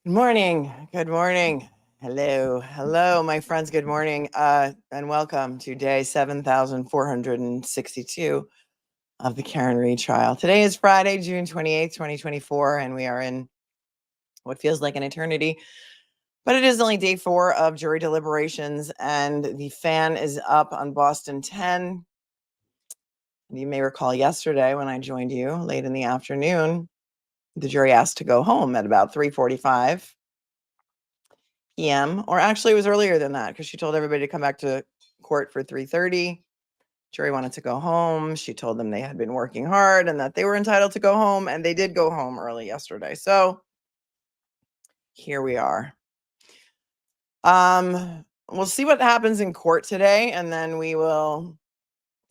Good morning. Good morning. Hello. Hello, my friends. Good morning. And welcome to day 7,462 of the Karen Reed trial. Today is Friday, June 28th, 2024, and we are in what feels like an eternity. But it is only day 4 of jury deliberations, and the fan is up on Boston 10. You may recall yesterday when I joined you late in the afternoon, the jury asked to go home at about 3:45 p.m. Or actually it was earlier than that because she told everybody to come back to court for 3:30. Jury wanted to go home. She told them they had been working hard and that they were entitled to go home, and they did go home early yesterday. So here we are. We'll see what happens in court today, and then we will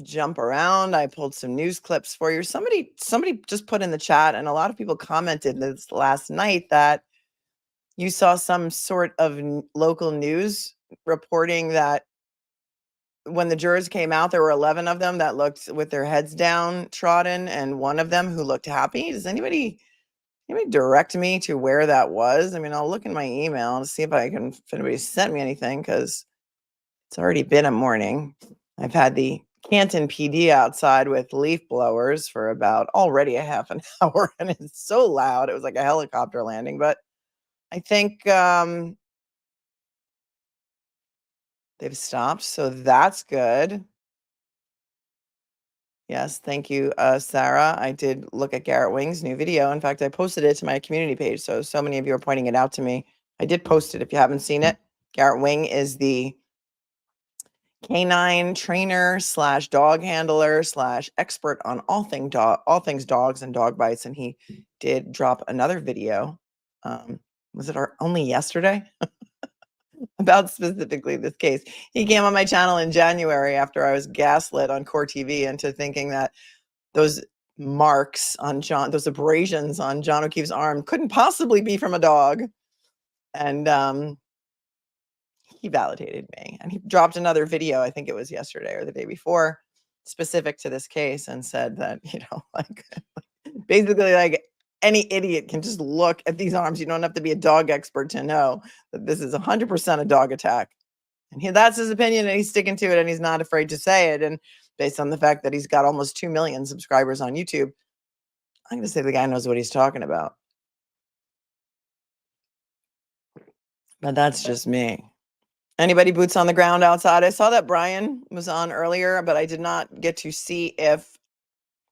jump around. I pulled some news clips for you. Somebody just put in the chat, and a lot of people commented this last night, that you saw some sort of local news reporting that when the jurors came out, there were 11 of them that looked with their heads downtrodden, and one of them who looked happy. Does anybody direct me to where that was? I mean, I'll look in my email to see if anybody sent me anything, because it's already been a morning. I've had the Canton PD outside with leaf blowers for about already a half an hour, and it's so loud. It was like a helicopter landing, but I think they've stopped, so that's good. Yes, thank you, Sarah. I did look at Garrett Wing's new video. In fact, I posted it to my community page, so many of you are pointing it out to me. I did post it if you haven't seen it. Garrett Wing is the canine trainer / dog handler / expert on all things dogs and dog bites, and he did drop another video. Was it only yesterday? About specifically this case. He came on my channel in January after I was gaslit on Core TV into thinking that those marks on those abrasions on John O'Keefe's arm couldn't possibly be from a dog. And he validated me. And he dropped another video, I think it was yesterday or the day before, specific to this case, and said that, like, basically, like, any idiot can just look at these arms. You don't have to be a dog expert to know that this is 100% a dog attack. And that's his opinion, and he's sticking to it, and he's not afraid to say it. And based on the fact that he's got almost 2 million subscribers on YouTube, I'm going to say the guy knows what he's talking about. But that's just me. Anybody boots on the ground outside? I saw that Brian was on earlier, but I did not get to see if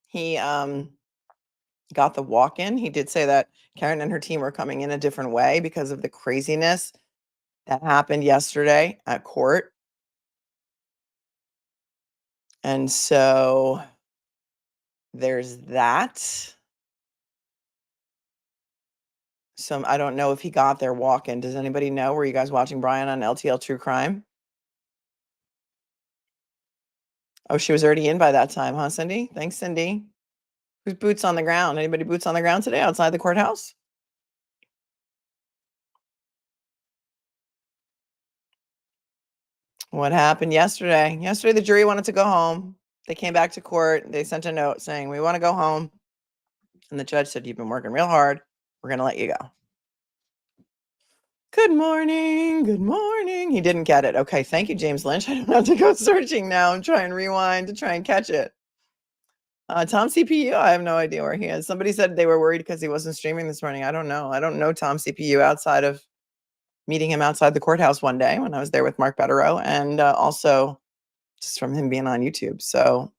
he got the walk-in. He did say that Karen and her team were coming in a different way because of the craziness that happened yesterday at court. And so there's that. So I don't know if he got their walk-in. Does anybody know? Were you guys watching Brian on LTL True Crime? Oh, she was already in by that time, huh, Cindy? Thanks, Cindy. Who's boots on the ground? Anybody boots on the ground today outside the courthouse? What happened yesterday? Yesterday, the jury wanted to go home. They came back to court. They sent a note saying, we want to go home. And the judge said, you've been working real hard. We're going to let you go. Good morning. Good morning. He didn't get it. Okay. Thank you, James Lynch. I don't have to go searching now and try and rewind to try and catch it. Tom CPU, I have no idea where he is. Somebody said they were worried because he wasn't streaming this morning. I don't know. I don't know Tom CPU outside of meeting him outside the courthouse one day when I was there with Mark Bederow, and also just from him being on YouTube. So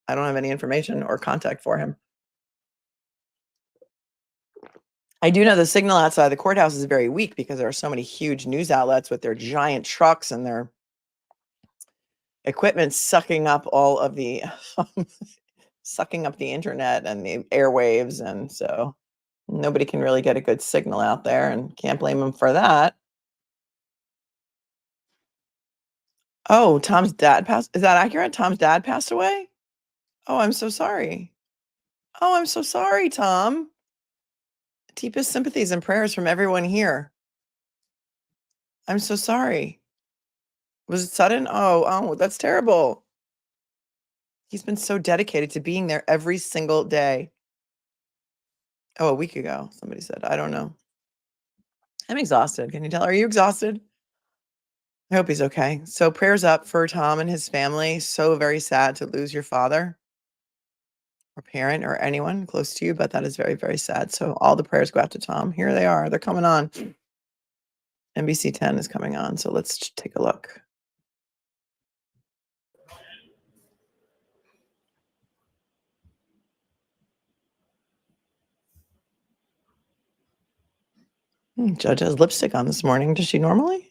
I don't have any information or contact for him. I do know the signal outside the courthouse is very weak because there are so many huge news outlets with their giant trucks and their equipment sucking up all of the sucking up the internet and the airwaves, and so nobody can really get a good signal out there, and can't blame them for that. Oh, Tom's dad passed. Is that accurate? Tom's dad passed away? Oh, I'm so sorry. Oh, I'm so sorry, Tom. Deepest sympathies and prayers from everyone here. I'm so sorry. Was it sudden? Oh, that's terrible. He's been so dedicated to being there every single day. Oh, a week ago, somebody said. I don't know. I'm exhausted. Can you tell? Are you exhausted? I hope he's okay. So prayers up for Tom and his family. So very sad to lose your father or parent or anyone close to you, but that is very, very sad. So all the prayers go out to Tom. Here they are. They're coming on. NBC 10 is coming on. So let's take a look. Judge has lipstick on this morning. Does she normally?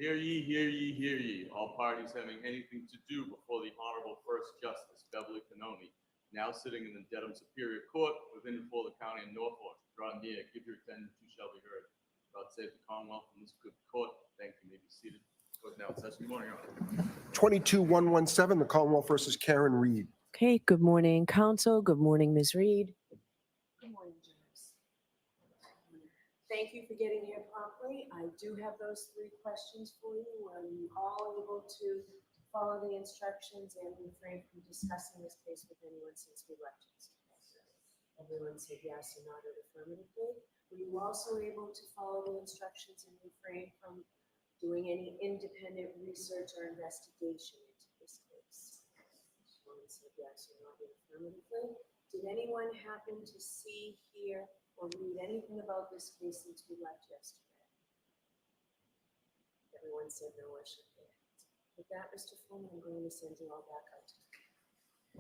Hear ye, hear ye, hear ye. All parties having anything to do before the Honorable First Justice Beverly Cannone, now sitting in the Dedham Superior Court within and for the County of Norfolk. Draw near, give your attendance, you shall be heard. God save the Commonwealth and this good court. Thank you. May be seated. Court now in session. Good morning, Your Honor. 22-117, the Commonwealth versus Karen Reed. Okay, good morning, counsel. Good morning, Ms. Reed. Good morning, jurors. Thank you for getting here promptly. I do have those 3 questions for you. Are you all able to follow the instructions and refrain from discussing this case with anyone since we left yesterday? Everyone said yes and nodded affirmatively. Were you also able to follow the instructions and refrain from doing any independent research or investigation into this case? Everyone said yes and nodded affirmatively. Did anyone happen to see, hear, or read anything about this case since we left yesterday? Everyone said no or shook their heads. With that, Mr. Foreman, I'm going to send you all back out.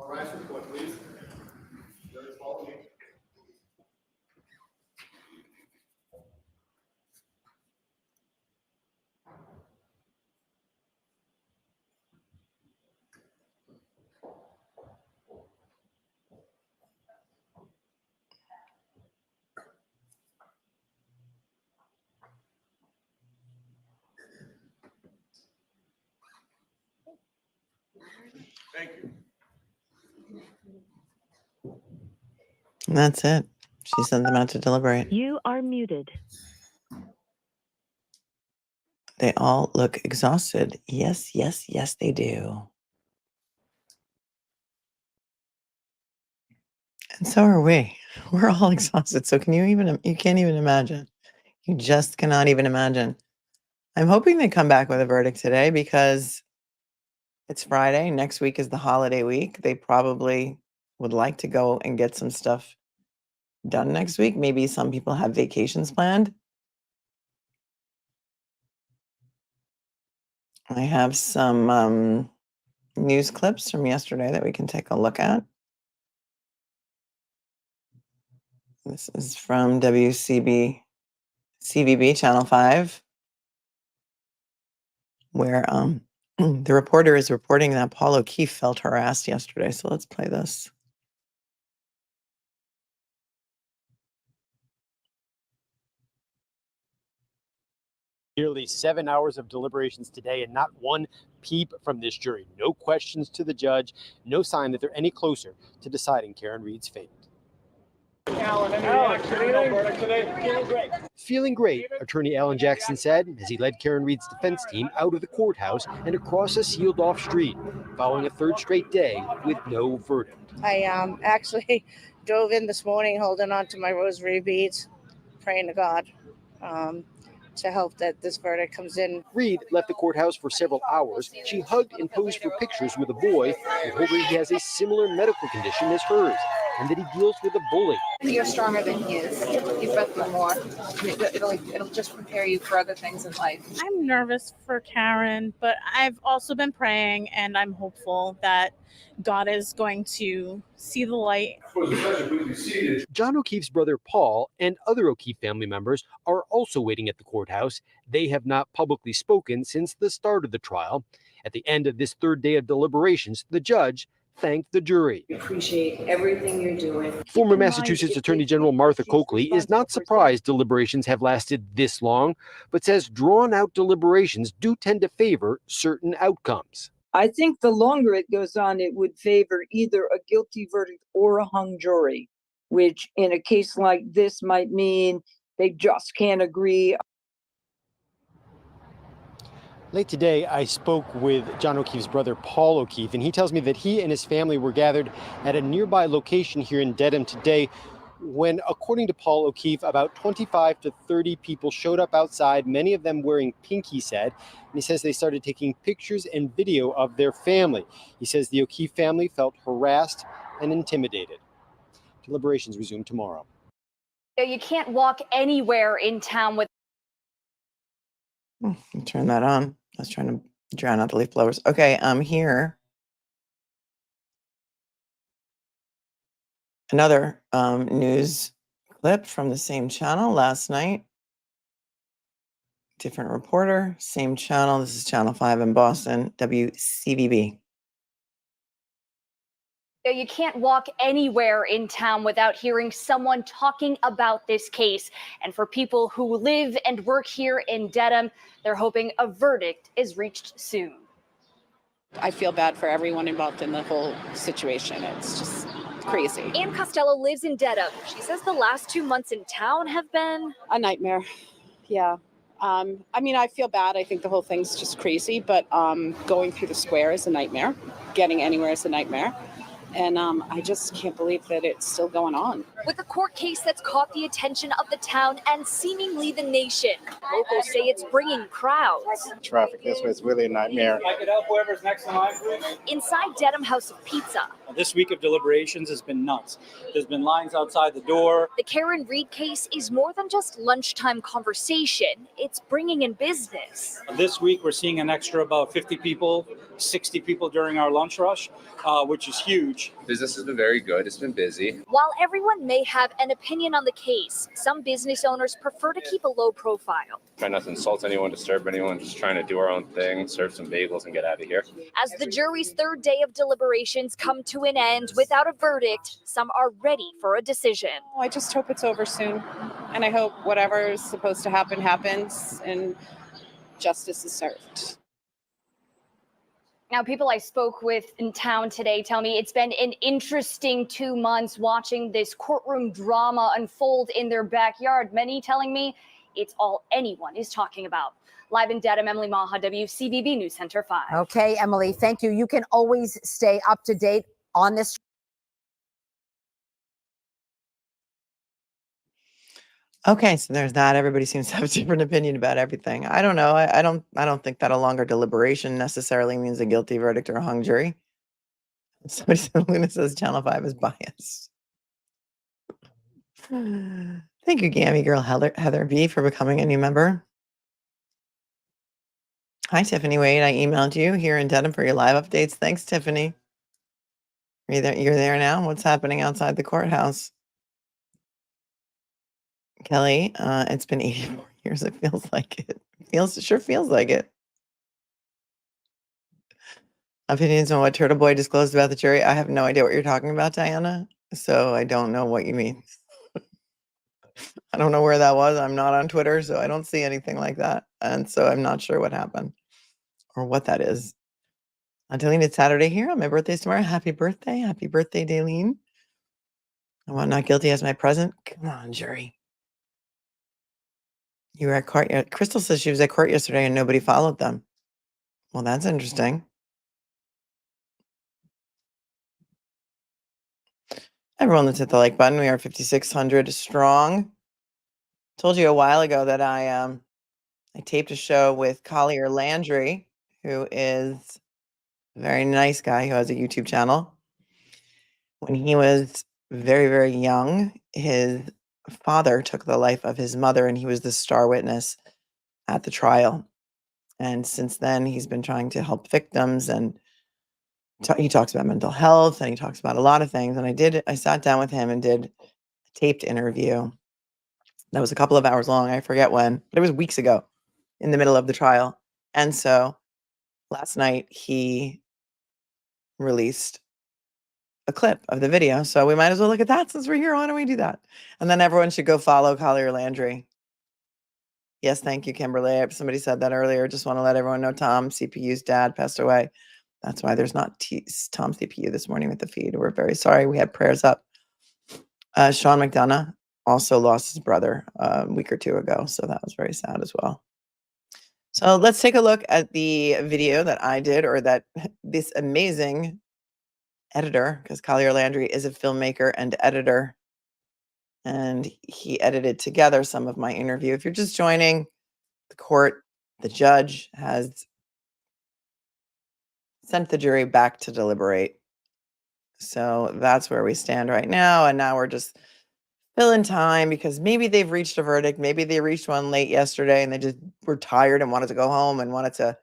All rise for the court, please. Judge, follow me. Thank you. And that's it. She sent them out to deliberate. You are muted. They all look exhausted. Yes, yes, yes, they do. And so are we. We're all exhausted. So you can't even imagine. You just cannot even imagine. I'm hoping they come back with a verdict today because it's Friday. Next week is the holiday week. They probably would like to go and get some stuff done next week. Maybe some people have vacations planned. I have some news clips from yesterday that we can take a look at. This is from CVB Channel 5, where the reporter is reporting that Paul O'Keefe felt harassed yesterday. So let's play this. Nearly 7 hours of deliberations today and not one peep from this jury. No questions to the judge, no sign that they're any closer to deciding Karen Reed's fate. Feeling great, attorney Alan Jackson said as he led Karen Reed's defense team out of the courthouse and across a sealed-off street, following a 3rd straight day with no verdict. I actually drove in this morning holding on to my rosary beads, praying to God to hope that this verdict comes in. Reed left the courthouse for several hours. She hugged and posed for pictures with a boy who told her he has a similar medical condition as hers and that he deals with a bully. You're stronger than he is. You've been through more. It'll just prepare you for other things in life. I'm nervous for Karen, but I've also been praying and I'm hopeful that God is going to see the light. John O'Keefe's brother Paul and other O'Keefe family members are also waiting at the courthouse. They have not publicly spoken since the start of the trial. At the end of this 3rd day of deliberations, the judge thanked the jury. We appreciate everything you're doing. Former Massachusetts Attorney General Martha Coakley is not surprised deliberations have lasted this long, but says drawn-out deliberations do tend to favor certain outcomes. I think the longer it goes on, it would favor either a guilty verdict or a hung jury, which in a case like this might mean they just can't agree. Late today, I spoke with John O'Keefe's brother, Paul O'Keefe, and he tells me that he and his family were gathered at a nearby location here in Dedham today when, according to Paul O'Keefe, about 25 to 30 people showed up outside, many of them wearing pink, he said. And he says they started taking pictures and video of their family. He says the O'Keefe family felt harassed and intimidated. Deliberations resume tomorrow. You can't walk anywhere in town with. Turn that on. I was trying to drown out the leaf blowers. Okay, here. Another news clip from the same channel last night. Different reporter, same channel. This is Channel 5 in Boston, WCVB. You can't walk anywhere in town without hearing someone talking about this case. And for people who live and work here in Dedham, they're hoping a verdict is reached soon. I feel bad for everyone involved in the whole situation. It's just crazy. Ann Costello lives in Dedham. She says the last 2 months in town have been A nightmare. Yeah. I mean, I feel bad. I think the whole thing's just crazy, but going through the square is a nightmare. Getting anywhere is a nightmare. And I just can't believe that it's still going on. with a court case that's caught the attention of the town and seemingly the nation. Locals say it's bringing crowds. Traffic this way is really a nightmare. I could help whoever's next in line, please. Inside Dedham House of Pizza. This week of deliberations has been nuts. There's been lines outside the door. The Karen Reed case is more than just lunchtime conversation. It's bringing in business. This week, we're seeing an extra about 50 people, 60 people during our lunch rush, which is huge. Business has been very good. It's been busy. While everyone may have an opinion on the case, some business owners prefer to keep a low profile. Try not to insult anyone, disturb anyone, just trying to do our own thing, serve some bagels and get out of here. As the jury's third day of deliberations come to an end without a verdict, some are ready for a decision. I just hope it's over soon. And I hope whatever is supposed to happen happens and justice is served. Now, people I spoke with in town today tell me it's been an interesting 2 months watching this courtroom drama unfold in their backyard. Many telling me it's all anyone is talking about. Live in Dedham, Emily Maha, WCBB News Center 5. Okay, Emily, thank you. You can always stay up to date on this. Okay, so there's that. Everybody seems to have a different opinion about everything. I don't know. I don't think that a longer deliberation necessarily means a guilty verdict or a hung jury. Somebody said Luna says Channel 5 is biased. Thank you, Gammy Girl Heather B, for becoming a new member. Hi, Tiffany Wade. I emailed you here in Dedham for your live updates. Thanks, Tiffany. You're there now? What's happening outside the courthouse? Kelly, it's been 84 years. It feels like it. It sure feels like it. Opinions on what Turtle Boy disclosed about the jury? I have no idea what you're talking about, Diana. So I don't know what you mean. I don't know where that was. I'm not on Twitter, so I don't see anything like that. And so I'm not sure what happened or what that is. Daleen, it's Saturday here. My birthday's tomorrow. Happy birthday. Happy birthday, Daleen. I want not guilty as my present. Come on, jury. You were at court. Crystal says she was at court yesterday and nobody followed them. Well, that's interesting. Everyone, let's hit the like button. We are 5,600 strong. Told you a while ago that I taped a show with Collier Landry, who is a very nice guy who has a YouTube channel. When he was very, very young, his father took the life of his mother, and he was the star witness at the trial. And since then, he's been trying to help victims, and he talks about mental health, and he talks about a lot of things. And I sat down with him and did a taped interview. That was a couple of hours long. I forget when, but it was weeks ago in the middle of the trial. And so last night he released a clip of the video. So we might as well look at that since we're here. Why don't we do that? And then everyone should go follow Collier Landry. Yes, thank you, Kimberly. Somebody said that earlier. Just want to let everyone know Tom CPU's dad passed away. That's why there's not Tom CPU this morning with the feed. We're very sorry. We had prayers up. Sean McDonough also lost his brother a week or two ago. So that was very sad as well. So let's take a look at the video that I did, or that this amazing editor, because Collier Landry is a filmmaker and editor, and he edited together some of my interview. If you're just joining the court, the judge has sent the jury back to deliberate. So that's where we stand right now. And now we're just filling time because maybe they've reached a verdict. Maybe they reached one late yesterday and they just were tired and wanted to go home and wanted to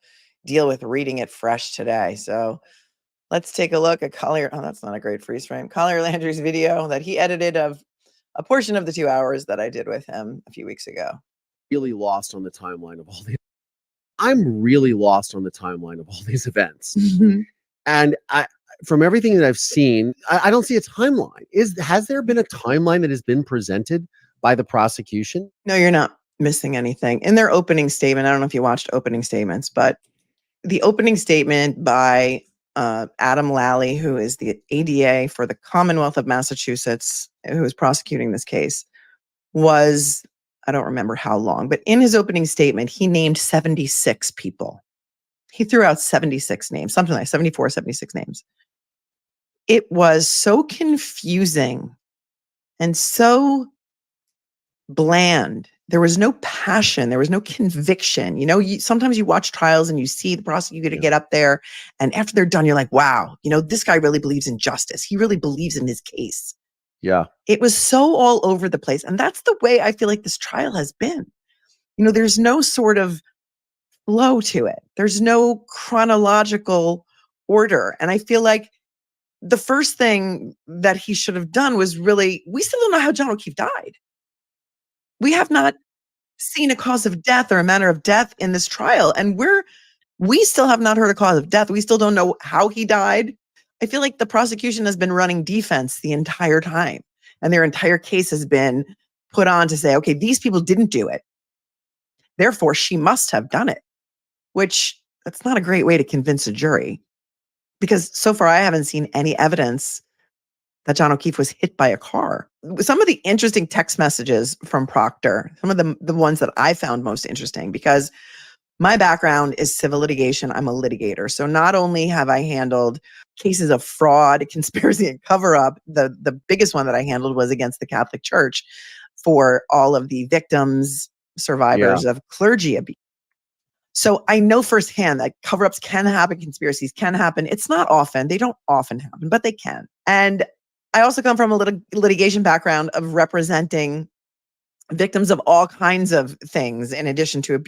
deal with reading it fresh today. So let's take a look at Collier. Oh, that's not a great freeze frame. Collier Landry's video that he edited of a portion of the 2 hours that I did with him a few weeks ago. Really lost on the timeline of all these. I'm really lost on the timeline of all these events. And from everything that I've seen, I don't see a timeline. Has there been a timeline that has been presented by the prosecution? No, you're not missing anything. In their opening statement, I don't know if you watched opening statements, but the opening statement by Adam Lally, who is the ADA for the Commonwealth of Massachusetts, who is prosecuting this case, was, I don't remember how long, but in his opening statement, he named 76 people. He threw out 76 names, something like 74, 76 names. It was so confusing and so bland. There was no passion. There was no conviction. You know, sometimes you watch trials and you see the prosecutor get up there, and after they're done, you're like, wow, you know, this guy really believes in justice. He really believes in his case. Yeah. It was so all over the place. And that's the way I feel like this trial has been. You know, there's no sort of flow to it. There's no chronological order. And I feel like the first thing that he should have done was we still don't know how John O'Keefe died. We have not seen a cause of death or a manner of death in this trial. And we still have not heard a cause of death. We still don't know how he died. I feel like the prosecution has been running defense the entire time. And their entire case has been put on to say, okay, these people didn't do it. Therefore, she must have done it. Which, that's not a great way to convince a jury. Because so far, I haven't seen any evidence that John O'Keefe was hit by a car. Some of the interesting text messages from Proctor, some of the ones that I found most interesting, because my background is civil litigation. I'm a litigator. So not only have I handled cases of fraud, conspiracy, and cover-up, the biggest one that I handled was against the Catholic Church for all of the victims, survivors of clergy abuse. So I know firsthand that cover-ups can happen, conspiracies can happen. It's not often. They don't often happen, but they can. And I also come from a litigation background of representing victims of all kinds of things in addition to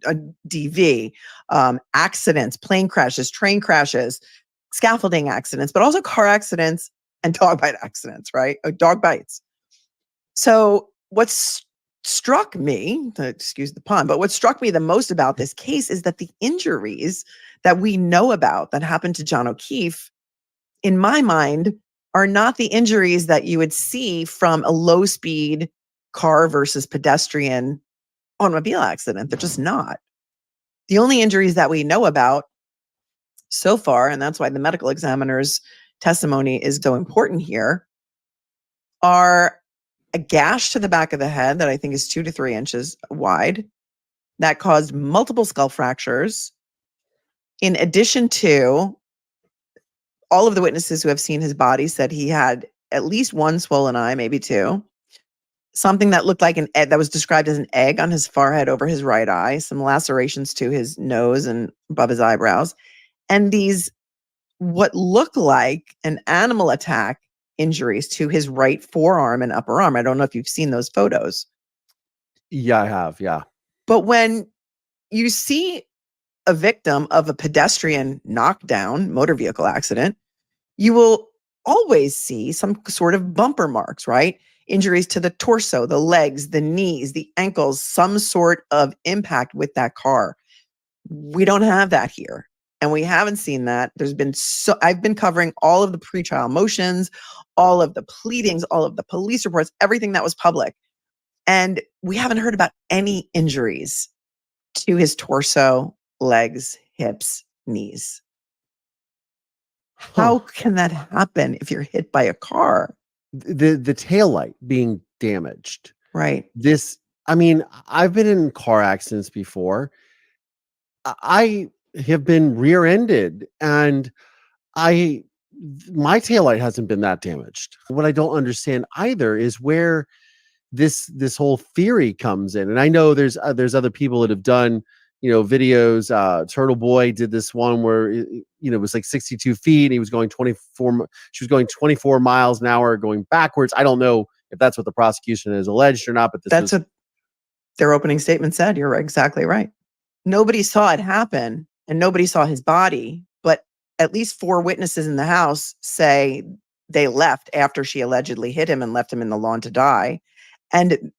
a DV, accidents, plane crashes, train crashes, scaffolding accidents, but also car accidents and dog bite accidents, right? Dog bites. So what's struck me, excuse the pun, but what struck me the most about this case is that the injuries that we know about that happened to John O'Keefe, in my mind, are not the injuries that you would see from a low-speed car versus pedestrian automobile accident. They're just not. The only injuries that we know about so far, and that's why the medical examiner's testimony is so important here, are a gash to the back of the head that I think is 2 to 3 inches wide that caused multiple skull fractures. In addition to, all of the witnesses who have seen his body said he had at least one swollen eye, maybe 2. Something that looked like an egg, that was described as an egg on his forehead over his right eye, some lacerations to his nose and above his eyebrows, and these what look like an animal attack injuries to his right forearm and upper arm. I don't know if you've seen those photos. Yeah, I have. Yeah. But when you see a victim of a pedestrian knockdown motor vehicle accident, you will always see some sort of bumper marks, right? Injuries to the torso, the legs, the knees, the ankles, some sort of impact with that car. We don't have that here. And we haven't seen that. I've been covering all of the pretrial motions, all of the pleadings, all of the police reports, everything that was public. And we haven't heard about any injuries to his torso, legs, hips, knees. How can that happen if you're hit by a car? The taillight being damaged. Right. I've been in car accidents before. I have been rear-ended and my taillight hasn't been that damaged. What I don't understand either is where this whole theory comes in. And I know there's other people that have done, videos. Turtle Boy did this one where it was like 62 feet. And he was going 24. She was going 24 miles an hour going backwards. I don't know if that's what the prosecution has alleged or not, but That's what their opening statement said. You're exactly right. Nobody saw it happen and nobody saw his body, but at least 4 witnesses in the house say they left after she allegedly hit him and left him in the lawn to die. And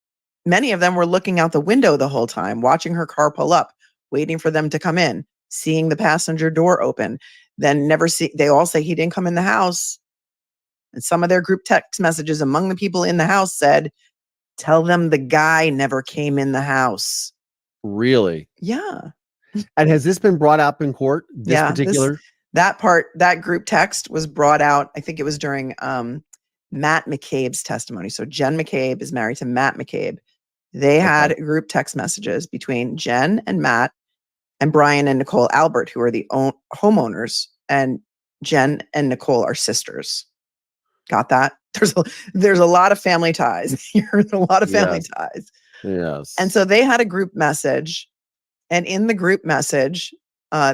many of them were looking out the window the whole time, watching her car pull up, waiting for them to come in, seeing the passenger door open, then they all say he didn't come in the house. And some of their group text messages among the people in the house said, tell them the guy never came in the house. Really? Yeah. And has this been brought up in court? That group text was brought out. I think it was during Matt McCabe's testimony. So Jen McCabe is married to Matt McCabe. They had group text messages between Jen and Matt and Brian and Nicole Albert, who are the homeowners, and Jen and Nicole are sisters. Got that? There's a lot of family ties. There's a lot of family ties. Yes. And so they had a group message, and in the group message,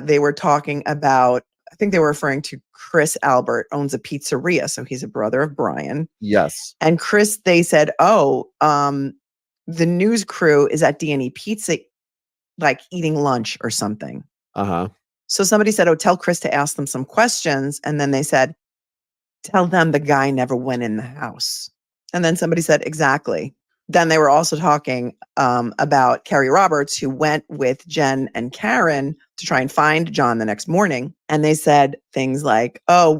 they were talking about, I think they were referring to Chris Albert owns a pizzeria. So he's a brother of Brian. Yes. And Chris, they said, the news crew is at D&E Pizza, like eating lunch or something. Uh-huh. So somebody said, tell Chris to ask them some questions. And then they said, tell them the guy never went in the house. And then somebody said, exactly. Then they were also talking about Carrie Roberts, who went with Jen and Karen to try and find John the next morning. And they said things like, I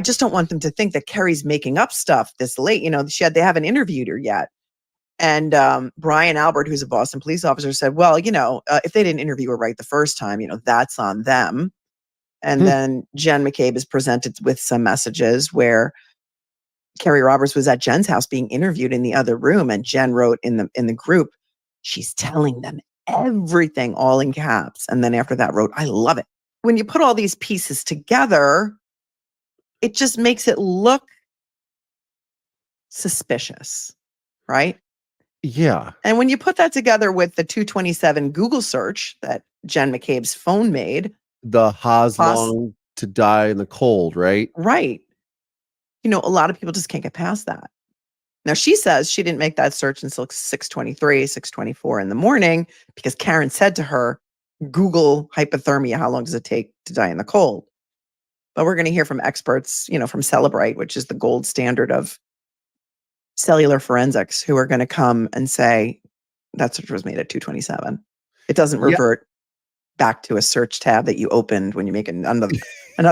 just don't want them to think that Carrie's making up stuff this late. They haven't interviewed her yet. And Brian Albert, who's a Boston police officer, said, well, if they didn't interview her right the first time, that's on them. And then Jen McCabe is presented with some messages where Carrie Roberts was at Jen's house being interviewed in the other room. And Jen wrote in the group, she's telling them everything, all in caps. And then after that wrote, I love it. When you put all these pieces together, it just makes it look suspicious, right? Yeah. And when you put that together with the 227 Google search that Jen McCabe's phone made. The Haas long to die in the cold, right? Right. A lot of people just can't get past that. Now, she says she didn't make that search until 6:23, 6:24 in the morning because Karen said to her, Google hypothermia. How long does it take to die in the cold? But we're going to hear from experts, from Celebrate, which is the gold standard of cellular forensics, who are going to come and say that search was made at 2:27. It doesn't revert back to a search tab that you opened when you make another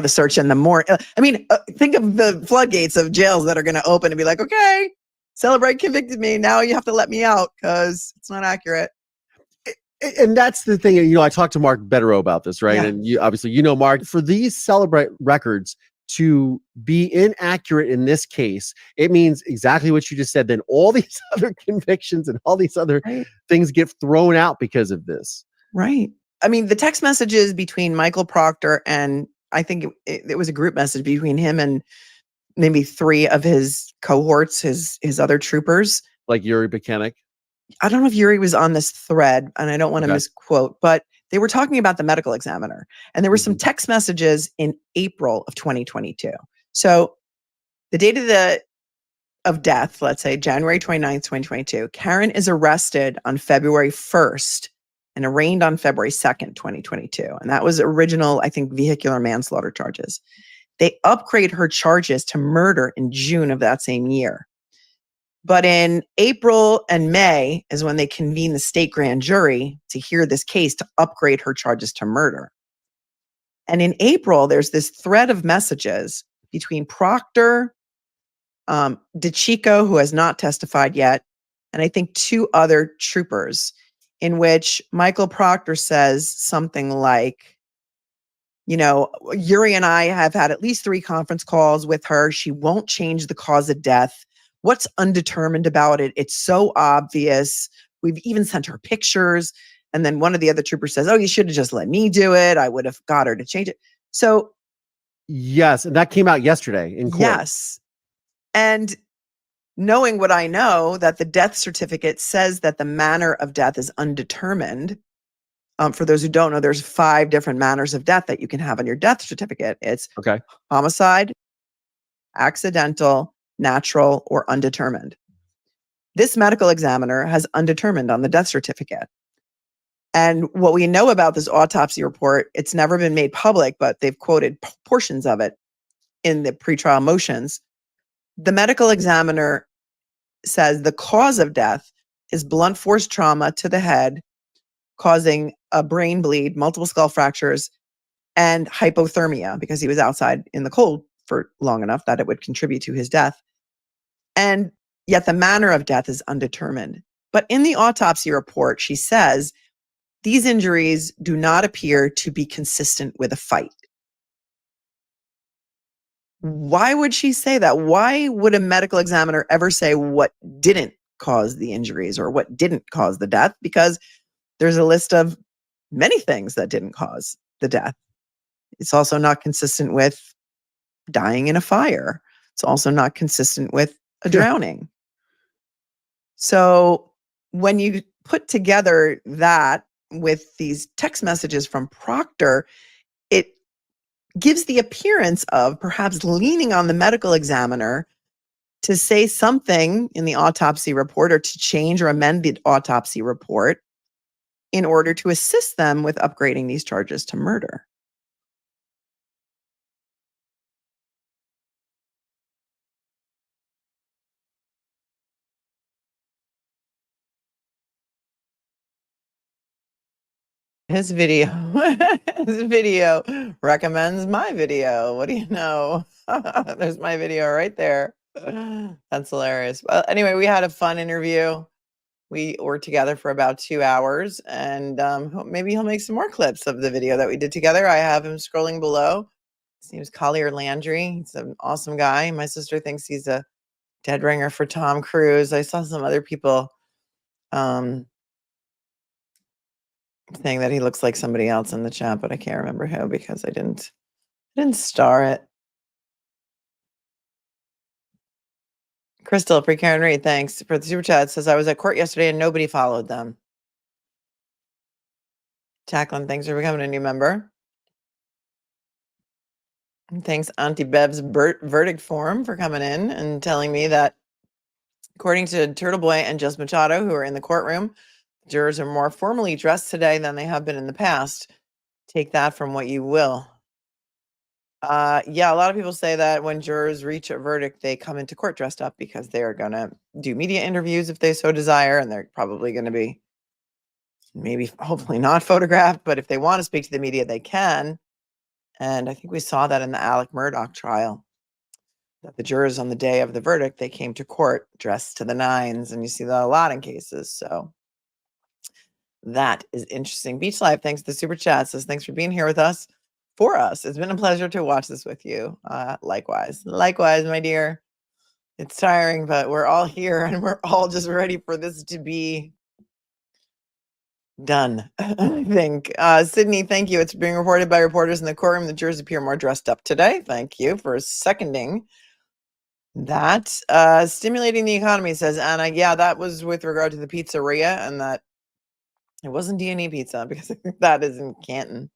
search in the morning. Think of the floodgates of jails that are going to open and be like, okay, Celebrate convicted me. Now you have to let me out because it's not accurate. And that's the thing. I talked to Mark Bederow about this, right? Yeah. And you obviously, Mark, for these Celebrate records to be inaccurate in this case, it means exactly what you just said. Then all these other convictions and all these other things get thrown out because of this. Right. The text messages between Michael Proctor and I think it was a group message between him and maybe 3 of his cohorts, his other troopers. Like Yuri Buchanan. I don't know if Yuri was on this thread, and I don't want to misquote, but they were talking about the medical examiner. And there were some text messages in April of 2022. So the date of death, let's say January 29th, 2022, Karen is arrested on February 1st and arraigned on February 2nd, 2022. And that was original, I think, vehicular manslaughter charges. They upgrade her charges to murder in June of that same year. But in April and May is when they convene the state grand jury to hear this case to upgrade her charges to murder. And in April, there's this thread of messages between Proctor, DeChico, who has not testified yet, and I think 2 other troopers, in which Michael Proctor says something like, Yuri and I have had at least 3 conference calls with her. She won't change the cause of death. What's undetermined about it? It's so obvious. We've even sent her pictures. And then one of the other troopers says, you should have just let me do it. I would have got her to change it. So. Yes. And that came out yesterday in court. Yes. And knowing what I know, that the death certificate says that the manner of death is undetermined. For those who don't know, there's 5 different manners of death that you can have on your death certificate. It's Okay. homicide, accidental, natural, or undetermined. This medical examiner has undetermined on the death certificate. And what we know about this autopsy report, it's never been made public, but they've quoted portions of it in the pretrial motions. The medical examiner says the cause of death is blunt force trauma to the head, causing a brain bleed, multiple skull fractures, and hypothermia, because he was outside in the cold for long enough that it would contribute to his death. And yet the manner of death is undetermined. But in the autopsy report, she says these injuries do not appear to be consistent with a fight. Why would she say that? Why would a medical examiner ever say what didn't cause the injuries or what didn't cause the death? Because there's a list of many things that didn't cause the death. It's also not consistent with dying in a fire. It's also not consistent with a drowning. So when you put together that with these text messages from Proctor, it gives the appearance of perhaps leaning on the medical examiner to say something in the autopsy report or to change or amend the autopsy report in order to assist them with upgrading these charges to murder. His video, his video recommends my video. What do you know? There's my video right there. That's hilarious. Well, anyway, we had a fun interview. We were together for about 2 hours, and maybe he'll make some more clips of the video that we did together. I have him scrolling below. His name's Collier Landry. He's an awesome guy. My sister thinks he's a dead ringer for Tom Cruise. I saw some other people saying that he looks like somebody else in the chat, but I can't remember who because I didn't star it. Crystal, pre-Karen Reed, thanks for the super chat. Says I was at court yesterday and nobody followed them. Jacqueline, thanks for becoming a new member. And thanks, Auntie Bev's verdict form, for coming in and telling me that, according to Turtle Boy and Just Machado, who are in the courtroom, jurors are more formally dressed today than they have been in the past. Take that from what you will. Yeah, a lot of people say that when jurors reach a verdict, they come into court dressed up because they are going to do media interviews if they so desire, and they're probably going to be maybe hopefully not photographed, but if they want to speak to the media, they can. And I think we saw that in the Alec Murdaugh trial, that the jurors on the day of the verdict, they came to court dressed to the nines, and you see that a lot in cases. So that is interesting. Beach Life, thanks to the super chat, says thanks for being here with us. For us, it's been a pleasure to watch this with you. Likewise, my dear. It's tiring, but we're all here and we're all just ready for this to be done. I think. Sydney, thank you. It's being reported by reporters in the courtroom. The jurors appear more dressed up today. Thank you for seconding that. Stimulating the economy, says Anna. Yeah, that was with regard to the pizzeria, and that it wasn't D&E Pizza because that is in Canton.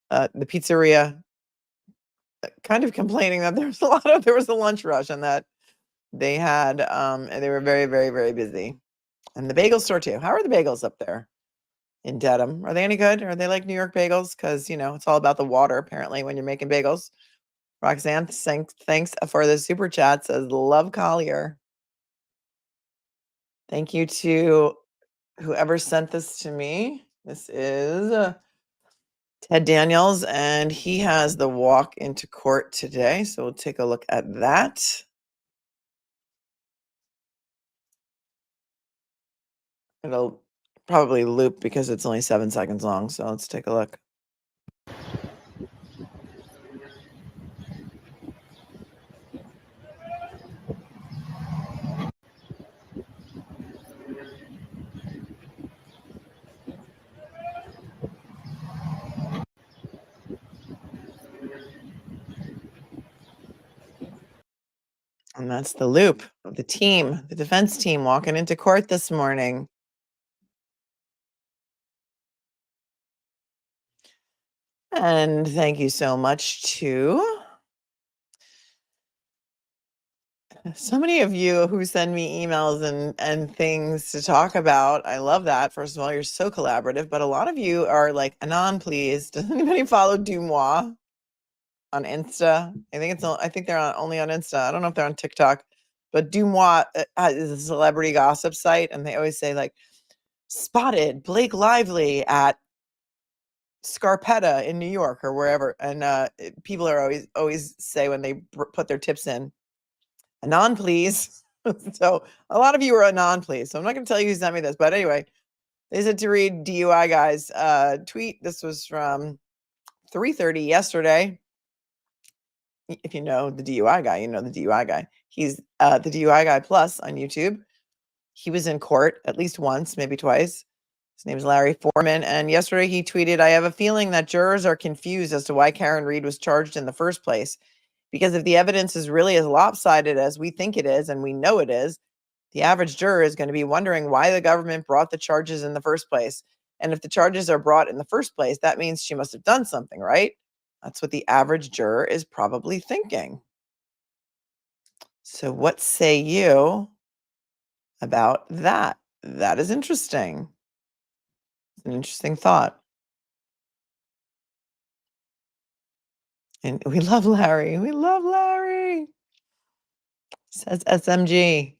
The pizzeria kind of complaining that there was a lunch rush and that they had they were very, very, very busy. And the bagel store too. How are the bagels up there in Dedham? Are they any good? Are they like New York bagels? Because it's all about the water apparently when you're making bagels. Roxanne, thanks for the super chat, says love Collier. Thank you to whoever sent this to me. This is Ted Daniels, and he has the walk into court today. So we'll take a look at that. It'll probably loop because it's only 7 seconds long. So let's take a look. And that's the loop of the team, the defense team walking into court this morning. And thank you so much to so many of you who send me emails and things to talk about. I love that. First of all, you're so collaborative, but a lot of you are like, Anon, please. Does anybody follow Dumois on Insta? I think they're only on Insta. I don't know if they're on TikTok, but Dumois is a celebrity gossip site, and they always say like, spotted Blake Lively at Scarpetta in New York or wherever. And people are always say when they put their tips in, Anon, please. So a lot of you are Anon, please. So I'm not going to tell you who sent me this, but anyway, they said to read DUI guys tweet. This was from 3:30 yesterday. If you know the DUI guy, you know the DUI guy. He's the DUI guy plus on YouTube. He was in court at least once, maybe twice. His name is Larry Foreman. And yesterday he tweeted, I have a feeling that jurors are confused as to why Karen Reed was charged in the first place. Because if the evidence is really as lopsided as we think it is, and we know it is, the average juror is going to be wondering why the government brought the charges in the first place. And if the charges are brought in the first place, that means she must have done something, right? That's what the average juror is probably thinking. So what say you about that? That is interesting. It's an interesting thought. And we love Larry. We love Larry. Says SMG.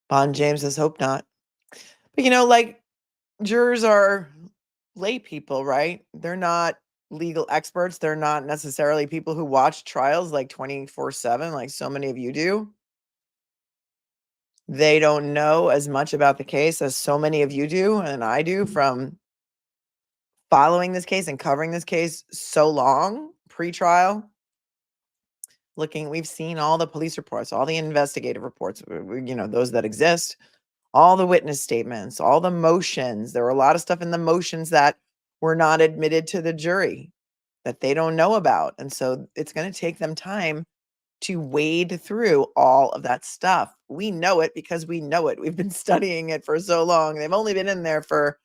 Bond James says, hope not. But like jurors are lay people, right? They're not legal experts. They're not necessarily people who watch trials like 24/7, like so many of you do. They don't know as much about the case as so many of you do and I do from following this case and covering this case so long, pre-trial. We've seen all the police reports, all the investigative reports, those that exist, all the witness statements, all the motions. There were a lot of stuff in the motions that were not admitted to the jury that they don't know about. And so it's going to take them time to wade through all of that stuff. We know it because we know it. We've been studying it for so long. They've only been in there for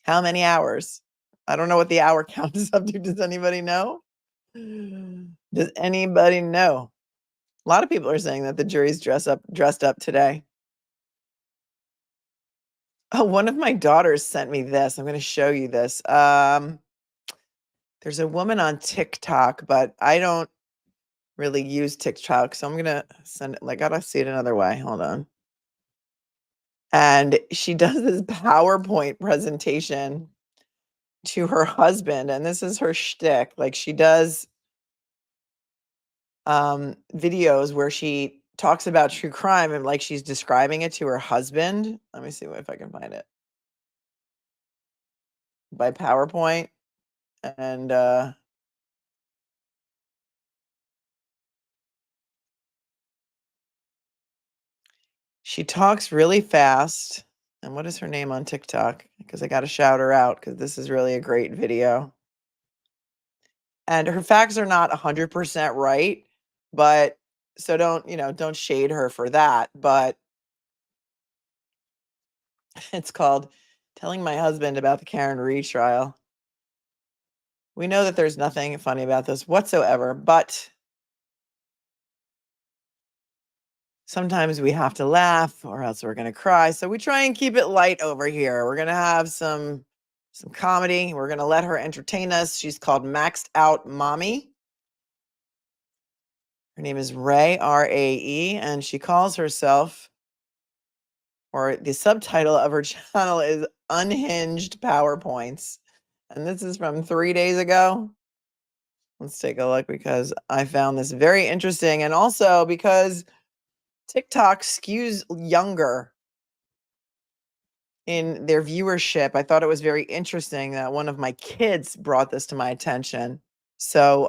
how many hours? I don't know what the hour count is up to. Does anybody know? Does anybody know? A lot of people are saying that the jury's dressed up today. Oh, one of my daughters sent me this. I'm going to show you this. There's a woman on TikTok, but I don't really use TikTok, so I'm going to send it. I gotta see it another way. Hold on. And she does this PowerPoint presentation to her husband, and this is her shtick. She does videos where she talks about true crime and she's describing it to her husband. Let me see if I can find it by PowerPoint. And she talks really fast. And what is her name on TikTok? Because I got to shout her out because this is really a great video. And her facts are not 100% right, but so don't shade her for that. But it's called Telling My Husband About the Karen Reed Trial. We know that there's nothing funny about this whatsoever, but sometimes we have to laugh or else we're going to cry. So we try and keep it light over here. We're going to have some comedy. We're going to let her entertain us. She's called Maxed Out Mommy. Her name is Rae, R-A-E, and she calls herself, or the subtitle of her channel is Unhinged PowerPoints. And this is from 3 days ago. Let's take a look because I found this very interesting. And also because TikTok skews younger in their viewership. I thought it was very interesting that one of my kids brought this to my attention. So,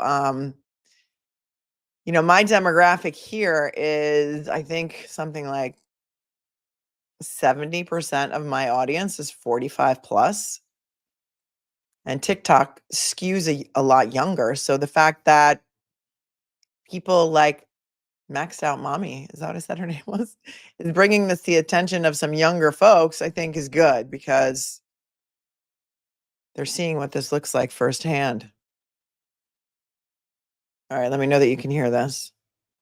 my demographic here is, I think, something like 70% of my audience is 45 plus. And TikTok skews a lot younger. So the fact that people like Maxed Out Mommy, is that what I said her name was? Is bringing this to the attention of some younger folks, I think is good because they're seeing what this looks like firsthand. All right, let me know that you can hear this.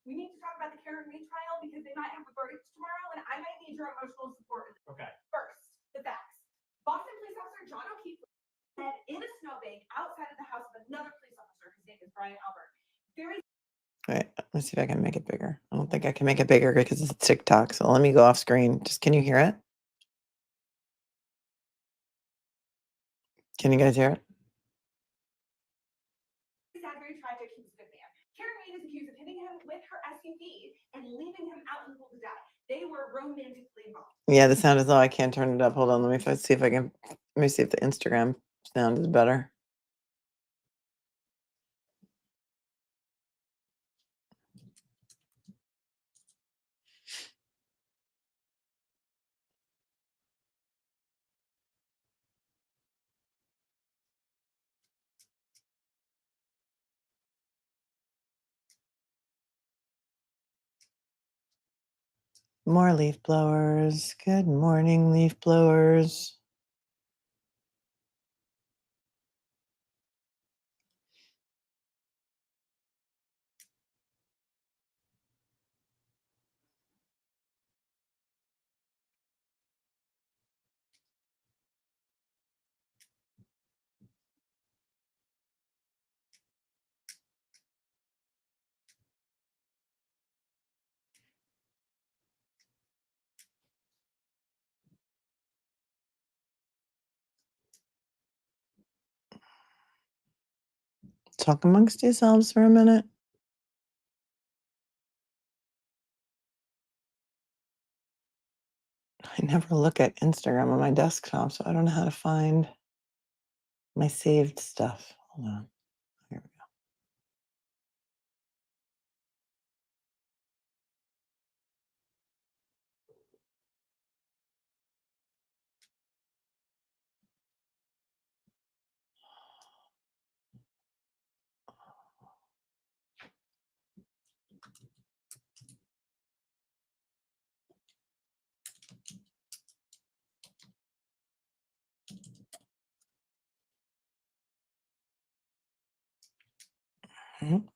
We need to talk about the Karen Reed trial because they might have the verdict tomorrow and I might need your emotional support. Okay. First, the facts. Boston police officer John O'Keefe said in a snowbank outside of the house of another police officer. His name is Brian Albert. Very Wait, let's see if I can make it bigger. I don't think I can make it bigger because it's TikTok. So let me go off screen. Just can you hear it? Can you guys hear it? sad, very tragic. He was a good man. Karen Reed is accused of hitting him with her SUV and leaving him out in the pool to die. They were romantically involved. Yeah, the sound is low. I can't turn it up. Hold on. See if I can. Let me see if the Instagram sound is better. More leaf blowers. Good morning, leaf blowers. Talk amongst yourselves for a minute. I never look at Instagram on my desktop, so I don't know how to find my saved stuff. Hold on. Here we go.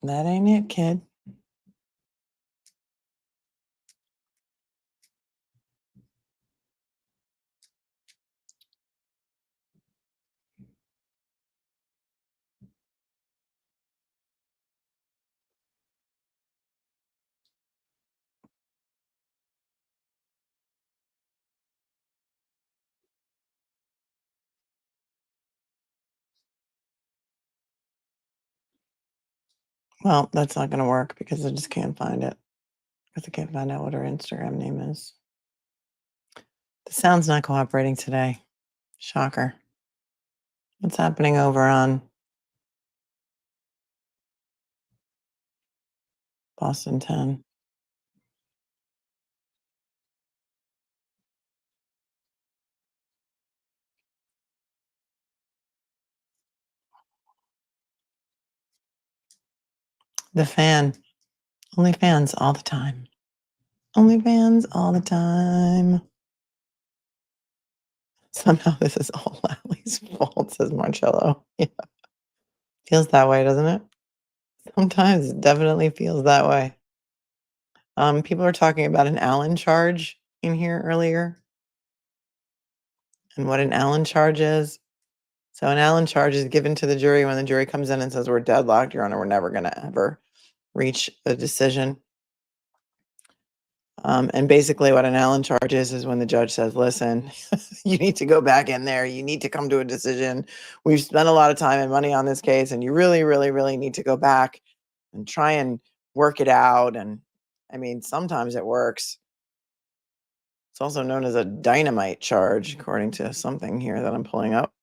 That ain't it, kid. Well, that's not going to work because I just can't find it. Because I can't find out what her Instagram name is. The sound's not cooperating today. Shocker. What's happening over on Boston 10? The fan. Only fans all the time. Only fans all the time. Somehow this is all Lally's fault, says Marcello. Yeah. Feels that way, doesn't it? Sometimes it definitely feels that way. People are talking about an Allen charge in here earlier. And what an Allen charge is. So an Allen charge is given to the jury when the jury comes in and says, we're deadlocked, Your Honor, we're never going to ever reach a decision. And basically what an Allen charge is when the judge says, listen, you need to go back in there. You need to come to a decision. We've spent a lot of time and money on this case, and you really, really, really need to go back and try and work it out. And I mean, sometimes it works. It's also known as a dynamite charge, according to something here that I'm pulling up.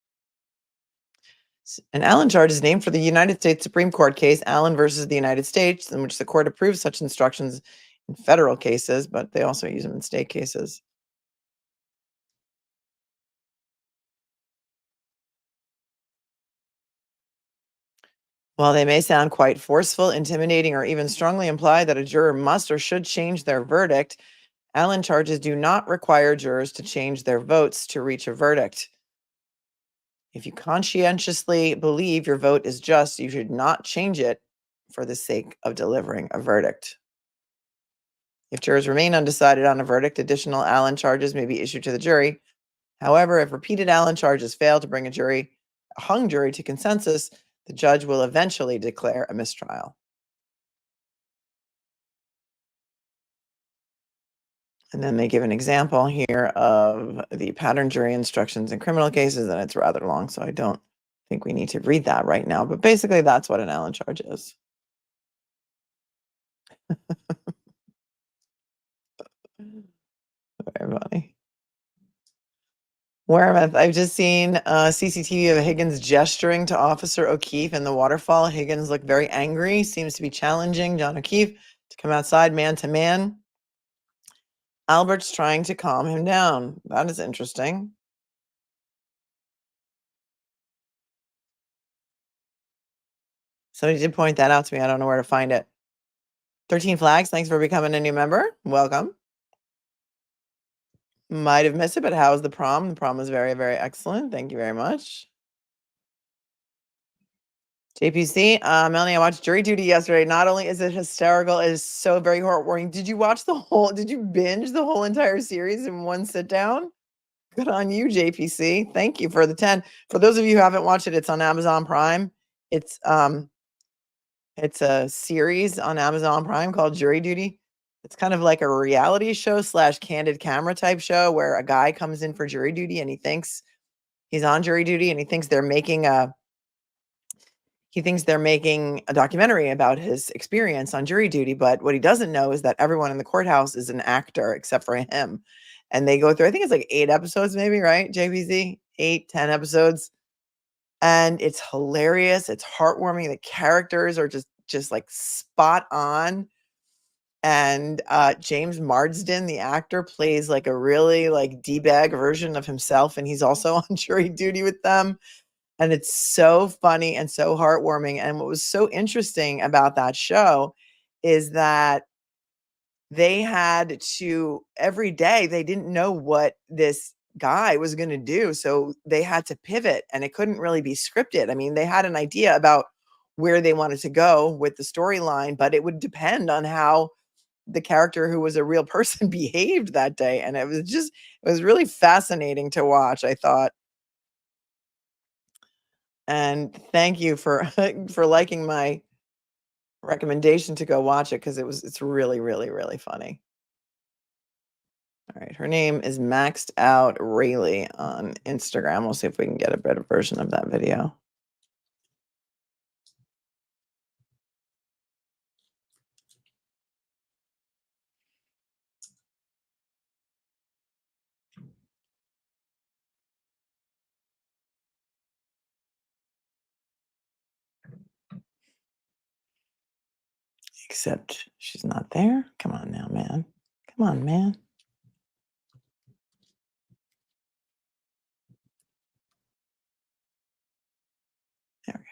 An Allen charge is named for the United States Supreme Court case, Allen versus the United States, in which the court approves such instructions in federal cases, but they also use them in state cases. While they may sound quite forceful, intimidating, or even strongly imply that a juror must or should change their verdict, Allen charges do not require jurors to change their votes to reach a verdict. If you conscientiously believe your vote is just, you should not change it for the sake of delivering a verdict. If jurors remain undecided on a verdict, additional Allen charges may be issued to the jury. However, if repeated Allen charges fail to bring a hung jury to consensus, the judge will eventually declare a mistrial. And then they give an example here of the pattern jury instructions in criminal cases, and it's rather long, so I don't think we need to read that right now. But basically, that's what an Allen charge is. Very funny. Wearmouth, I've just seen CCTV of Higgins gesturing to Officer O'Keefe in the waterfall. Higgins looked very angry, seems to be challenging John O'Keefe to come outside man to man. Albert's trying to calm him down. That is interesting. Somebody did point that out to me. I don't know where to find it. 13 Flags, thanks for becoming a new member. Welcome. Might have missed it, but how was the prom? The prom was very, very excellent. Thank you very much. JPC, Melanie, I watched Jury Duty yesterday. Not only is it hysterical, it is so very heartwarming. Did you binge the whole entire series in one sit down? Good on you, JPC. Thank you for the 10. For those of you who haven't watched it, it's on Amazon Prime. It's a series on Amazon Prime called Jury Duty. It's kind of like a reality show / candid camera type show where a guy comes in for jury duty and he thinks he's on jury duty and he thinks they're making a documentary about his experience on jury duty. But what he doesn't know is that everyone in the courthouse is an actor except for him. And they go through, I think it's like 8 episodes, maybe, right? JPZ, 8, 10 episodes. And it's hilarious. It's heartwarming. The characters are just like spot on. And James Marsden, the actor, plays like a really like D-bag version of himself. And he's also on jury duty with them. And it's so funny and so heartwarming. And what was so interesting about that show is that they had to, every day, they didn't know what this guy was going to do. So they had to pivot and it couldn't really be scripted. I mean, they had an idea about where they wanted to go with the storyline, but it would depend on how the character who was a real person behaved that day. And it was really fascinating to watch, I thought. And thank you for for liking my recommendation to go watch it because it's really, really, really funny. All right, her name is Maxed Out Rayleigh on Instagram. We'll see if we can get a better version of that video. Except she's not there. Come on now, man. Come on, man. There we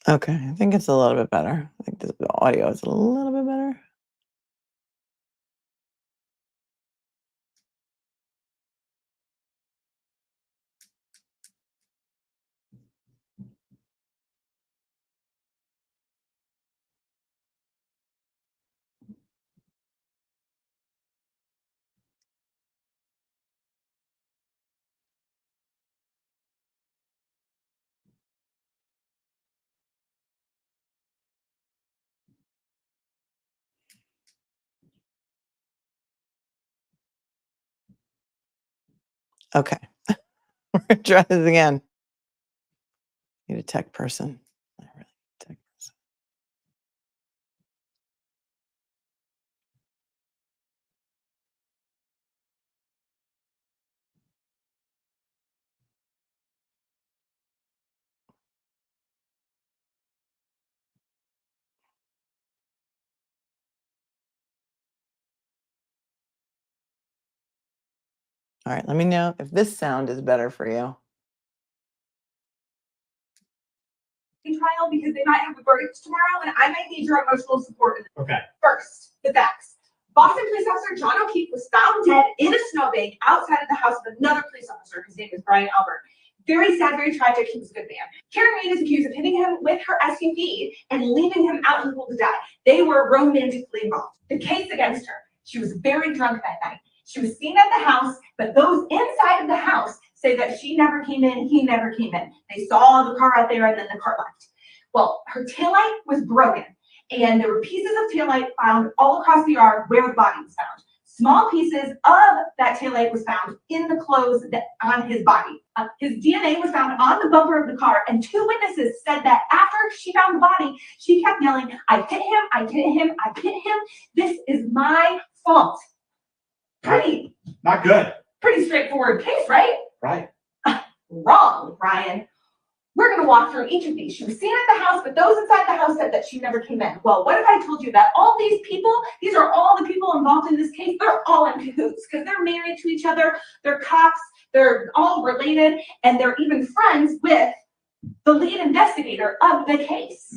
go. Okay, I think it's a little bit better. I think the audio is a little bit better. Okay. We're gonna try this again. Need a tech person. Not really a tech person. All right, let me know if this sound is better for you. Trial because they might have a verdict tomorrow and I might need your emotional support. Okay. First, the facts. Boston police officer John O'Keefe was found dead in a snowbank outside of the house of another police officer. His name is Brian Albert. Very sad, very tragic. He was a good man. Karen Reed is accused of hitting him with her SUV and leaving him out in the pool to die. They were romantically involved. The case against her. She was very drunk that night. She was seen at the house, but those inside of the house say that she never came in, he never came in. They saw the car out there and then the car left. Well, her taillight was broken and there were pieces of taillight found all across the yard where the body was found. Small pieces of that taillight was found in the clothes on his body. His DNA was found on the bumper of the car, and 2 witnesses said that after she found the body, she kept yelling, "I hit him, I hit him, I hit him. This is my fault." Pretty, Not good. pretty straightforward case, right? Right. Wrong, Ryan. We're going to walk through each of these. She was seen at the house, but those inside the house said that she never came in. Well, what if I told you that all these people, these are all the people involved in this case, they're all in cahoots because they're married to each other, they're cops, they're all related, and they're even friends with the lead investigator of the case.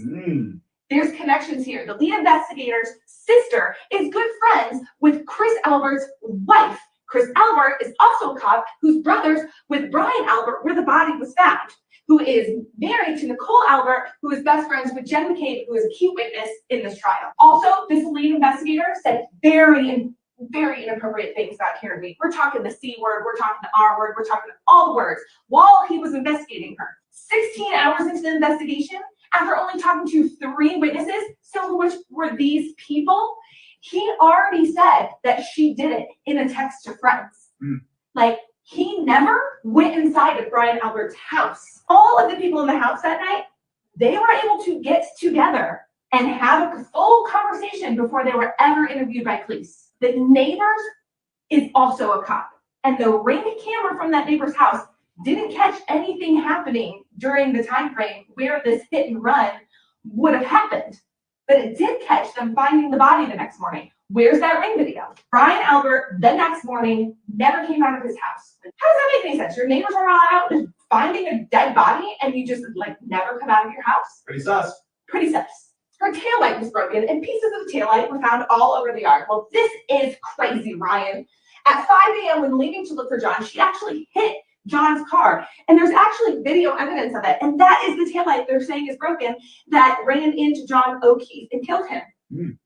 There's connections here. The lead investigator's sister is good friends with Chris Albert's wife. Chris Albert is also a cop who's brothers with Brian Albert, where the body was found, who is married to Nicole Albert, who is best friends with Jen McCabe, who is a key witness in this trial. Also, this lead investigator said very inappropriate things about Karen Reed. We're talking the C word, we're talking the R word, we're talking all the words while he was investigating her. 16 hours into the investigation, after only talking to 3 witnesses, some of which were these people, he already said that she did it in a text to friends. Like, he never went inside of Brian Albert's house. All of the people in the house that night, they were able to get together and have a full conversation before they were ever interviewed by police. The neighbors is also a cop, and the ring camera from that neighbor's house didn't catch anything happening during the time frame where this hit and run would have happened. But it did catch them finding the body the next morning. Where's that ring video? Brian Albert, the next morning, never came out of his house. How does that make any sense? Your neighbors are all out just finding a dead body and you just like never come out of your house? Pretty sus. Pretty sus. Her taillight was broken and pieces of taillight were found all over the yard. Well, this is crazy, Ryan. At 5 a.m. when leaving to look for John, she actually hit John's car. And there's actually video evidence of it. And that is the taillight they're saying is broken that ran into John O'Keefe and killed him.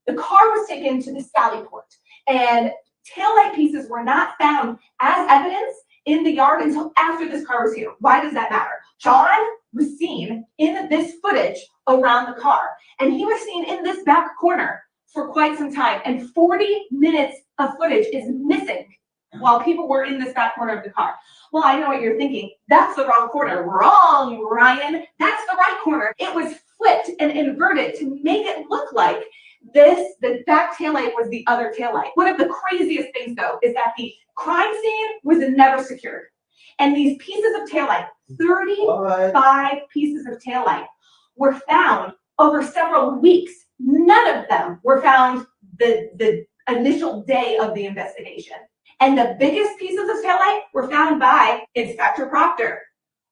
The car was taken to the Sally Port and taillight pieces were not found as evidence in the yard until after this car was here. Why does that matter? John was seen in this footage around the car and he was seen in this back corner for quite some time, and 40 minutes of footage is missing while people were in this back corner of the car. Well, I know what you're thinking. That's the wrong corner. Wrong, Ryan. That's the right corner. It was flipped and inverted to make it look like the back taillight was the other taillight. One of the craziest things, though, is that the crime scene was never secured. And these pieces of taillight, 35 pieces of taillight, were found over several weeks. None of them were found the initial day of the investigation. And the biggest pieces of taillight were found by Inspector Proctor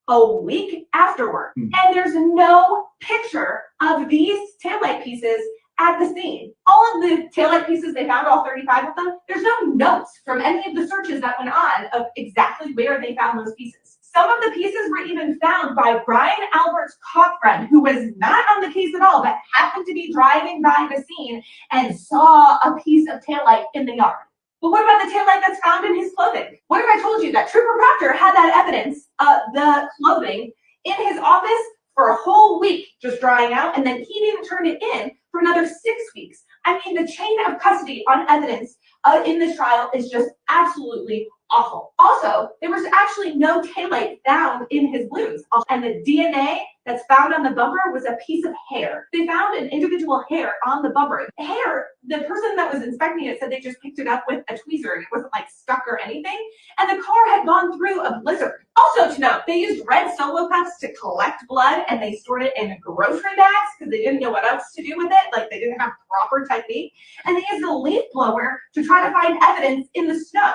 a week afterward. And there's no picture of these taillight pieces at the scene. All of the taillight pieces they found, all 35 of them, there's no notes from any of the searches that went on of exactly where they found those pieces. Some of the pieces were even found by Brian Albert's cop friend, who was not on the case at all, but happened to be driving by the scene and saw a piece of taillight in the yard. But what about the taillight that's found in his clothing? What if I told you that Trooper Proctor had that evidence of the clothing in his office for a whole week just drying out, and then he didn't turn it in for another 6 weeks? I mean, the chain of custody on evidence in this trial is just absolutely awful. Also, there was actually no taillight found in his blues, and the DNA that's found on the bumper was a piece of hair. They found an individual hair on the bumper. Hair, the person that was inspecting it said they just picked it up with a tweezer. It wasn't like stuck or anything. And the car had gone through a blizzard. Also to note, they used red Solo cups to collect blood and they stored it in grocery bags because they didn't know what else to do with it. Like they didn't have proper technique. And they used a leaf blower to try to find evidence in the snow.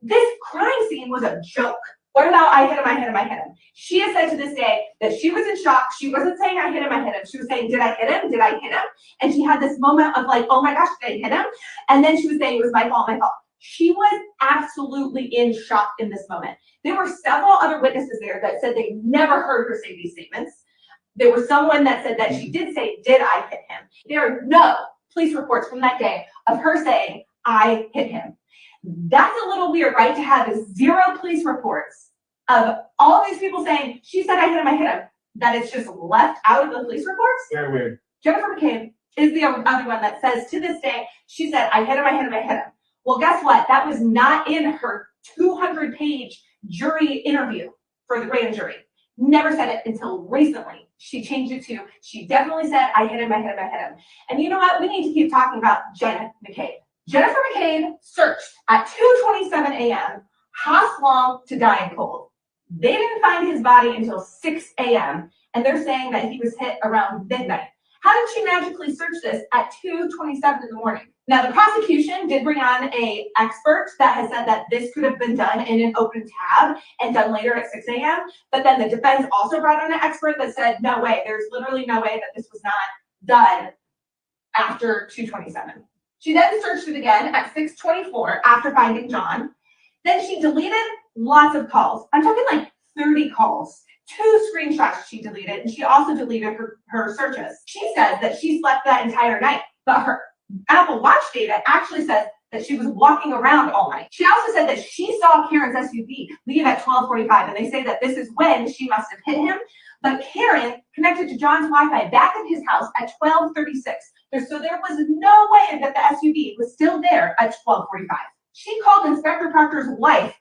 This crime scene was a joke. What about I hit him, I hit him, I hit him? She has said to this day that she was in shock. She wasn't saying I hit him, I hit him. She was saying, did I hit him? Did I hit him? And she had this moment of like, oh my gosh, did I hit him? And then she was saying it was my fault, my fault. She was absolutely in shock in this moment. There were several other witnesses there that said they never heard her say these statements. There was someone that said that she did say, did I hit him? There are no police reports from that day of her saying, I hit him. That's a little weird, right? To have 0 police reports of all these people saying, she said I hit him, I hit him. That it's just left out of the police reports. Very weird. Jennifer McCabe is the other one that says to this day, she said, I hit him, I hit him, I hit him. Well, guess what? That was not in her 200-page jury interview for the grand jury. Never said it until recently. She changed it to, she definitely said, I hit him, I hit him, I hit him. And you know what? We need to keep talking about Jenna McCabe. Jennifer McCabe searched at 2:27 a.m. Haas Long to die in cold. They didn't find his body until 6 a.m. and they're saying that he was hit around midnight. How did she magically search this at 2:27 in the morning? Now, the prosecution did bring on an expert that has said that this could have been done in an open tab and done later at 6 a.m. But then the defense also brought on an expert that said, no way, there's literally no way that this was not done after 2:27. She then searched it again at 6:24 after finding John. Then she deleted lots of calls. I'm talking like 30 calls. 2 screenshots she deleted, and she also deleted her searches. She says that she slept that entire night, but her Apple Watch data actually says that she was walking around all night. She also said that she saw Karen's SUV leave at 12:45, and they say that this is when she must have hit him. But Karen connected to John's Wi-Fi back at his house at 12:36. So there was no way that the SUV was still there at 12:45. She called Inspector Proctor's wife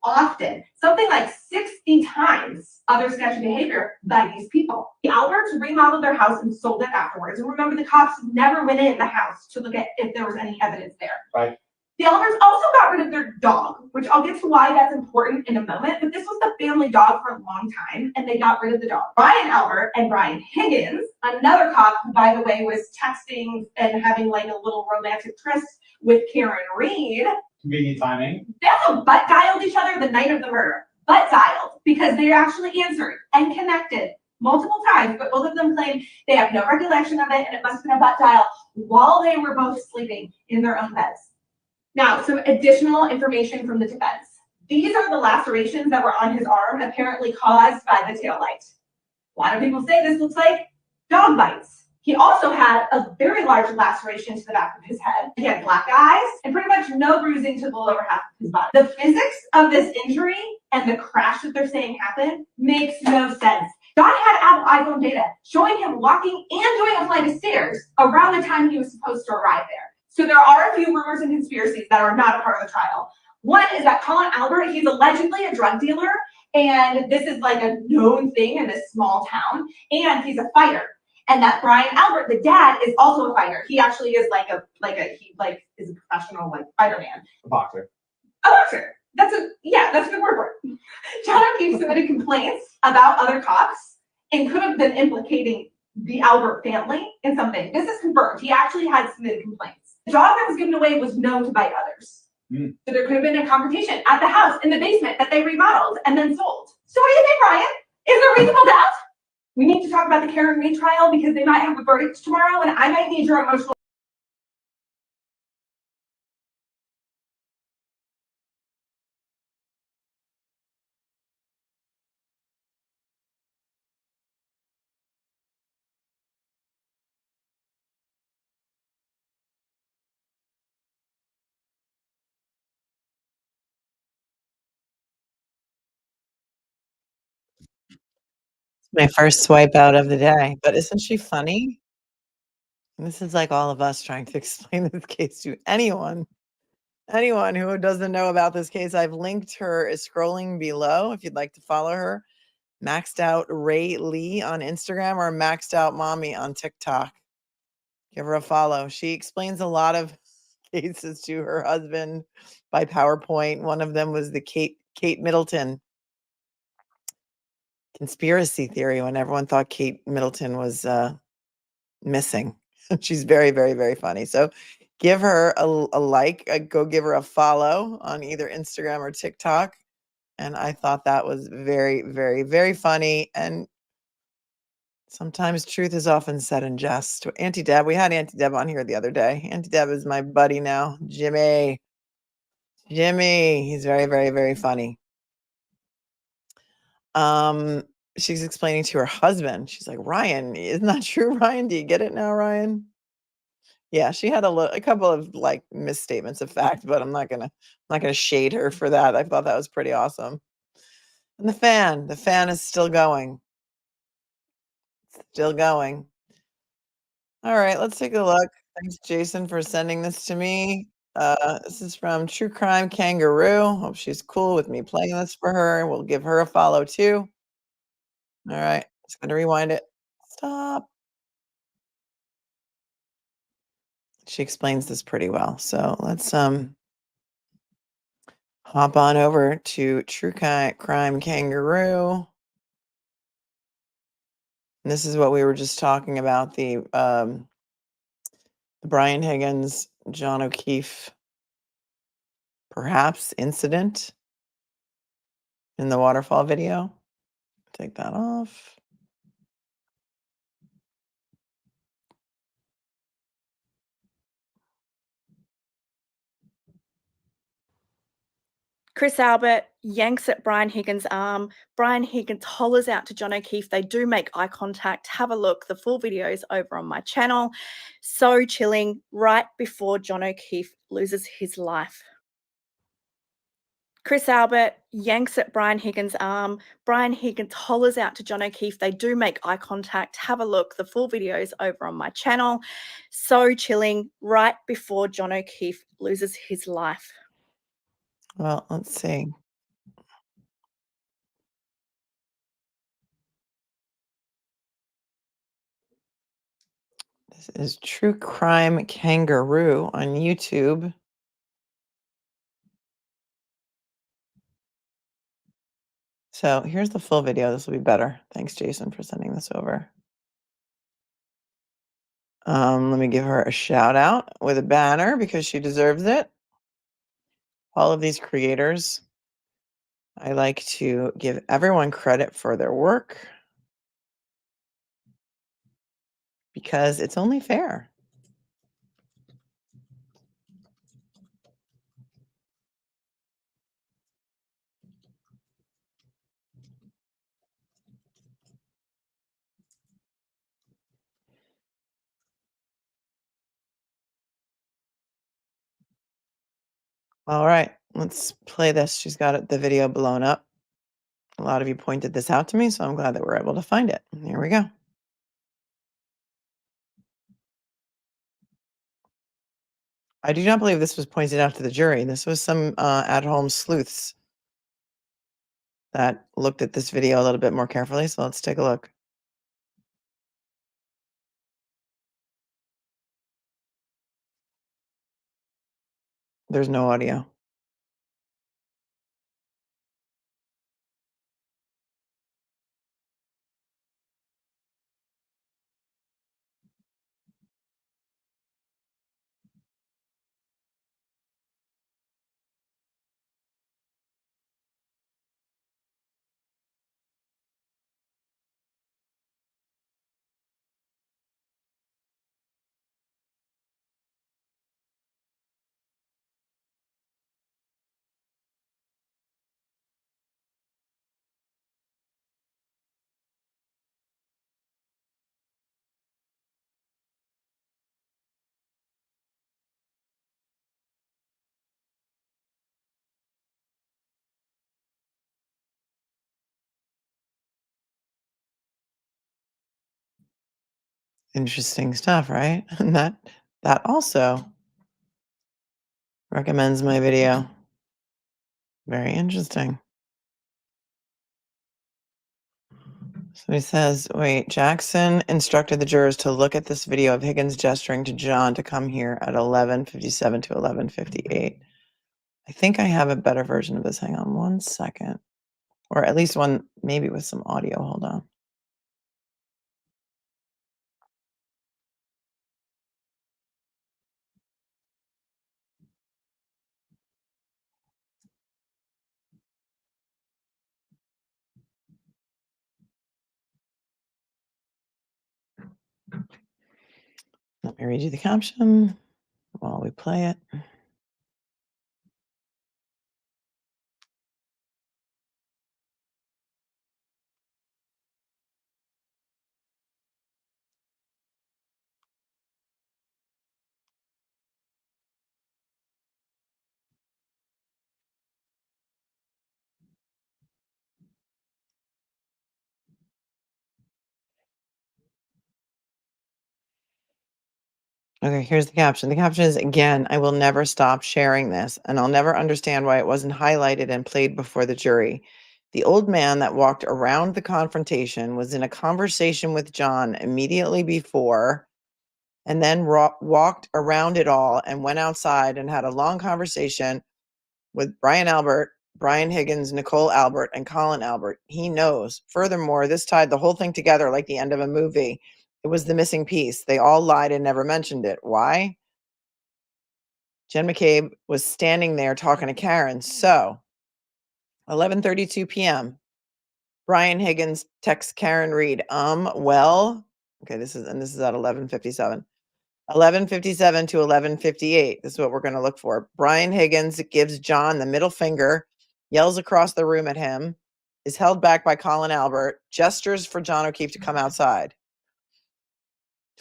often, something like 60 times, other sketchy behavior by these people. The Alberts remodeled their house and sold it afterwards. And remember, the cops never went in the house to look at if there was any evidence there. Right. The Alberts also got rid of their dog, which I'll get to why that's important in a moment, but this was the family dog for a long time, and they got rid of the dog. Brian Albert and Brian Higgins, another cop who, by the way, was texting and having like a little romantic tryst with Karen Reed. Convenient timing. They also butt dialed each other the night of the murder. Butt dialed, because they actually answered and connected multiple times, but both of them claim they have no recollection of it, and it must have been a butt dial while they were both sleeping in their own beds. Now, some additional information from the defense. These are the lacerations that were on his arm, apparently caused by the taillight. A lot of people say this looks like dog bites. He also had a very large laceration to the back of his head. He had black eyes and pretty much no bruising to the lower half of his body. The physics of this injury and the crash that they're saying happened makes no sense. John had Apple iPhone data showing him walking and doing a flight of stairs around the time he was supposed to arrive there. So there are a few rumors and conspiracies that are not a part of the trial. One is that Colin Albert, he's allegedly a drug dealer, and this is like a known thing in this small town, and he's a fighter. And that Brian Albert, the dad, is also a fighter. He actually is he is a professional fighter man. A boxer. A boxer. That's a good word for it. John O'Keefe submitted complaints about other cops and could have been implicating the Albert family in something. This is confirmed. He actually had submitted complaints. The dog that was given away was known to bite others. So there could have been a confrontation at the house in the basement that they remodeled and then sold. So what do you think, Ryan? Is there reasonable doubt? We need to talk about the Karen Reed trial because they might have a verdict tomorrow, and I might need your emotional. My first swipe out of the day, but isn't she funny? This is like all of us trying to explain this case to anyone who doesn't know about this case. I've linked her is scrolling below if you'd like to follow her. Maxed Out Ray Lee on Instagram or Maxed Out Mommy on TikTok. Give her a follow. She explains a lot of cases to her husband by PowerPoint. One of them was the Kate Middleton conspiracy theory when everyone thought Kate Middleton was missing. She's very, very, very funny. So give her a like, go give her a follow on either Instagram or TikTok. And I thought that was very, very, very funny. And sometimes truth is often said in jest. Auntie Deb, we had Auntie Deb on here the other day. Auntie Deb is my buddy now. Jimmy, he's very, very, very funny. She's explaining to her husband. She's like, Ryan, isn't that true, Ryan? Do you get it now, Ryan? Yeah, she had a couple of like misstatements of fact, but I'm not gonna shade her for that. I thought that was pretty awesome. And the fan is still going. Still going. All right, let's take a look. Thanks, Jason, for sending this to me. This is from True Crime Kangaroo. Hope she's cool with me playing this for her. We'll give her a follow too. All right, just gonna rewind it. Stop. She explains this pretty well. So let's hop on over to True Crime Kangaroo. And this is what we were just talking about, the Brian Higgins, John O'Keefe, perhaps incident in the waterfall video. Take that off. Chris Albert yanks at Brian Higgins' arm. Brian Higgins hollers out to John O'Keefe. They do make eye contact. Have a look. The full video is over on my channel. So chilling right before John O'Keefe loses his life. Chris Albert yanks at Brian Higgins' arm. Brian Higgins hollers out to John O'Keefe. They do make eye contact. Have a look. The full video is over on my channel. So chilling right before John O'Keefe loses his life. Well, let's see. This is True Crime Kangaroo on YouTube. So here's the full video. This will be better. Thanks, Jason, for sending this over. Let me give her a shout out with a banner because she deserves it. All of these creators, I like to give everyone credit for their work because it's only fair. All right, let's play this. She's got the video blown up. A lot of you pointed this out to me, so I'm glad that we're able to find it. Here we go. I do not believe this was pointed out to the jury. This was some at-home sleuths that looked at this video a little bit more carefully. So let's take a look. There's no audio. Interesting stuff, right? And that also recommends my video. Very interesting. So he says, wait, Jackson instructed the jurors to look at this video of Higgins gesturing to John to come here at 11:57 to 11:58. I think I have a better version of this. Hang on one second. Or at least one, maybe with some audio. Hold on. Let me read you the caption while we play it. Okay, here's the caption. The caption is, again, I will never stop sharing this, and I'll never understand why it wasn't highlighted and played before the jury. The old man that walked around the confrontation was in a conversation with John immediately before, and then walked around it all and went outside and had a long conversation with Brian Albert, Brian Higgins, Nicole Albert, and Colin Albert. He knows. Furthermore, this tied the whole thing together like the end of a movie. It was the missing piece. They all lied and never mentioned it. Why? Jen McCabe was standing there talking to Karen. So, 11:32 p.m. Brian Higgins texts Karen Reed. Well, okay, this is at 11:57. 11:57 to 11:58. This is what we're going to look for. Brian Higgins gives John the middle finger, yells across the room at him, is held back by Colin Albert, gestures for John O'Keefe to come outside.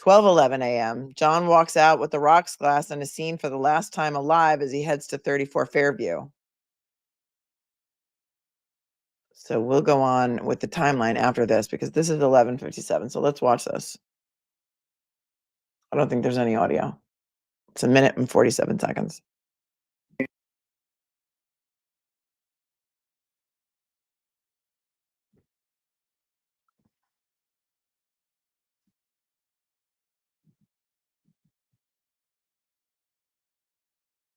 12:11 a.m. John walks out with the rocks glass and is seen for the last time alive as he heads to 34 Fairview. So we'll go on with the timeline after this because this is 11:57. So let's watch this. I don't think there's any audio. It's 1 minute and 47 seconds.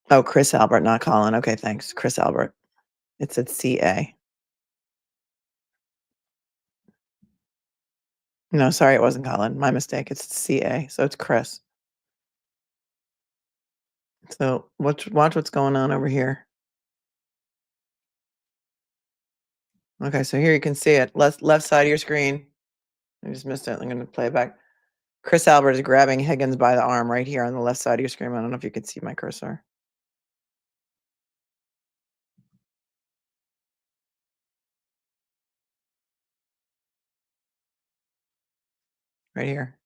Oh, Chris Albert, not Colin. Okay, thanks. Chris Albert. It's at CA. No, sorry, it wasn't Colin. My mistake. It's CA. So it's Chris. So watch what's going on over here. Okay, so here you can see it. Left side of your screen. I just missed it. I'm going to play it back. Chris Albert is grabbing Higgins by the arm right here on the left side of your screen. I don't know if you can see my cursor. Right here.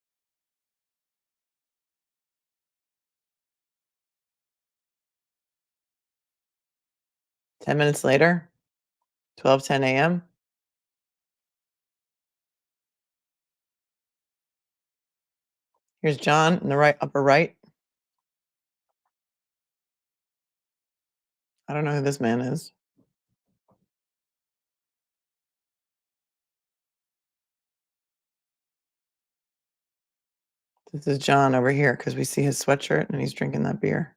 Ten minutes later, 12:10 a.m. Here's John in the right upper right. I don't know who this man is. This is John over here because we see his sweatshirt and he's drinking that beer.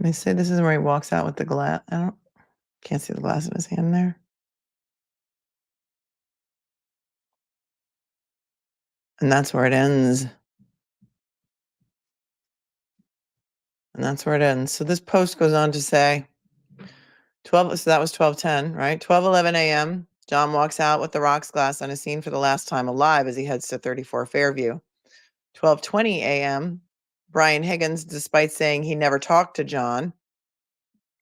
They say this is where he walks out with the glass. Can't see the glass in his hand there. And that's where it ends. And that's where it ends. So this post goes on to say 12, so that was 12:10, right? 12:11 a.m. John walks out with the rocks glass and is seen for the last time alive as he heads to 34 Fairview. 12:20 a.m. Brian Higgins, despite saying he never talked to John,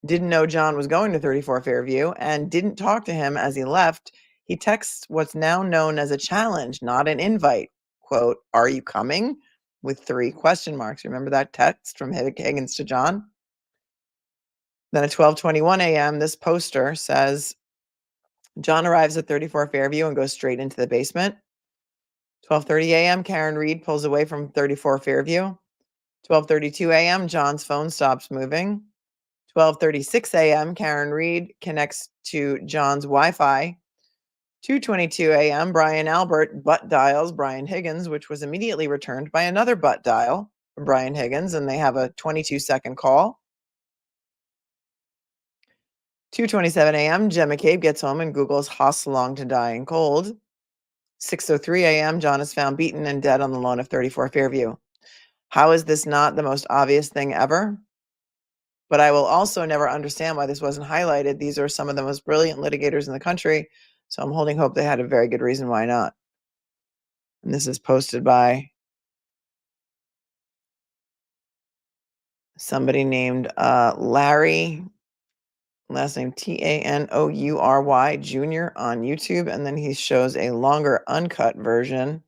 didn't know John was going to 34 Fairview and didn't talk to him as he left. He texts what's now known as a challenge, not an invite. Quote, "Are you coming?" with 3 question marks. Remember that text from Higgins to John? Then at 12:21 a.m., this poster says, John arrives at 34 Fairview and goes straight into the basement. 12:30 a.m., Karen Reed pulls away from 34 Fairview. 12:32 a.m., John's phone stops moving. 12:36 a.m., Karen Reed connects to John's Wi-Fi. 2:22 a.m., Brian Albert butt dials Brian Higgins, which was immediately returned by another butt dial from Brian Higgins, and they have a 22-second call. 2:27 a.m., Jen McCabe gets home and Googles Haas Long to Dying Cold. 6:03 a.m., John is found beaten and dead on the lawn of 34 Fairview. How is this not the most obvious thing ever? But I will also never understand why this wasn't highlighted. These are some of the most brilliant litigators in the country, so I'm holding hope they had a very good reason why not. And this is posted by somebody named Larry, last name Tanoury Jr. on YouTube. And then he shows a longer uncut version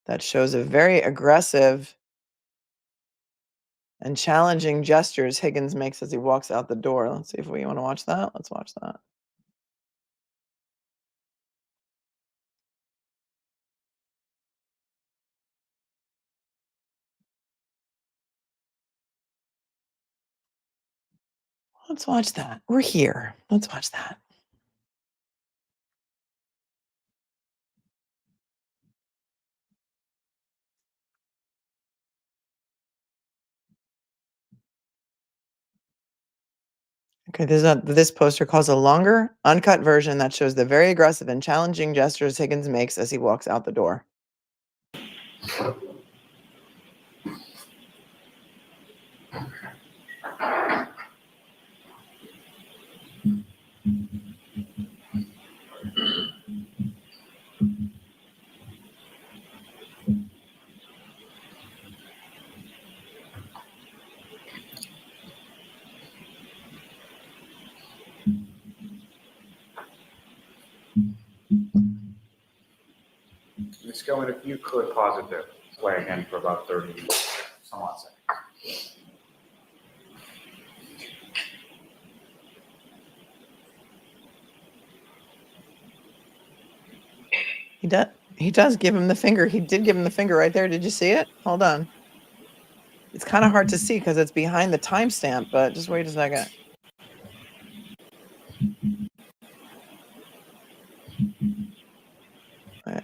that shows a very aggressive and challenging gestures Higgins makes as he walks out the door. Let's see if we want to watch that. Let's watch that. Let's watch that. We're here. Let's watch that. Okay, this poster calls a longer, uncut version that shows the very aggressive and challenging gestures Higgins makes as he walks out the door. Ms. Gilman, if you could pause it there, play again for about 30 some odd seconds. He does give him the finger. He did give him the finger right there. Did you see it? Hold on. It's kind of hard to see because it's behind the timestamp, but just wait a second. All right.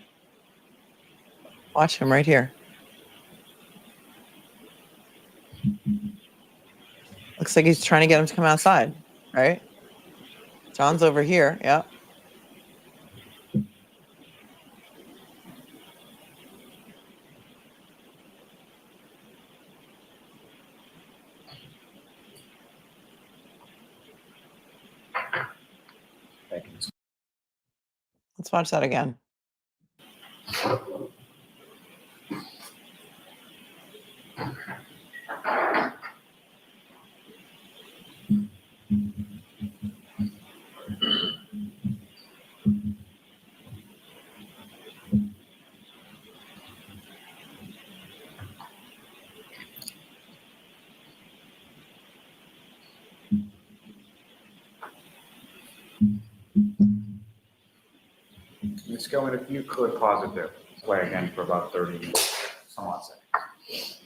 Watch him right here. Looks like he's trying to get him to come outside, right? John's over here. Yeah. Thank you. Let's watch that again. Ms. Gilman, if you could pause it there, play again for about 30 some odd seconds.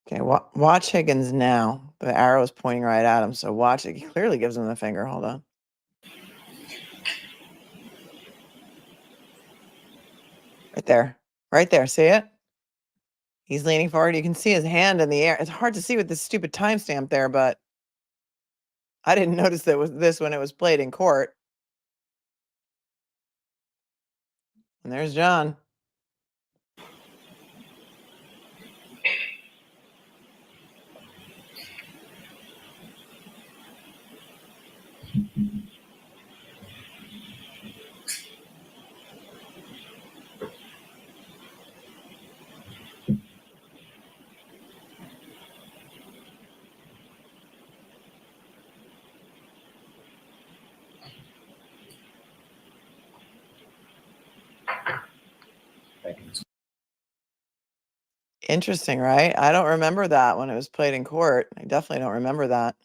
Okay, watch Higgins now. The arrow is pointing right at him, so watch it. He clearly gives him the finger. Hold on. Right there. Right there. See it? He's leaning forward. You can see his hand in the air. It's hard to see with this stupid timestamp there, but I didn't notice that was this when it was played in court. And there's John. Thank you. Interesting, right? I don't remember that when it was played in court. I definitely don't remember that.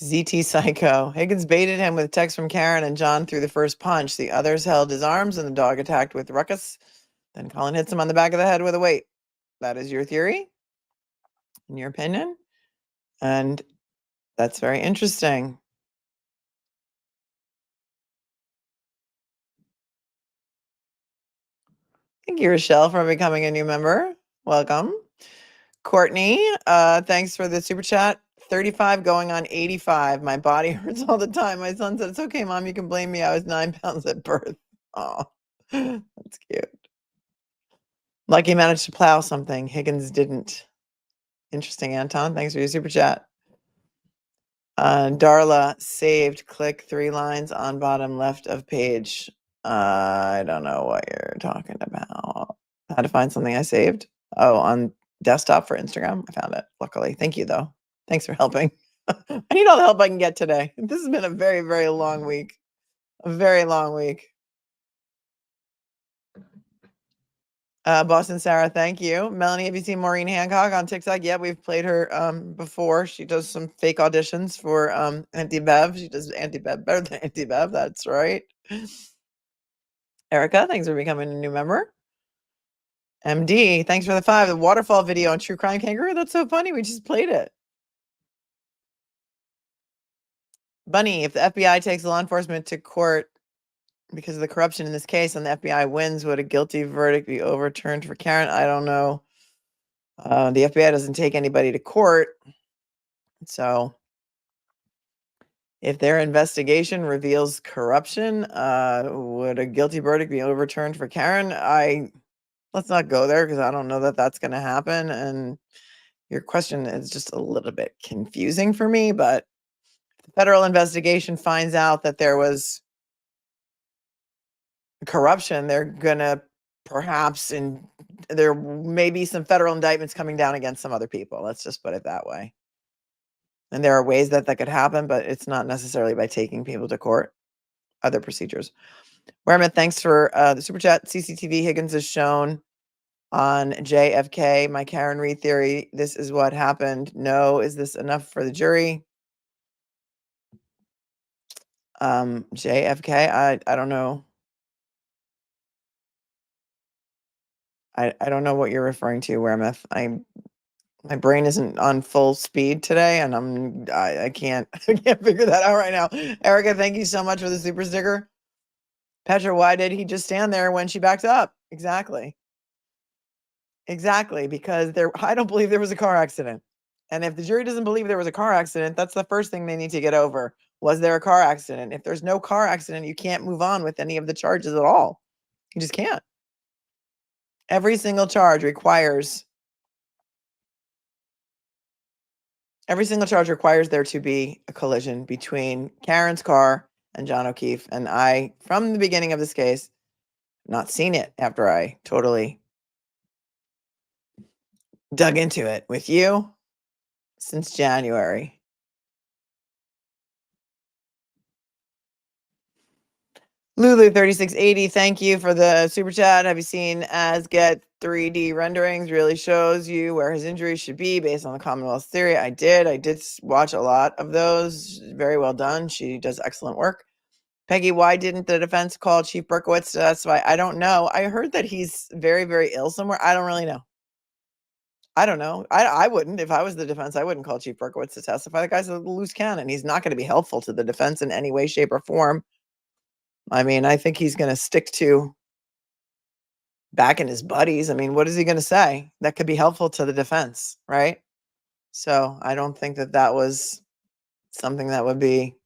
ZT Psycho. Higgins baited him with a text from Karen and John threw the first punch. The others held his arms and the dog attacked with ruckus. Then Colin hits him on the back of the head with a weight. That is your theory? In your opinion? And that's very interesting. Thank you, Rochelle, for becoming a new member. Welcome. Courtney, thanks for the super chat. 35 going on 85. My body hurts all the time. My son said, it's okay, Mom. You can blame me. I was 9 pounds at birth. Oh, that's cute. Lucky managed to plow something. Higgins didn't. Interesting, Anton. Thanks for your super chat. Darla saved. Click 3 lines on bottom left of page. I don't know what you're talking about. How to find something I saved? Oh, on desktop for Instagram. I found it. Luckily. Thank you, though. Thanks for helping. I need all the help I can get today. This has been a very, very long week. A very long week. Boston Sarah, thank you. Melanie, have you seen Maureen Hancock on TikTok? Yeah, we've played her before. She does some fake auditions for Anti-Bev. She does Anti-Bev better than Anti-Bev. That's right. Erica, thanks for becoming a new member. MD, thanks for the 5. The waterfall video on True Crime Kangaroo. That's so funny. We just played it. Bunny, if the FBI takes law enforcement to court because of the corruption in this case and the FBI wins, would a guilty verdict be overturned for Karen? I don't know. The FBI doesn't take anybody to court. So if their investigation reveals corruption, would a guilty verdict be overturned for Karen? Let's not go there because I don't know that that's going to happen. And your question is just a little bit confusing for me, but if the federal investigation finds out that there was corruption, they're going to perhaps, and there may be some federal indictments coming down against some other people. Let's just put it that way. And there are ways that that could happen, but it's not necessarily by taking people to court. Other procedures. Werman, thanks for the super chat. CCTV Higgins is shown on JFK. My Karen Reed theory. This is what happened. No, is this enough for the jury? JFK. I don't know. I don't know what you're referring to, Weremouth. My brain isn't on full speed today, and I can't I can't figure that out right now. Erica, thank you so much for the super sticker. Petra, why did he just stand there when she backed up? Exactly. Exactly, because I don't believe there was a car accident. And if the jury doesn't believe there was a car accident, that's the first thing they need to get over. Was there a car accident? If there's no car accident, you can't move on with any of the charges at all. You just can't. Every single charge requires there to be a collision between Karen's car and John O'Keefe. And I, from the beginning of this case, not seen it after I totally dug into it with you since January. Lulu 3680, thank you for the super chat. Have you seen As Get 3D renderings? Really shows you where his injuries should be based on the Commonwealth theory. I did watch a lot of those. Very well done. She does excellent work. Peggy, why didn't the defense call Chief Berkowitz to testify? I don't know. I heard that he's very, very ill somewhere. I don't really know. I don't know. I wouldn't. If I was the defense, I wouldn't call Chief Berkowitz to testify. The guy's a loose cannon. He's not going to be helpful to the defense in any way, shape, or form. I mean, I think he's going to stick to backing his buddies. I mean, what is he going to say that could be helpful to the defense, right? So I don't think that that was something that would be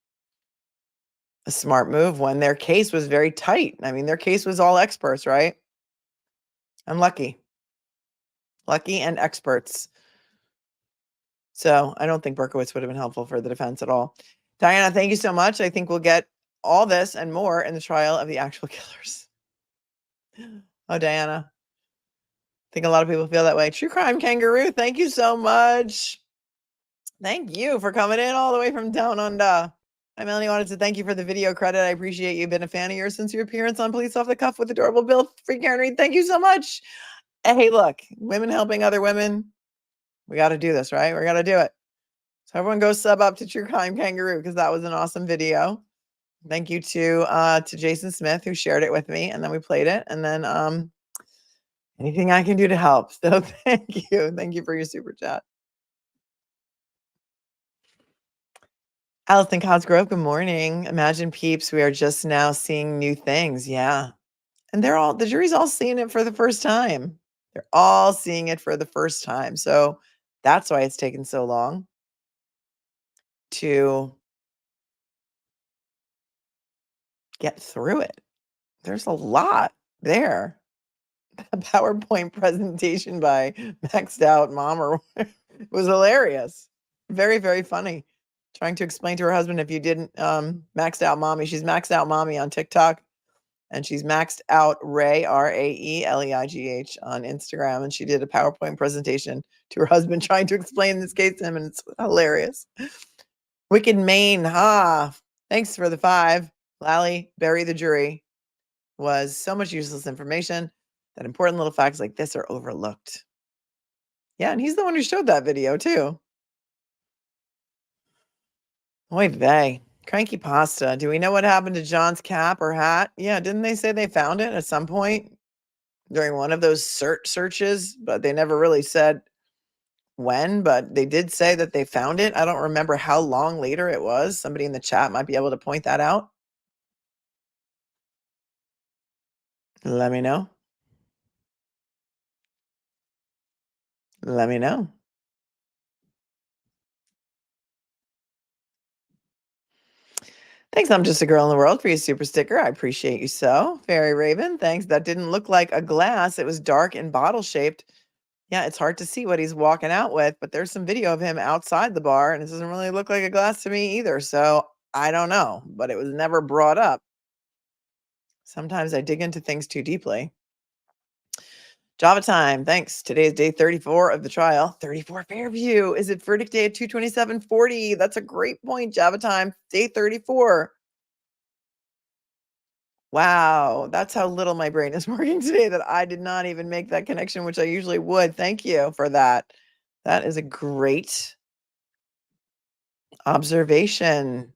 a smart move when their case was very tight. I mean, their case was all experts, right? I'm lucky and experts. So I don't think Berkowitz would have been helpful for the defense at all. Diana, thank you so much. I think we'll get all this and more in the trial of the actual killers. Oh, Diana. I think a lot of people feel that way. True Crime Kangaroo, thank you so much. Thank you for coming in all the way from down under. I mainly wanted to thank you for the video credit. I appreciate you. Been a fan of yours since your appearance on Police Off the Cuff with Adorable Bill. Free Karen Reed. Thank you so much. Hey, look, women helping other women. We got to do this, right? We got to do it. So everyone go sub up to True Crime Kangaroo because that was an awesome video. Thank you to Jason Smith who shared it with me, and then we played it, and then anything I can do to help. So thank you for your super chat. Allison Cosgrove, good morning. Imagine peeps, we are just now seeing new things. Yeah. And the jury's all seeing it for the first time. They're all seeing it for the first time. So that's why it's taken so long to get through it. There's a lot there. A PowerPoint presentation by Maxed Out Mom was hilarious. Very, very funny. Trying to explain to her husband, if you didn't, Maxed Out Mommy, she's Maxed Out Mommy on TikTok, and she's Maxed Out Ray, Raeligh, on Instagram. And she did a PowerPoint presentation to her husband trying to explain this case to him, and it's hilarious. Wicked Maine, thanks for the 5. Lally, bury the jury. Was so much useless information that important little facts like this are overlooked. Yeah, and he's the one who showed that video too. Oy vey. Cranky pasta. Do we know what happened to John's cap or hat? Yeah, didn't they say they found it at some point during one of those searches? But they never really said when, but they did say that they found it. I don't remember how long later it was. Somebody in the chat might be able to point that out. Let me know. Let me know. Thanks, I'm just a girl in the world for your super sticker. I appreciate you so. Fairy Raven, thanks. That didn't look like a glass. It was dark and bottle shaped. Yeah, it's hard to see what he's walking out with, but there's some video of him outside the bar, and it doesn't really look like a glass to me either. So I don't know, but it was never brought up. Sometimes I dig into things too deeply. Java time. Thanks. Today is day 34 of the trial. 34 Fairview. Is it verdict day at 227:40? That's a great point. Java time. Day 34. Wow. That's how little my brain is working today that I did not even make that connection, which I usually would. Thank you for that. That is a great observation.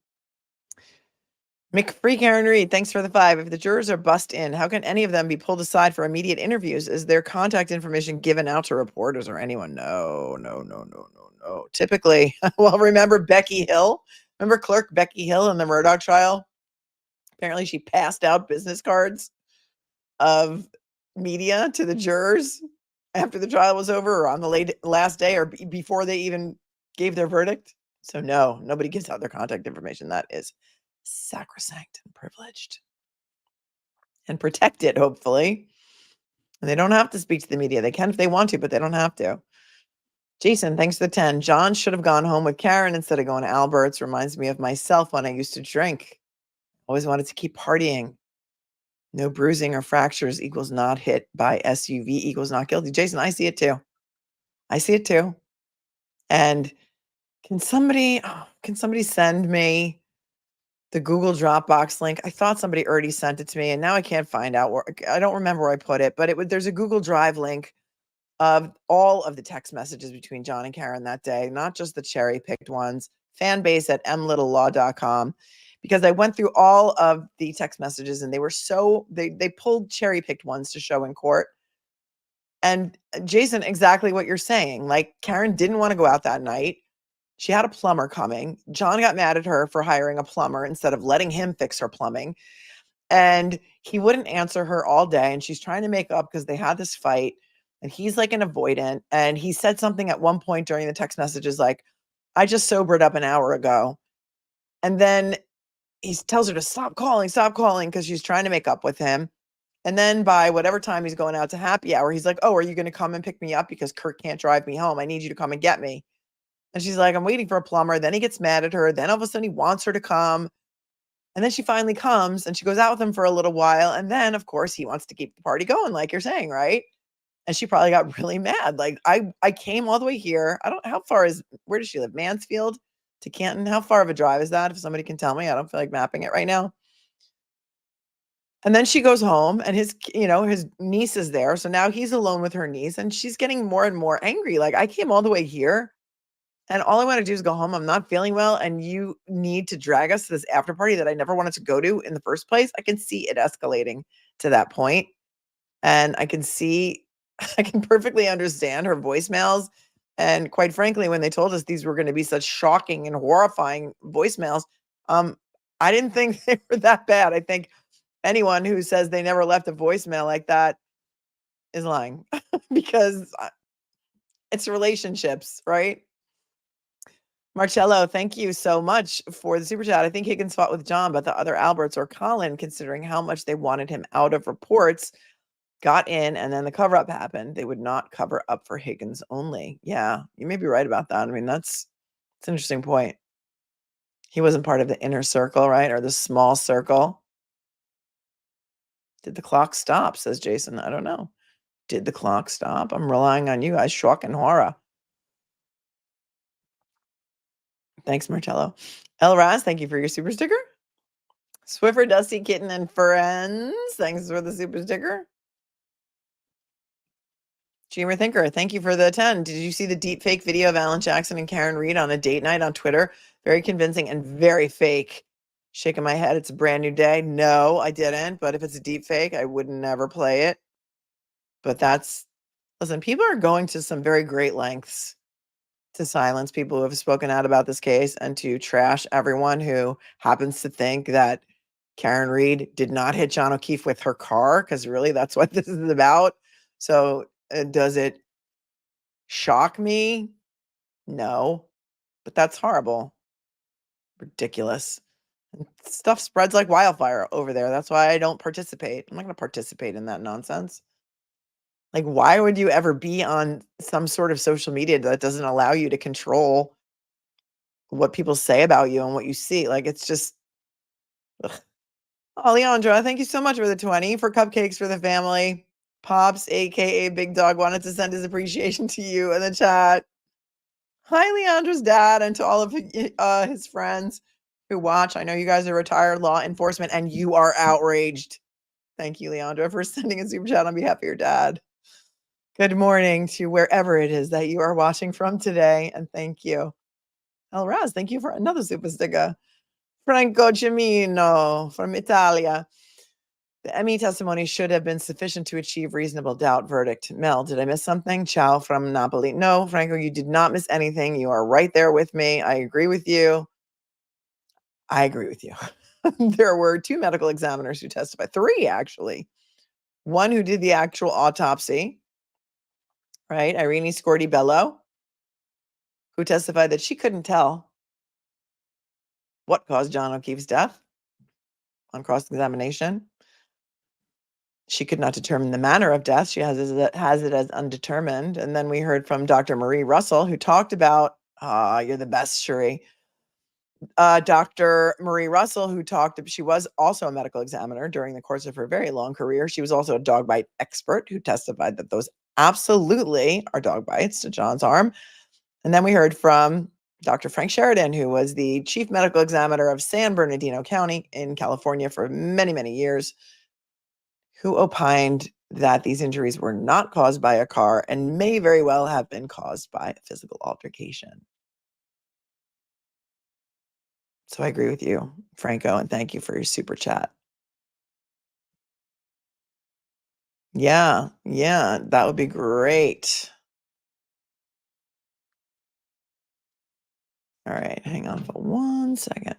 McFree Karen Reed, thanks for the 5. If the jurors are bussed in, how can any of them be pulled aside for immediate interviews? Is their contact information given out to reporters or anyone? No. Typically, well, remember Becky Hill? Remember clerk Becky Hill in the Murdaugh trial? Apparently she passed out business cards of media to the jurors after the trial was over or on the last day or before they even gave their verdict. So no, nobody gives out their contact information. That is sacrosanct and privileged and protected, hopefully. And they don't have to speak to the media. They can if they want to, but they don't have to. Jason, thanks for the 10. John should have gone home with Karen instead of going to Albert's. Reminds me of myself when I used to drink. Always wanted to keep partying. No bruising or fractures equals not hit by SUV equals not guilty. Jason, I see it too. And can somebody send me the Google Dropbox link? I thought somebody already sent it to me, and now I can't find out where. I don't remember where I put it, but there's a Google Drive link of all of the text messages between John and Karen that day, not just the cherry-picked ones. Fanbase at mlittlelaw.com, because I went through all of the text messages, and they were they pulled cherry-picked ones to show in court. And Jason, exactly what you're saying. Like, Karen didn't want to go out that night. She had a plumber coming. John got mad at her for hiring a plumber instead of letting him fix her plumbing. And he wouldn't answer her all day. And she's trying to make up because they had this fight. And he's like an avoidant. And he said something at one point during the text messages like, I just sobered up an hour ago. And then he tells her to stop calling because she's trying to make up with him. And then by whatever time he's going out to happy hour, he's like, oh, are you going to come and pick me up because Kurt can't drive me home? I need you to come and get me. And she's like, I'm waiting for a plumber. Then he gets mad at her. Then all of a sudden he wants her to come. And then she finally comes and she goes out with him for a little while. And then, of course, he wants to keep the party going, like you're saying, right? And she probably got really mad. Like, I came all the way here. Where does she live? Mansfield to Canton? How far of a drive is that? If somebody can tell me, I don't feel like mapping it right now. And then she goes home and his niece is there. So now he's alone with her niece and she's getting more and more angry. Like, I came all the way here. And all I want to do is go home. I'm not feeling well. And you need to drag us to this after party that I never wanted to go to in the first place. I can see it escalating to that point. And I can perfectly understand her voicemails And quite frankly, when they told us these were going to be such shocking and horrifying voicemails, I didn't think they were that bad. I think anyone who says they never left a voicemail like that is lying because it's relationships, right? Marcello, thank you so much for the super chat. I think Higgins fought with John, but the other Alberts or Colin, considering how much they wanted him out of reports, got in, and then the cover up happened. They would not cover up for Higgins only. Yeah, you may be right about that. I mean, that's an interesting point. He wasn't part of the inner circle, right? Or the small circle. Did the clock stop? Says Jason. I don't know. Did the clock stop? I'm relying on you guys. Shock and horror. Thanks, Marcello. El Raz, thank you for your super sticker. Swiffer, Dusty, Kitten, and Friends, thanks for the super sticker. Dreamer Thinker, thank you for the 10. Did you see the deep fake video of Alan Jackson and Karen Reed on a date night on Twitter? Very convincing and very fake. Shaking my head. It's a brand new day. No, I didn't. But if it's a deep fake, I would never play it. But listen, people are going to some very great lengths to silence people who have spoken out about this case and to trash everyone who happens to think that Karen Reed did not hit John O'Keefe with her car, because really that's what this is about. So does it shock me? No, but that's horrible. Ridiculous. And stuff spreads like wildfire over there. That's why I don't participate. I'm not going to participate in that nonsense. Like, why would you ever be on some sort of social media that doesn't allow you to control what people say about you and what you see? Like, it's just, ugh. Oh, Leandra, thank you so much for the 20 for cupcakes for the family. Pops, aka Big Dog, wanted to send his appreciation to you in the chat. Hi, Leandra's dad, and to all of his friends who watch. I know you guys are retired law enforcement and you are outraged. Thank you, Leandra, for sending a super chat on behalf of your dad. Good morning to wherever it is that you are watching from today, and thank you. El Raz, thank you for another super sticker. Franco Cimino from Italia. The ME testimony should have been sufficient to achieve reasonable doubt verdict. Mel, did I miss something? Ciao from Napoli. No, Franco, you did not miss anything. You are right there with me. I agree with you. There were 2 medical examiners who testified. 3, actually. One who did the actual autopsy, right? Irene Scordi-Bello, who testified that she couldn't tell what caused John O'Keefe's death on cross-examination. She could not determine the manner of death. She has it as undetermined. And then we heard from Dr. Marie Russell, who talked about, you're the best, Cherie. Dr. Marie Russell, she was also a medical examiner during the course of her very long career. She was also a dog bite expert who testified that those absolutely are dog bites to John's arm. And then we heard from Dr. Frank Sheridan, who was the chief medical examiner of San Bernardino County in California for many, many years, who opined that these injuries were not caused by a car and may very well have been caused by a physical altercation. So I agree with you, Franco, and thank you for your super chat. Yeah, that would be great. All right, hang on for 1 second.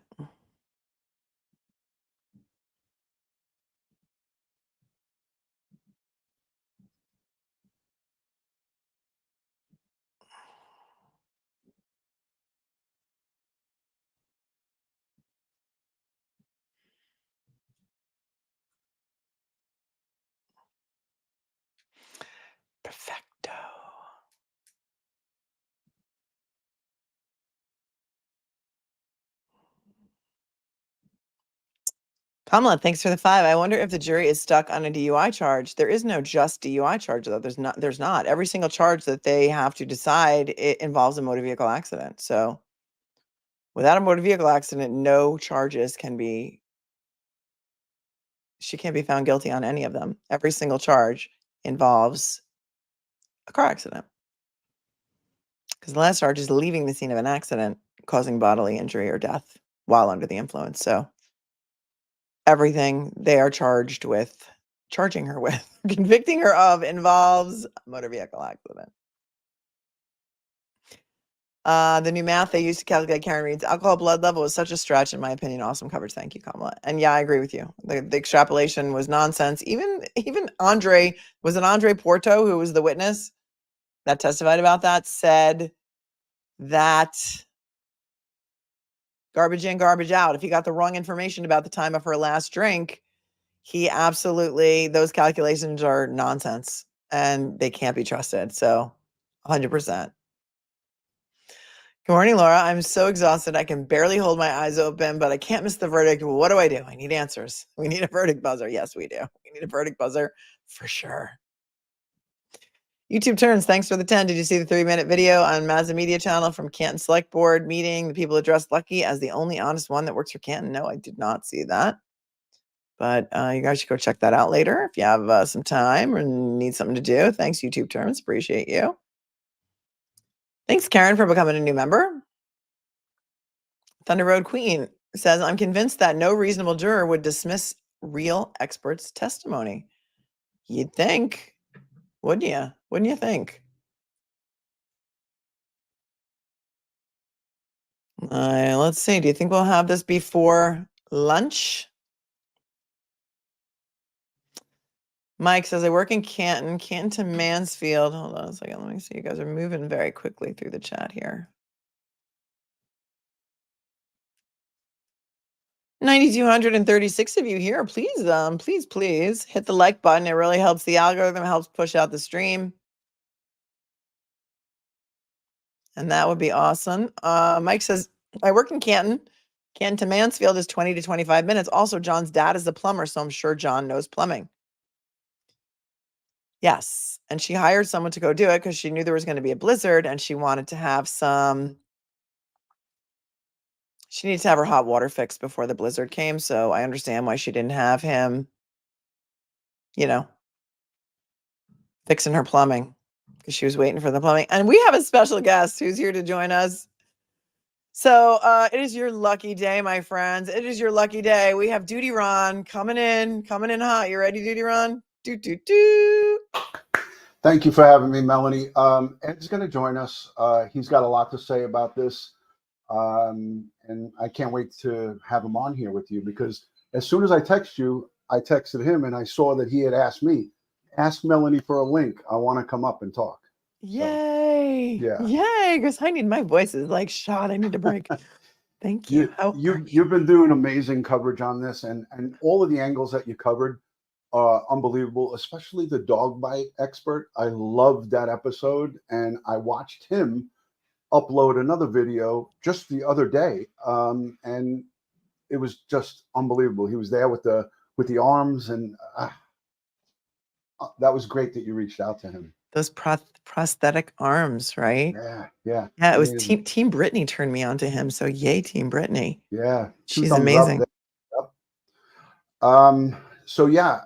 Perfecto. Kamala, thanks for the 5. I wonder if the jury is stuck on a DUI charge. There is no just DUI charge, though. There's not. Every single charge that they have to decide, it involves a motor vehicle accident. So without a motor vehicle accident, no charges can be, she can't be found guilty on any of them. Every single charge involves a car accident. Because the last charge is leaving the scene of an accident, causing bodily injury or death while under the influence. So everything they are charging her with, convicting her of, involves a motor vehicle accident. The new math they used to calculate Karen Reed's alcohol blood level was such a stretch, in my opinion. Awesome coverage. Thank you, Kamala. And yeah, I agree with you. The extrapolation was nonsense. Even Andre, was it Andre Porto, who was the witness that testified about that, said that garbage in, garbage out. If he got the wrong information about the time of her last drink, he absolutely, those calculations are nonsense and they can't be trusted. So 100%. Good morning, Laura. I'm so exhausted. I can barely hold my eyes open, but I can't miss the verdict. What do? I need answers. We need a verdict buzzer. Yes, we do. We need a verdict buzzer for sure. YouTube turns. Thanks for the 10. Did you see the 3-minute video on Mazda Media Channel from Canton Select Board meeting? The people addressed Lucky as the only honest one that works for Canton. No, I did not see that. But you guys should go check that out later if you have some time or need something to do. Thanks, YouTube terms. Appreciate you. Thanks, Karen, for becoming a new member. Thunder Road Queen says, I'm convinced that no reasonable juror would dismiss real experts' testimony. You'd think, wouldn't you? Wouldn't you think? Let's see. Do you think we'll have this before lunch? Mike says, I work in Canton to Mansfield. Hold on a second. Let me see. You guys are moving very quickly through the chat here. 9,236 of you here. Please hit the like button. It really helps the algorithm, helps push out the stream. And that would be awesome. Mike says, I work in Canton. Canton to Mansfield is 20 to 25 minutes. Also, John's dad is a plumber, so I'm sure John knows plumbing. Yes. And she hired someone to go do it because she knew there was going to be a blizzard and she wanted to have she needed to have her hot water fixed before the blizzard came. So I understand why she didn't have him, fixing her plumbing because she was waiting for the plumbing. And we have a special guest who's here to join us. So it is your lucky day, my friends. It is your lucky day. We have Duty Ron coming in hot. You ready, Duty Ron? Do. Thank you for having me, Melanie. Ed's going to join us. He's got a lot to say about this. And I can't wait to have him on here with you because as soon as I text you, I texted him and I saw that he had asked me, ask Melanie for a link. I want to come up and talk. Yay. Yeah. Yay. Because I need, my voice is like shot. I need to break. Thank you. You've been doing amazing coverage on this and all of the angles that you covered are unbelievable, especially the dog bite expert. I loved that episode and I watched him upload another video just the other day. And it was just unbelievable. He was there with the arms and that was great that you reached out to him. Those prosthetic arms, right? Yeah. Yeah, it was Team Brittany turned me on to him. So yay, Team Brittany. Yeah. She's amazing. Yep. So yeah,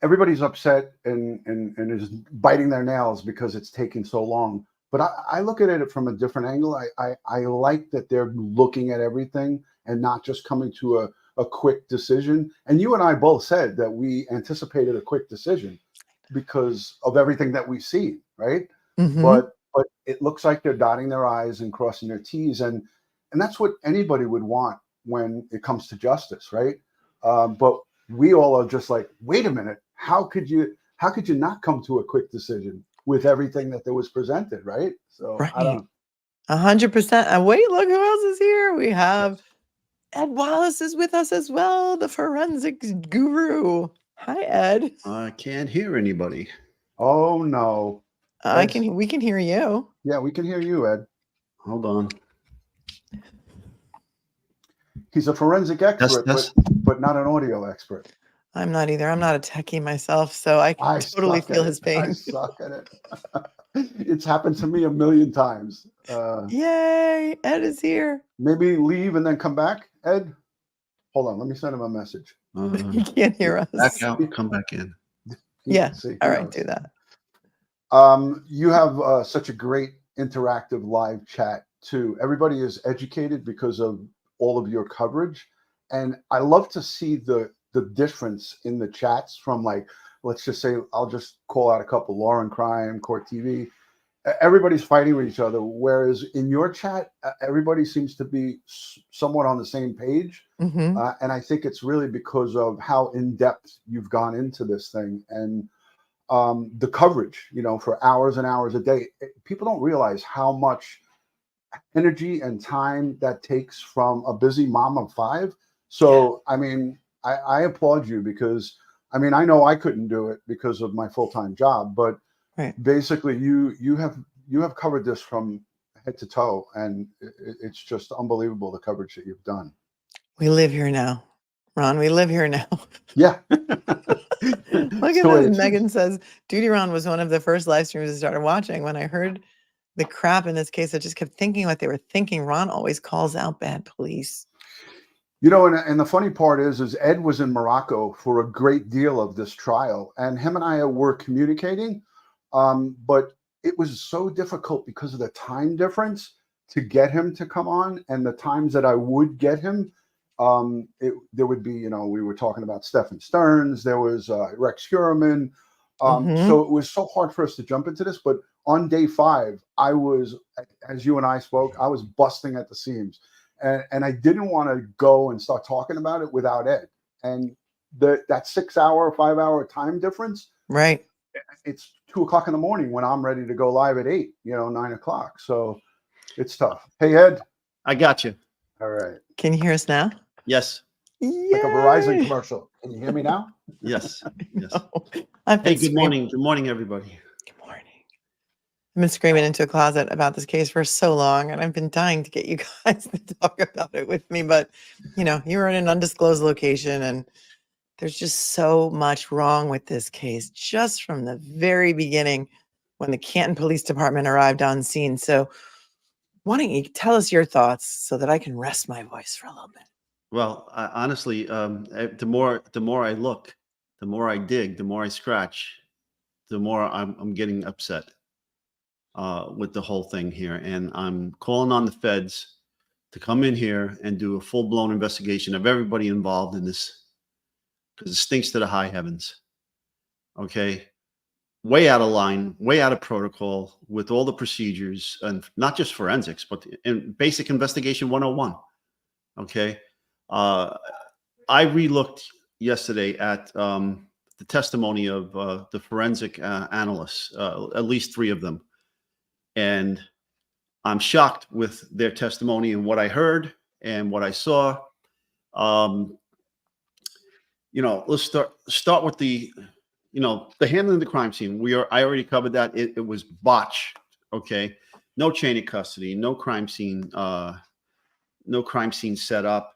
everybody's upset and is biting their nails because it's taking so long. But I look at it from a different angle. I like that they're looking at everything and not just coming to a quick decision. And you and I both said that we anticipated a quick decision because of everything that we see, right? Mm-hmm. But it looks like they're dotting their I's and crossing their T's. And that's what anybody would want when it comes to justice, right? But we all are just like, wait a minute, how could you not come to a quick decision with everything that there was presented, right? So Right. I don't 100%. And wait, look who else is here. We have Ed Wallace is with us as well, the forensics guru. Hi, Ed. I can't hear anybody. Oh no. We can hear you. Yeah, we can hear you, Ed. Hold on. He's a forensic expert, but not an audio expert. I'm not either. I'm not a techie myself, so I can totally feel his pain. I suck at it. It's happened to me a million times. Yay, Ed is here. Maybe leave and then come back, Ed. Hold on, let me send him a message. He can't hear us. Back out, come back in. Yeah. All right, do that. You have such a great interactive live chat too. Everybody is educated because of all of your coverage, and I love to see the difference in the chats from, like, let's just say, I'll just call out a couple: Lauren Crime, Court TV, everybody's fighting with each other. Whereas in your chat, everybody seems to be somewhat on the same page. Mm-hmm. And I think it's really because of how in depth you've gone into this thing and the coverage, for hours and hours a day. People don't realize how much energy and time that takes from a busy mom of 5. So, I mean, I applaud you because, I mean, I know I couldn't do it because of my full-time job, but basically you have covered this from head to toe, and it's just unbelievable the coverage that you've done. We live here now, Ron. We live here now. Yeah. Look at this. Megan says, Duty Ron was one of the first live streams I started watching. When I heard the crap in this case, I just kept thinking what they were thinking. Ron always calls out bad police. And the funny part is Ed was in Morocco for a great deal of this trial, and him and I were communicating, but it was so difficult because of the time difference to get him to come on, and the times that I would get him, there would be, we were talking about Stephen Stearns, there was Rex Heuermann, so it was so hard for us to jump into this. But on day 5, I was, as you and I spoke, I was busting at the seams. And I didn't want to go and start talking about it without Ed. And that 6-hour, 5-hour time difference, right? It's 2:00 in the morning when I'm ready to go live at 8, 9 o'clock. So it's tough. Hey, Ed. I got you. All right. Can you hear us now? Yes. Like a Verizon commercial. Can you hear me now? Yes. Yes. Hey, good morning. Good morning, everybody. I've been screaming into a closet about this case for so long, and I've been dying to get you guys to talk about it with me. But, you were in an undisclosed location, and there's just so much wrong with this case, just from the very beginning when the Canton Police Department arrived on scene. So why don't you tell us your thoughts so that I can rest my voice for a little bit? Well, honestly, the more I look, the more I dig, the more I scratch, the more I'm getting upset with the whole thing here. And I'm calling on the feds to come in here and do a full-blown investigation of everybody involved in this, because it stinks to the high heavens. Okay. Way out of line, way out of protocol with all the procedures, and not just forensics, but in basic investigation 101. Okay. I re-looked yesterday at the testimony of the forensic analysts, at least 3 of them. And I'm shocked with their testimony and what I heard and what I saw. Let's start with the handling of the crime scene. I already covered that. It was botched. Okay. No chain of custody, no crime scene set up.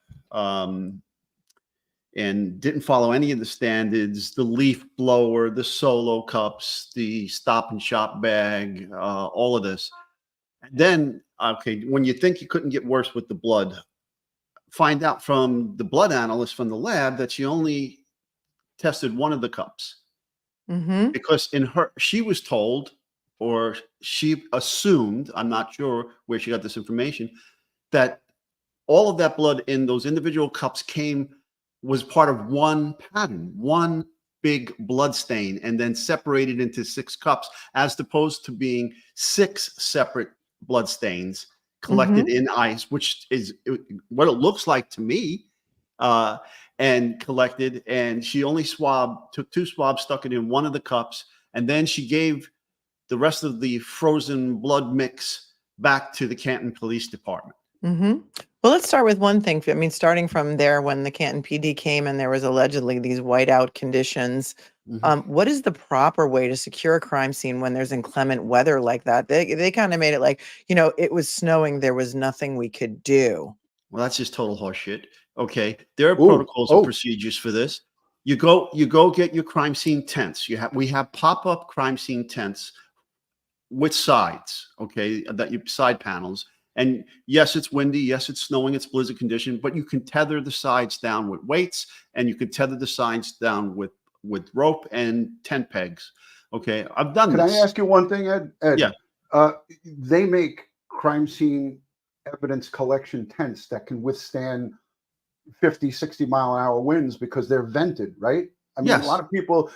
And didn't follow any of the standards, the leaf blower, the solo cups, the stop and shop bag, all of this. Then, okay, when you think you couldn't get worse with the blood, find out from the blood analyst from the lab that she only tested one of the cups. Mm-hmm. Because she was told, or she assumed, I'm not sure where she got this information, that all of that blood in those individual cups was part of one pattern, one big blood stain, and then separated into 6 cups, as opposed to being 6 separate blood stains collected in ice, which is what it looks like to me, and collected. And she only took 2 swabs, stuck it in one of the cups, and then she gave the rest of the frozen blood mix back to the Canton Police Department. Mm-hmm. Well, let's start with one thing. I mean, starting from there, when the Canton PD came and there was allegedly these whiteout conditions, what is the proper way to secure a crime scene when there's inclement weather like that? They kind of made it like, it was snowing, there was nothing we could do. Well, that's just total horseshit. Okay, there are protocols and procedures for this. You go get your crime scene tents. We have pop-up crime scene tents with sides. Okay, side panels. And yes, it's windy. Yes, it's snowing. It's blizzard condition. But you can tether the sides down with weights, and you can tether the sides down with rope and tent pegs. Okay, I've done this. Can I ask you one thing, Ed? Yeah. They make crime scene evidence collection tents that can withstand 50, 60 mile an hour winds because they're vented, right? I mean, Yes. a lot of people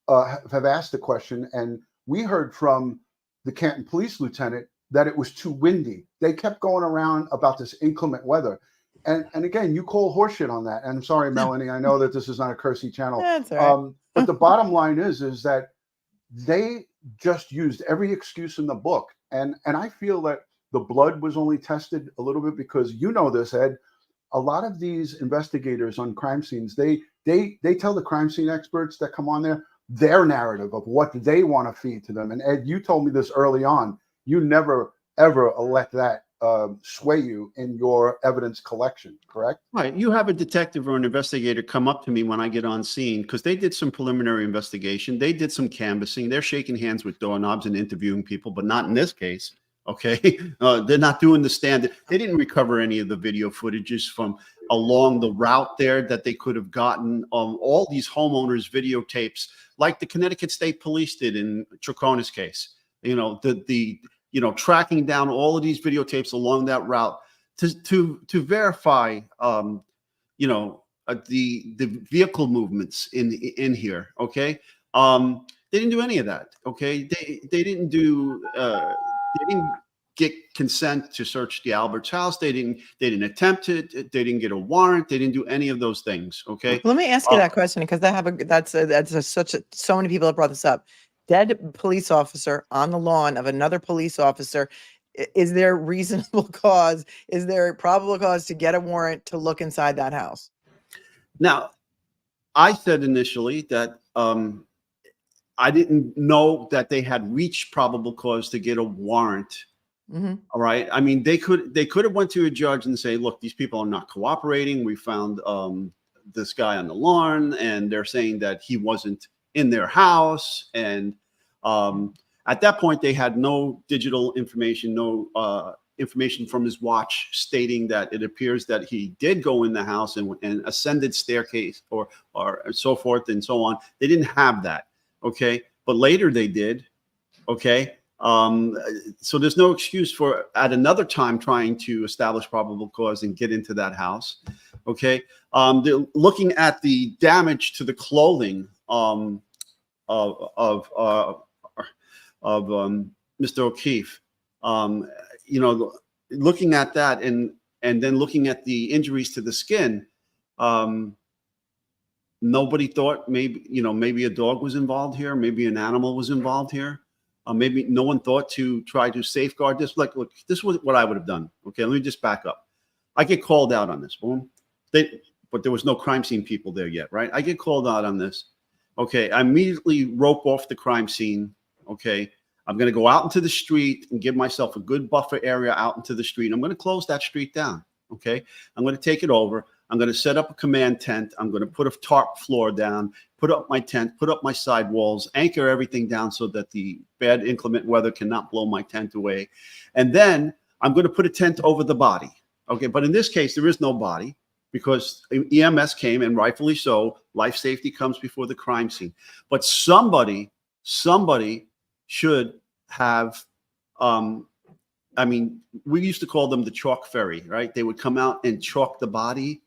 have asked the question, and we heard from the Canton police lieutenant that it was too windy. They kept going around about this inclement weather. And again, you call horseshit on that. And I'm sorry, Melanie, I know that this is not a cursey channel. That's all right. But the bottom line is that they just used every excuse in the book. And I feel that the blood was only tested a little bit because you know this, Ed. A lot of these investigators on crime scenes, they tell the crime scene experts that come on there their narrative of what they want to feed to them. And Ed, you told me this early on. You never ever let that sway you in your evidence collection, correct? Right. You have a detective or an investigator come up to me when I get on scene because they did some preliminary investigation. They did some canvassing. They're shaking hands with doorknobs and interviewing people, but not in this case. Okay. They're not doing the standard. They didn't recover any of the video footages from along the route there that they could have gotten. All these homeowners videotapes, like the Connecticut State Police did in Troconis case, tracking down all of these videotapes along that route to verify, the vehicle movements in here. Okay. They didn't do any of that. Okay. They didn't do, they didn't get consent to search the Albert's house. They didn't attempt it. They didn't get a warrant. They didn't do any of those things. Okay. Let me ask you that question because so many people have brought this up. Dead police officer on the lawn of another police officer. Is there reasonable cause? Is there probable cause to get a warrant to look inside that house? Now, I said initially that I didn't know that they had reached probable cause to get a warrant. Mm-hmm. All right. I mean, they could have went to a judge and say, look, these people are not cooperating. We found this guy on the lawn and they're saying that he wasn't in their house. And at that point, they had no digital information, no information from his watch stating that it appears that he did go in the house and ascended staircase or so forth and so on. They didn't have that. Okay. But later they did. Okay. So there's no excuse for at another time trying to establish probable cause and get into that house. Okay. They're looking at the damage to the clothing of Mr. O'Keefe. Looking at that and then looking at the injuries to the skin. Nobody thought maybe a dog was involved here, maybe an animal was involved here. Maybe no one thought to try to safeguard this. Like, look, this was what I would have done. Okay, let me just back up. I get called out on this. Boom. But there was no crime scene people there yet, right? I get called out on this. Okay, I immediately rope off the crime scene. Okay, I'm going to go out into the street and give myself a good buffer area out into the street. I'm going to close that street down. Okay, I'm going to take it over. I'm going to set up a command tent. I'm going to put a tarp floor down, put up my tent, put up my side walls, anchor everything down so that the bad inclement weather cannot blow my tent away. And then I'm going to put a tent over the body. Okay, but in this case, there is no body because EMS came, and rightfully so. Life safety comes before the crime scene. But somebody should have, we used to call them the chalk ferry, right? They would come out and chalk the body.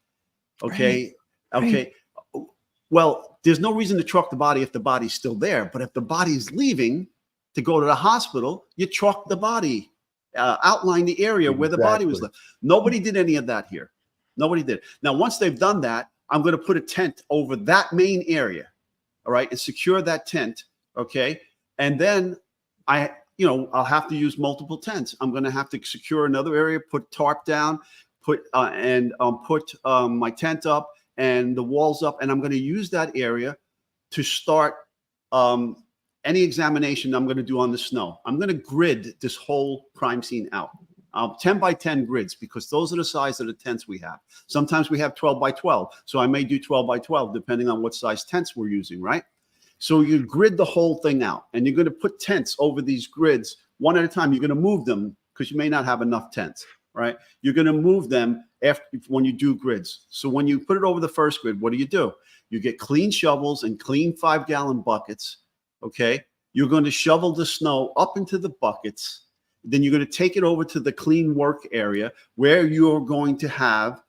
Okay. Right. Okay. Right. Well, there's no reason to chalk the body if the body's still there. But if the body's leaving to go to the hospital, you chalk the body, outline the area where the body was left. Nobody did any of that here. Nobody did. Now, once they've done that, I'm going to put a tent over that main area. All right. And secure that tent. Okay. And then I'll have to use multiple tents. I'm going to have to secure another area, put tarp down, put my tent up and the walls up. And I'm going to use that area to start any examination I'm going to do on the snow. I'm going to grid this whole crime scene out. 10 by 10 grids, because those are the size of the tents we have. Sometimes we have 12 by 12. So I may do 12 by 12, depending on what size tents we're using, right? So you grid the whole thing out, and you're going to put tents over these grids one at a time. You're going to move them because you may not have enough tents, right? You're going to move them when you do grids. So when you put it over the first grid, what do? You get clean shovels and clean 5-gallon buckets, okay? You're going to shovel the snow up into the buckets. Then you're going to take it over to the clean work area where you're going to have,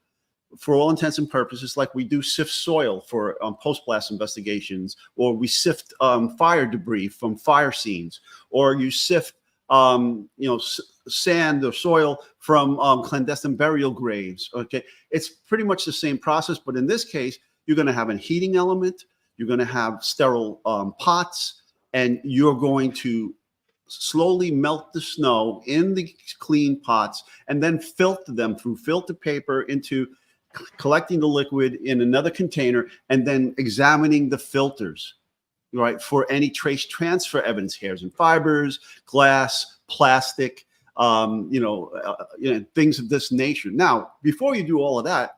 for all intents and purposes, like we do sift soil for post-blast investigations, or we sift fire debris from fire scenes, or you sift sand or soil from clandestine burial graves. Okay, it's pretty much the same process, but in this case, you're going to have a heating element, you're going to have sterile pots, and you're going to slowly melt the snow in the clean pots and then filter them through filter paper into collecting the liquid in another container and then examining the filters, right, for any trace transfer evidence, hairs and fibers, glass, plastic, things of this nature. Now, before you do all of that,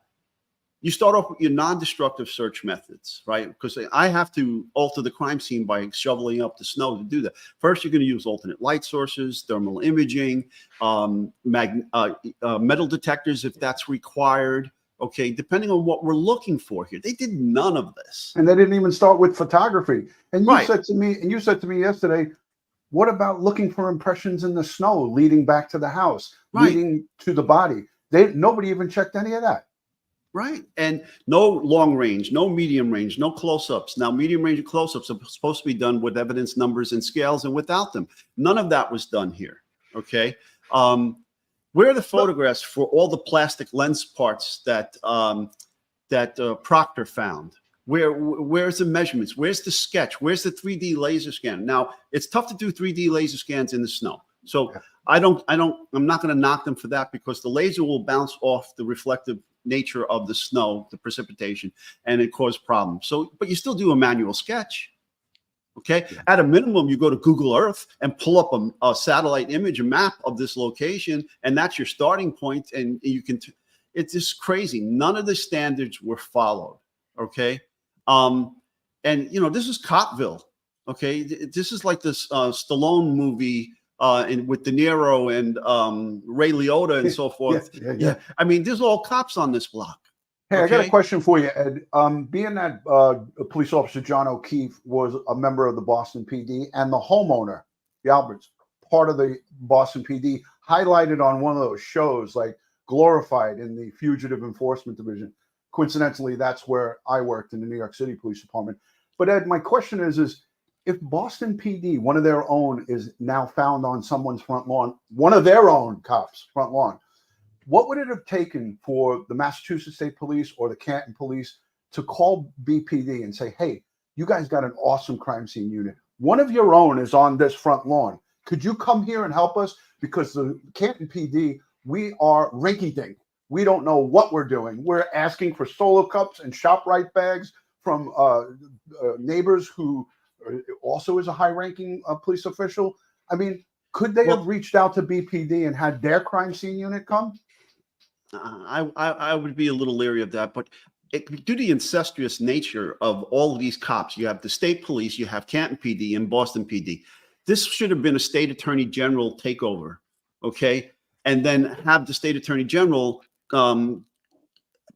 you start off with your non-destructive search methods, right? Because I have to alter the crime scene by shoveling up the snow to do that. First, you're going to use alternate light sources, thermal imaging, metal detectors if that's required. Okay, depending on what we're looking for here. They did none of this. And they didn't even start with photography. And you Right. said to me yesterday, what about looking for impressions in the snow leading back to the house, Right. leading to the body? Nobody even checked any of that. Right. And no long range, no medium range, no close-ups. Now, medium range and close-ups are supposed to be done with evidence numbers and scales and without them. None of that was done here. Okay. Where are the photographs for all the plastic lens parts that Proctor found? Where's the measurements? Where's the sketch? Where's the 3D laser scan? Now, it's tough to do 3D laser scans in the snow. So I'm not going to knock them for that because the laser will bounce off the reflective nature of the snow, the precipitation, and it caused problems. So, but you still do a manual sketch. Okay. At a minimum, you go to Google Earth and pull up a satellite image, a map of this location, and that's your starting point. And you can, it's just crazy. None of the standards were followed. Okay. And this is Copville. Okay. This is like this Stallone movie with De Niro and Ray Liotta and so forth. Yeah. I mean, there's all cops on this block. Hey, I got a Okay? question for you, Ed. Being that police officer John O'Keefe was a member of the Boston PD and the homeowner, the Alberts, part of the Boston PD, highlighted on one of those shows, like glorified in the Fugitive Enforcement Division. Coincidentally, that's where I worked in the New York City Police Department. But Ed, my question is if Boston PD, one of their own, is now found on someone's front lawn, one of their own cops' front lawn, what would it have taken for the Massachusetts State Police or the Canton Police to call BPD and say, hey, you guys got an awesome crime scene unit. One of your own is on this front lawn. Could you come here and help us? Because the Canton PD, we are rinky-dink. We don't know what we're doing. We're asking for Solo cups and ShopRite bags from neighbors who also is a high-ranking police official. I mean, could they have reached out to BPD and had their crime scene unit come? I would be a little leery of that, but due to the incestuous nature of all of these cops, you have the state police, you have Canton PD and Boston PD. This should have been a state attorney general takeover, okay? And then have the state attorney general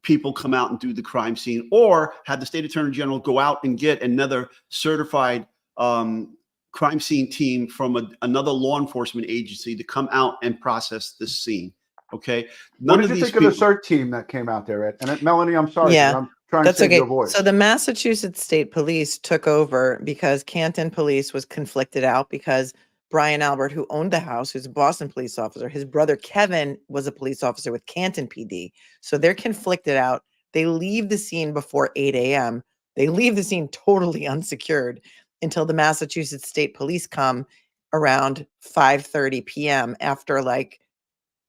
people come out and do the crime scene, or have the state attorney general go out and get another certified crime scene team from another law enforcement agency to come out and process this scene. Okay. What did you think of the CERT team that came out there, Ed? And Melanie, I'm sorry, Yeah, I'm trying that's to save okay. your voice. So the Massachusetts State Police took over because Canton Police was conflicted out because Brian Albert, who owned the house, who's a Boston police officer, his brother Kevin was a police officer with Canton PD. So they're conflicted out. They leave the scene before 8 a.m. They leave the scene totally unsecured until the Massachusetts State Police come around 5:30 p.m. after like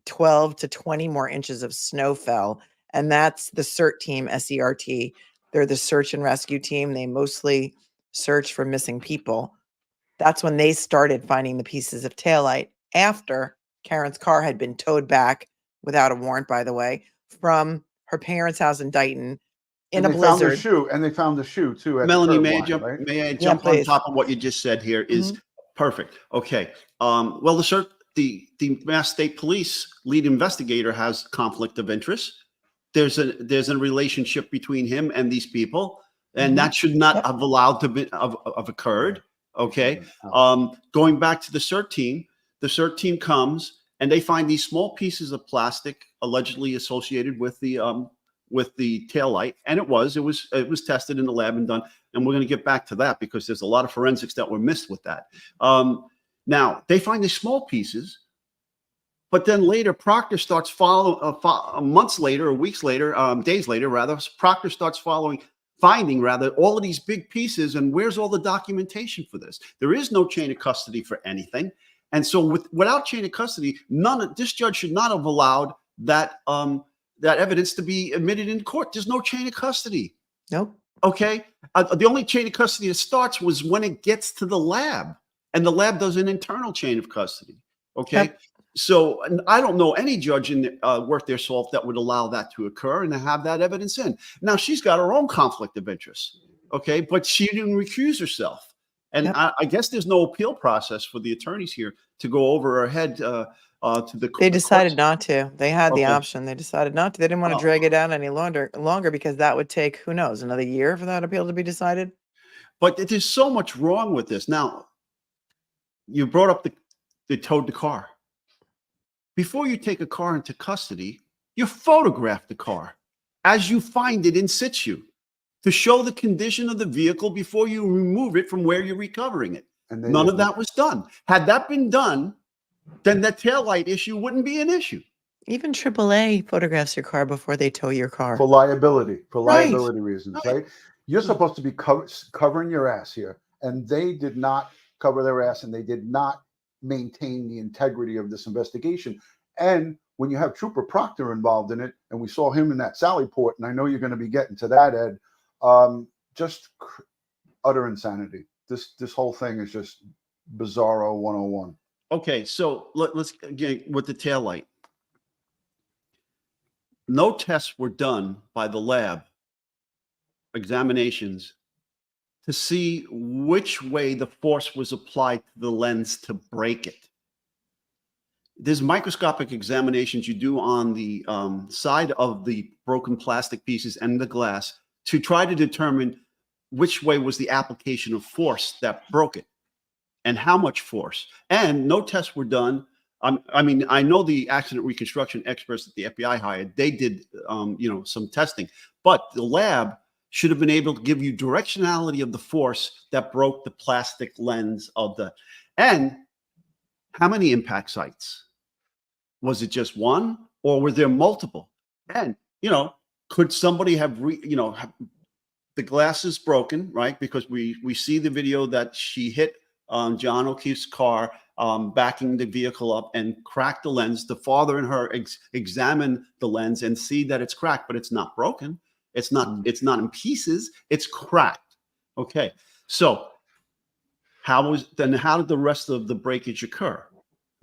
12 to 20 more inches of snow fell. And that's the CERT team, S-E-R-T. They're the search and rescue team. They mostly search for missing people. That's when they started finding the pieces of taillight after Karen's car had been towed back without a warrant, by the way, from her parents' house in Dighton in And a they found the blizzard. shoe, and they found the shoe too. At Melanie, the curb may I line, jump? right? May I jump on please. top of what you just said here? Is perfect. Okay. Well, the Mass State Police lead investigator has conflict of interest. There's a relationship between him and these people, and that should not have allowed to be have occurred. Okay. Going back to the CERT team comes and they find these small pieces of plastic allegedly associated with the taillight, and it was tested in the lab and done. And we're going to get back to that because there's a lot of forensics that were missed with that. Now, they find the small pieces, but then later Proctor starts following, months later, or weeks later, days later, rather, Proctor starts finding all of these big pieces. And where's all the documentation for this? There is no chain of custody for anything. And so without chain of custody, this judge should not have allowed that evidence to be admitted in court. There's no chain of custody. Nope. Okay. The only chain of custody that starts was when it gets to the lab, and the lab does an internal chain of custody. Okay. Yep. So I don't know any judge worth their salt that would allow that to occur and to have that evidence in. Now, she's got her own conflict of interest. Okay. But she didn't recuse herself. And yep. I guess there's no appeal process for the attorneys here to go over her head to the court. They decided not to. They had the option. They decided not to. They didn't want to drag it out any longer because that would take, who knows, another year for that appeal to be decided. But there's so much wrong with this. Now, you brought up they towed the car. Before you take a car into custody, you photograph the car as you find it in situ to show the condition of the vehicle before you remove it from where you're recovering it. And none of that was done. Had that been done, then that taillight issue wouldn't be an issue. Even AAA photographs your car before they tow your car. For liability reasons, right? You're supposed to be covering your ass here. And they did not cover their ass, and they did not maintain the integrity of this investigation. And when you have Trooper Proctor involved in it, and we saw him in that Sally Port, and I know you're going to be getting to that, Ed, just utter insanity. This whole thing is just bizarro 101. Okay, so let's get with the taillight. No tests were done by the lab, examinations, to see which way the force was applied to the lens to break it. There's microscopic examinations you do on the side of the broken plastic pieces and the glass to try to determine which way was the application of force that broke it and how much force. And no tests were done. I mean, I know the accident reconstruction experts that the FBI hired, they did, some testing, but the lab should have been able to give you directionality of the force that broke the plastic lens and how many impact sites? Was it just one, or were there multiple? And, could somebody have, the glass is broken, right? Because we see the video that she hit John O'Keefe's car, backing the vehicle up and cracked the lens. The father and her examine the lens and see that it's cracked, but it's not broken. It's not in pieces. It's cracked. Okay. So how did the rest of the breakage occur?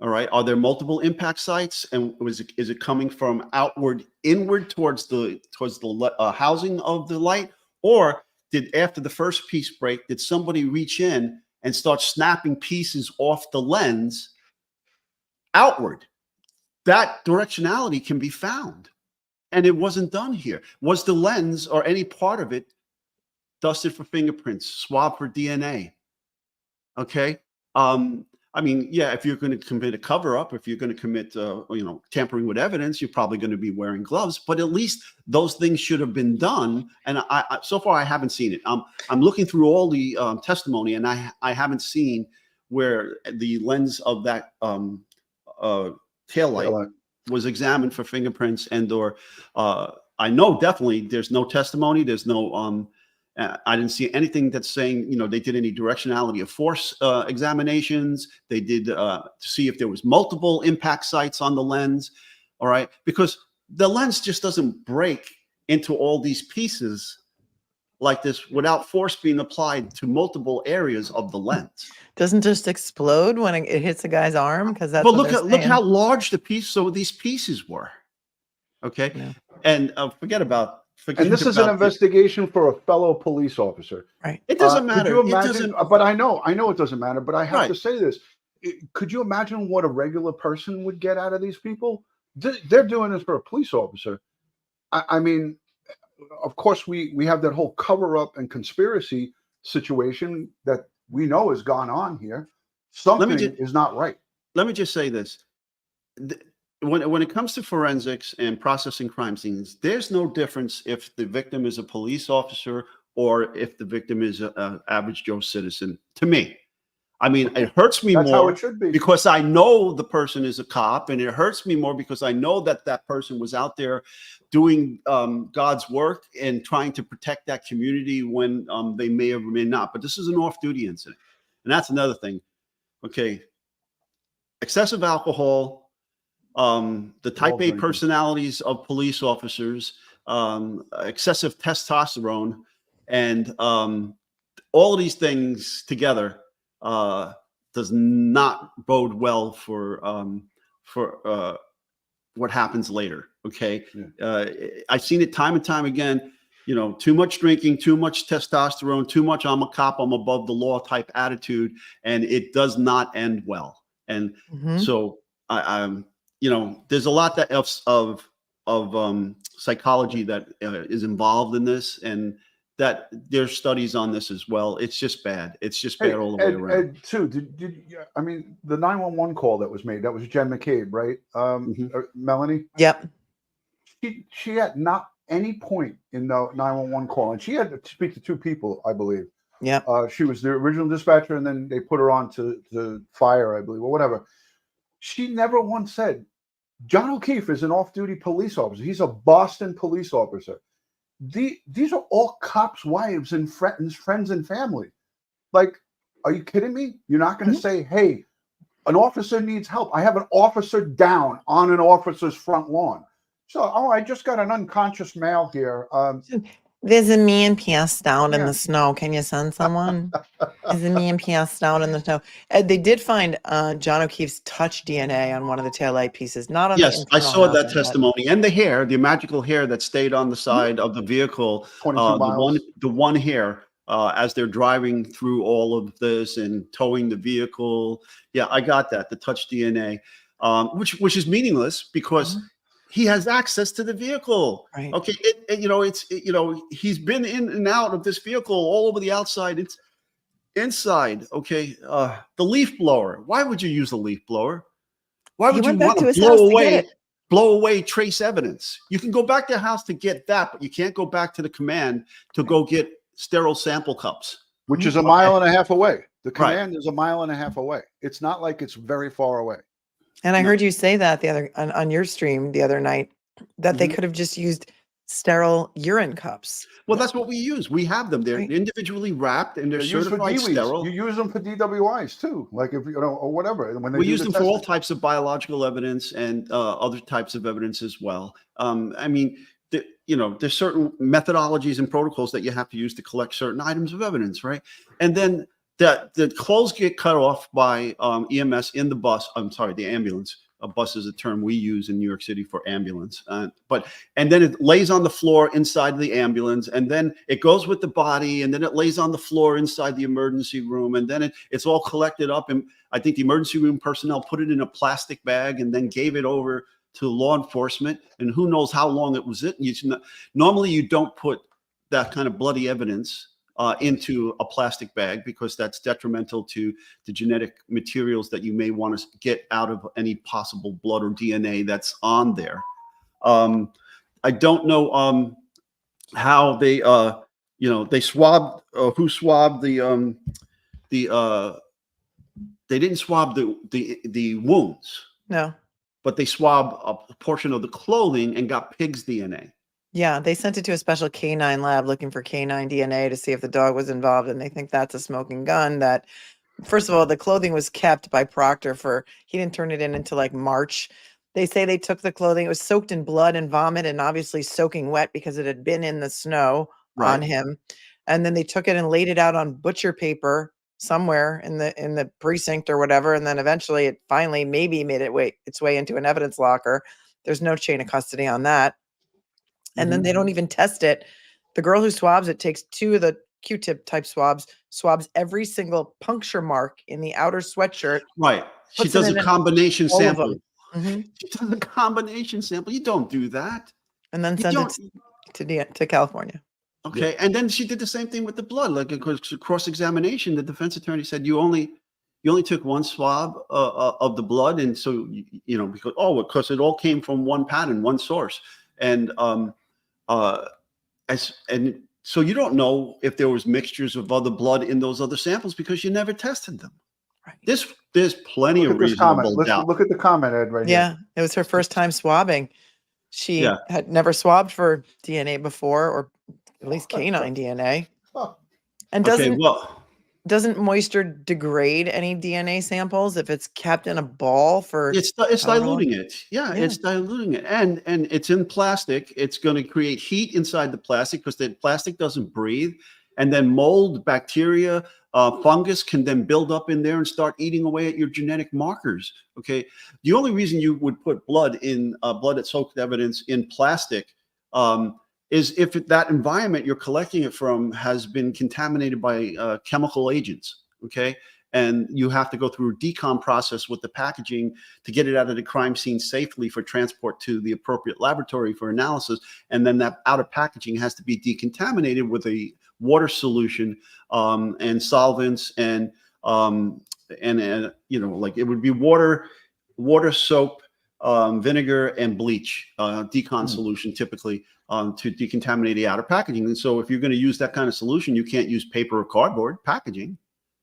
All right. Are there multiple impact sites? And is it coming from inward towards the housing of the light? Or after the first piece break, did somebody reach in and start snapping pieces off the lens outward? That directionality can be found. And it wasn't done here. Was the lens or any part of it dusted for fingerprints, swabbed for DNA? Okay. If you're going to commit a cover-up, if you're going to commit, tampering with evidence, you're probably going to be wearing gloves. But at least those things should have been done. And so far, I haven't seen it. I'm looking through all the testimony, and I haven't seen where the lens of that taillight was examined for fingerprints or I know definitely there's no testimony. There's no I didn't see anything that's saying, they did any directionality of force examinations. They did to see if there was multiple impact sites on the lens. All right. Because the lens just doesn't break into all these pieces like this without force being applied to multiple areas of the lens. Doesn't just explode when it hits a guy's arm, because that's. But look how large these pieces were. Okay, yeah. And forget about. And this is an investigation for a fellow police officer. Right. It doesn't matter. Could you imagine? But I know it doesn't matter. But I have to say this: could you imagine what a regular person would get out of these people? They're doing this for a police officer. I mean, of course, we have that whole cover-up and conspiracy situation that we know has gone on here. Something is not right. Let me just say this. When it comes to forensics and processing crime scenes, there's no difference if the victim is a police officer or if the victim is an average Joe citizen. To me, I mean, it hurts me That's more how it should be. because I know the person is a cop, and it hurts me more because I know that that person was out there doing God's work and trying to protect that community when they may or may not. But this is an off-duty incident, and that's another thing. Okay, excessive alcohol, the type A drinking. personalities of police officers, excessive testosterone, and all of these things together does not bode well for what happens later. Okay, I've seen it time and time again. You know, too much drinking, too much testosterone, too much "I'm a cop, I'm above the law" type attitude, and it does not end well. And so I'm, you know, there's a lot that of psychology that is involved in this, and that there's studies on this as well. It's just bad. It's just bad all the way around. Ed, too, I mean, the 911 call that was made, that was Jen McCabe, right? Melanie? Yep. She had not any point in the 911 call, and she had to speak to two people, I believe. Yeah. She was the original dispatcher, and then they put her on to fire, I believe, or whatever. She never once said, John O'Keefe is an off-duty police officer. He's a Boston police officer. These are all cops' wives and friends and family. Like, are you kidding me? You're not going to say, hey, an officer needs help. I have an officer down on an officer's front lawn. So, I just got an unconscious male here. There's a man passed out in the snow. Can you send someone? There's a man passed out in the snow. They did find John O'Keefe's touch DNA on one of the taillight pieces, not on the Yes, I internal saw that housing, but- testimony, and the hair, the magical hair that stayed on the side of the vehicle, 22 miles. the one hair as they're driving through all of this and towing the vehicle. Yeah, I got that, the touch DNA, which is meaningless because he has access to the vehicle. Right. Okay, he's been in and out of this vehicle all over the outside. It's inside. Okay, the leaf blower. Why would you use a leaf blower? Why He would you went back want to to his house to get it. blow away trace evidence? You can go back to the house to get that, but you can't go back to the command to go get sterile sample cups. Which is a mile and a half away. The command is a mile and a half away. It's not like it's very far away. And I heard you say that the other on your stream the other night that they could have just used sterile urine cups. Well, that's what we use. We have them. They're individually wrapped and they're They're used for certified DWIs. sterile. You use them for DWIs too, like if or whatever. When they We do use the them for all testing. types of biological evidence and other types of evidence as well. I mean, there's certain methodologies and protocols that you have to use to collect certain items of evidence, right? And then the clothes get cut off by EMS in the bus. I'm sorry, the ambulance. A bus is a term we use in New York City for ambulance. And then it lays on the floor inside the ambulance, and then it goes with the body, and then it lays on the floor inside the emergency room, and then it's all collected up. And I think the emergency room personnel put it in a plastic bag and then gave it over to law enforcement. And who knows how long it was. Normally, you don't put that kind of bloody evidence into a plastic bag because that's detrimental to the genetic materials that you may want to get out of any possible blood or DNA that's on there. I don't know how they they swabbed who swabbed they didn't swab the wounds. No. But they swabbed a portion of the clothing and got pig's DNA. Yeah, they sent it to a special canine lab looking for canine DNA to see if the dog was involved, and they think that's a smoking gun. That, first of all, the clothing was kept by Proctor he didn't turn it in until like March. They say they took the clothing, it was soaked in blood and vomit and obviously soaking wet because it had been in the snow on him. And then they took it and laid it out on butcher paper somewhere in the precinct or whatever. And then eventually it finally maybe made its way into an evidence locker. There's no chain of custody on that. And then they don't even test it. The girl who swabs it takes 2 of the Q-tip type swabs every single puncture mark in the outer sweatshirt. Right. She does a combination all of sample. them. She does a combination sample. You don't do that. And then send it to California. Okay. And then she did the same thing with the blood. Like cross-examination, the defense attorney said you only took 1 swab of the blood, and so because it all came from one pattern, one source, and so you don't know if there was mixtures of other blood in those other samples because you never tested them. There's plenty Look of at this comment. reasonable Listen, doubt. look at the comment, Ed, right Yeah, here. it was her first time swabbing. She Yeah. had never swabbed for DNA before, or at least canine DNA. And Okay, well, doesn't moisture degrade any DNA samples if it's kept in a ball for it's however long? diluting it. Yeah, it's diluting it, and it's in plastic. It's going to create heat inside the plastic because the plastic doesn't breathe, and then mold, bacteria, fungus can then build up in there and start eating away at your genetic markers. Okay, the only reason you would put blood in blood that soaked evidence in plastic is if that environment you're collecting it from has been contaminated by chemical agents. Okay. And you have to go through a decom process with the packaging to get it out of the crime scene safely for transport to the appropriate laboratory for analysis. And then that outer packaging has to be decontaminated with a water solution and solvents and you know, like it would be water, soap, vinegar, and bleach, decon solution typically to decontaminate the outer packaging. And so if you're going to use that kind of solution, you can't use paper or cardboard packaging.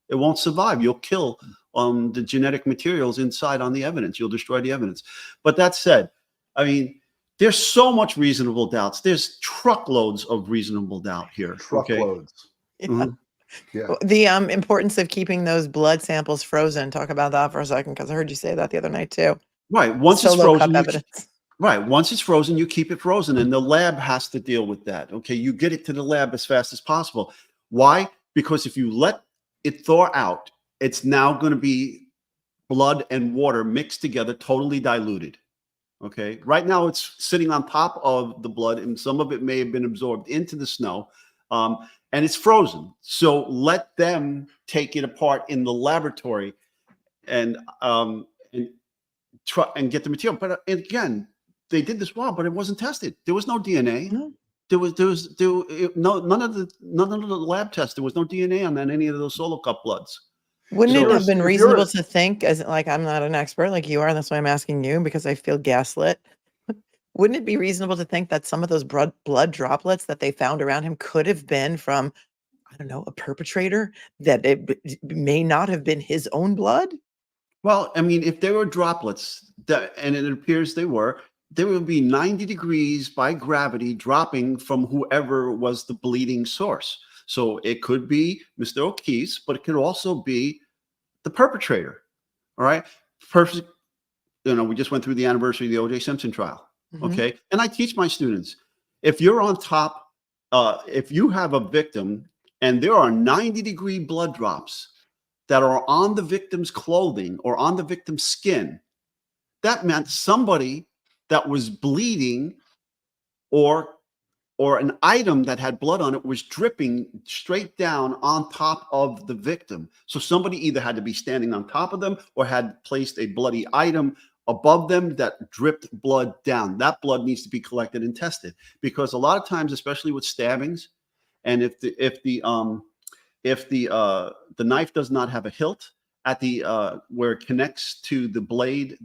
It won't survive. You'll kill the genetic materials inside on the evidence. You'll destroy the evidence. But that said, I mean, there's so much reasonable doubts. There's truckloads of reasonable doubt here. Truckloads. Yeah. Mhm. Yeah. The importance of keeping those blood samples frozen. Talk about that for a second, because I heard you say that the other night too. Right. Once it's Solo cup frozen, evidence. right. Once it's frozen, you keep it frozen, and the lab has to deal with that. Okay. You get it to the lab as fast as possible. Why? Because if you let it thaw out, it's now going to be blood and water mixed together, totally diluted. Okay. Right now, it's sitting on top of the blood, and some of it may have been absorbed into the snow, and it's frozen. So let them take it apart in the laboratory and try and get the material. But again, they did this well, but it wasn't tested. There was no DNA. No. None of the lab tests. There was no DNA on any of those solo cup bloods. Wouldn't So- it have been reasonable to think, as like I'm not an expert like you are, and that's why I'm asking you, because I feel gaslit. Wouldn't it be reasonable to think that some of those blood droplets that they found around him could have been from, I don't know, a perpetrator, that it may not have been his own blood? Well, I mean, if there were droplets, and it appears they were, there would be 90 degrees by gravity dropping from whoever was the bleeding source. So it could be Mr. O'Keefe, but it could also be the perpetrator. All right. Perfect. You know, we just went through the anniversary of the O.J. Simpson trial. Mhm. Okay. And I teach my students, if you're on top, if you have a victim and there are 90-degree blood drops that are on the victim's clothing or on the victim's skin, that meant somebody that was bleeding or an item that had blood on it was dripping straight down on top of the victim. So somebody either had to be standing on top of them or had placed a bloody item above them that dripped blood down. That blood needs to be collected and tested, because a lot of times, especially with stabbings, and if the knife does not have a hilt at the where it connects to the blade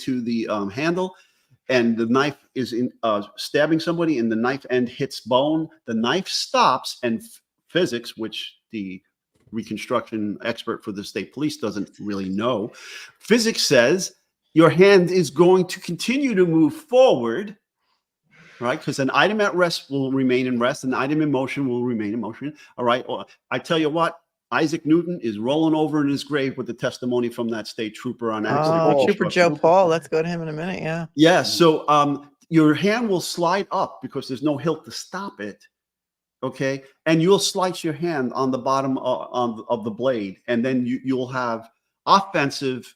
to the handle, and the knife is in stabbing somebody and the knife end hits bone, the knife stops, and physics, which the reconstruction expert for the state police doesn't really know, physics says your hand is going to continue to move forward, right? Because an item at rest will remain in rest, an item in motion will remain in motion. All right. Well, I tell you what, Isaac Newton is rolling over in his grave with the testimony from that state trooper on accident. Oh, Trooper Joe Paul. Let's go to him in a minute. Yeah. Yeah. So your hand will slide up because there's no hilt to stop it. Okay. And you'll slice your hand on the bottom of the blade, and then you'll have offensive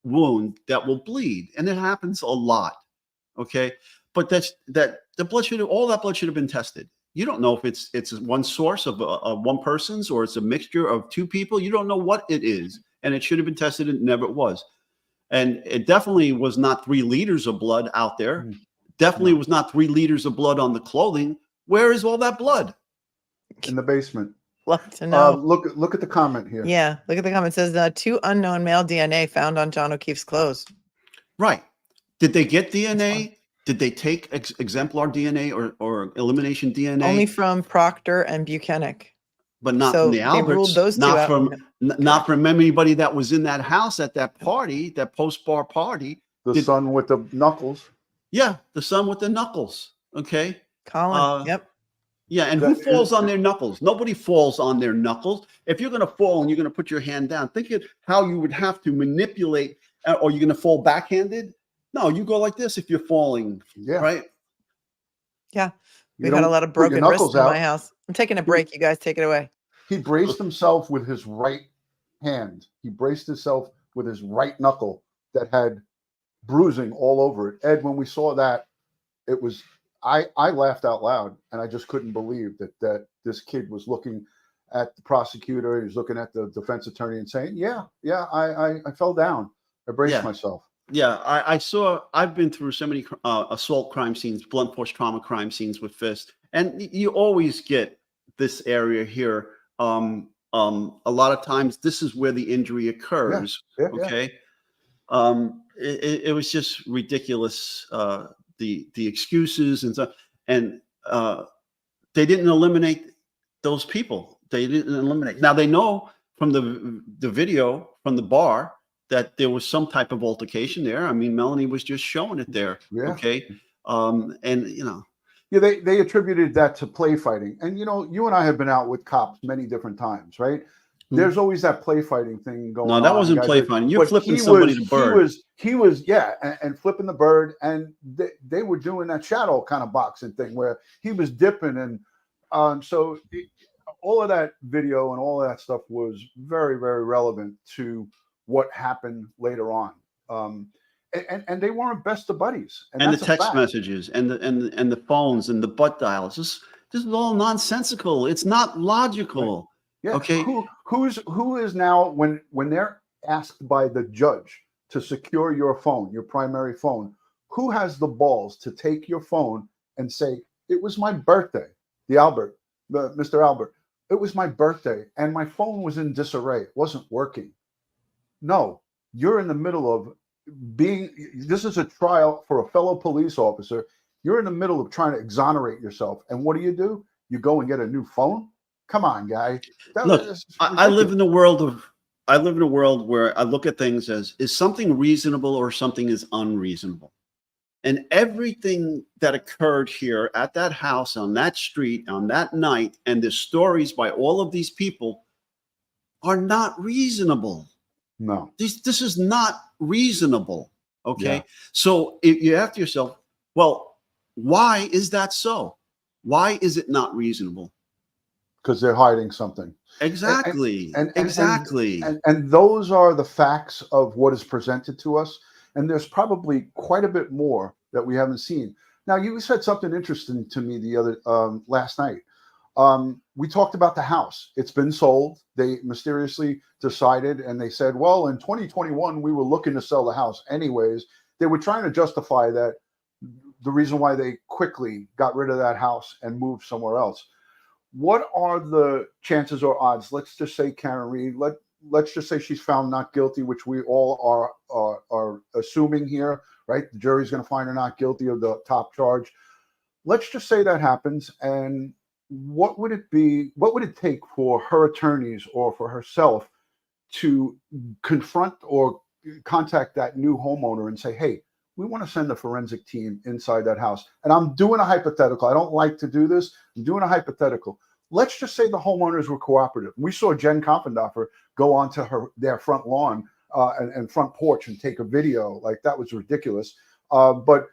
wound that will bleed. And it happens a lot. Okay. But the blood all that blood should have been tested. You don't know if it's one source of one person's or it's a mixture of two people. You don't know what it is, and it should have been tested, and never was. And it definitely was not 3 liters of blood out there. Definitely was not 3 liters of blood on the clothing. Where is all that blood? In the basement. Love to know. Look at the comment here. Yeah, look at the comment. It says 2 unknown male DNA found on John O'Keefe's clothes. Right. Did they get DNA? Did they take exemplar DNA or elimination DNA? Only from Proctor and Buchanan. but not So from the they ruled Alberts, those two not out. from not from anybody that was in that house at that party, that post-bar party. The son with the knuckles. Yeah, the son with the knuckles. Okay. Colin. Yep. Yeah, and who falls on their knuckles? Nobody falls on their knuckles. If you're going to fall and you're going to put your hand down, think of how you would have to manipulate, or you're going to fall backhanded. No, you go like this if you're falling. Yeah. Right. Yeah. You We've had a don't lot of put your broken wrists knuckles in my out. house. I'm taking a break. You guys take it away. He braced himself with his right hand. He braced himself with his right knuckle that had bruising all over it. Ed, when we saw that, it was I laughed out loud, and I just couldn't believe that this kid was looking at the prosecutor. He was looking at the defense attorney and saying, "Yeah, I fell down. I braced myself." Yeah, I've been through so many assault crime scenes, blunt force trauma crime scenes with fists, and you always get this area here. A lot of times, this is where the injury occurs. Yeah. Okay. It was just ridiculous. The excuses and stuff, and they didn't eliminate those people. They didn't eliminate. Now they know from the video from the bar that there was some type of altercation there. I mean, Melanie was just showing it there. Yeah. Okay. And you know. Yeah, they attributed that to play fighting. And you know, you and I have been out with cops many different times, right? There's always that play fighting thing going on. No, that wasn't guys, play fighting. You're but flipping he somebody was- the bird. He was, yeah, and flipping the bird, and they were doing that shadow kind of boxing thing where he was dipping, and so all of that video and all of that stuff was very, very relevant to what happened later on. And they weren't best of buddies. And the that's a text fact. messages and the phones and the butt dials. This is all nonsensical. It's not logical. Yeah. Okay. Who is now when they're asked by the judge to secure your phone, your primary phone, who has the balls to take your phone and say, "It was my birthday," Mr. Albert, "It was my birthday and my phone was in disarray. It wasn't working." No, you're in the middle of this is a trial for a fellow police officer. You're in the middle of trying to exonerate yourself. And what do? You go and get a new phone? Come on, guy. Look, I live in a world where I look at things as, is something reasonable or something is unreasonable? And everything that occurred here at that house, on that street, on that night, and the stories by all of these people are not reasonable. No. This is not reasonable. Okay. Yeah. So you ask yourself, well, why is that so? Why is it not reasonable? Because they're hiding something. Exactly. Exactly. And those are the facts of what is presented to us. And there's probably quite a bit more that we haven't seen. Now, you said something interesting to me the other last night. We talked about the house. It's been sold. They mysteriously decided, and they said, well, in 2021, we were looking to sell the house anyways. They were trying to justify that, the reason why they quickly got rid of that house and moved somewhere else. What are the chances or odds? Let's just say Karen Reed, let's just say she's found not guilty, which we all are assuming here, right? The jury's going to find her not guilty of the top charge. Let's just say that happens. And what would it take for her attorneys or for herself to confront or contact that new homeowner and say, hey, we want to send a forensic team inside that house? And I'm doing a hypothetical. I don't like to do this. I'm doing a hypothetical. Let's just say the homeowners were cooperative. We saw Jen Kopfendorfer go onto their front lawn and front porch and take a video. Like, that was ridiculous. But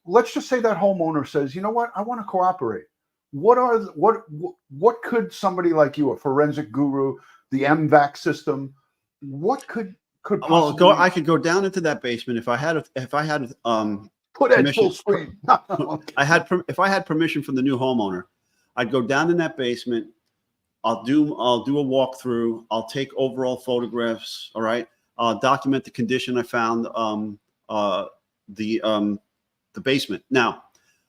let's just say that homeowner says, you know what, I want to cooperate. What could somebody like you, a forensic guru, the MVAC system, what could possibly... Well, I could go down into that basement if I had put it full screen. If I had permission from the new homeowner, I'd go down in that basement. I'll do a walkthrough. I'll take overall photographs. All right. I'll document the condition I found the basement. Now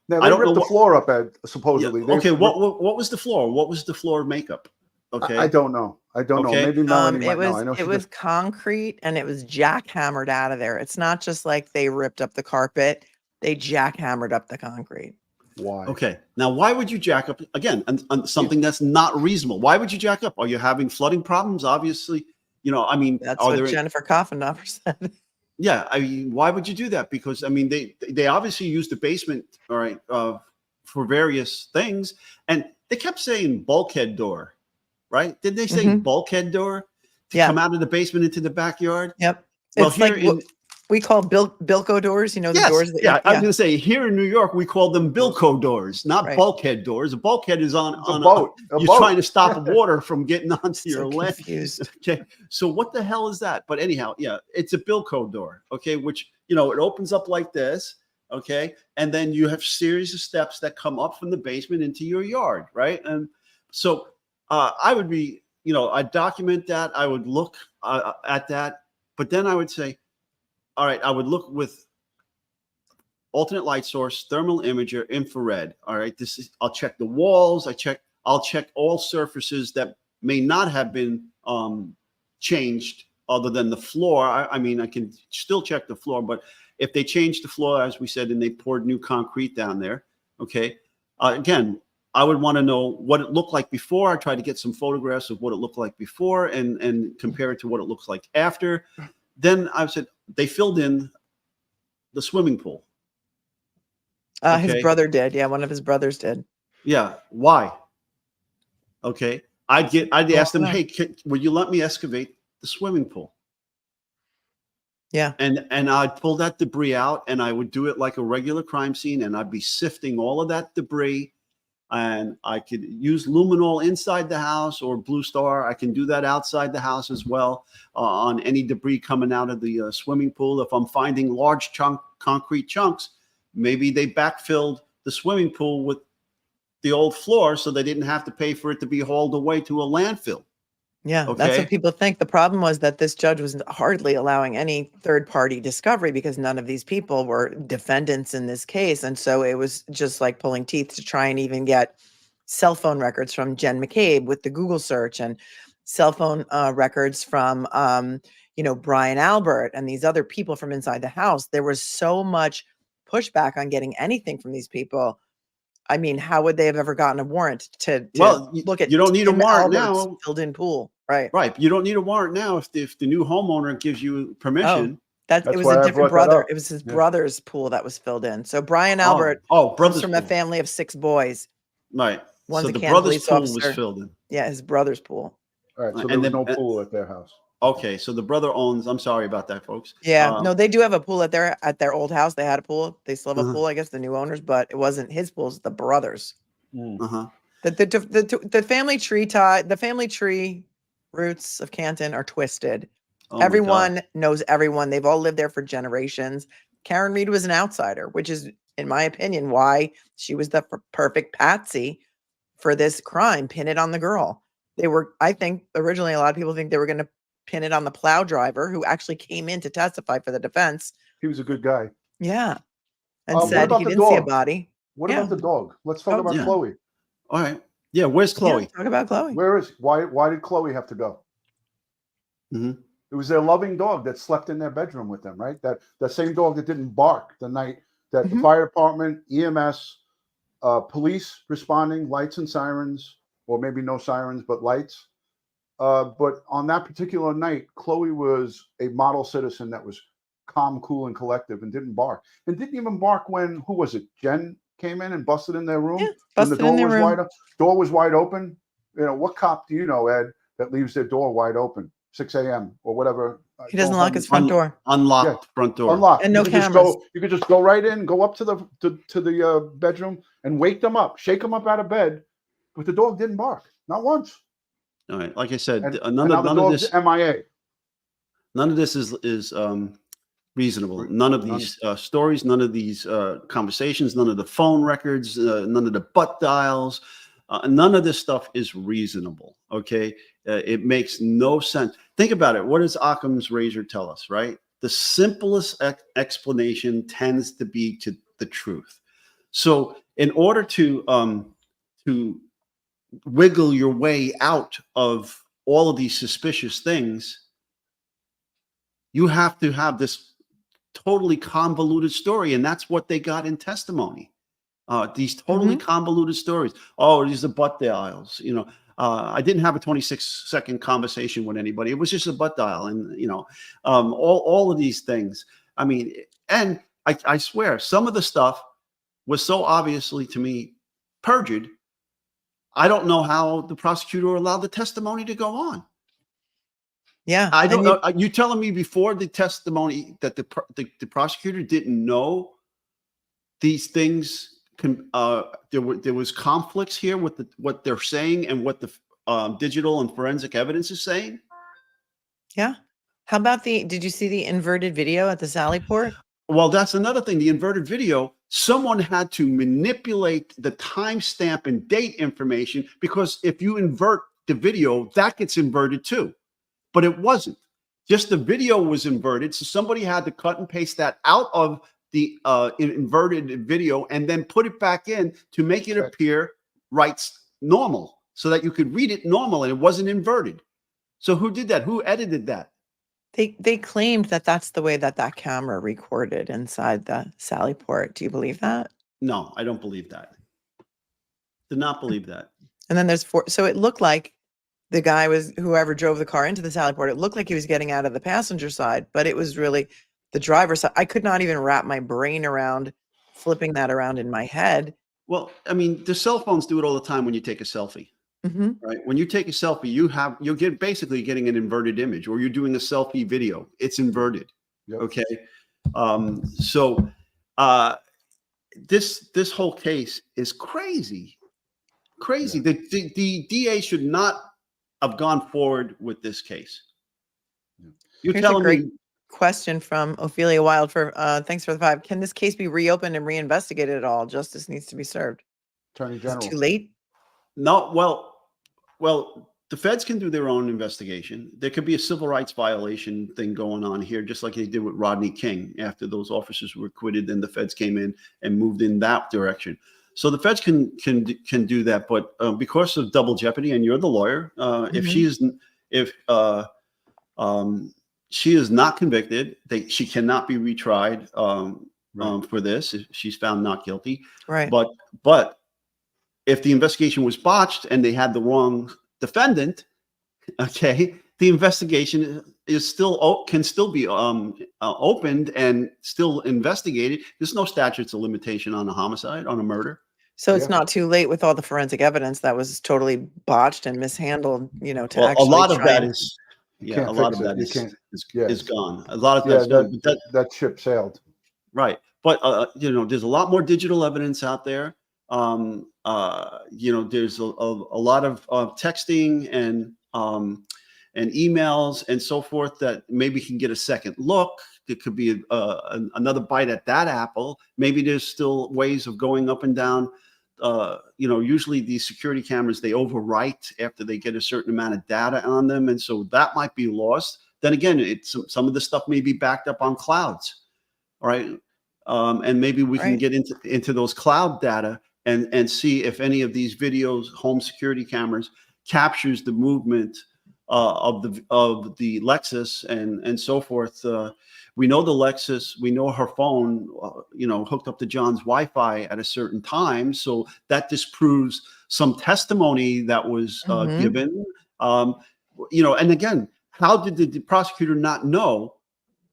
they ripped the floor up, Ed, supposedly. Yeah, okay. What was the floor? What was the floor makeup? Okay. I don't know. Know. Maybe Melanie might know. I know it was concrete and it was jackhammered out of there. It's not just like they ripped up the carpet. They jackhammered up the concrete. Why? Okay. Now, why would you jack up again on something that's not reasonable? Why would you jack up? Are you having flooding problems? Obviously, I mean, That's are what there? Jennifer Coffenhofer said. Yeah, I mean, why would you do that? Because I mean, they obviously used the basement, all right, for various things, and they kept saying bulkhead door, right? Did they say bulkhead door to Yeah. come out of the basement into the backyard? Yep. Well, It's like here in what we call Bilko doors, the yes, doors that yeah, I was yeah. going to say here in New York we call them Bilko doors, not Right. bulkhead doors. A bulkhead is on a boat. You're trying to stop water from getting onto your land. Confused. Okay, so what the hell is that? But anyhow, yeah, it's a Bilko door. Okay, which it opens up like this. Okay, and then you have series of steps that come up from the basement into your yard, right? And so I would be, I document that. I would look at that, but then I would say, all right, I would look with alternate light source, thermal imager, infrared. All right, I'll check the walls. I'll check all surfaces that may not have been changed other than the floor. I mean, I can still check the floor, but if they changed the floor, as we said, and they poured new concrete down there, okay, again, I would want to know what it looked like before. I tried to get some photographs of what it looked like before and compare it to what it looks like after. Then I said, they filled in the swimming pool. His Okay. brother did. Yeah, one of his brothers did. Yeah. Why? Okay. I'd ask them, no. hey, would you let me excavate the swimming pool? Yeah. And I'd pull that debris out and I would do it like a regular crime scene and I'd be sifting all of that debris. And I could use luminol inside the house or Blue Star. I can do that outside the house as well on any debris coming out of the swimming pool. If I'm finding large concrete chunks, maybe they backfilled the swimming pool with the old floor so they didn't have to pay for it to be hauled away to a landfill. Yeah, Okay. that's what people think. The problem was that this judge was hardly allowing any third-party discovery because none of these people were defendants in this case. And so it was just like pulling teeth to try and even get cell phone records from Jen McCabe with the Google search and cell phone records from, Brian Albert and these other people from inside the house. There was so much pushback on getting anything from these people. I mean, how would they have ever gotten a warrant to look at? You don't need a Tim warrant Albert's now. filled-in pool, right? Right. You don't need a warrant now if the new homeowner gives you permission. It was a different brother. It was his brother's pool that was filled in. So Brian Albert comes brother's from a pool. family of 6 boys. Right. One's So a the Canton brother's police pool officer. was filled in. Yeah, his brother's pool. All right, so there And was then- no pool at their house. Okay, so the brother owns. I'm sorry about that, folks. Yeah, no, they do have a pool at their old house. They had a pool. They still have a Uh-huh. pool, I guess, the new owners, but it wasn't his pool. It's the brothers. Uh-huh. The family tree roots of Canton are twisted. Oh my God. Everyone knows everyone. They've all lived there for generations. Karen Reed was an outsider, which is, in my opinion, why she was the perfect patsy for this crime. Pin it on the girl. I think originally a lot of people think they were going to pin it on the plow driver who actually came in to testify for the defense. He was a good guy. Yeah. And What said about he the didn't see a dog? body. What Yeah. about the dog? Let's talk about yeah. Chloe. All right. Yeah. Where's Chloe? Talk about Chloe. Where is why did Chloe have to go? Mhm. It was their loving dog that slept in their bedroom with them, right? That same dog that didn't bark the night that the fire department, EMS, police responding, lights and sirens, or maybe no sirens, but lights. But on that particular night, Chloe was a model citizen that was calm, cool, and collective and didn't bark. And didn't even bark when, who was it? Jen came in and busted in their room? Yeah, when the busted in door their was room. door was wide open. What cop do you know, Ed, that leaves their door wide open, 6 a.m. or whatever? He doesn't lock his front door. Unlocked front door. Unlocked. And no you could just cameras. you could just go right in, go up to the bedroom and wake them up, shake them up out of bed. But the dog didn't bark, not once. All right. Like I said, And none now of the none of dog's this MIA. none of this is reasonable. None of these stories, none of these conversations, none of the phone records, none of the butt dials, none of this stuff is reasonable. Okay, it makes no sense. Think about it. What does Occam's razor tell us? Right, the simplest explanation tends to be to the truth. So, in order to wiggle your way out of all of these suspicious things, you have to have this totally convoluted story, and that's what they got in testimony. These totally convoluted stories. Oh, these are butt dials. I didn't have a 26-second conversation with anybody. It was just a butt dial, and all of these things. I mean, and I swear, some of the stuff was so obviously to me perjured. I don't know how the prosecutor allowed the testimony to go on. Yeah, I don't know. You telling me before the testimony that the prosecutor didn't know these things? There was conflicts here with what they're saying and what the digital and forensic evidence is saying. Yeah. How about did you see the inverted video at the Sally Port? Well, that's another thing. The inverted video, someone had to manipulate the timestamp and date information, because if you invert the video, that gets inverted too. But it wasn't. Just the video was inverted. So somebody had to cut and paste that out of the inverted video and then put it back in to make it appear normal, so that you could read it normal and it wasn't inverted. So who did that? Who edited that? They claimed that that's the way that camera recorded inside the Sally Port. Do you believe that? No, I don't believe that. Did not believe that. And then there's so it looked like the guy was, whoever drove the car into the Sally Port, it looked like he was getting out of the passenger side, but it was really the driver's side. I could not even wrap my brain around flipping that around in my head. Well, I mean, the cell phones do it all the time when you take a selfie. Right? When you take a selfie, you're basically getting an inverted image, or you're doing a selfie video. It's inverted. Okay. So this whole case is crazy. The DA should not have gone forward with this case. You're Here's telling a great me. question from Ophelia Wild for thanks for the 5. Can this case be reopened and reinvestigated at all? Justice needs to be served. Attorney Is General. it too late? No, well, the feds can do their own investigation. There could be a civil rights violation thing going on here, just like they did with Rodney King after those officers were acquitted. Then the feds came in and moved in that direction. So the feds can do that, but because of double jeopardy, and you're the lawyer, if she is not convicted, she cannot be retried for this if she's found not guilty. Right. But if the investigation was botched and they had the wrong defendant, okay, the investigation is can still be opened and still investigated. There's no statutes of limitation on a homicide, on a murder. So it's not too late with all the forensic evidence that was totally botched and mishandled, to actually a lot of try that and- is can't a lot fix of it. that You is can't- gone. A lot of that's gone. But that ship sailed. right. But there's a lot more digital evidence out there. There's a lot of texting and emails and so forth that maybe can get a second look. There could be another bite at that apple. Maybe there's still ways of going up and down. Usually these security cameras, they overwrite after they get a certain amount of data on them. And so that might be lost. Then again, some of the stuff may be backed up on clouds. All right. And maybe we can get into those cloud data and see if any of these videos, home security cameras, captures the movement of the Lexus and so forth. We know the Lexus, we know her phone, hooked up to John's Wi-Fi at a certain time. So that disproves some testimony that was given. And again, how did the prosecutor not know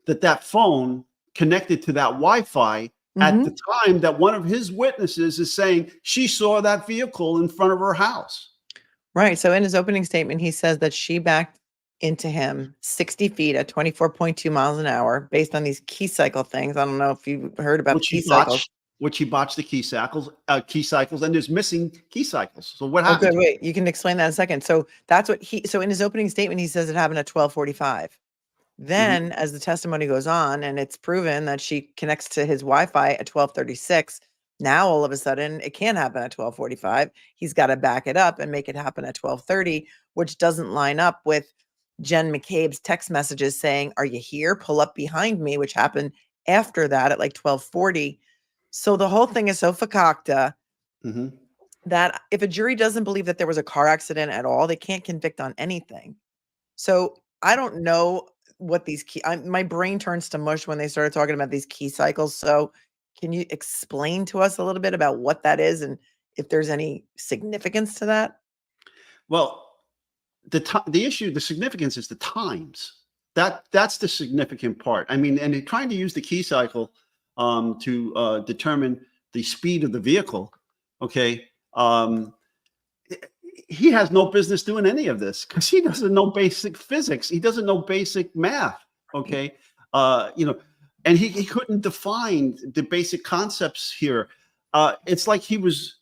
that phone connected to that Wi-Fi at the time that one of his witnesses is saying she saw that vehicle in front of her house? Right. So in his opening statement, he says that she backed into him 60 feet at 24.2 miles an hour based on these key cycle things. I don't know if you heard about key cycles. Which he botched the key cycles, and there's missing key cycles. So what Oh, happened? good. Wait, you can explain that in a second. So that's what so in his opening statement, he says it happened at 12:45. Then as the testimony goes on and it's proven that she connects to his Wi-Fi at 12:36, now all of a sudden it can't happen at 12:45. He's got to back it up and make it happen at 12:30, which doesn't line up with Jen McCabe's text messages saying, "Are you here? Pull up behind me," which happened after that at like 12:40. So the whole thing is so fakakta that if a jury doesn't believe that there was a car accident at all, they can't convict on anything. So I don't know what these my brain turns to mush when they started talking about these key cycles. So Can you explain to us a little bit about what that is and if there's any significance to that? Well, the issue, the significance is the times. That's the significant part. I mean, and trying to use the key cycle to determine the speed of the vehicle. Okay. He has no business doing any of this because he doesn't know basic physics. He doesn't know basic math. Okay. And he couldn't define the basic concepts here. It's like he was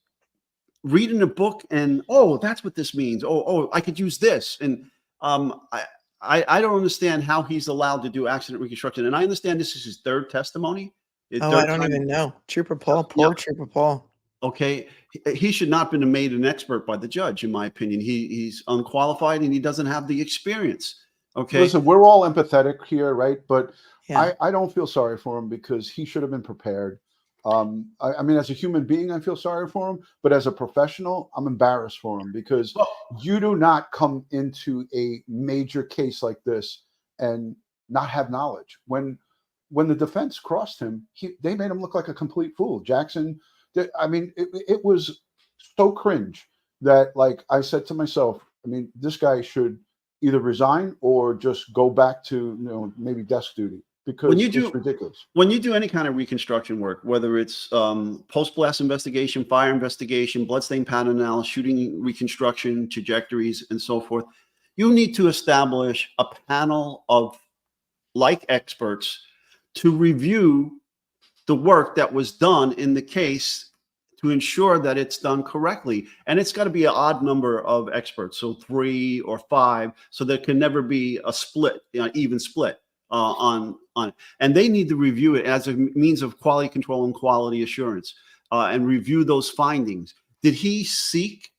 reading a book and, oh, that's what this means. Oh, I could use this. And I don't understand how he's allowed to do accident reconstruction. And I understand this is his third testimony. Oh, I don't even know. Trooper Paul, poor Trooper Paul. Okay. He should not have been made an expert by the judge, in my opinion. He's unqualified and he doesn't have the experience. Okay. Listen, we're all empathetic here, right? But Yeah. I don't feel sorry for him because he should have been prepared. I mean, as a human being, I feel sorry for him, but as a professional, I'm embarrassed for him because you do not come into a major case like this and not have knowledge. When the defense crossed him, they made him look like a complete fool. Jackson, I mean, it was so cringe that, like, I said to myself, I mean, this guy should either resign or just go back to, maybe desk duty. Because it's ridiculous. When you do any kind of reconstruction work, whether it's post-blast investigation, fire investigation, bloodstain pattern analysis, shooting reconstruction, trajectories, and so forth, you need to establish a panel of experts to review the work that was done in the case to ensure that it's done correctly. And it's got to be an odd number of experts, so 3 or 5, so there can never be a split, even split. And they need to review it as a means of quality control and quality assurance, and review those findings. Did he seek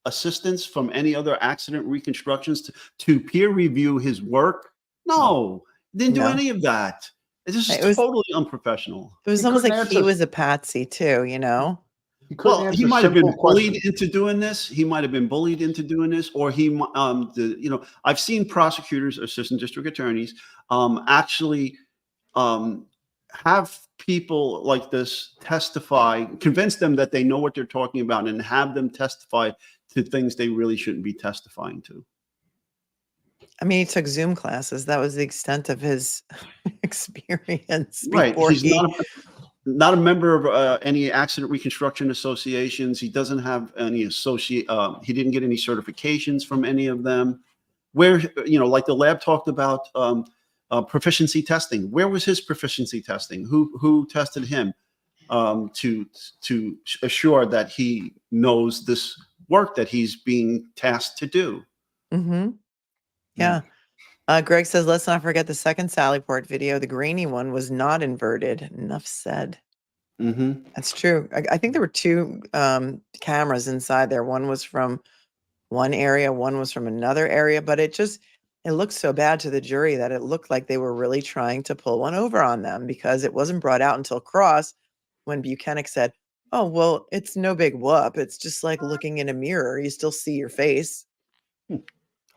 assistance from any other accident reconstructions to peer review his work? No, didn't do any of that. This is totally unprofessional. It was almost like he was a patsy too, Well, he might have been bullied into doing this. He might have been bullied into doing this, or I've seen prosecutors, assistant district attorneys, actually have people like this testify, convince them that they know what they're talking about, and have them testify to things they really shouldn't be testifying to. I mean, he took Zoom classes. That was the extent of his experience. Right. He's not a member of any accident reconstruction associations. He doesn't have any he didn't get any certifications from any of them. Where, like the lab talked about proficiency testing. Where was his proficiency testing? Who tested him to assure that he knows this work that he's being tasked to do? Mm-hmm. Yeah. Greg says, let's not forget the second Sallyport video. The grainy one was not inverted. Enough said. Mm-hmm. That's true. I think there were 2 cameras inside there. One was from one area, one was from another area, but it looked so bad to the jury that it looked like they were really trying to pull one over on them, because it wasn't brought out until cross when Buchanan said, oh, well, it's no big whoop. It's just like looking in a mirror. You still see your face.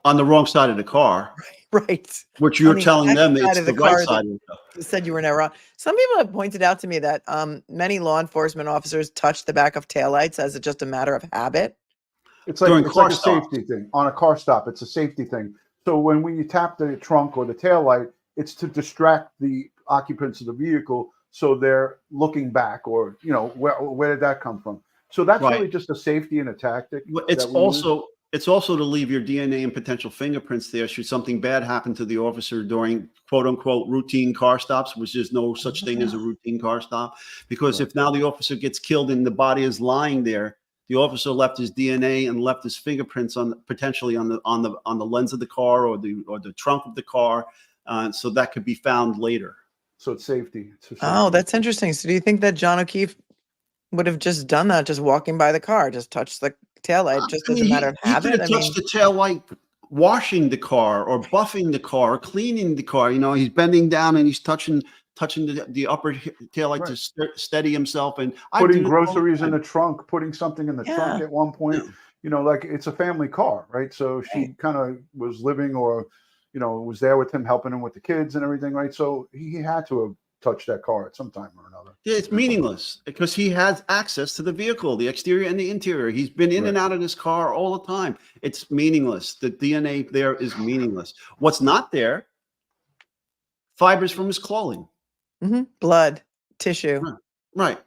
On the wrong side of the car. Right. Which you're telling them it's the right side of the car. You said you were never wrong. Some people have pointed out to me that many law enforcement officers touch the back of taillights as just a matter of habit. It's like a safety thing. On a car stop, it's a safety thing. So when you tap the trunk or the taillight, it's to distract the occupants of the vehicle so they're looking back, or, where did that come from? So that's really just a safety and a tactic. It's also to leave your DNA and potential fingerprints there should something bad happen to the officer during quote unquote routine car stops, which is no such thing as a routine car stop. Because if now the officer gets killed and the body is lying there, the officer left his DNA and left his fingerprints potentially on the lens of the car or the trunk of the car, so that could be found later. So it's safety. Oh, that's interesting. So do you think that John O'Keefe would have just done that, just walking by the car, just touched the taillight, just as a matter of habit? He could have touched the taillight washing the car or buffing the car or cleaning the car. He's bending down and he's touching the upper taillight to steady himself, and putting groceries in the trunk, putting something in the trunk at one point. Like it's a family car, right? So she kind of was living, or was there with him, helping him with the kids and everything, right? So he had to have touch that car at some time or another. Yeah, it's meaningless because he has access to the vehicle, the exterior and the interior. He's been in and out of this car all the time. It's meaningless. The DNA there is meaningless. What's not there? Fibers from his clothing. Blood, tissue. Right.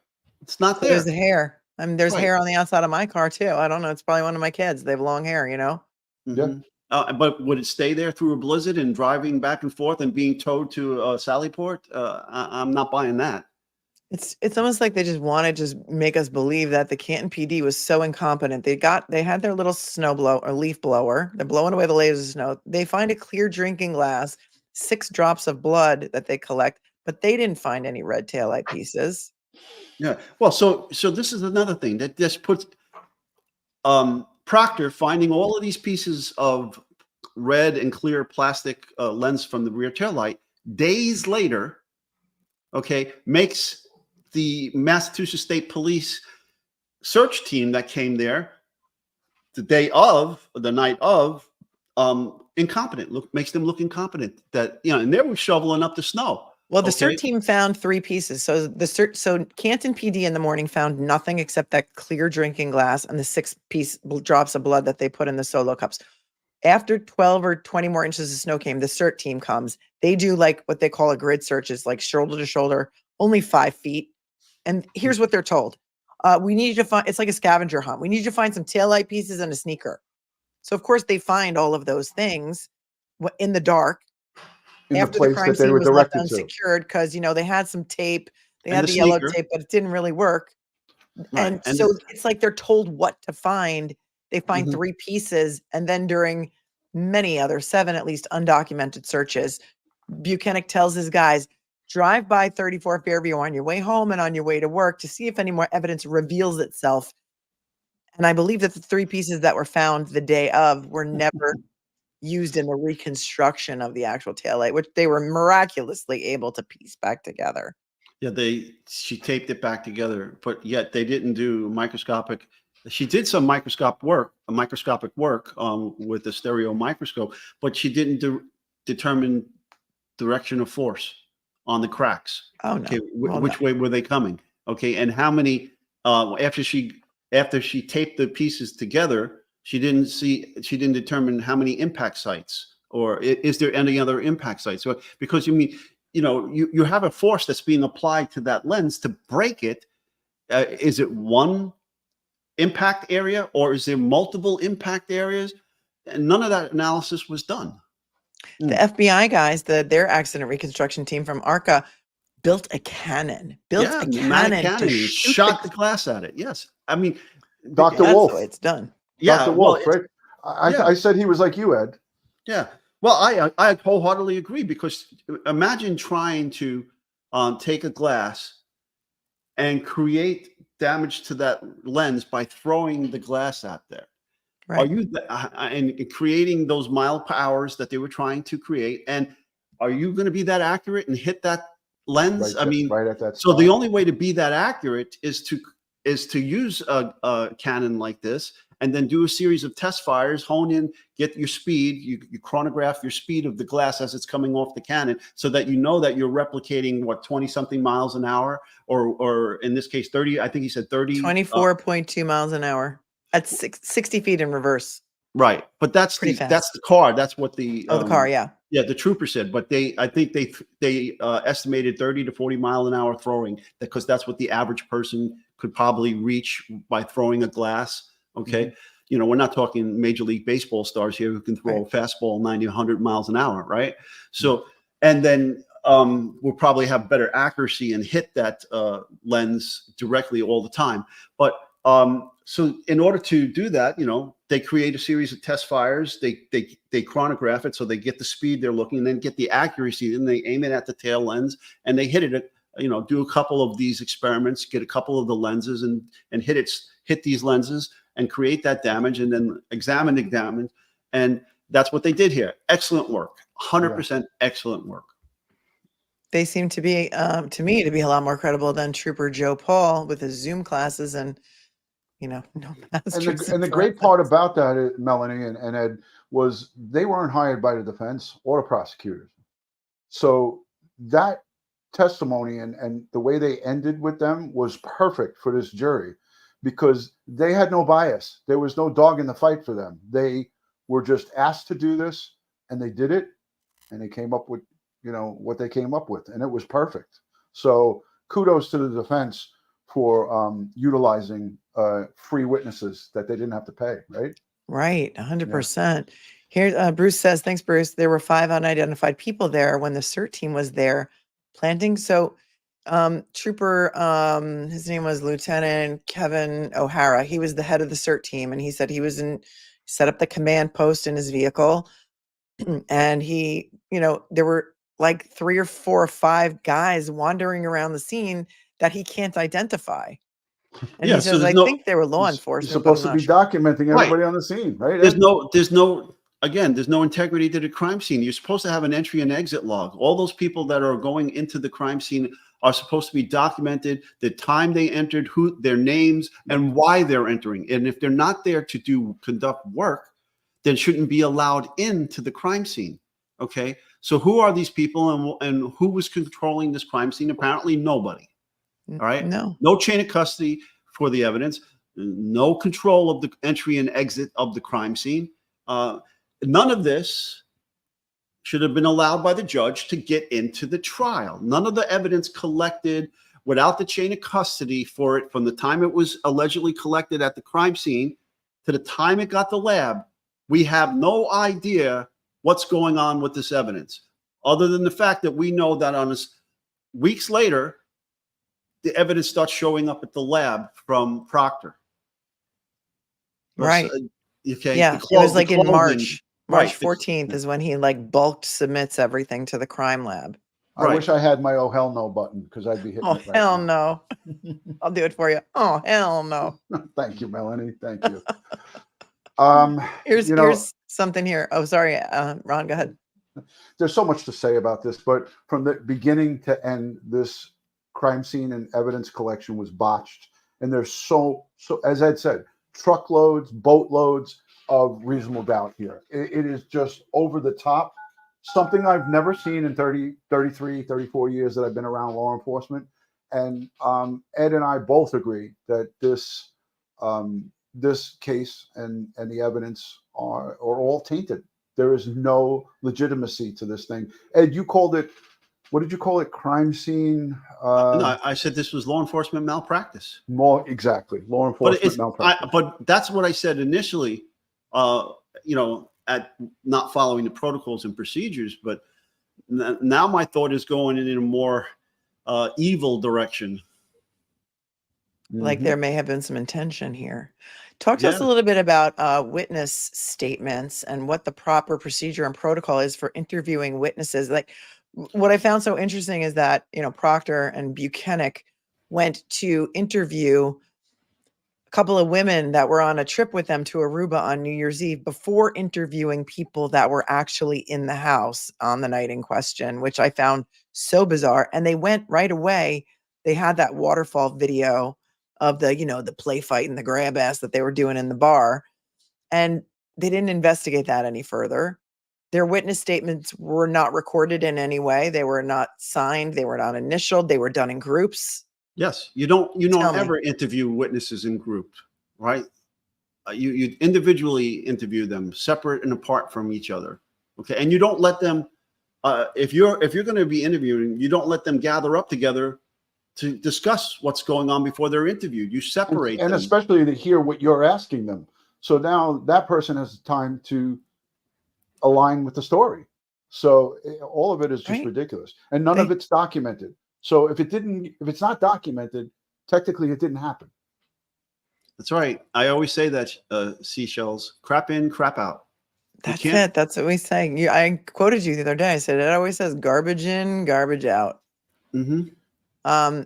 It's not So there's there. the hair. I mean, there's Right. hair on the outside of my car too. I don't know. It's probably one of my kids. They have long hair, you know? Mhm. But would it stay there through a blizzard and driving back and forth and being towed to Sallyport? I'm not buying that. It's almost like they just want to just make us believe that the Canton PD was so incompetent. They had their little snow blow or leaf blower. They're blowing away the layers of snow. They find a clear drinking glass, 6 drops of blood that they collect, but they didn't find any red taillight pieces. Yeah. Well, so this is another thing that just puts Proctor finding all of these pieces of red and clear plastic lens from the rear taillight days later, okay, makes the Massachusetts State Police search team that came there the night of, incompetent. Makes them look incompetent. That, you know, and they were shoveling up the snow. Well, the okay? CERT team found 3 pieces. So so Canton PD in the morning found nothing except that clear drinking glass and the 6 drops of blood that they put in the solo cups. After 12 or 20 more inches of snow came, the CERT team comes. They do like what they call a grid search, is like shoulder to shoulder, only 5 feet. And here's what they're told. We need you to find, it's like a scavenger hunt. We need you to find some taillight pieces and a sneaker. So of course they find all of those things in the dark. In the After the place crime that they scene were was left directed to. unsecured because, you know, they had some tape, they And had the the yellow sneaker. tape, but it didn't really work. Right. And And so the- it's like they're told what to find. They find 3 pieces, and then during many other 7 at least undocumented searches, Buchanan tells his guys, drive by 34 Fairview on your way home and on your way to work to see if any more evidence reveals itself. And I believe that the 3 pieces that were found the day of were never used in the reconstruction of the actual taillight, which they were miraculously able to piece back together. Yeah, she taped it back together, but yet they didn't do microscopic. She did some microscopic work with the stereo microscope, but she didn't determine direction of force on the cracks. Oh no. Okay, Well, which no. way were they coming? Okay, and how many? After she taped the pieces together, she didn't determine how many impact sites, or is there any other impact sites? So because you have a force that's being applied to that lens to break it. Is it one impact area or is there multiple impact areas? And none of that analysis was done. The FBI guys, their accident reconstruction team from ARCA built a cannon. Pneumatic cannon, to and shoot shot the glass at it. Yes. I mean, Dr. That's Wolf. the way it's done. yeah, Dr. well, Wolf, right? yeah. I said he was like you, Ed. Yeah. Well, I wholeheartedly agree, because imagine trying to take a glass and create damage to that lens by throwing the glass out there. Right. Are you and creating those mile per hours that they were trying to create? And are you going to be that accurate and hit that lens? Right, I mean, right at that so spot. the only way to be that accurate is to use a cannon like this, and then do a series of test fires, hone in, get your speed, you chronograph your speed of the glass as it's coming off the cannon, so that you know that you're replicating 20 something miles an hour, or in this case 30. I think he said 30. 24.2 miles an hour at 60 feet in reverse. Right, but that's Pretty that's the car. That's what the the car, yeah. Yeah, the trooper said. But I think they estimated 30 to 40 mile an hour throwing, because that's what the average person could probably reach by throwing a glass. Okay, we're not talking Major League Baseball stars here who can throw a fastball 90, 100 miles an hour, right? So, and then we'll probably have better accuracy and hit that lens directly all the time. But so in order to do that, they create a series of test fires. They chronograph it so they get the speed they're looking, and then get the accuracy. Then they aim it at the tail lens and they hit it. Do a couple of these experiments, get a couple of the lenses and hit these lenses and create that damage, and then examine the damage. And that's what they did here. Excellent work. 100% excellent work. They seem to be, to me, to be a lot more credible than Trooper Joe Paul with his Zoom classes and, no masters. And the great part about that, Melanie and Ed, was they weren't hired by the defense or the prosecutors. So that testimony and the way they ended with them was perfect for this jury because they had no bias. There was no dog in the fight for them. They were just asked to do this and they did it and they came up with, what they came up with, and it was perfect. So kudos to the defense for utilizing free witnesses that they didn't have to pay, right? Right, 100%. Here, Bruce says, thanks, Bruce. There were 5 unidentified people there when the CERT team was there planting. So, Trooper, his name was Lieutenant Kevin O'Hara. He was the head of the CERT team, and he said he was set up the command post in his vehicle, and he, there were like 3 or 4 or 5 guys wandering around the scene that he can't identify. And Yeah, he so says, there's I no. think they were law You're enforcement, supposed but to I'm be not sure. documenting Right. everybody on the scene, right? There's Ed? there's no integrity to the crime scene. You're supposed to have an entry and exit log. All those people that are going into the crime scene are supposed to be documented, the time they entered, who their names, and why they're entering. And if they're not there to conduct work, then shouldn't be allowed into the crime scene. Okay, so who are these people and who was controlling this crime scene? Apparently nobody. All right, no chain of custody for the evidence, no control of the entry and exit of the crime scene. None of this should have been allowed by the judge to get into the trial. None of the evidence collected without the chain of custody for it from the time it was allegedly collected at the crime scene to the time it got the lab. We have no idea what's going on with this evidence, other than the fact that we know that on this weeks later, the evidence starts showing up at the lab from Proctor. Right. Okay. Yeah, it was like in March. March Right. 14th is when he like bulk submits everything to the crime lab. I wish I had my oh hell no button because I'd be hitting Oh, it right hell now. no. I'll do it for you. Oh, hell no. Thank you, Melanie. Thank you. Here's something here. Oh, sorry. Ron, go ahead. There's so much to say about this, but from the beginning to end, this crime scene and evidence collection was botched. And there's so as Ed said, truckloads, boatloads of reasonable doubt here. It is just over the top, something I've never seen in 33, 34 years that I've been around law enforcement. And Ed and I both agree that this case and the evidence are all tainted. There is no legitimacy to this thing. Ed, you called it, what did you call it? Crime scene? No, I said this was law enforcement malpractice. More exactly, law enforcement malpractice. But that's what I said initially. At not following the protocols and procedures. But now my thought is going in a more evil direction. Like there may have been some intention here. Talk to us a little bit about witness statements and what the proper procedure and protocol is for interviewing witnesses. Like what I found so interesting is that, Proctor and Buchanan went to interview a couple of women that were on a trip with them to Aruba on New Year's Eve before interviewing people that were actually in the house on the night in question, which I found so bizarre. And they went right away. They had that waterfall video of the play fight and the grab ass that they were doing in the bar. And they didn't investigate that any further. Their witness statements were not recorded in any way. They were not signed. They were not initialed. They were done in groups. Yes, you don't ever interview witnesses in group, right? You individually interview them, separate and apart from each other. Okay, and you don't let them. If you're going to be interviewing, you don't let them gather up together to discuss what's going on before they're interviewed. You separate and them. Especially to hear what you're asking them. So now that person has time to align with the story. So all of it is just ridiculous, and none of it's documented. So if it's not documented, technically it didn't happen. That's right. I always say that, seashells, crap in, crap out. That's it. That's what we say. I quoted you the other day. I said, it always says garbage in, garbage out. Mm-hmm.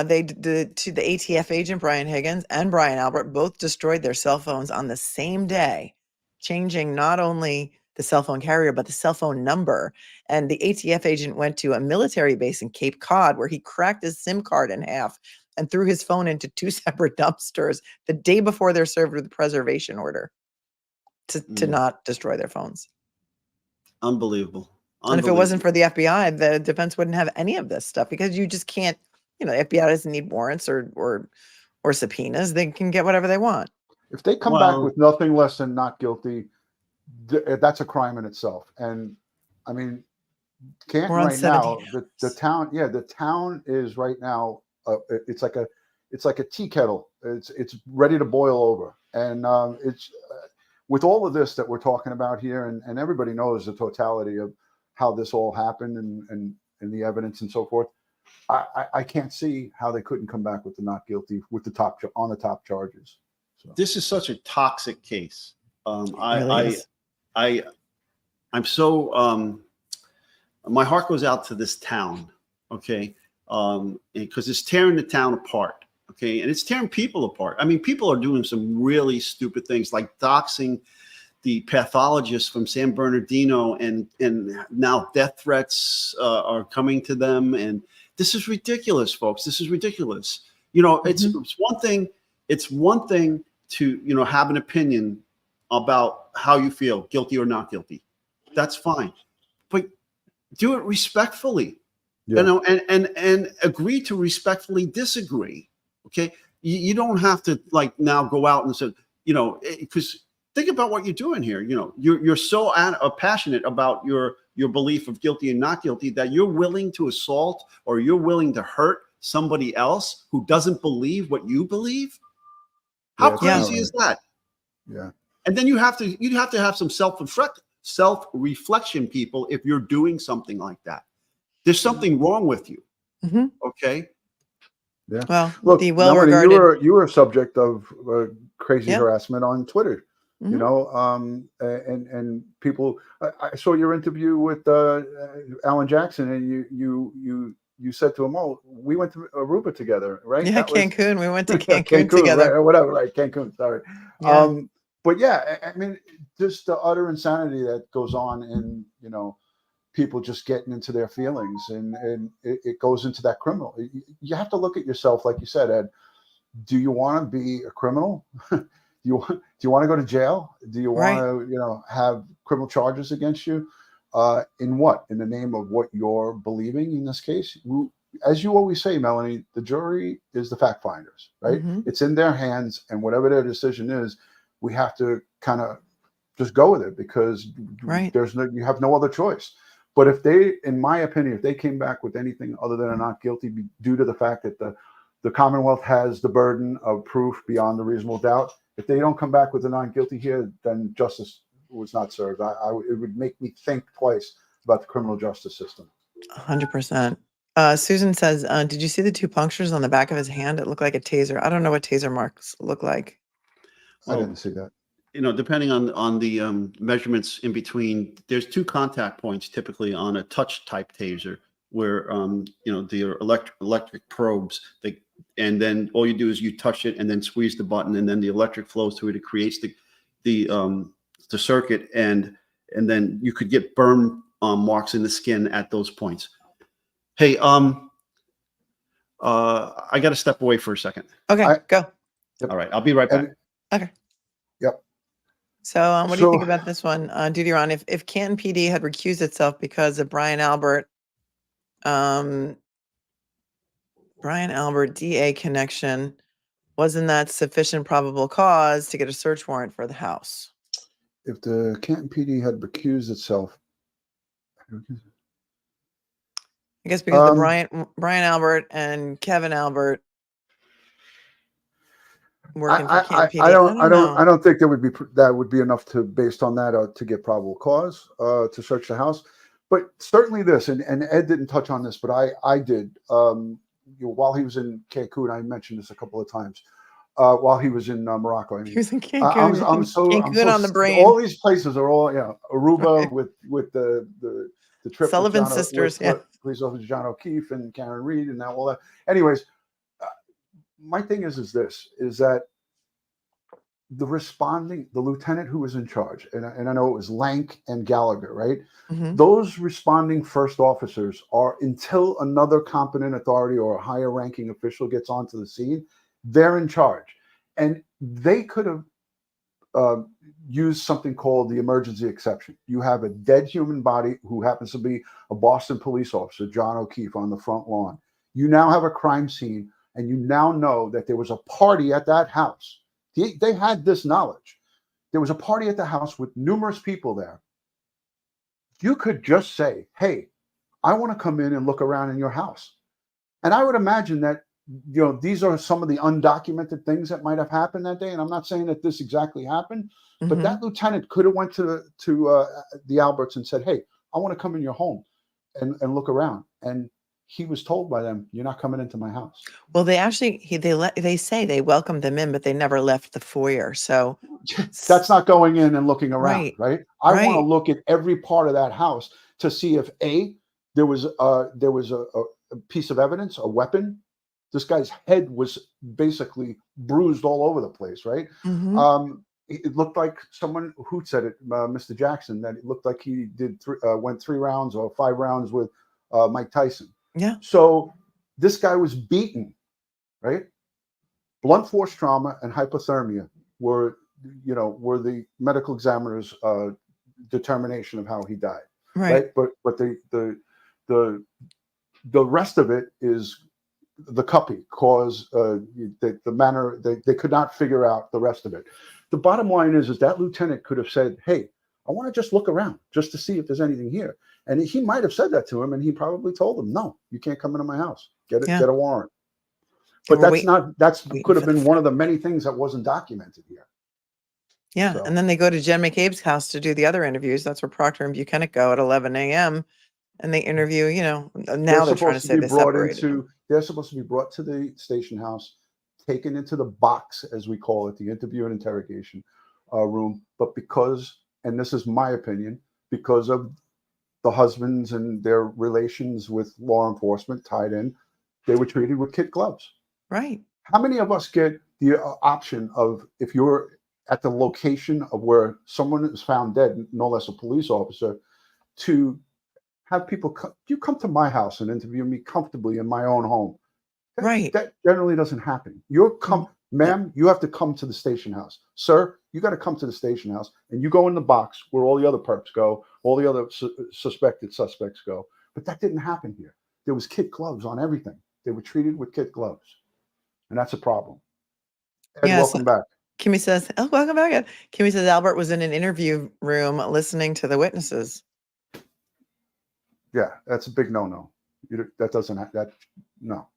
They did to the ATF agent, Brian Higgins and Brian Albert, both destroyed their cell phones on the same day, changing not only the cell phone carrier, but the cell phone number. And the ATF agent went to a military base in Cape Cod where he cracked his SIM card in half and threw his phone into 2 separate dumpsters the day before they're served with a preservation order to not destroy their phones. Unbelievable. And if it wasn't for the FBI, the defense wouldn't have any of this stuff because you just can't, the FBI doesn't need warrants or subpoenas. They can get whatever they want. If they come back with nothing less than not guilty, that's a crime in itself. And I mean, Canton We're on right now, 17 the town is right now, it's like a tea kettle. It's ready to boil over. And it's with all of this that we're talking about here, and everybody knows the totality of how this all happened and the evidence and so forth. I can't see how they couldn't come back with the not guilty with the top charges. So. This is such a toxic case. Really is. I'm so my heart goes out to this town, okay, because it's tearing the town apart, okay, and it's tearing people apart. I mean, people are doing some really stupid things like doxing the pathologist from San Bernardino, and now death threats are coming to them, and this is ridiculous, folks. This is ridiculous. It's one thing. It's one thing to have an opinion about how you feel, guilty or not guilty. That's fine, but do it respectfully. Yeah. And agree to respectfully disagree. Okay, you don't have to now go out and say because think about what you're doing here. You're so passionate about your belief of guilty and not guilty that you're willing to assault or you're willing to hurt somebody else who doesn't believe what you believe. How crazy is that? Yeah. And then you'd have to have some self-reflection, people, if you're doing something like that. There's something wrong with you. Mm-hmm. Okay. Yeah. Well, look, the Melanie, well-regarded. you were a subject of crazy Yeah. harassment on Twitter. Mhm. And people. I saw your interview with Alan Jackson, and you said to him, "Oh, we went to Aruba together, right?" Yeah, That was- Cancun. We went to Yeah, Cancun together. right, whatever, right? Cancun, sorry. Yeah. But yeah, I mean, just the utter insanity that goes on in people just getting into their feelings, and it goes into that criminal. You have to look at yourself, like you said, Ed. Do you want to be a criminal? Do you want to go to jail? Do you want to have criminal charges against you? In what? In the name of what you're believing in this case? As you always say, Melanie, the jury is the fact finders, right? Mhm. It's in their hands, and whatever their decision is, we have to kind of just go with it because you have no other choice. But if they, in my opinion, if they came back with anything other than a not guilty due to the fact that the Commonwealth has the burden of proof beyond a reasonable doubt, if they don't come back with a not guilty here, then justice was not served. It would make me think twice about the criminal justice system. 100%. Susan says, did you see the 2 punctures on the back of his hand? It looked like a taser. I don't know what taser marks look like. I didn't see that. Depending on the measurements in between, there's 2 contact points typically on a touch type taser where the electric probes, and then all you do is you touch it and then squeeze the button, and then the electric flows through it. It creates the circuit, and then you could get burn marks in the skin at those points. Hey, I got to step away for a second. Okay, go. All right, I'll be right back. Okay. Yep. So what do you think about this one, Duty Ron? If Canton PD had recused itself because of Brian Albert DA connection, wasn't that sufficient probable cause to get a search warrant for the house? If the Canton PD had recused itself, I guess because the Brian Albert and Kevin Albert working for Canton PD. I don't think that would be enough based on that to get probable cause to search the house. But certainly this, and Ed didn't touch on this, but I did. While he was in Cancun, I mentioned this a couple of times. While he was in Morocco, I mean, he was in Cancun. I'm so on the brain. All these places are all Aruba with the trip. Sullivan with sisters, police officer John O'Keefe and Karen Reed and all that. Anyways, my thing is that the lieutenant who was in charge, and I know it was Lank and Gallagher, right? Mm-hmm. Those responding first officers are, until another competent authority or a higher ranking official gets onto the scene, they're in charge. And they could have use something called the emergency exception. You have a dead human body who happens to be a Boston police officer, John O'Keefe, on the front lawn. You now have a crime scene, and you now know that there was a party at that house. They had this knowledge. There was a party at the house with numerous people there. You could just say, hey, I want to come in and look around in your house. And I would imagine that, you know, these are some of the undocumented things that might have happened that day. And I'm not saying that this exactly happened, but that lieutenant could have went to the Alberts and said, hey, I want to come in your home and look around. And he was told by them, you're not coming into my house. Well, they actually they say they welcomed them in, but they never left the foyer. So that's not going in and looking around, Right. right? I want to Right. look at every part of that house to see if there was a piece of evidence, a weapon. This guy's head was basically bruised all over the place, right? It looked like someone who said it, Mr. Jackson, that it looked like he went 3 rounds or 5 rounds with Mike Tyson. Yeah. So this guy was beaten, right? Blunt force trauma and hypothermia were the medical examiner's determination of how he died, Right. But the rest of it is the cuppy cause, the manner they could not figure out the rest of it. The bottom line is that lieutenant could have said, hey, I want to just look around just to see if there's anything here. And he might have said that to him, and he probably told him, no, you can't come into my house. Get a warrant. But that's could have been one of the many things that wasn't documented here. Yeah. So- And then they go to Jen McCabe's house to do the other interviews. That's where Proctor and Buchanan go at 11 a.m. And they interview, you know, now they're trying to say they separated them. They're supposed to be brought to the station house, taken into the box, as we call it, the interview and interrogation room. But because, and this is my opinion, because of the husbands and their relations with law enforcement tied in, they were treated with kid gloves. Right. How many of us get the option of, if you're at the location of where someone is found dead, no less a police officer, to have people come to my house and interview me comfortably in my own home? Right. That generally doesn't happen. Ma'am, you have to come to the station house. Sir, you got to come to the station house, and you go in the box where all the other perps go, all the other suspected suspects go. But that didn't happen here. There was kid gloves on everything. They were treated with kid gloves. And that's a problem. Ed, Yes. welcome back. Kimmy says, oh, welcome back. Ed. Kimmy says Albert was in an interview room listening to the witnesses. Yeah, that's a big no-no. That doesn't no.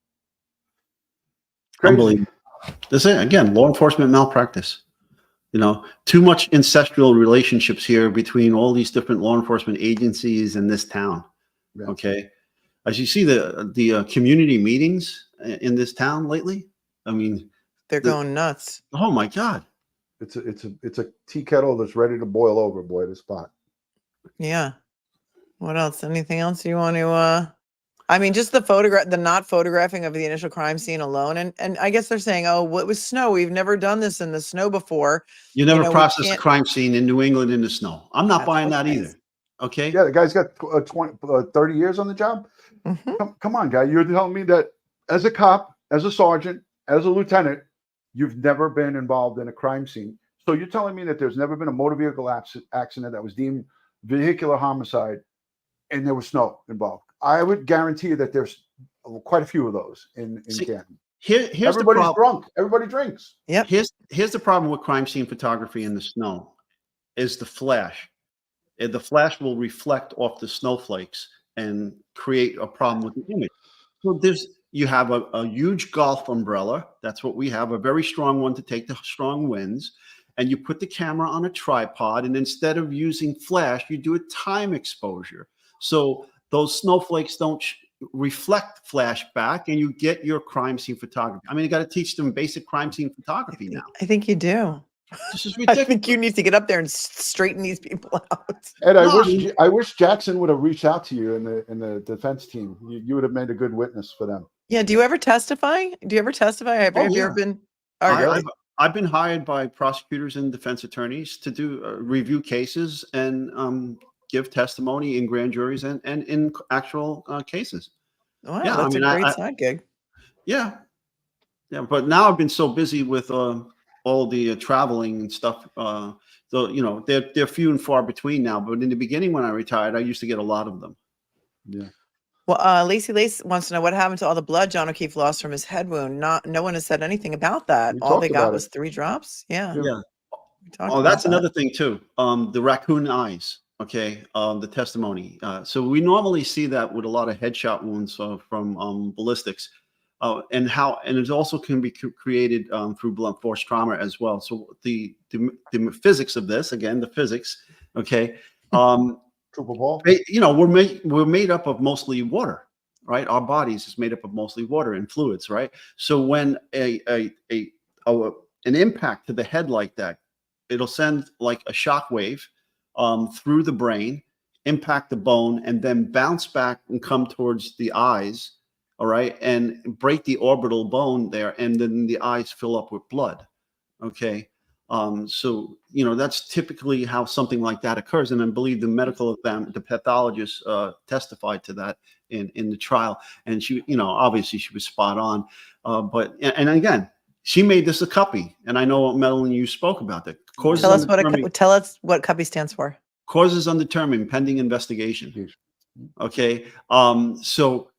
Crazy. Unbelievable. This is, again, law enforcement malpractice. You know, too much incestual relationships here between all these different law enforcement agencies in this town. Yeah. Okay, as you see the community meetings in this town lately, I mean, they're going nuts. Oh my God! It's a tea kettle that's ready to boil over, boy. This pot. Yeah. What else? Anything else you want to? I mean, just the not photographing of the initial crime scene alone, and I guess they're saying, oh, what was snow? We've never done this in the snow before. You never processed a crime scene in New England in the snow. I'm not buying that either. Okay. Yeah, the guy's got 30 years on the job. Come on, guy. You're telling me that as a cop, as a sergeant, as a lieutenant, you've never been involved in a crime scene. So you're telling me that there's never been a motor vehicle accident that was deemed vehicular homicide and there was snow involved? I would guarantee you that there's quite a few of those in Canton. Here's Everybody's the problem. drunk. Everybody drinks. Yep. Here's the problem with crime scene photography in the snow is the flash. The flash will reflect off the snowflakes and create a problem with the image. So you have a huge golf umbrella. That's what we have, a very strong one to take the strong winds. And you put the camera on a tripod, and instead of using flash, you do a time exposure. So those snowflakes don't reflect flash back, and you get your crime scene photography. I mean, you got to teach them basic crime scene photography now. I think you do. This is ridiculous. I think you need to get up there and straighten these people out. Ed, I wish Jackson would have reached out to you in the defense team. You would have made a good witness for them. Yeah. Do you ever testify? Have you ever been? I've been hired by prosecutors and defense attorneys to do review cases and give testimony in grand juries and in actual cases. Wow, that's a great side gig. Yeah. But now I've been so busy with all the traveling and stuff. So you know, they're few and far between now. But in the beginning, when I retired, I used to get a lot of them. Yeah. Well, Lacey Lace wants to know what happened to all the blood John O'Keefe lost from his head wound. No one has said anything about that. We All they talked got about was it. 3 drops. Yeah. Yeah. We talked Oh, about that's that. another thing too. The raccoon eyes. Okay. The testimony. So we normally see that with a lot of headshot wounds from ballistics. And it also can be created through blunt force trauma as well. So the physics of this, again, the physics. Okay. Triple ball. You know, we're made up of mostly water, right? Our bodies is made up of mostly water and fluids, right? So when an impact to the head like that, it'll send like a shock wave through the brain, impact the bone, and then bounce back and come towards the eyes, all right, and break the orbital bone there, and then the eyes fill up with blood. Okay. So, you know, that's typically how something like that occurs. And I believe the pathologist testified to that in the trial. And she, you know, obviously she was spot on. And again, she made this a copy. And I know, Madeline, you spoke about that. Tell us what CUPPY stands for. Causes undetermined, pending investigation. Okay. So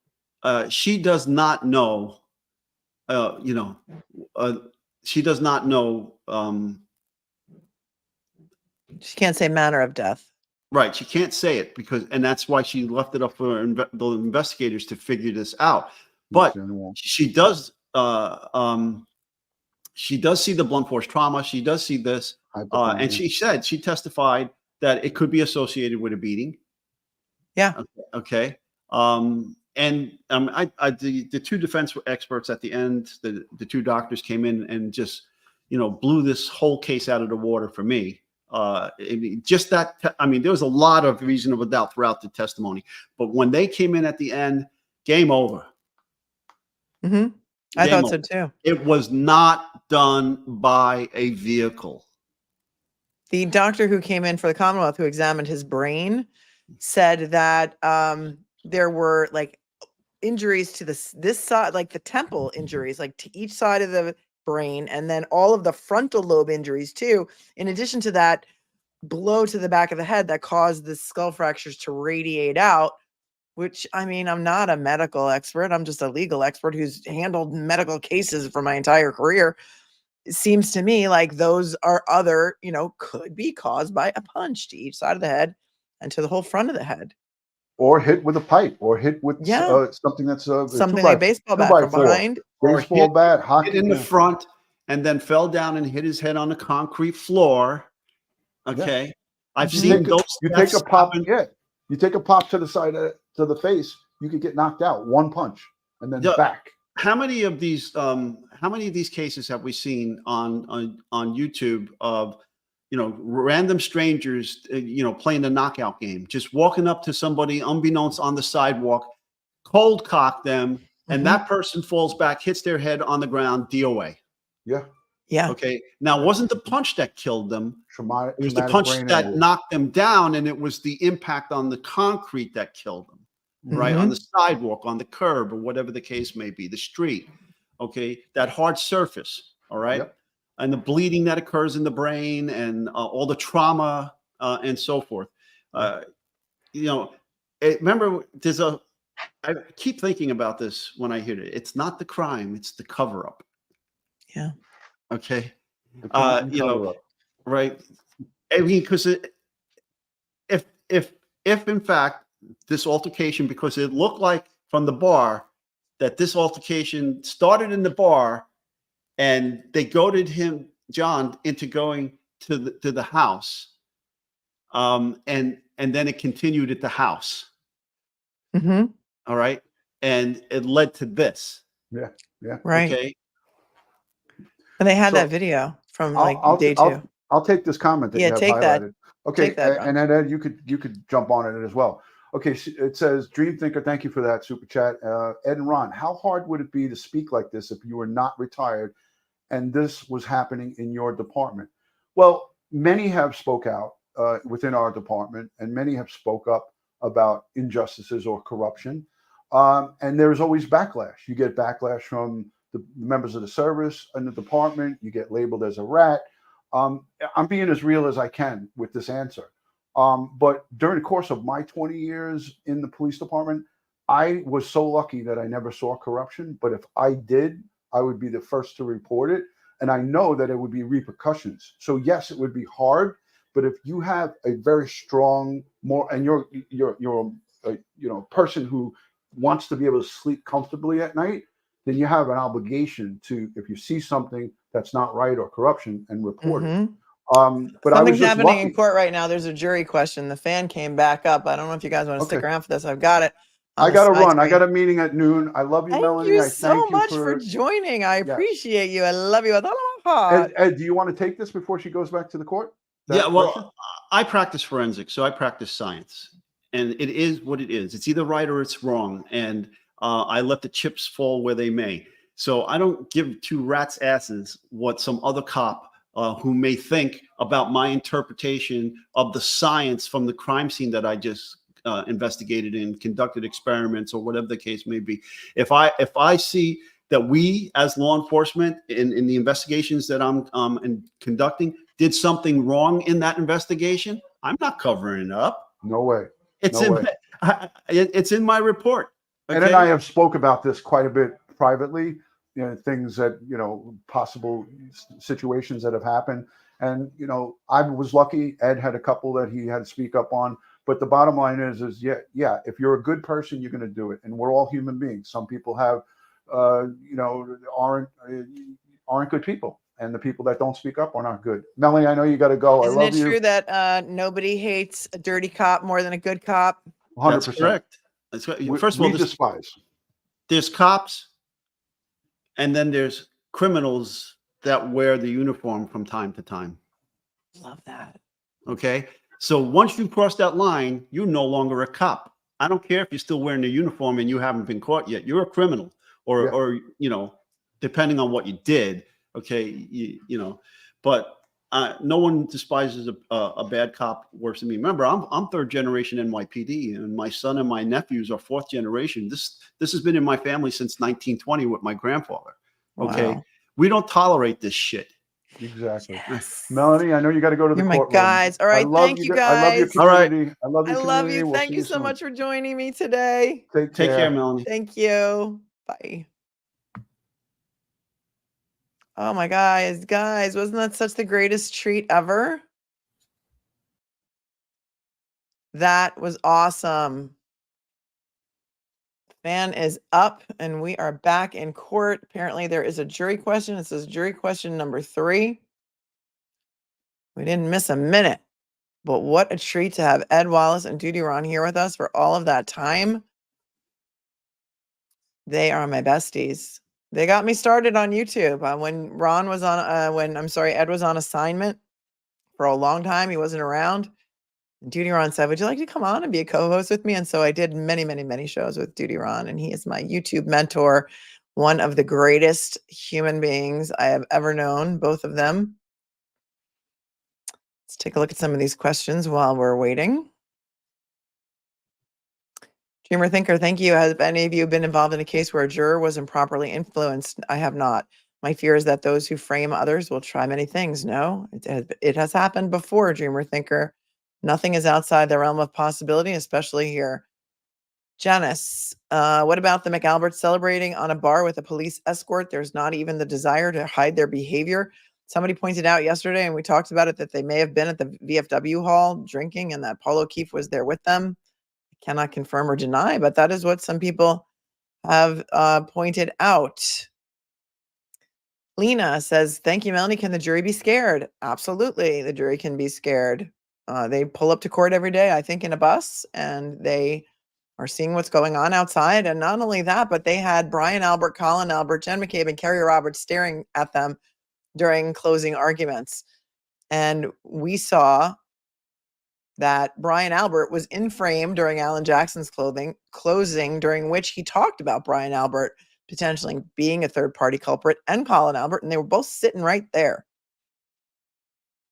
she does not know, you know, she does not know. She can't say manner of death. Right. She can't say it and that's why she left it up for the investigators to figure this out. But she does see the blunt force trauma. She does see this. And she testified that it could be associated with a beating. Yeah. Okay. The 2 defense experts at the end, the 2 doctors came in and just, you know, blew this whole case out of the water for me. Just that, I mean, there was a lot of reasonable doubt throughout the testimony, but when they came in at the end, game over. Mm-hmm. I thought so too. It was not done by a vehicle. The doctor who came in for the Commonwealth who examined his brain said that there were like injuries to this side, like the temple injuries, like to each side of the brain, and then all of the frontal lobe injuries too. In addition to that, blow to the back of the head that caused the skull fractures to radiate out, which, I mean, I'm not a medical expert. I'm just a legal expert who's handled medical cases for my entire career. It seems to me like those are other, you know, could be caused by a punch to each side of the head and to the whole front of the head. Or hit with a pipe, or hit with something that's something like a baseball bat from behind. Baseball bat, hockey. Hit in the front, and then fell down and hit his head on the concrete floor. Okay. Yeah. I've seen those. You take a pop, you take a pop to the side to the face, you could get knocked out. 1 punch and then back. How many of these cases have we seen on YouTube of, you know, random strangers, you know, playing the knockout game, just walking up to somebody unbeknownst on the sidewalk, cold cock them, and that person falls back, hits their head on the ground, DOA. Yeah. Yeah. Okay. Now, it wasn't the punch that killed them. It was the punch that injury. knocked them down, and it was the impact on the concrete that killed them, right? On the sidewalk, on the curb, or whatever the case may be, the street. Okay. That hard surface. All right. Yep. And the bleeding that occurs in the brain, and all the trauma and so forth. You know, remember, I keep thinking about this when I hear it. It's not the crime, it's the cover up. Yeah. Okay. You know, right. I mean, because if in fact this altercation, because it looked like from the bar that this altercation started in the bar, and they goaded John, into going to the house, and then it continued at the house. Mm-hmm. All right, and it led to this. Yeah. Yeah. Right. Okay. And they had that video from day 2. I'll take this comment that you have take highlighted. that. Okay, Take that, and Ed, you could jump on it as well. Okay, it says Dream Thinker, thank you for that super chat. Ed and Ron, how hard would it be to speak like this if you were not retired and this was happening in your department? Well, many have spoke out within our department, and many have spoke up about injustices or corruption. And there's always backlash. You get backlash from the members of the service in the department, you get labeled as a rat. I'm being as real as I can with this answer. But during the course of my 20 years in the police department, I was so lucky that I never saw corruption. But if I did, I would be the first to report it. And I know that it would be repercussions. So yes, it would be hard. But if you have a very strong, and you're a person who wants to be able to sleep comfortably at night, then you have an obligation to, if you see something that's not right or corruption, and report it. But I was Something's just happening lucky. in court right now. There's a jury question. The fan came back up. I don't know if you guys want to stick Okay. around for this. I've got it. on I the got to side run. I screen. got a meeting at noon. I love you, Thank Melanie. you I so thank you much for joining. I Yes. appreciate you. I love you with all of my heart. Ed, do you want to take this before she goes back to the court? Yeah, That well, question? I practice forensics, so I practice science, and it is what it is. It's either right or it's wrong, and I let the chips fall where they may. So I don't give two rats' asses what some other cop who may think about my interpretation of the science from the crime scene that I just investigated and conducted experiments or whatever the case may be. If I see that we as law enforcement in the investigations that I'm conducting did something wrong in that investigation, I'm not covering it up. No way. It's No in way. it's in my report. Ed and okay? I have spoke about this quite a bit privately, things that, possible situations that have happened. And, I was lucky. Ed had a couple that he had to speak up on. But the bottom line is yeah, if you're a good person, you're going to do it. And we're all human beings. Some people have, aren't good people. And the people that don't speak up are not good. Melanie, I know you got to go. Isn't I love it you. true that nobody hates a dirty cop more than a good cop? 100%. That's correct. That's right. First of all, we despise. There's cops, and then there's criminals that wear the uniform from time to time. Love that. Okay. So once you cross that line, you're no longer a cop. I don't care if you're still wearing the uniform and you haven't been caught yet. You're a criminal, or depending on what you did. Okay, but no one despises a bad cop worse than me. Remember, I'm third generation NYPD, and my son and my nephews are fourth generation. This has been in my family since 1920 with my grandfather. Okay, Wow. we don't tolerate this shit. Exactly. Yes. Melanie, I know you got to go to the You're my courtroom. guys. All right. Thank you, guys. I love your All right. community. I love your I love community. you. We'll Thank see you so soon. much for joining me today. Take care, Melanie. Thank you. Bye. Oh my guys, wasn't that such the greatest treat ever? That was awesome. Fan is up and we are back in court. Apparently there is a jury question. It says jury question number 3. We didn't miss a minute, but what a treat to have Ed Wallace and Duty Ron here with us for all of that time. They are my besties. They got me started on YouTube. When Ron was on, Ed was on assignment for a long time. He wasn't around. And Duty Ron said, "Would you like to come on and be a co-host with me?" And so I did many, many, many shows with Duty Ron, and he is my YouTube mentor, one of the greatest human beings I have ever known, both of them. Let's take a look at some of these questions while we're waiting. Dreamer Thinker, thank you. Have any of you been involved in a case where a juror was improperly influenced? I have not. My fear is that those who frame others will try many things. No, it has happened before, Dreamer Thinker. Nothing is outside the realm of possibility, especially here. Janice, what about the McAlberts celebrating on a bar with a police escort? There's not even the desire to hide their behavior. Somebody pointed out yesterday, and we talked about it, that they may have been at the VFW hall drinking and that Paul O'Keefe was there with them. Cannot confirm or deny, but that is what some people have pointed out. Lena says, thank you, Melanie. Can the jury be scared? Absolutely. The jury can be scared. They pull up to court every day, I think, in a bus, and they are seeing what's going on outside. And not only that, but they had Brian Albert, Colin Albert, Jen McCabe, and Kerry Roberts staring at them during closing arguments. And we saw that Brian Albert was in frame during Alan Jackson's closing, during which he talked about Brian Albert potentially being a third-party culprit, and Colin Albert, and they were both sitting right there.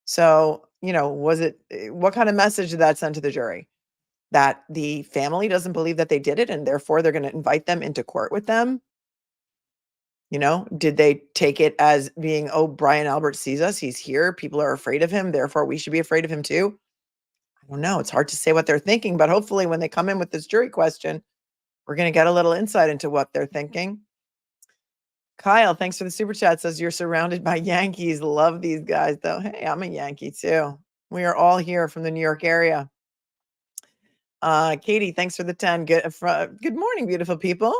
So, what kind of message did that send to the jury? That the family doesn't believe that they did it, and therefore they're going to invite them into court with them? You know, did they take it as being, oh, Brian Albert sees us, he's here, people are afraid of him, therefore we should be afraid of him too? I don't know. It's hard to say what they're thinking, but hopefully when they come in with this jury question, we're going to get a little insight into what they're thinking. Kyle, thanks for the super chat. Says you're surrounded by Yankees. Love these guys, though. Hey, I'm a Yankee too. We are all here from the New York area. Katie, thanks for the 10. Good morning, beautiful people.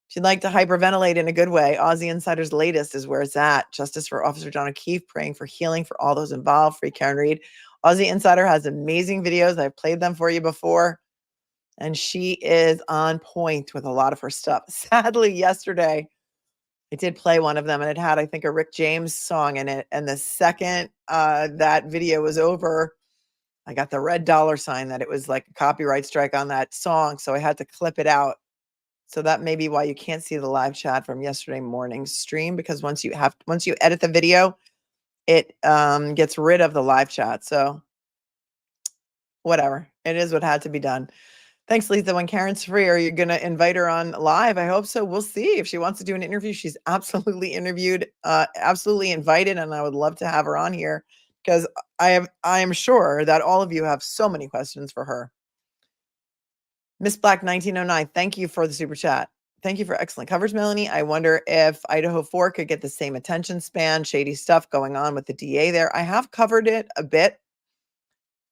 She'd like to hyperventilate in a good way. Aussie Insider's latest is where it's at. Justice for Officer John O'Keefe, praying for healing for all those involved. Free Karen Reed. Aussie Insider has amazing videos. I've played them for you before. And she is on point with a lot of her stuff. Sadly, yesterday, I did play one of them, and it had, I think, a Rick James song in it. And the second that video was over, I got the red $sign that it was like a copyright strike on that song. So I had to clip it out. So that may be why you can't see the live chat from yesterday morning's stream, because once you edit the video, it gets rid of the live chat. So whatever, it is what had to be done. Thanks, Lisa. When Karen's free, are you going to invite her on live? I hope so. We'll see. If she wants to do an interview, she's absolutely absolutely invited. And I would love to have her on here, because I am sure that all of you have so many questions for her. Miss Black 1909, thank you for the super chat. Thank you for excellent coverage, Melanie. I wonder if Idaho 4 could get the same attention span. Shady stuff going on with the DA there. I have covered it a bit.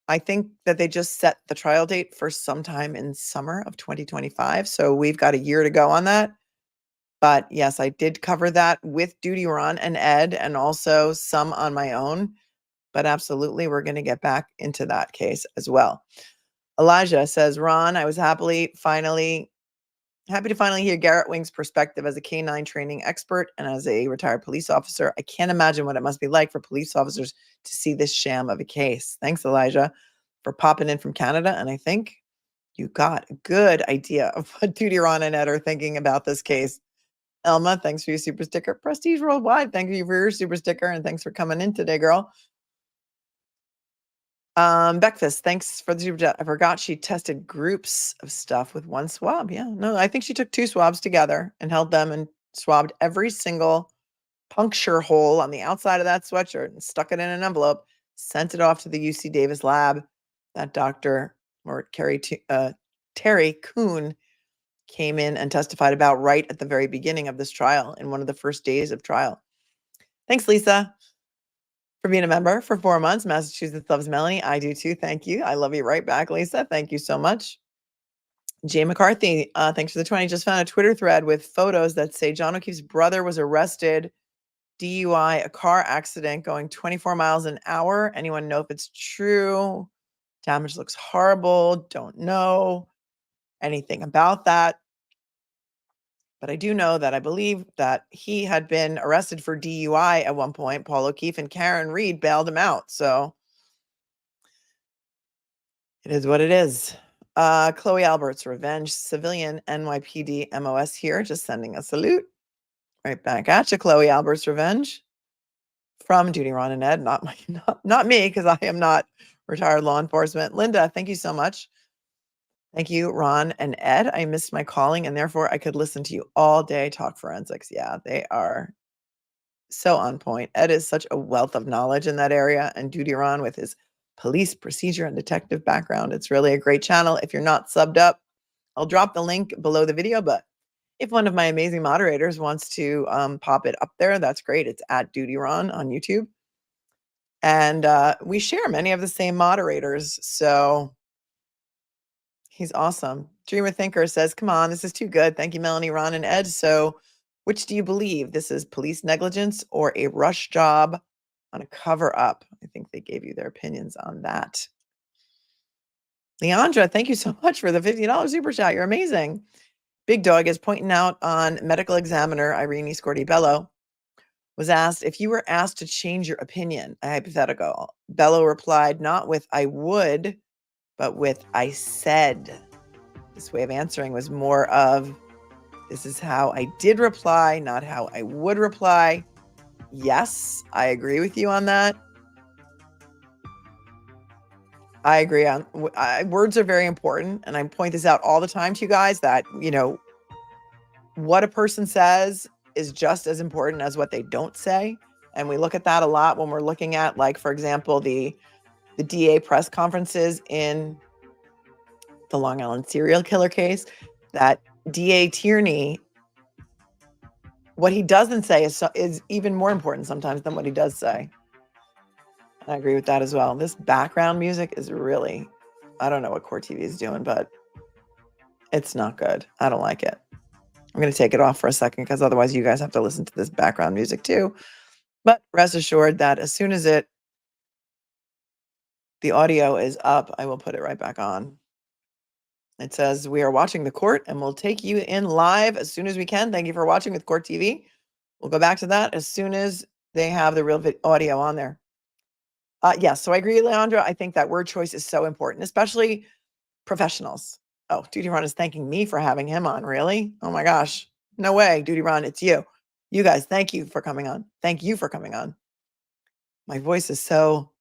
I think that they just set the trial date for sometime in summer of 2025. So we've got a year to go on that. But yes, I did cover that with Duty Ron and Ed, and also some on my own. But absolutely, we're going to get back into that case as well. Elijah says, Ron, I was happy to finally hear Garrett Wing's perspective as a K-9 training expert and as a retired police officer. I can't imagine what it must be like for police officers to see this sham of a case. Thanks, Elijah, for popping in from Canada. And I think you got a good idea of what Duty Ron and Ed are thinking about this case. Elma, thanks for your super sticker. Prestige Worldwide, thank you for your super sticker. And thanks for coming in today, girl. Beckfist, thanks for the super chat. I forgot she tested groups of stuff with one swab. Yeah, no, I think she took 2 swabs together and held them and swabbed every single puncture hole on the outside of that sweatshirt and stuck it in an envelope, sent it off to the UC Davis lab. That doctor, or Terry Kuhn, came in and testified about right at the very beginning of this trial, in one of the first days of trial. Thanks, Lisa, for being a member for 4 months. Massachusetts loves Melanie. I do too. Thank you. I love you right back, Lisa. Thank you so much. Jay McCarthy, thanks for the 20. Just found a Twitter thread with photos that say John O'Keefe's brother was arrested, DUI, a car accident, going 24 miles an hour. Anyone know if it's true? Damage looks horrible. Don't know anything about that. But I do know that I believe that he had been arrested for DUI at one point. Paul O'Keefe and Karen Reed bailed him out. So it is what it is. Chloe Alberts, Revenge Civilian, NYPD MOS here, just sending a salute. Right back at you, Chloe Alberts, Revenge. From Duty Ron and Ed, not me, because I am not retired law enforcement. Linda, thank you so much. Thank you, Ron and Ed. I missed my calling, and therefore I could listen to you all day talk forensics. Yeah, they are so on point. Ed is such a wealth of knowledge in that area, and Duty Ron with his police, procedure, and detective background. It's really a great channel. If you're not subbed up, I'll drop the link below the video, but if one of my amazing moderators wants to pop it up there, that's great. It's at Duty Ron on YouTube. And we share many of the same moderators, so he's awesome. Dreamer Thinker says, come on, this is too good. Thank you, Melanie, Ron, and Ed. So which do you believe? This is police negligence or a rush job on a cover-up? I think they gave you their opinions on that. Leandra, thank you so much for the $50 super chat. You're amazing. Big Dog is pointing out on medical examiner Irene Scordi-Bello was asked if you were asked to change your opinion, a hypothetical. Bello replied, not with I would, but with I said. This way of answering was more of, this is how I did reply, not how I would reply. Yes, I agree with you on that. I agree on words are very important. And I point this out all the time to you guys that, you know, what a person says is just as important as what they don't say. And we look at that a lot when we're looking at, like, for example, the DA press conferences in the Long Island serial killer case, that DA Tierney, what he doesn't say is even more important sometimes than what he does say. I agree with that as well. This background music is really, I don't know what Court TV is doing, but it's not good. I don't like it. I'm going to take it off for a second because otherwise you guys have to listen to this background music too. But rest assured that as soon as the audio is up, I will put it right back on. It says, we are watching the court and we'll take you in live as soon as we can. Thank you for watching with Court TV. We'll go back to that as soon as they have the real audio on there. Yes, so I agree, Leandra. I think that word choice is so important, especially professionals. Oh, Duty Ron is thanking me for having him on. Really? Oh my gosh. No way, Duty Ron, it's you. You guys, thank you for coming on. Thank you for coming on. My voice is so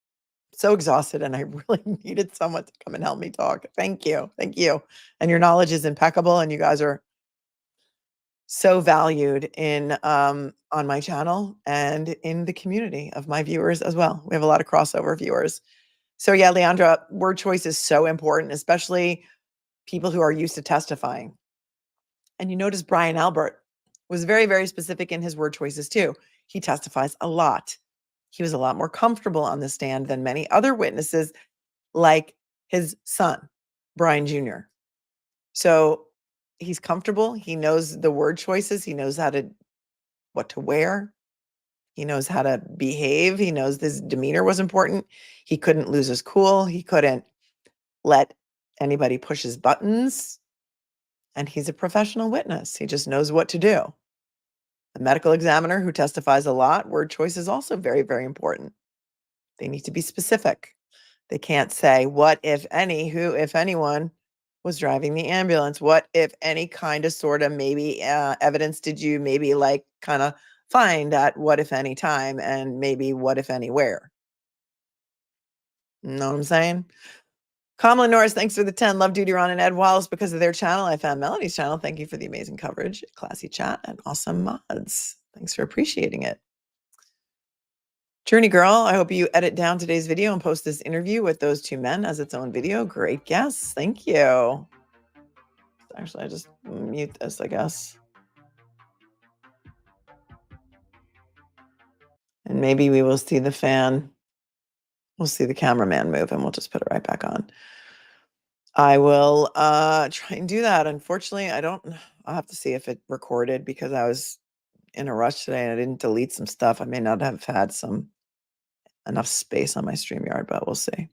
exhausted and I really needed someone to come and help me talk. Thank you. Thank you. And your knowledge is impeccable and you guys are so valued in on my channel and in the community of my viewers as well. We have a lot of crossover viewers. So yeah, Leandra, word choice is so important, especially people who are used to testifying. And you notice Brian Albert was very, very specific in his word choices too. He testifies a lot. He was a lot more comfortable on the stand than many other witnesses, like his son, Brian Jr. So he's comfortable. He knows the word choices. He knows what to wear. He knows how to behave. He knows his demeanor was important. He couldn't lose his cool. He couldn't let anybody push his buttons. And he's a professional witness. He just knows what to do. A medical examiner who testifies a lot, word choice is also very, very important. They need to be specific. They can't say, what, if any, who, if anyone, was driving the ambulance? What, if any, kind of, sort of, maybe evidence did you maybe like kind of find at what, if any, time, and maybe what, if any, where? Know what I'm saying? Kamala Norris, thanks for the 10. Love Duty Ron and Ed Wallace because of their channel. I found Melanie's channel. Thank you for the amazing coverage, classy chat, and awesome mods. Thanks for appreciating it. Journey Girl, I hope you edit down today's video and post this interview with those two men as its own video. Great guess. Thank you. Actually, I just mute this, I guess. And maybe we will see the fan. We'll see the cameraman move and we'll just put it right back on. I will try and do that. Unfortunately, I'll have to see if it recorded because I was in a rush today and I didn't delete some stuff. I may not have had enough space on my StreamYard, but we'll see.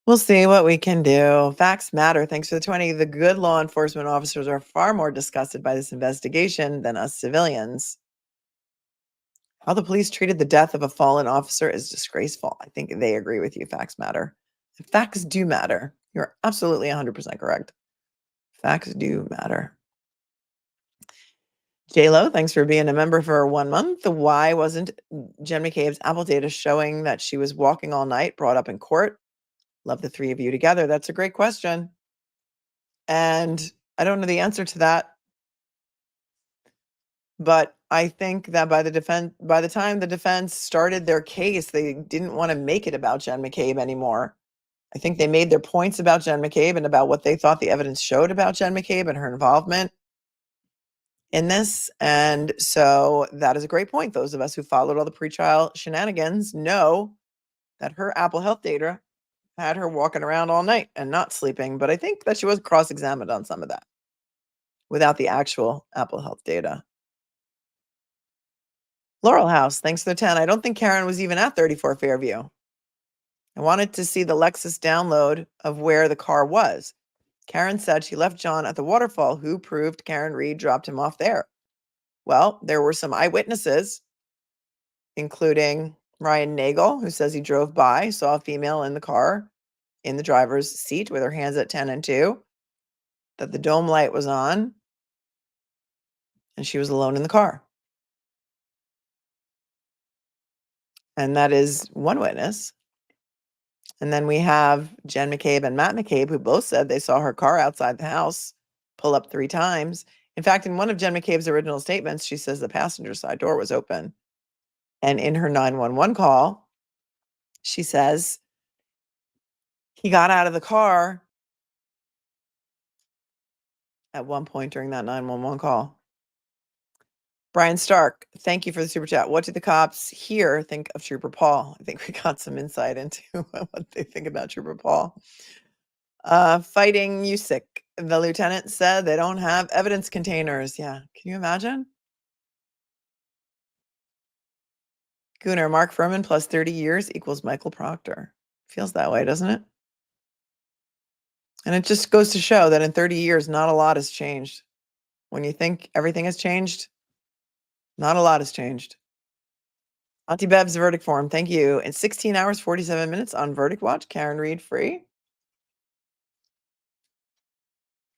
We'll see what we can do. Facts matter. Thanks for the 20. The good law enforcement officers are far more disgusted by this investigation than us civilians. How the police treated the death of a fallen officer is disgraceful. I think they agree with you. Facts matter. Facts do matter. You're absolutely 100% correct. Facts do matter. J-Lo, thanks for being a member for 1 month. Why wasn't Jen McCabe's Apple data showing that she was walking all night brought up in court? Love the three of you together. That's a great question. And I don't know the answer to that. But I think that by the time the defense started their case, they didn't want to make it about Jen McCabe anymore. I think they made their points about Jen McCabe and about what they thought the evidence showed about Jen McCabe and her involvement in this. And so that is a great point. Those of us who followed all the pretrial shenanigans know that her Apple Health data had her walking around all night and not sleeping. But I think that she was cross-examined on some of that without the actual Apple Health data. Laurel House, thanks for the 10. I don't think Karen was even at 34 Fairview. I wanted to see the Lexus download of where the car was. Karen said she left John at the waterfall. Who proved Karen Reed dropped him off there? Well, there were some eyewitnesses, including Ryan Nagel, who says he drove by, saw a female in the car in the driver's seat with her hands at 10 and 2, that the dome light was on, and she was alone in the car. And that is one witness. And then we have Jen McCabe and Matt McCabe, who both said they saw her car outside the house pull up 3 times In fact, in one of Jen McCabe's original statements, she says the passenger side door was open. And in her 911 call, she says he got out of the car at one point during that 911 call. Brian Stark, thank you for the super chat. What do the cops here think of Trooper Paul? I think we got some insight into what they think about Trooper Paul. Fighting Usyk, the lieutenant said they don't have evidence containers. Yeah, can you imagine? Gunnar, Mark Furman plus 30 years equals Michael Proctor. Feels that way, doesn't it? And it just goes to show that in 30 years, not a lot has changed. When you think everything has changed, not a lot has changed. Auntie Bev's verdict form, thank you. In 16 hours, 47 minutes on Verdict Watch, Karen Reed free.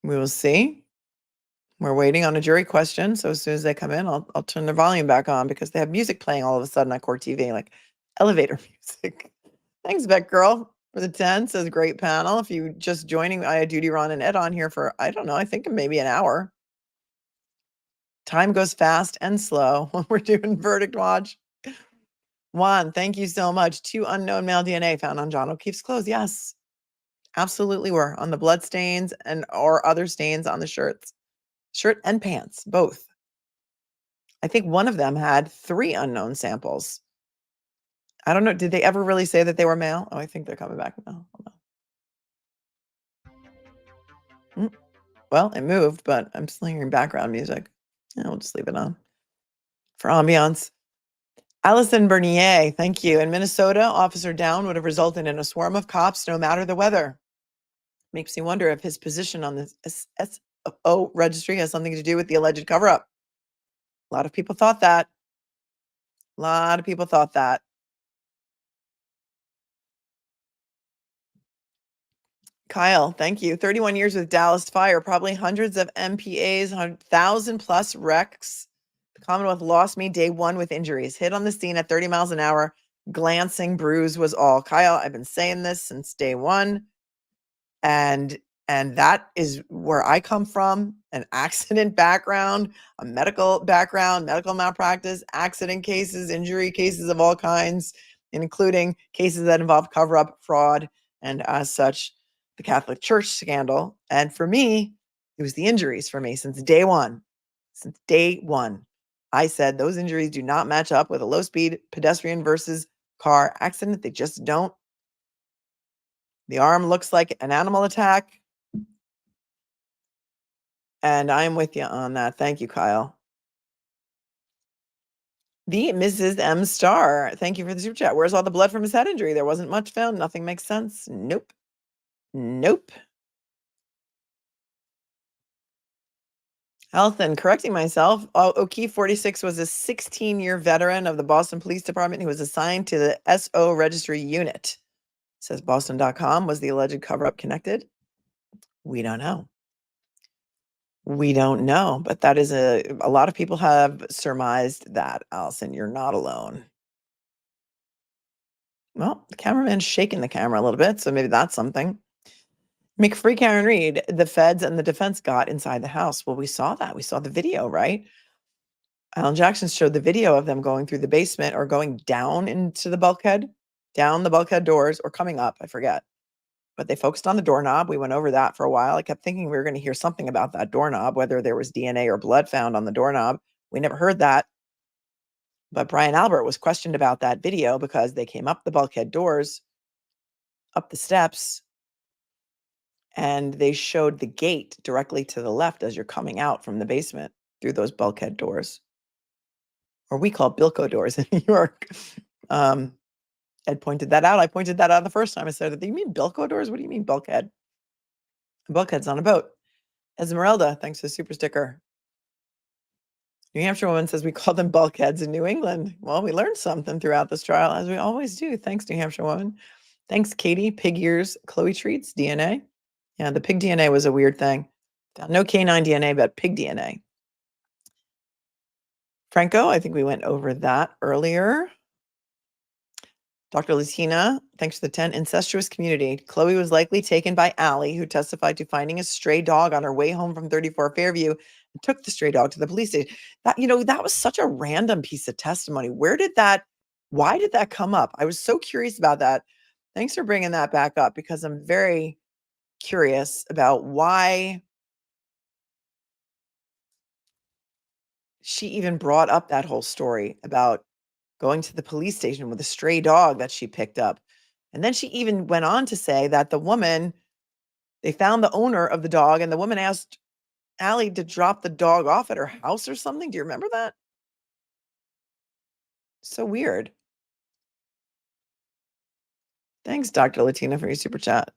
We will see. We're waiting on a jury question. So as soon as they come in, I'll turn the volume back on because they have music playing all of a sudden on Court TV, like elevator music. Thanks, Beck Girl, for the 10. Says great panel. If you just joining, I had Duty Ron and Ed on here for, I don't know, I think maybe an hour. Time goes fast and slow when we're doing Verdict Watch. Juan, thank you so much. 2 unknown male DNA found on John O'Keefe's clothes. Yes, absolutely were on the blood stains and or other stains on the shirts. Shirt and pants, both. I think one of them had 3 unknown samples. I don't know. Did they ever really say that they were male? Oh, I think they're coming back now. Well, it moved, but I'm still hearing background music. Yeah, we'll just leave it on for ambiance. Allison Bernier, thank you. In Minnesota, officer down would have resulted in a swarm of cops no matter the weather. Makes me wonder if his position on the SO registry has something to do with the alleged cover-up. A lot of people thought that. A lot of people thought that. Kyle, thank you. 31 years with Dallas Fire, probably hundreds of MPAs, 1,000 plus wrecks. The Commonwealth lost me day 1 with injuries. Hit on the scene at 30 miles an hour. Glancing bruise was all. Kyle, I've been saying this since day 1. And that is where I come from, an accident background, a medical background, medical malpractice, accident cases, injury cases of all kinds, including cases that involve cover-up, fraud, and as such, the Catholic Church scandal. And for me, it was the injuries for me since day 1. Since day 1, I said those injuries do not match up with a low-speed pedestrian versus car accident. They just don't. The arm looks like an animal attack. And I'm with you on that. Thank you, Kyle. The Mrs. M. Star, thank you for the super chat. Where's all the blood from his head injury? There wasn't much found. Nothing makes sense. Nope. Nope. Healthen, correcting myself. O'Keefe, 46, was a 16-year veteran of the Boston Police Department who was assigned to the SO Registry Unit. Says Boston.com. Was the alleged cover-up connected? We don't know. We don't know, but that is a lot of people have surmised that, Allison. You're not alone. Well, the cameraman's shaking the camera a little bit, so maybe that's something. McFree Karen Reed, the feds and the defense got inside the house. Well, we saw that. We saw the video, right? Alan Jackson showed the video of them going through the basement or going down into the bulkhead, down the bulkhead doors, or coming up. I forget. But they focused on the doorknob. We went over that for a while. I kept thinking we were going to hear something about that doorknob, whether there was DNA or blood found on the doorknob. We never heard that. But Brian Albert was questioned about that video because they came up the bulkhead doors, up the steps, and they showed the gate directly to the left as you're coming out from the basement through those bulkhead doors. Or we call Bilko doors in New York. Ed pointed that out. I pointed that out the first time. I said, "Do you mean Bilko doors? What do you mean bulkhead?" Bulkhead's on a boat. Esmeralda, thanks for the super sticker. New Hampshire woman says we call them bulkheads in New England. Well, we learned something throughout this trial, as we always do. Thanks, New Hampshire woman. Thanks, Katie. Pig ears, Chloe treats, DNA. Yeah, the pig DNA was a weird thing. Found no canine DNA, but pig DNA. Franco, I think we went over that earlier. Dr. Latina, thanks for the 10. Incestuous community. Chloe was likely taken by Allie, who testified to finding a stray dog on her way home from 34 Fairview and took the stray dog to the police station. That, that was such a random piece of testimony. Why did that come up? I was so curious about that. Thanks for bringing that back up, because I'm very curious about why she even brought up that whole story about going to the police station with a stray dog that she picked up. And then she even went on to say that they found the owner of the dog, and the woman asked Allie to drop the dog off at her house or something. Do you remember that? So weird. Thanks, Dr. Latina, for your super chat.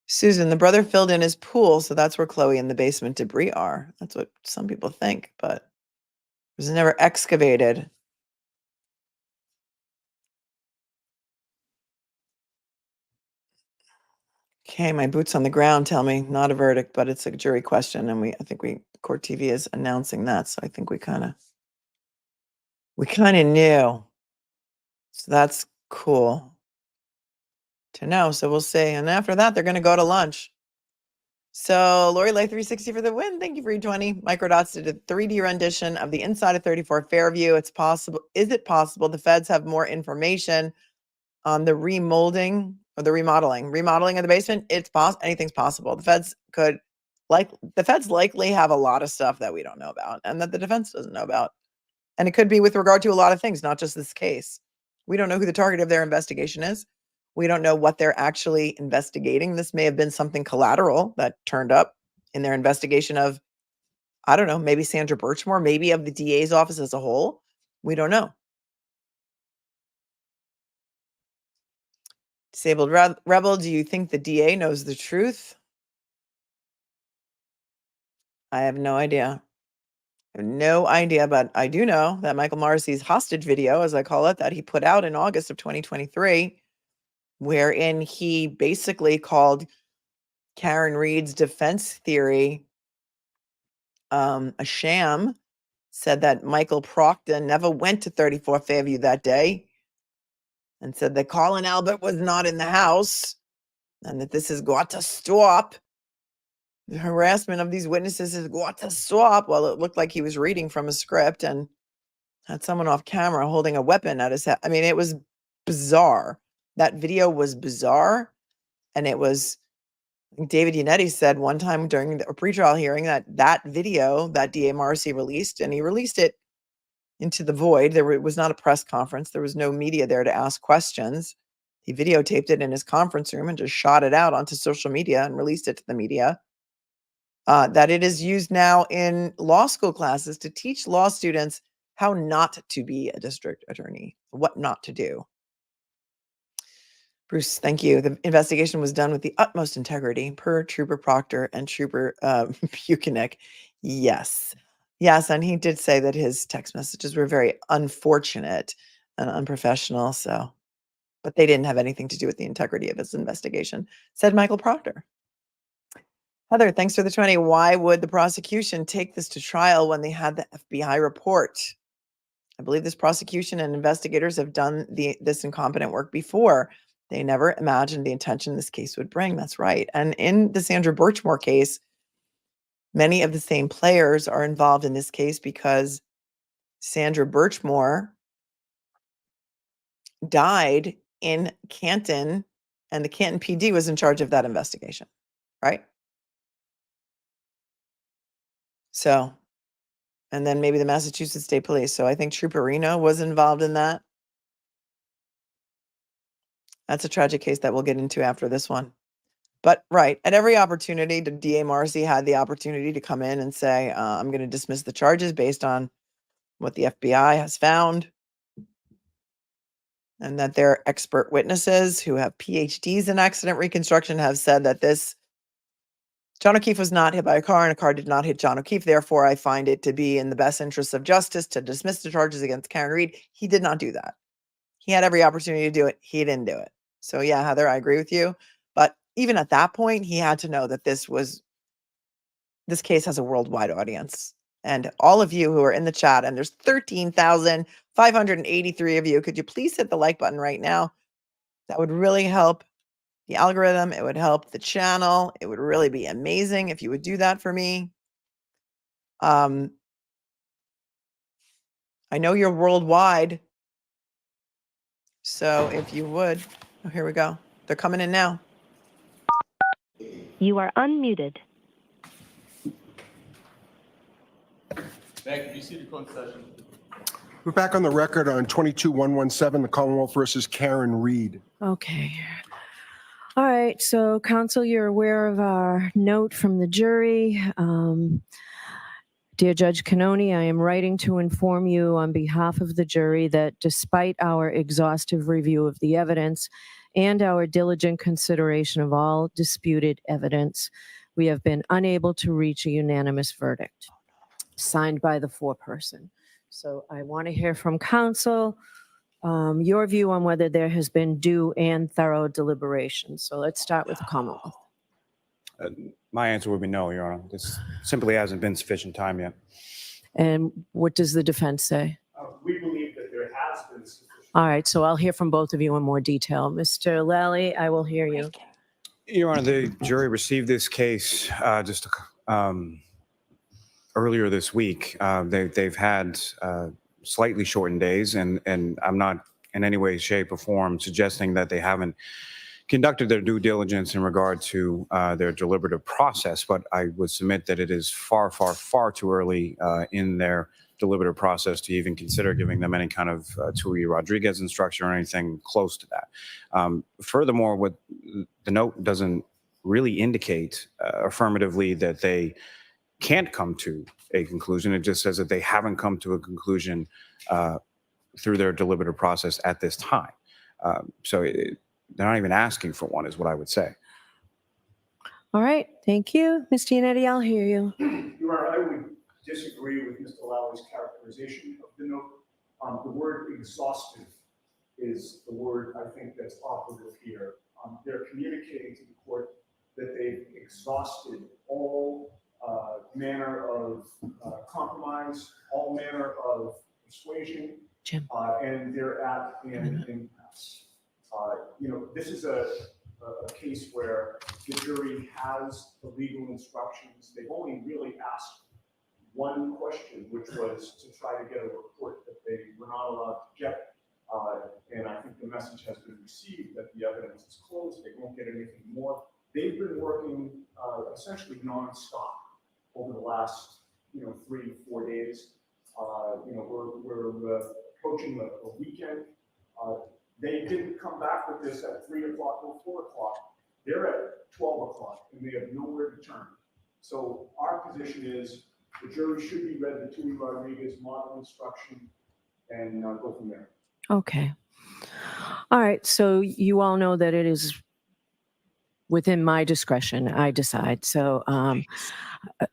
Susan, the brother filled in his pool, so that's where Chloe and the basement debris are. That's what some people think, but it was never excavated. Okay, my boots on the ground tell me not a verdict, but it's a jury question, and I think Court TV is announcing that, so I think we kind of knew. So that's cool to know. So we'll see. And after that, they're going to go to lunch. So Lori Life 360 for the win. Thank you for your 20. Microdots did a 3D rendition of the inside of 34 Fairview. It's possible. Is it possible the feds have more information on the remolding or the remodeling of the basement? It's possible. Anything's possible. The feds likely have a lot of stuff that we don't know about and that the defense doesn't know about. And it could be with regard to a lot of things, not just this case. We don't know who the target of their investigation is. We don't know what they're actually investigating. This may have been something collateral that turned up in their investigation of, I don't know, maybe Sandra Birchmore, maybe of the DA's office as a whole. We don't know. Disabled Rebel, do you think the DA knows the truth? I have no idea. I have no idea, but I do know that Michael Morrissey's hostage video, as I call it, that he put out in August of 2023, wherein he basically called Karen Reed's defense theory a sham, said that Michael Proctor never went to 34 Fairview that day, and said that Colin Albert was not in the house, and that this has got to stop. The harassment of these witnesses has got to stop. Well, it looked like he was reading from a script and had someone off camera holding a weapon at his head. I mean, it was bizarre. That video was bizarre. And it was, David Yannetti said one time during a pretrial hearing that video that DA Morrissey released, and he released it into the void. There was not a press conference. There was no media there to ask questions. He videotaped it in his conference room and just shot it out onto social media and released it to the media. That it is used now in law school classes to teach law students how not to be a district attorney, what not to do. Bruce, thank you. The investigation was done with the utmost integrity per Trooper Proctor and Trooper Buchanan. Yes. Yes, and he did say that his text messages were very unfortunate and unprofessional, but they didn't have anything to do with the integrity of his investigation, said Michael Proctor. Heather, thanks for the 20. Why would the prosecution take this to trial when they had the FBI report? I believe this prosecution and investigators have done this incompetent work before. They never imagined the attention this case would bring. That's right. And in the Sandra Birchmore case, many of the same players are involved in this case because Sandra Birchmore died in Canton, and the Canton PD was in charge of that investigation, right? So, and then maybe the Massachusetts State Police. So I think Trooper Reno was involved in that. That's a tragic case that we'll get into after this one. But right, at every opportunity, the DA Morrissey had the opportunity to come in and say, I'm going to dismiss the charges based on what the FBI has found. And that their expert witnesses who have PhDs in accident reconstruction have said that John O'Keefe was not hit by a car and a car did not hit John O'Keefe. Therefore, I find it to be in the best interest of justice to dismiss the charges against Karen Reed. He did not do that. He had every opportunity to do it. He didn't do it. So yeah, Heather, I agree with you. But even at that point, he had to know that this case has a worldwide audience. And all of you who are in the chat, and there's 13,000 583 of you. Could you please hit the like button right now? That would really help the algorithm. It would help the channel. It would really be amazing if you would do that for me. I know you're worldwide. So if you would, oh, here we go. They're coming in now. You are unmuted. Thank you. You see the court session. We're back on the record on 22-117, the Commonwealth versus Karen Reed. Okay. All right, so counsel, you're aware of our note from the jury. Dear Judge Cannone, I am writing to inform you on behalf of the jury that despite our exhaustive review of the evidence and our diligent consideration of all disputed evidence, we have been unable to reach a unanimous verdict signed by the foreperson. So I want to hear from counsel your view on whether there has been due and thorough deliberation. So let's start with the Commonwealth. My answer would be no, Your Honor. This simply hasn't been sufficient time yet. And what does the defense say? We believe that there has been sufficient. All right, so I'll hear from both of you in more detail. Mr. Lally, I will hear you. Your Honor, the jury received this case just earlier this week. They've had slightly shortened days, and I'm not in any way, shape, or form suggesting that they haven't conducted their due diligence in regard to their deliberative process, but I would submit that it is far, far, far too early in their deliberative process to even consider giving them any kind of Tuhy-Rodriguez instruction or anything close to that. Furthermore, what the note doesn't really indicate affirmatively that they can't come to a conclusion. It just says that they haven't come to a conclusion through their deliberative process at this time. They're not even asking for one, is what I would say. All right, thank you. Mr. Yannetti, I'll hear you. Your Honor, I would disagree with Mr. Lally's characterization of the note. The word exhaustive is the word I think that's operative here. They're communicating to the court that they've exhausted all manner of compromise, all manner of persuasion, and they're at an impasse. This is a case where the jury has the legal instructions. They've only really asked one question, which was to try to get a report that they were not allowed to get. And I think the message has been received that the evidence is closed. They won't get anything more. They've been working essentially nonstop over the last 3-4 days. We're approaching a weekend. They didn't come back with this at 3 o'clock or 4 o'clock. They're at 12 o'clock and they have nowhere to turn. So our position is the jury should be read the Tuhy-Rodriguez model instruction and go from there. Okay. All right, so you all know that it is within my discretion, I decide. So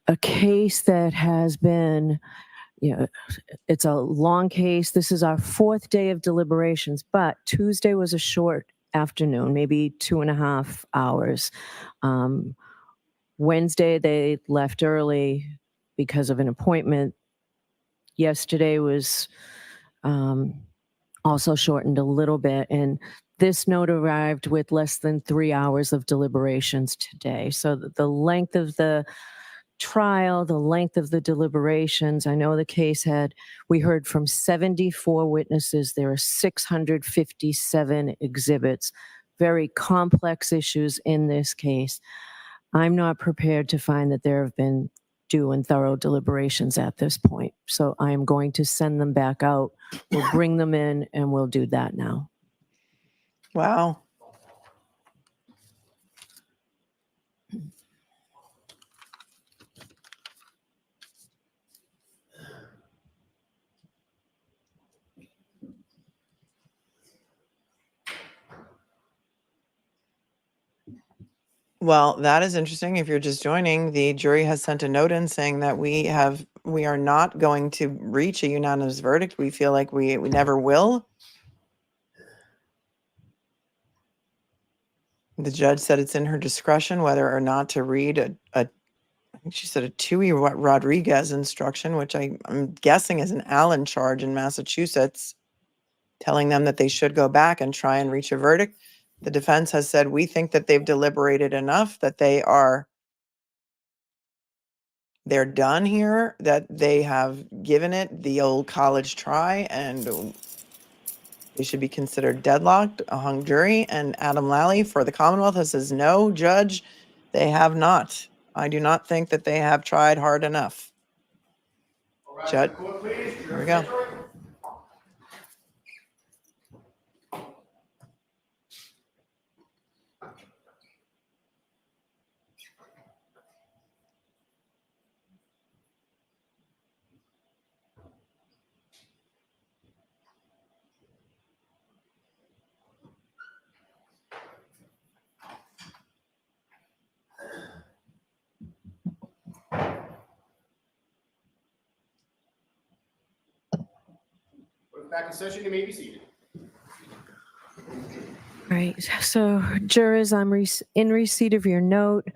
a case that has been, it's a long case. This is our 4th day of deliberations, but Tuesday was a short afternoon, maybe 2.5 hours. Wednesday, they left early because of an appointment. Yesterday was also shortened a little bit, and this note arrived with less than 3 hours of deliberations today. So the length of the trial, the length of the deliberations, I know the case we heard from 74 witnesses. There are 657 exhibits, very complex issues in this case. I'm not prepared to find that there have been due and thorough deliberations at this point. So I am going to send them back out. We'll bring them in and we'll do that now. Wow. Well, that is interesting. If you're just joining, the jury has sent a note in saying that we are not going to reach a unanimous verdict. We feel like we never will. The judge said it's in her discretion whether or not to read a think she said a Tuey-Rodriguez instruction, which I'm guessing is an Allen charge in Massachusetts, telling them that they should go back and try and reach a verdict. The defense has said, we think that they've deliberated enough, that they're done here, that they have given it the old college try, and they should be considered deadlocked, a hung jury. And Adam Lally for the Commonwealth says, no, Judge, they have not. I do not think that they have tried hard enough. Judge, here we go. We're back in session. You may be seated. Right. So, jurors, I'm in receipt of your note.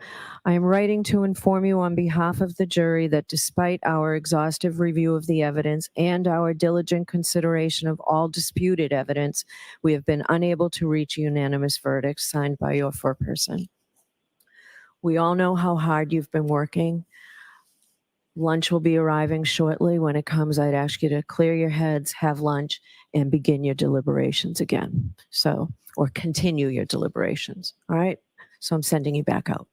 I am writing to inform you on behalf of the jury that despite our exhaustive review of the evidence and our diligent consideration of all disputed evidence, we have been unable to reach a unanimous verdict signed by your foreperson. We all know how hard you've been working. Lunch will be arriving shortly. When it comes, I'd ask you to clear your heads, have lunch, and begin your deliberations again. Or continue your deliberations. All right? So I'm sending you back out.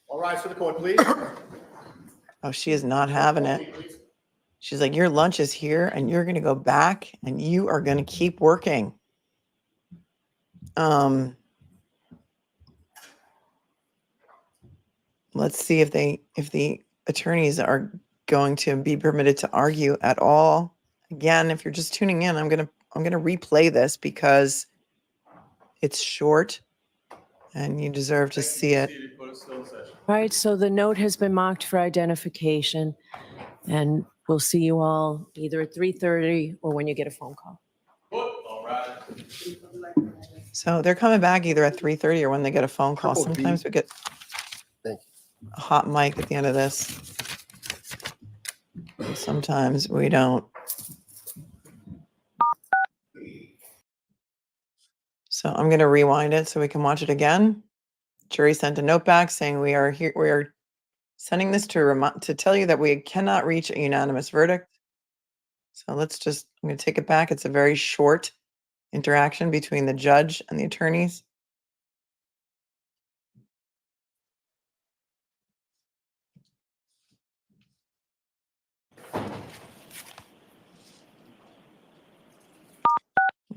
All rise for the court, please. Oh, she is not having it. She's like, your lunch is here and you're going to go back and you are going to keep working. Let's see if the attorneys are going to be permitted to argue at all. Again, if you're just tuning in, I'm going to replay this because it's short and you deserve to see it. All right, so the note has been marked for identification, and we'll see you all either at 3:30 or when you get a phone call. All right. So they're coming back either at 3:30 or when they get a phone call. Sometimes we get a hot mic at the end of this. And sometimes we don't. So I'm going to rewind it so we can watch it again. Jury sent a note back saying we are here. We are sending this to tell you that we cannot reach a unanimous verdict. So I'm going to take it back. It's a very short interaction between the judge and the attorneys.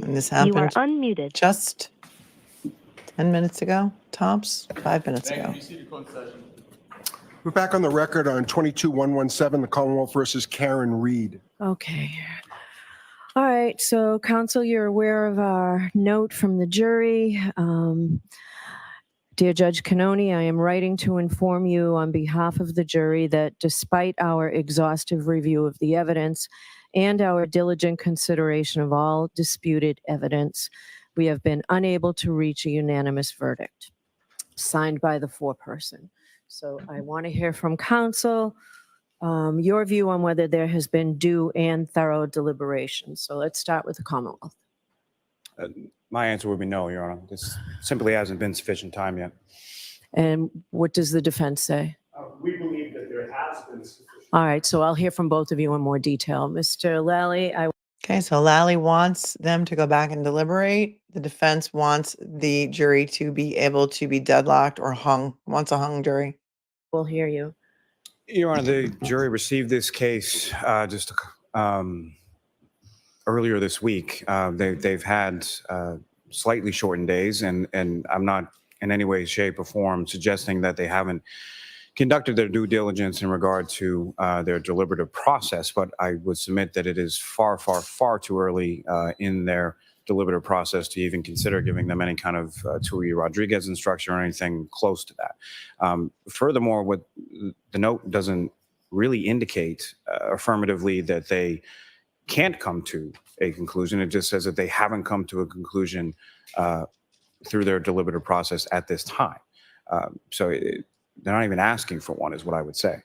And this happened. You are unmuted. Just 10 minutes ago, tops, 5 minutes ago. We're back on the record on 22-117, the Commonwealth versus Karen Reed. Okay. All right, so counsel, you're aware of our note from the jury. Dear Judge Cannone, I am writing to inform you on behalf of the jury that despite our exhaustive review of the evidence and our diligent consideration of all disputed evidence, we have been unable to reach a unanimous verdict, signed by the foreperson. So I want to hear from counsel your view on whether there has been due and thorough deliberation. So let's start with the Commonwealth. My answer would be no, Your Honor. This simply hasn't been sufficient time yet. And what does the defense say? We believe that there has been sufficient. All right, so I'll hear from both of you in more detail. Mr. Lally, Okay, so Lally wants them to go back and deliberate. The defense wants the jury to be able to be deadlocked or hung, wants a hung jury. We'll hear you. Your Honor, the jury received this case just earlier this week. They've had slightly shortened days, and I'm not in any way, shape, or form suggesting that they haven't conducted their due diligence in regard to their deliberative process, but I would submit that it is far, far, far too early in their deliberative process to even consider giving them any kind of Tuhy-Rodriguez instruction or anything close to that. Furthermore, what the note doesn't really indicate affirmatively that they can't come to a conclusion. It just says that they haven't come to a conclusion through their deliberative process at this time. So they're not even asking for one, is what I would say.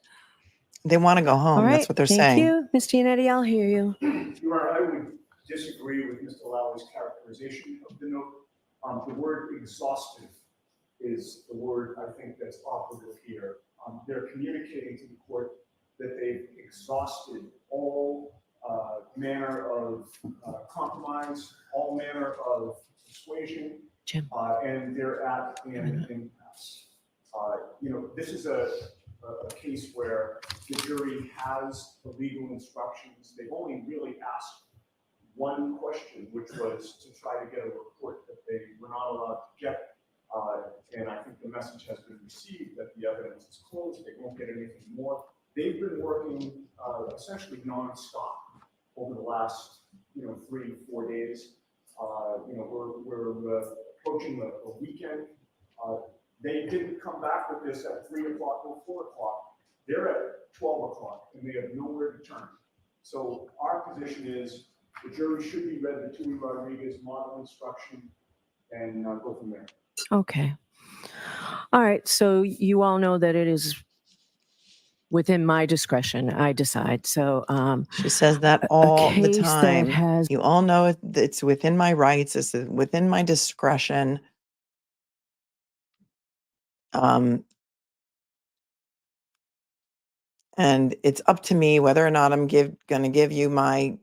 They want to go home. All right. That's what they're Thank saying. you. Mr. Yannetti, I'll hear you. Your Honor, I would disagree with Mr. Lally's characterization of the note. The word exhaustive is the word I think that's operative here. They're communicating to the court that they've exhausted all manner of compromise, all manner of persuasion, and they're at an impasse. This is a case where the jury has the legal instructions. They've only really asked one question, which was to try to get a report that they were not allowed to get. And I think the message has been received that the evidence is closed. They won't get anything more. They've been working essentially nonstop over the last 3-4 days. We're approaching a weekend. They didn't come back with this at 3 o'clock or 4 o'clock. They're at 12 o'clock and they have nowhere to turn. So our position is the jury should be read the Tuhy-Rodriguez model instruction and go from there. Okay. All right. So you all know that it is within my discretion. I decide. So she says that all the that time. has You all know it's within my rights. It's within my discretion. And it's up to me whether or not I'm going to give you my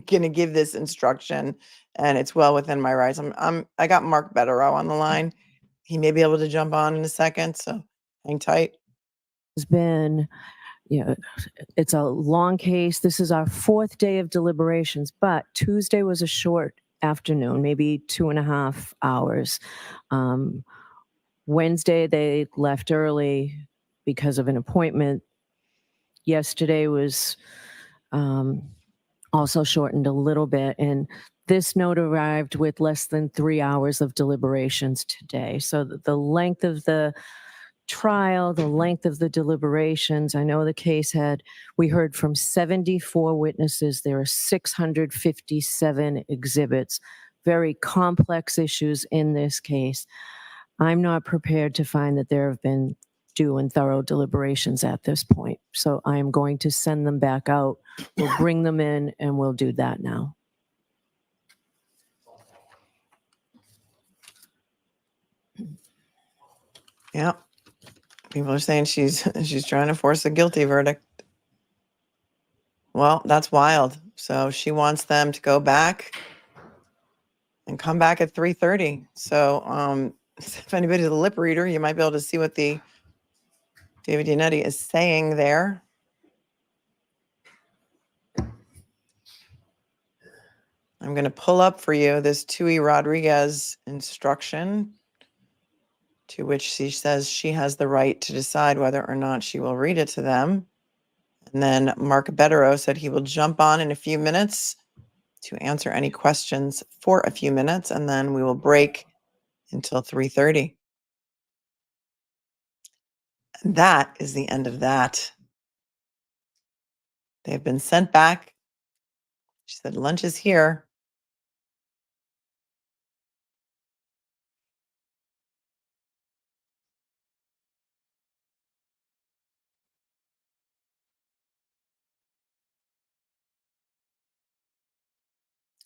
going to give this instruction, and it's well within my rights. I got Mark Bederow on the line. He may be able to jump on in a second, so hang tight. has been, it's a long case. This is our 4th day of deliberations, but Tuesday was a short afternoon, maybe 2.5 hours. Wednesday, they left early because of an appointment. Yesterday was also shortened a little bit, and this note arrived with less than 3 hours of deliberations today. So the length of the trial, the length of the deliberations, I know the case we heard from 74 witnesses. There are 657 exhibits, very complex issues in this case. I'm not prepared to find that there have been due and thorough deliberations at this point. So I am going to send them back out. We'll bring them in and we'll do that now. Yeah. People are saying she's trying to force a guilty verdict. Well, that's wild. So she wants them to go back and come back at 3:30. So if anybody's a lip reader, you might be able to see what the David Yannetti is saying there. I'm going to pull up for you this Tuhy-Rodriguez instruction, to which she says she has the right to decide whether or not she will read it to them. And then Mark Bederow said he will jump on in a few minutes to answer any questions for a few minutes, and then we will break until 3:30. And that is the end of that. They've been sent back. She said lunch is here.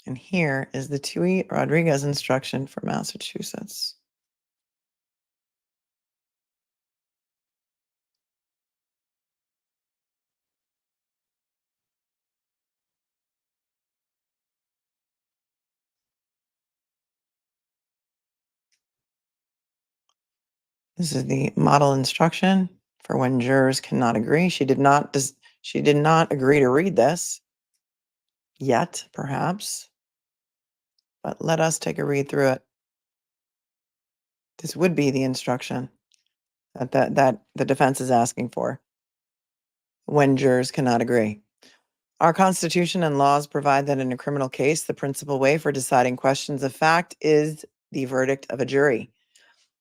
And here is the Tuhy-Rodriguez instruction for Massachusetts. This is the model instruction for when jurors cannot agree. She did not agree to read this yet, perhaps. But let us take a read through it. This would be the instruction that the defense is asking for when jurors cannot agree. Our Constitution and laws provide that in a criminal case, the principal way for deciding questions of fact is the verdict of a jury.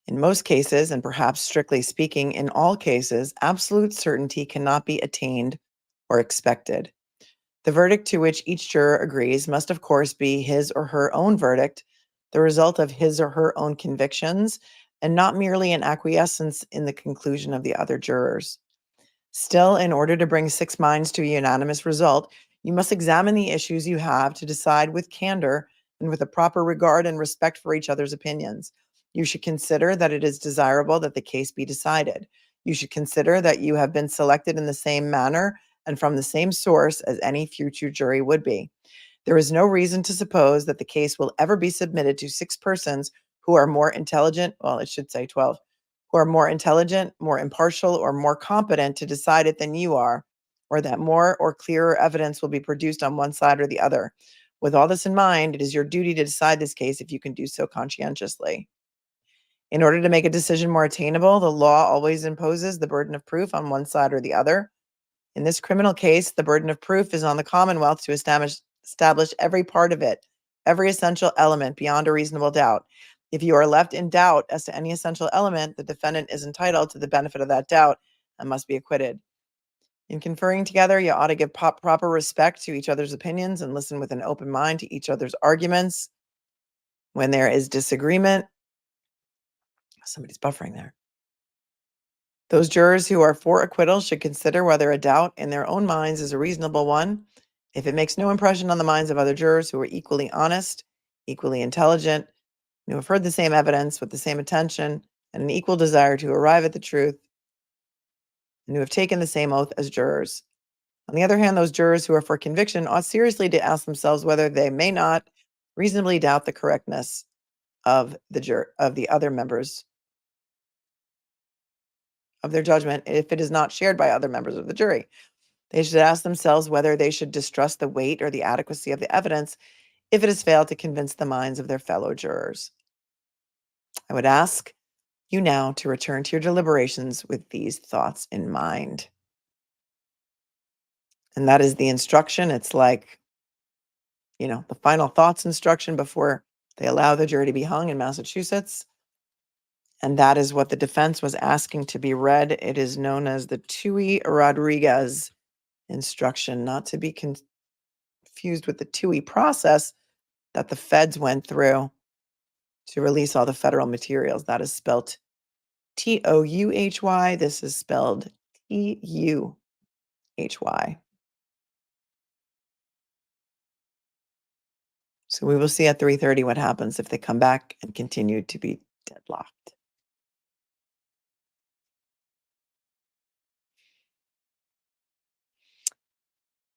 In most cases, and perhaps strictly speaking, in all cases, absolute certainty cannot be attained or expected. The verdict to which each juror agrees must, of course, be his or her own verdict, the result of his or her own convictions, and not merely an acquiescence in the conclusion of the other jurors. Still, in order to bring six minds to a unanimous result, you must examine the issues you have to decide with candor and with a proper regard and respect for each other's opinions. You should consider that it is desirable that the case be decided. You should consider that you have been selected in the same manner and from the same source as any future jury would be. There is no reason to suppose that the case will ever be submitted to six persons who are more intelligent, well, it should say 12, who are more intelligent, more impartial, or more competent to decide it than you are, or that more or clearer evidence will be produced on one side or the other. With all this in mind, it is your duty to decide this case if you can do so conscientiously. In order to make a decision more attainable, the law always imposes the burden of proof on one side or the other. In this criminal case, the burden of proof is on the Commonwealth to establish every part of it, every essential element beyond a reasonable doubt. If you are left in doubt as to any essential element, the defendant is entitled to the benefit of that doubt and must be acquitted. In conferring together, you ought to give proper respect to each other's opinions and listen with an open mind to each other's arguments. When there is disagreement, somebody's buffering there. Those jurors who are for acquittal should consider whether a doubt in their own minds is a reasonable one. If it makes no impression on the minds of other jurors who are equally honest, equally intelligent, who have heard the same evidence with the same attention and an equal desire to arrive at the truth, and who have taken the same oath as jurors. On the other hand, those jurors who are for conviction ought seriously to ask themselves whether they may not reasonably doubt the correctness of the other members of their judgment if it is not shared by other members of the jury. They should ask themselves whether they should distrust the weight or the adequacy of the evidence if it has failed to convince the minds of their fellow jurors. I would ask you now to return to your deliberations with these thoughts in mind. And that is the instruction. It's like, the final thoughts instruction before they allow the jury to be hung in Massachusetts. And that is what the defense was asking to be read. It is known as the Tuhy-Rodriguez Instruction, not to be confused with the Tuey process that the feds went through to release all the federal materials. That is spelled Touhy. This is spelled Tuhy. So we will see at 3:30 what happens if they come back and continue to be deadlocked.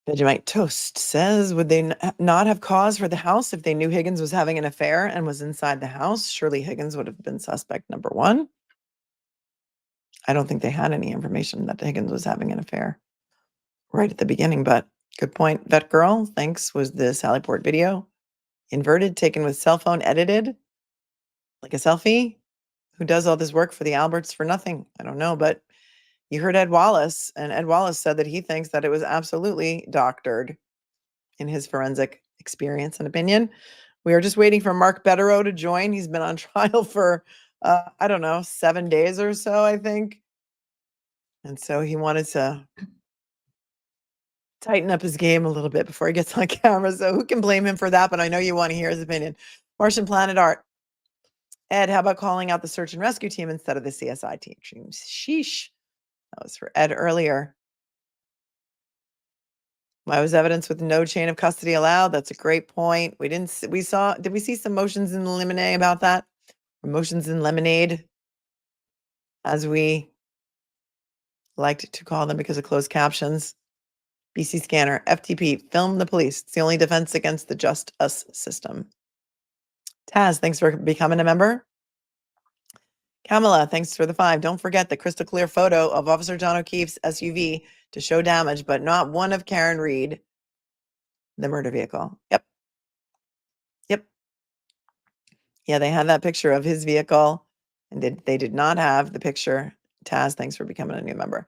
Vegemite Toast says, would they not have cause for the house if they knew Higgins was having an affair and was inside the house? Surely Higgins would have been suspect number one. I don't think they had any information that Higgins was having an affair right at the beginning, but good point. Vet Girl, thanks. Was the Sallyport video inverted, taken with cell phone, edited like a selfie? Who does all this work for the Alberts for nothing? I don't know, but you heard Ed Wallace, and Ed Wallace said that he thinks that it was absolutely doctored in his forensic experience and opinion. We are just waiting for Mark Bederow to join. He's been on trial for, 7 days or so, I think. And so he wanted to tighten up his game a little bit before he gets on camera. So who can blame him for that? But I know you want to hear his opinion. Martian Planet Art. Ed, how about calling out the search and rescue team instead of the CSI team? Sheesh. That was for Ed earlier. Why was evidence with no chain of custody allowed? That's a great point. Did we see some motions in limine about that? Or motions in lemonade, as we liked to call them because of closed captions. BC Scanner, FTP, film the police. It's the only defense against the just us system. Taz, thanks for becoming a member. Kamala, thanks for the 5. Don't forget the crystal clear photo of Officer John O'Keefe's SUV to show damage, but not one of Karen Reed, the murder vehicle. Yep. Yeah, they had that picture of his vehicle, and they did not have the picture. Taz, thanks for becoming a new member.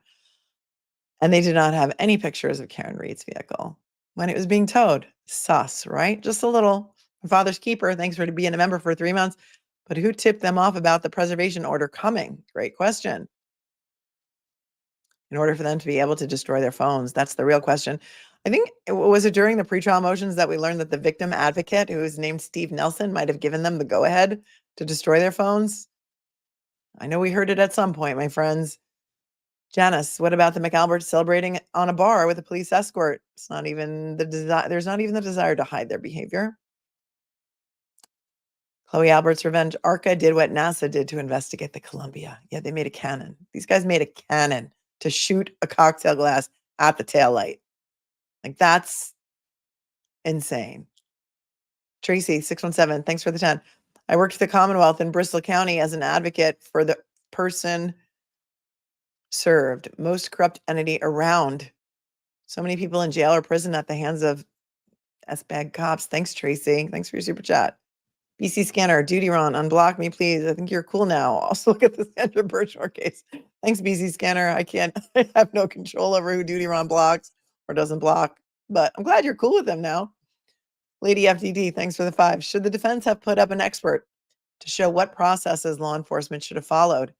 And they did not have any pictures of Karen Reed's vehicle when it was being towed. Sus, right? Just a little. Father's keeper, thanks for being a member for 3 months. But who tipped them off about the preservation order coming? Great question. In order for them to be able to destroy their phones, that's the real question. I think, was it during the pretrial motions that we learned that the victim advocate, who is named Steve Nelson, might have given them the go-ahead to destroy their phones? I know we heard it at some point, my friends. Janice, what about the McAlberts celebrating on a bar with a police escort? It's not even the desire. There's not even the desire to hide their behavior. Chloe Albert's revenge. ARCA did what NASA did to investigate the Columbia. Yeah, they made a cannon. These guys made a cannon to shoot a cocktail glass at the taillight. Like, that's insane. Tracy, 617, thanks for the 10. I worked for the Commonwealth in Bristol County as an advocate for the person served. Most corrupt entity around. So many people in jail or prison at the hands of S-bag cops. Thanks, Tracy. Thanks for your super chat. BC Scanner, Duty Ron, unblock me, please. I think you're cool now. Also look at the Sandra Birchmore case. Thanks, BC Scanner. I have no control over who Duty Ron blocks or doesn't block, but I'm glad you're cool with them now. Lady FDD, thanks for the 5. Should the defense have put up an expert to show what processes law enforcement should have followed?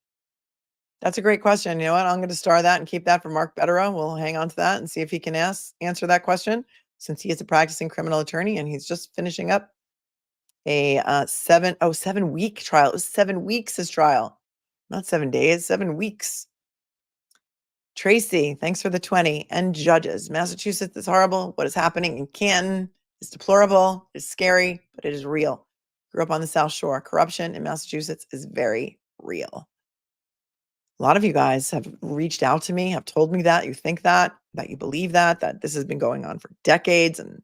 That's a great question. You know what? I'm going to star that and keep that for Mark Bederow. We'll hang on to that and see if he can answer that question, since he is a practicing criminal attorney and he's just finishing up a 7-week trial. It was 7 weeks his trial, not 7 days, 7 weeks. Tracy, thanks for the 20. And judges, Massachusetts is horrible. What is happening in Canton is deplorable. It's scary, but it is real. Grew up on the South Shore. Corruption in Massachusetts is very real. A lot of you guys have reached out to me, have told me that you think that you believe that this has been going on for decades, and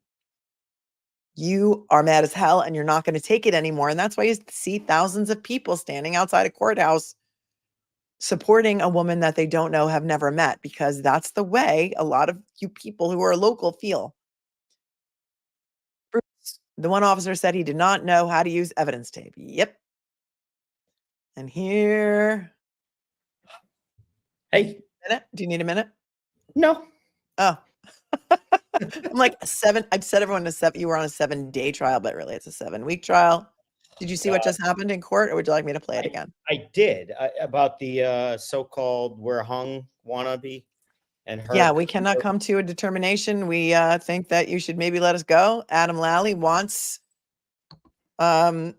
you are mad as hell and you're not going to take it anymore. And that's why you see thousands of people standing outside a courthouse supporting a woman that they don't know, have never met, because that's the way a lot of you people who are local feel. Bruce, the one officer said he did not know how to use evidence tape. Yep. And here. Hey. Minute? Do you need a minute? No. Oh. I'm like 7. I'd said everyone to 7. You were on a 7-day trial, but really it's a 7-week trial. Did you see what just happened in court, or would you like me to play it again? I did. About the so-called "we're hung" wannabe and her. Yeah, we cannot come to a determination. We think that you should maybe let us go. Adam Lally wants them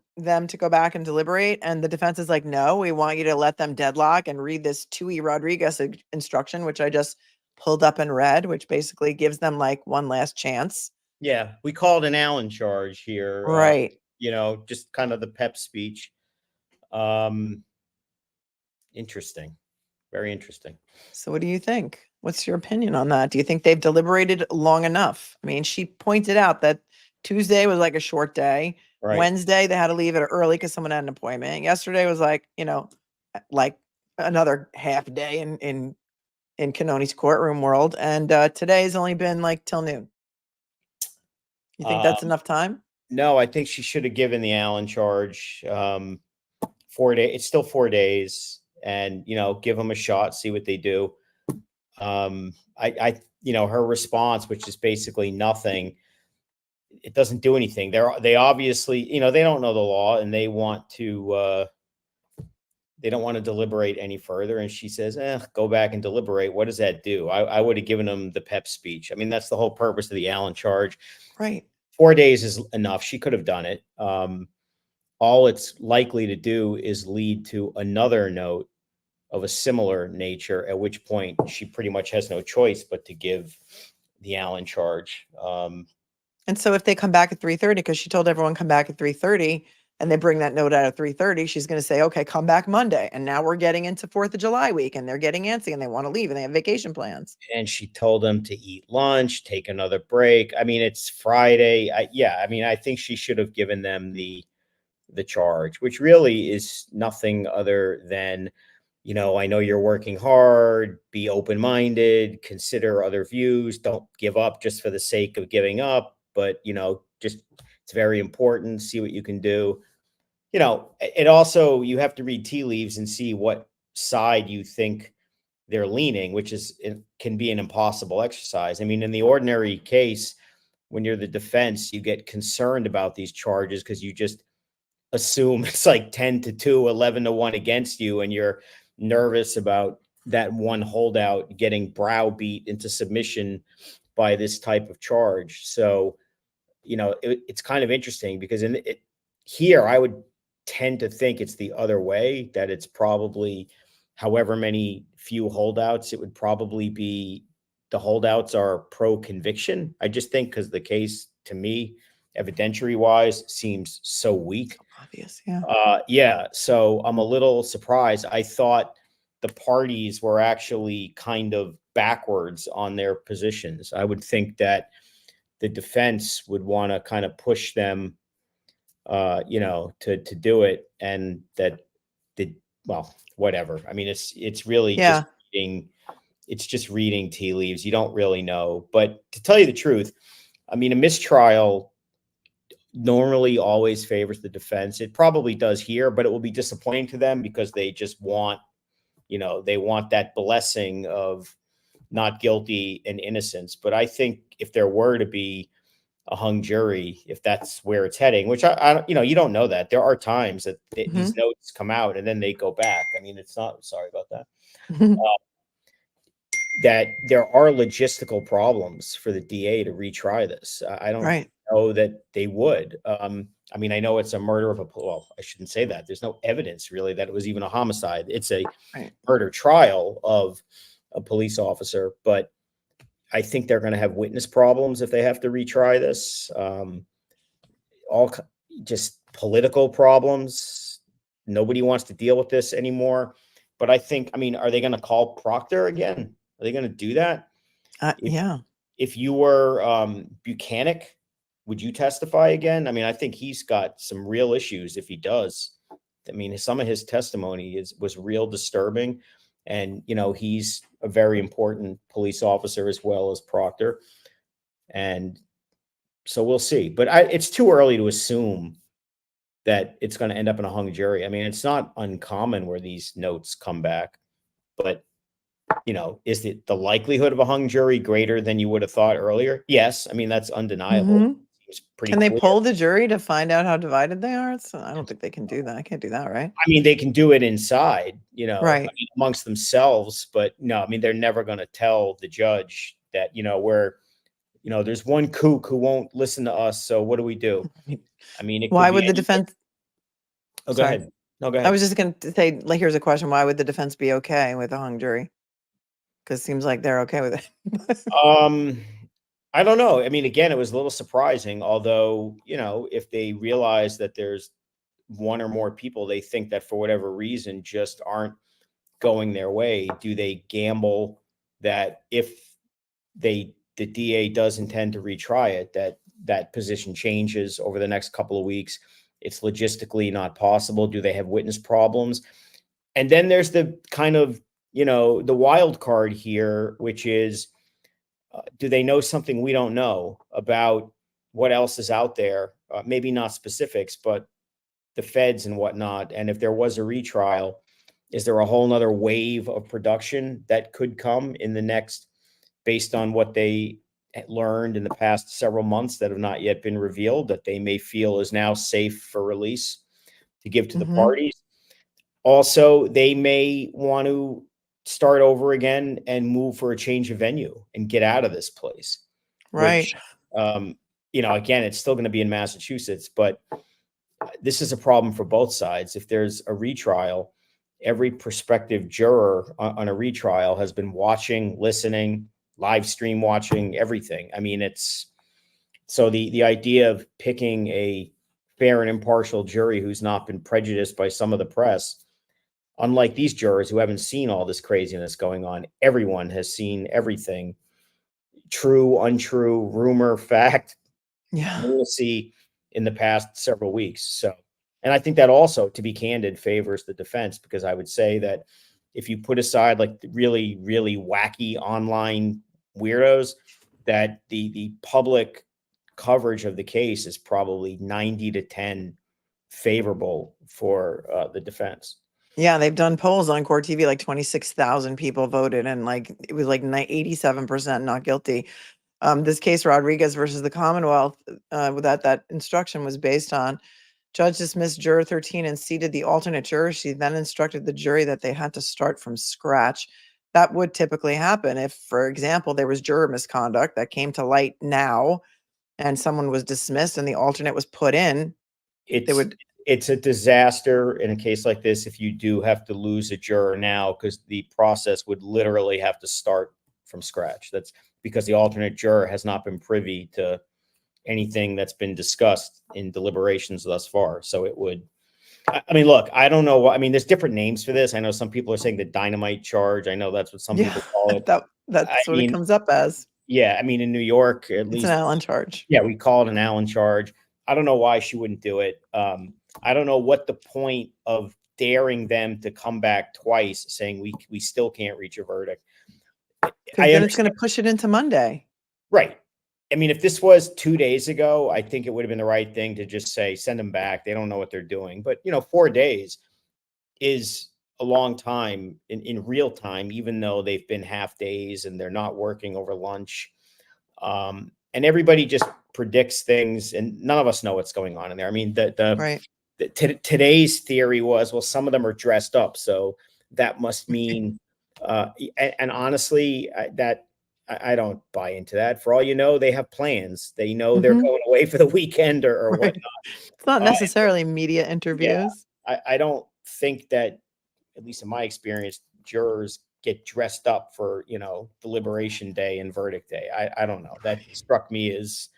to go back and deliberate, and the defense is like, no, we want you to let them deadlock and read this Tuey-Rodriguez instruction, which I just pulled up and read, which basically gives them like one last chance. Yeah, we called an Allen charge here. Right. Just kind of the pep speech. Interesting. Very interesting. So what do you think? What's your opinion on that? Do you think they've deliberated long enough? I mean, she pointed out that Tuesday was like a short day. Right. Wednesday, they had to leave it early because someone had an appointment. Yesterday was like, like another half day in Cannone's courtroom world. And today's only been like till noon. You think that's enough time? No, I think she should have given the Allen charge 4 days. It's still 4 days, and give them a shot, see what they do. Her response, which is basically nothing, it doesn't do anything. They obviously, they don't know the law, and they want to. They don't want to deliberate any further. And she says, go back and deliberate. What does that do? I would have given them the pep speech. I mean, that's the whole purpose of the Allen charge. Right. 4 days is enough. She could have done it. All it's likely to do is lead to another note of a similar nature, at which point she pretty much has no choice but to give the Allen charge. And so if they come back at 3:30, because she told everyone come back at 3:30, and they bring that note out at 3:30, she's going to say, okay, come back Monday. And now we're getting into 4th of July week, and they're getting antsy and they want to leave and they have vacation plans. And she told them to eat lunch, take another break. I mean, it's Friday. I think she should have given them the charge, which really is nothing other than, I know you're working hard, be open-minded, consider other views, don't give up just for the sake of giving up, but, just it's very important, see what you can do. It also, you have to read tea leaves and see what side you think they're leaning, which it can be an impossible exercise. I mean, in the ordinary case, when you're the defense, you get concerned about these charges because you just assume it's like 10-2, 11-1 against you, and you're nervous about that one holdout getting browbeat into submission by this type of charge. So, it's kind of interesting because here I would tend to think it's the other way, that it's probably however many few holdouts, it would probably be the holdouts are pro conviction. I just think because the case to me, evidentiary wise, seems so weak. Obvious, yeah. Yeah. So I'm a little surprised. I thought the parties were actually kind of backwards on their positions. I would think that the defense would want to kind of push them, to do it, and that well, whatever. I mean, it's really Yeah. just reading tea leaves. You don't really know. But to tell you the truth, I mean, a mistrial normally always favors the defense. It probably does here, but it will be disappointing to them because they just want, they want that blessing of not guilty and innocence. But I think if there were to be a hung jury, if that's where it's heading, which I you don't know that. There are times that these notes come out and then they go back. I mean, it's not, sorry about that. That there are logistical problems for the DA to retry this. I don't Right. know that they would. I mean, I know it's a murder of well, I shouldn't say that. There's no evidence really that it was even a homicide. It's a murder trial of a police officer, but I think they're going to have witness problems if they have to retry this. All just political problems. Nobody wants to deal with this anymore. But I think, I mean, are they going to call Proctor again? Are they going to do that? Yeah. If you were Buchanan, would you testify again? I mean, I think he's got some real issues if he does. I mean, some of his testimony was real disturbing. And, he's a very important police officer as well as Proctor. And so we'll see. But it's too early to assume that it's going to end up in a hung jury. I mean, it's not uncommon where these notes come back. But, is the likelihood of a hung jury greater than you would have thought earlier? Yes. I mean, that's undeniable. It's pretty Can they clear. poll the jury to find out how divided they are? I don't think they can do that. I can't do that, right? I mean, they can do it inside, Right. I mean, amongst themselves, but no, I mean, they're never going to tell the judge that, there's one kook who won't listen to us. So what do we do? I mean, it Why could would be the anything. defense? Oh, go Sorry. ahead. No, go I ahead. was just going to say, like, here's a question. Why would the defense be okay with a hung jury? Because it seems like they're okay with it. I don't know. I mean, again, it was a little surprising, although, if they realize that there's one or more people they think that for whatever reason just aren't going their way, do they gamble that if the DA does intend to retry it, that position changes over the next couple of weeks? It's logistically not possible. Do they have witness problems? And then there's the kind of, the wild card here, which is, do they know something we don't know about what else is out there? Maybe not specifics, but the feds and whatnot. And if there was a retrial, is there a whole nother wave of production that could come in the next, based on what they learned in the past several months that have not yet been revealed, that they may feel is now safe for release to give to the parties? Also, they may want to start over again and move for a change of venue and get out of this place. Right. Which, again, it's still going to be in Massachusetts, but this is a problem for both sides. If there's a retrial, every prospective juror on a retrial has been watching, listening, live stream watching, everything. I mean, so the idea of picking a fair and impartial jury who's not been prejudiced by some of the press, unlike these jurors who haven't seen all this craziness going on, everyone has seen everything. True, untrue, rumor, fact. Yeah. We'll see in the past several weeks. So, and I think that also, to be candid, favors the defense, because I would say that if you put aside like the really, really wacky online weirdos, that the public coverage of the case is probably 90-10 favorable for the defense. Yeah, they've done polls on Court TV, like 26,000 people voted, and like it was like 87% not guilty. This case, Rodriguez versus the Commonwealth, that instruction was based on, judge dismissed juror 13 and seated the alternate juror. She then instructed the jury that they had to start from scratch. That would typically happen if, for example, there was juror misconduct that came to light now and someone was dismissed and the alternate was put in. It's it's a disaster in a case like this if you do have to lose a juror now, because the process would literally have to start from scratch. That's because the alternate juror has not been privy to anything that's been discussed in deliberations thus far. So it would, I mean, look, I don't know what, I mean, there's different names for this. I know some people are saying the dynamite charge. I know that's what some Yeah, people call it. that's I what it mean, comes up as. yeah, I mean, in New York, at It's an least, Allen charge. yeah, we call it an Allen charge. I don't know why she wouldn't do it. I don't know what the point of daring them to come back twice saying we still can't reach a verdict. Because then it's going to push it into Monday. Right. I mean, if this was 2 days ago, I think it would have been the right thing to just say, send them back. They don't know what they're doing. But, 4 days is a long time in real time, even though they've been half days and they're not working over lunch. And everybody just predicts things and none of us know what's going on in there. I mean, today's theory was, well, some of them are dressed up. So that must mean, and honestly, I don't buy into that. For all you know, they have plans. They know they're going away for the weekend or Right. whatnot. It's not necessarily media interviews. I don't think that, at least in my experience, jurors get dressed up for, deliberation day and verdict day. I don't know. That struck me as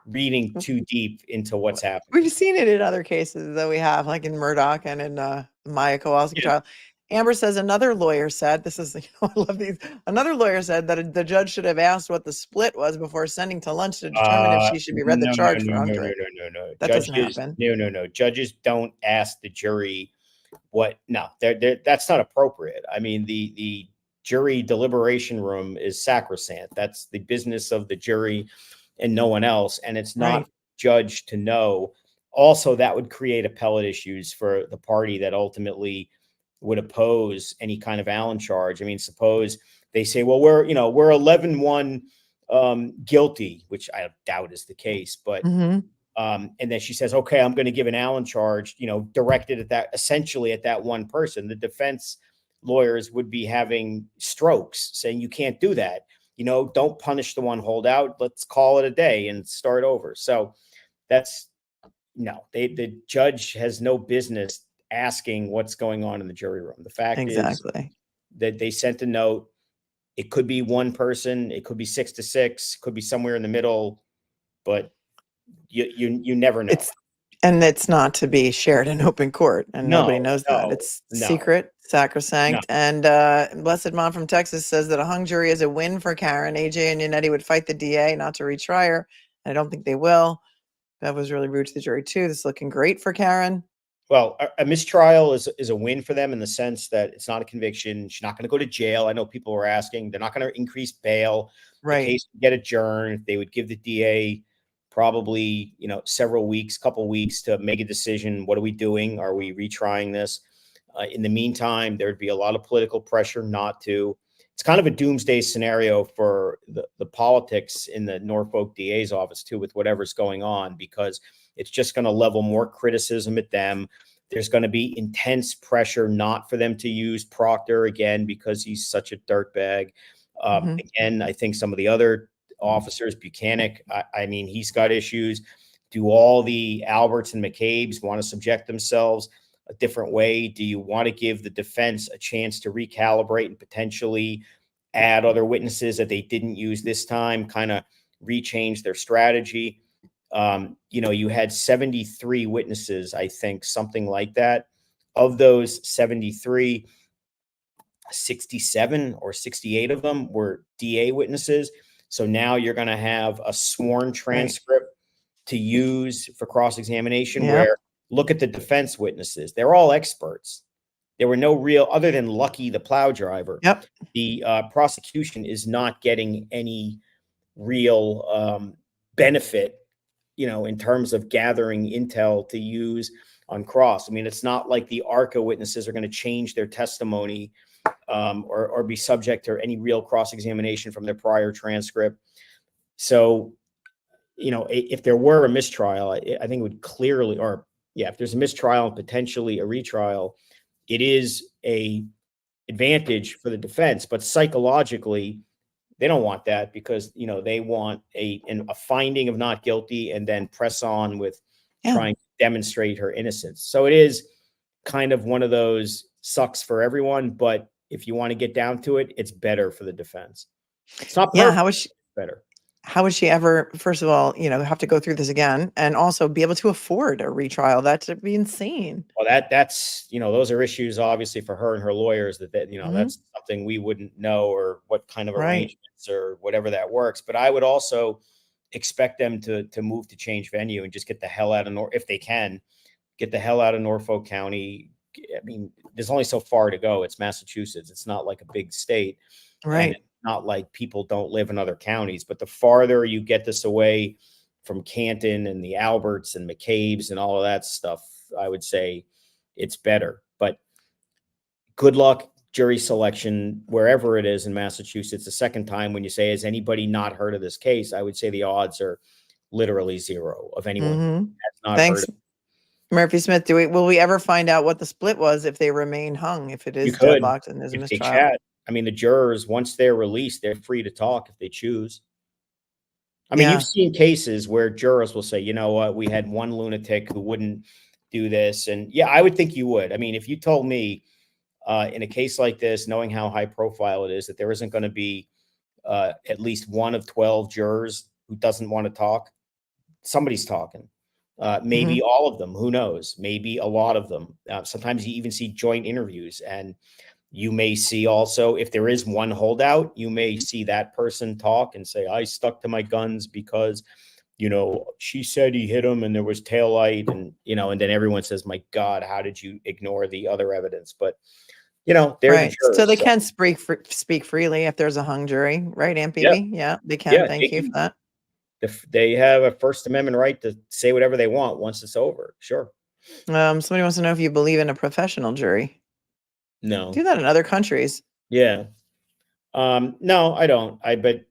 reading too deep into what's happening. We've seen it in other cases that we have, like in Murdoch and in Maya Kowalski trial. Amber says another lawyer said, this is, I love these. Another lawyer said that the judge should have asked what the split was before sending to lunch to determine if she should be read the charge for hungry. No. That doesn't happen. No. Judges don't ask the jury what. No, that's not appropriate. I mean, the jury deliberation room is sacrosanct. That's the business of the jury and no one else. And it's not judged to know. Also, that would create appellate issues for the party that ultimately would oppose any kind of Allen charge. I mean, suppose they say, well, we're 11-1 guilty, which I doubt is the case, but and then she says, okay, I'm going to give an Allen charge, directed at that, essentially at that one person. The defense lawyers would be having strokes saying, you can't do that. Don't punish the one holdout. Let's call it a day and start over. So the judge has no business asking what's going on in the jury room. The fact is that they sent a note. It could be one person, it could be 6 to 6, could be somewhere in the middle, but you never know. And it's not to be shared in open court, and nobody knows that. It's secret, sacrosanct. And Blessed Mom from Texas says that a hung jury is a win for Karen. AJ and Yannetti would fight the DA not to retry her. I don't think they will. That was really rude to the jury too. This is looking great for Karen. Well, a mistrial is a win for them in the sense that it's not a conviction. She's not going to go to jail. I know people were asking. They're not going to increase bail. Right. The case would get adjourned. They would give the DA probably, several weeks, couple weeks to make a decision. What are we doing? Are we retrying this? In the meantime, there'd be a lot of political pressure not to. It's kind of a doomsday scenario for the politics in the Norfolk DA's office too, with whatever's going on, because it's just going to level more criticism at them. There's going to be intense pressure not for them to use Proctor again because he's such a dirtbag. Again, I think some of the other officers, Buchanan, I mean, he's got issues. Do all the Alberts and McCabe's want to subject themselves a different way? Do you want to give the defense a chance to recalibrate and potentially add other witnesses that they didn't use this time, kind of rechange their strategy? You had 73 witnesses, I think, something like that. Of those 73, 67 or 68 of them were DA witnesses. So now you're going to have a sworn transcript to use for cross-examination where look at the defense witnesses. They're all experts. There were no real, other than Lucky, the plow driver. The prosecution is not getting any real benefit, in terms of gathering intel to use on cross. I mean, it's not like the ARCA witnesses are going to change their testimony or be subject to any real cross-examination from their prior transcript. So, if there were a mistrial, I think it would clearly, if there's a mistrial and potentially a retrial, it is a advantage for the defense, but psychologically, they don't want that because, they want a finding of not guilty and then press on with trying to demonstrate her innocence. So it is kind of one of those sucks for everyone, but if you want to get down to it, it's better for the defense. It's not Yeah, perfect, how was she? it's better. How would she ever, first of all, have to go through this again and also be able to afford a retrial? That'd be insane. Well, that's, those are issues obviously for her and her lawyers that that's something we wouldn't know, or what kind of Right. arrangements or whatever that works. But I would also expect them to move to change venue and just get the hell out of if they can get the hell out of Norfolk County. I mean, there's only so far to go. It's Massachusetts. It's not like a big state. And Right. it's not like people don't live in other counties, but the farther you get this away from Canton and the Alberts and McCabe's and all of that stuff, I would say it's better. But good luck jury selection wherever it is in Massachusetts. The second time when you say, has anybody not heard of this case? I would say the odds are literally zero of anyone that's not heard Thanks, of it. Murphy Smith. Will we ever find out what the split was if they remain hung, if it You is could, deadlocked and there's a if they mistrial? chat. I mean, the jurors, once they're released, they're free to talk if they choose. I mean, Yeah. you've seen cases where jurors will say, you know what, we had one lunatic who wouldn't do this. And yeah, I would think you would. I mean, if you told me in a case like this, knowing how high profile it is, that there isn't going to be at least one of 12 jurors who doesn't want to talk, somebody's talking. Maybe all of them, who knows? Maybe a lot of them. Sometimes you even see joint interviews, and you may see also, if there is one holdout, you may see that person talk and say, I stuck to my guns because, she said he hit him and there was taillight, and, and then everyone says, my God, how did you ignore the other evidence? But, they're the Right. So jurors, they can speak freely if there's a hung jury, right, Aunt Yeah. Phoebe? Yeah, they can. Yeah, Thank you for that. they have a First Amendment right to say whatever they want once it's over. Sure. Somebody wants to know if you believe in a professional jury. No. Do that in other countries. Yeah. No, I don't. But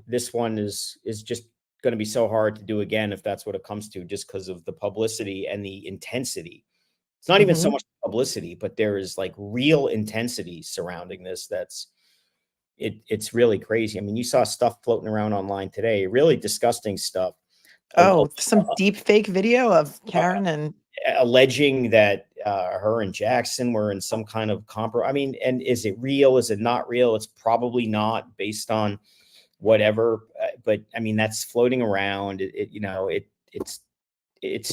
this one is just going to be so hard to do again, if that's what it comes to, just because of the publicity and the intensity. It's not even so much publicity, but there is like real intensity surrounding this. It's really crazy. I mean, you saw stuff floating around online today, really disgusting stuff. Oh, some deep fake video of Karen and alleging that her and Jackson were in some kind of I mean, and is it real? Is it not real? It's probably not, based on whatever. But I mean, that's floating around. It's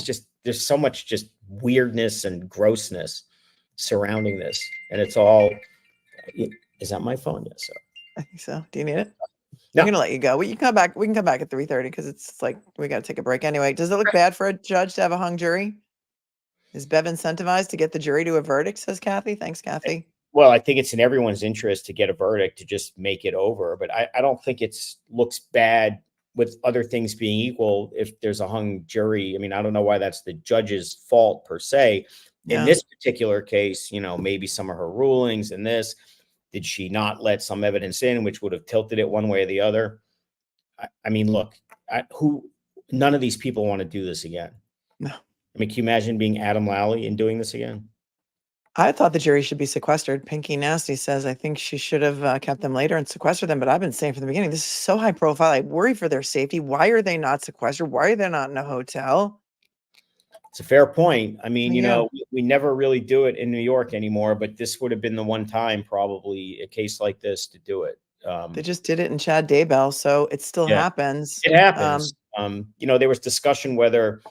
just, there's so much just weirdness and grossness surrounding this, and it's all. Is that my phone? Yes, sir. I think so. Do you need it? No. I'm gonna let you go. We can come back. We can come back at 3:30 because it's like we got to take a break anyway. Does it look bad for a judge to have a hung jury? Is Bev incentivized to get the jury to a verdict? Says Kathy. Thanks, Kathy. Well, I think it's in everyone's interest to get a verdict, to just make it over. But I don't think looks bad, with other things being equal, if there's a hung jury. I mean, I don't know why that's the judge's fault per se. In this particular case, maybe some of her rulings in this, did she not let some evidence in, which would have tilted it one way or the other? I mean, look, none of these people want to do this again. No. I mean, can you imagine being Adam Lally and doing this again? I thought the jury should be sequestered. Pinky Nasty says, I think she should have kept them later and sequestered them. But I've been saying from the beginning, this is so high profile. I worry for their safety. Why are they not sequestered? Why are they not in a hotel? It's a fair point. I mean, Yeah. we never really do it in New York anymore, but this would have been the one time, probably, a case like this, to do it. They just did it in Chad Daybell, so it still happens. It happens. There was discussion whether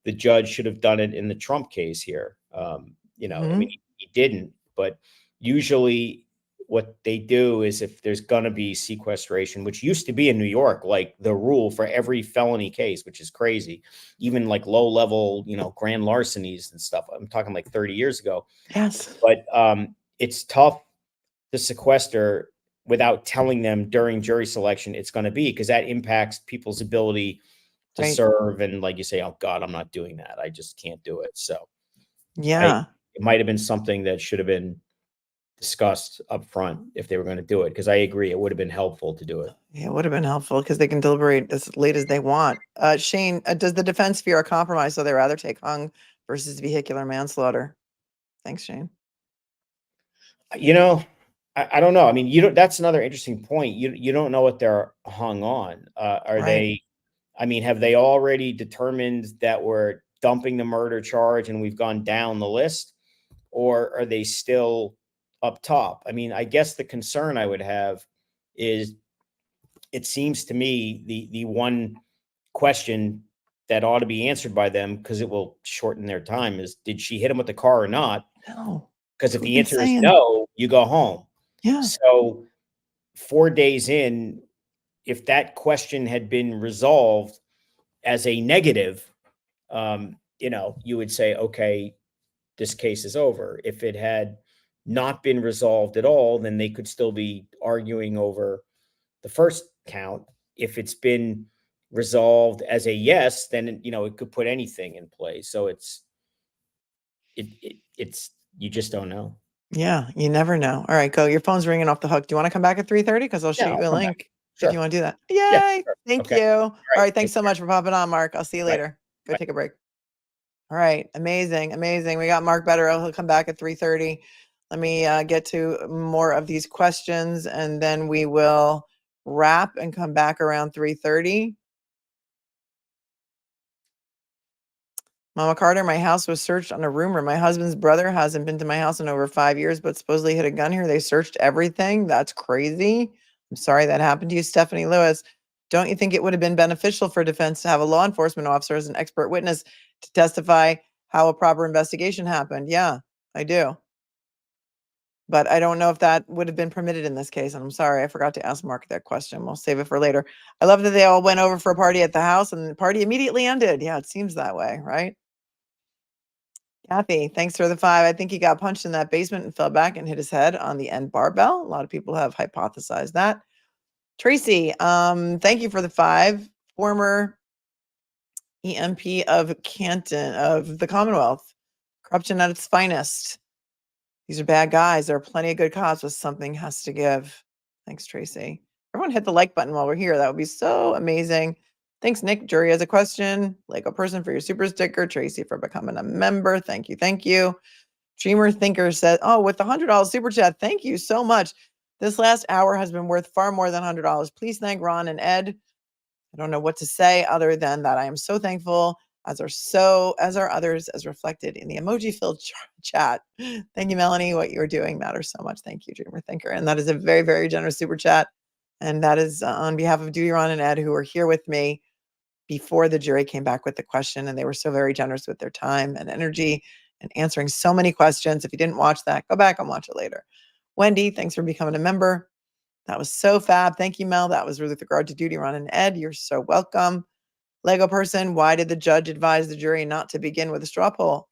the judge should have done it in the Trump case here. I mean, he didn't, but usually what they do is, if there's going to be sequestration, which used to be in New York, like the rule for every felony case, which is crazy, even like low level, grand larcenies and stuff. I'm talking like 30 years ago. Yes. But it's tough to sequester without telling them during jury selection it's going to be, because that impacts people's ability to serve. And like you say, oh God, I'm not doing that. I just can't do it. So yeah, it might have been something that should have been discussed up front if they were going to do it, because I agree, it would have been helpful to do it. Yeah, it would have been helpful because they can deliberate as late as they want. Shane, does the defense fear a compromise, so they rather take hung versus vehicular manslaughter? Thanks, Shane. I don't know. I mean, that's another interesting point. You don't know what they're hung on. Are they, I mean, have they already determined that we're dumping the murder charge and we've gone down the list, or are they still up top? I mean, I guess the concern I would have is, it seems to me the one question that ought to be answered by them, because it will shorten their time, is, did she hit him with the car or not? No. Because if That's what the I'm answer is saying. no, you go home. Yeah. So 4 days in, if that question had been resolved as a negative, you would say, okay, this case is over. If it had not been resolved at all, then they could still be arguing over the first count. If it's been resolved as a yes, then, it could put anything in play. So it's you just don't know. Yeah, you never know. All right, go. Your phone's ringing off the hook. Do you want to come back at 3:30? Because I'll shoot Yeah, you I'll a come back. link Sure. if you want to do that. Yeah, Yay! sure. Thank Okay. you. All right, thanks Take so much for popping on, Mark. I'll see you Bye. later. Go Bye. take a break. All right, amazing, amazing. We got Mark Bederow. He'll come back at 3:30. Let me get to more of these questions, and then we will wrap and come back around 3:30. Mama Carter, my house was searched on a rumor. My husband's brother hasn't been to my house in over 5 years, but supposedly hid a gun here. They searched everything. That's crazy. I'm sorry that happened to you, Stephanie Lewis. Don't you think it would have been beneficial for defense to have a law enforcement officer as an expert witness to testify how a proper investigation happened? Yeah, I do. But I don't know if that would have been permitted in this case. And I'm sorry, I forgot to ask Mark that question. We'll save it for later. I love that they all went over for a party at the house and the party immediately ended. Yeah, it seems that way, right? Kathy, thanks for the 5. I think he got punched in that basement and fell back and hit his head on the end barbell. A lot of people have hypothesized that. Tracy, thank you for the 5. Former EMP of Canton, of the Commonwealth. Corruption at its finest. These are bad guys. There are plenty of good cops, but something has to give. Thanks, Tracy. Everyone hit the like button while we're here. That would be so amazing. Thanks, Nick. Jury has a question. Lego person for your super sticker. Tracy for becoming a member. Thank you. Thank you. Dreamer Thinker said, oh, with the $100 super chat. Thank you so much. This last hour has been worth far more than $100. Please thank Ron and Ed. I don't know what to say other than that I am so thankful, as are others, as reflected in the emoji-filled chat. Thank you, Melanie. What you're doing matters so much. Thank you, Dreamer Thinker. And that is a very, very generous super chat. And that is on behalf of Duty Ron and Ed, who were here with me before the jury came back with the question. And they were so very generous with their time and energy and answering so many questions. If you didn't watch that, go back and watch it later. Wendy, thanks for becoming a member. That was so fab. Thank you, Mel. That was with regard to Duty Ron and Ed. You're so welcome. Lego person, why did the judge advise the jury not to begin with a straw poll?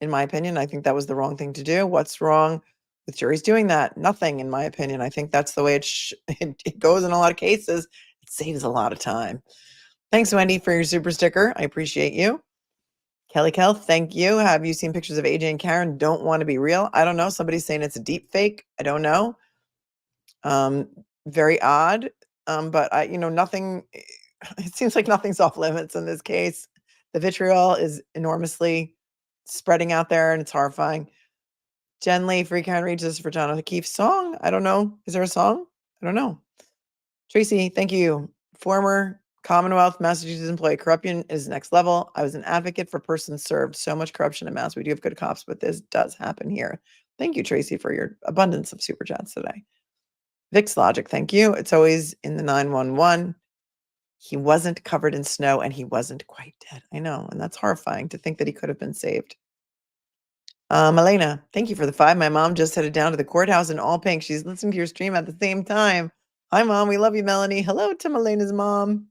In my opinion, I think that was the wrong thing to do. What's wrong with juries doing that? Nothing, in my opinion. I think that's the way it goes in a lot of cases. It saves a lot of time. Thanks, Wendy, for your super sticker. I appreciate you. Kelly Kell, thank you. Have you seen pictures of AJ and Karen? Don't want to be real. I don't know. Somebody's saying it's a deep fake. I don't know. Very odd. But nothing, it seems like nothing's off limits in this case. The vitriol is enormously spreading out there and it's horrifying. Jen Lee, Free Karen Regis for John O'Keefe's song. I don't know. Is there a song? I don't know. Tracy, thank you. Former Commonwealth, Massachusetts employee, corruption is next level. I was an advocate for persons served. So much corruption in Mass. We do have good cops, but this does happen here. Thank you, Tracy, for your abundance of super chats today. Vic's Logic, thank you. It's always in the 911. He wasn't covered in snow and he wasn't quite dead. I know, and that's horrifying to think that he could have been saved. Elena, thank you for the 5. My mom just headed down to the courthouse in all pink. She's listening to your stream at the same time. Hi, Mom. We love you, Melanie. Hello to Elena's mom.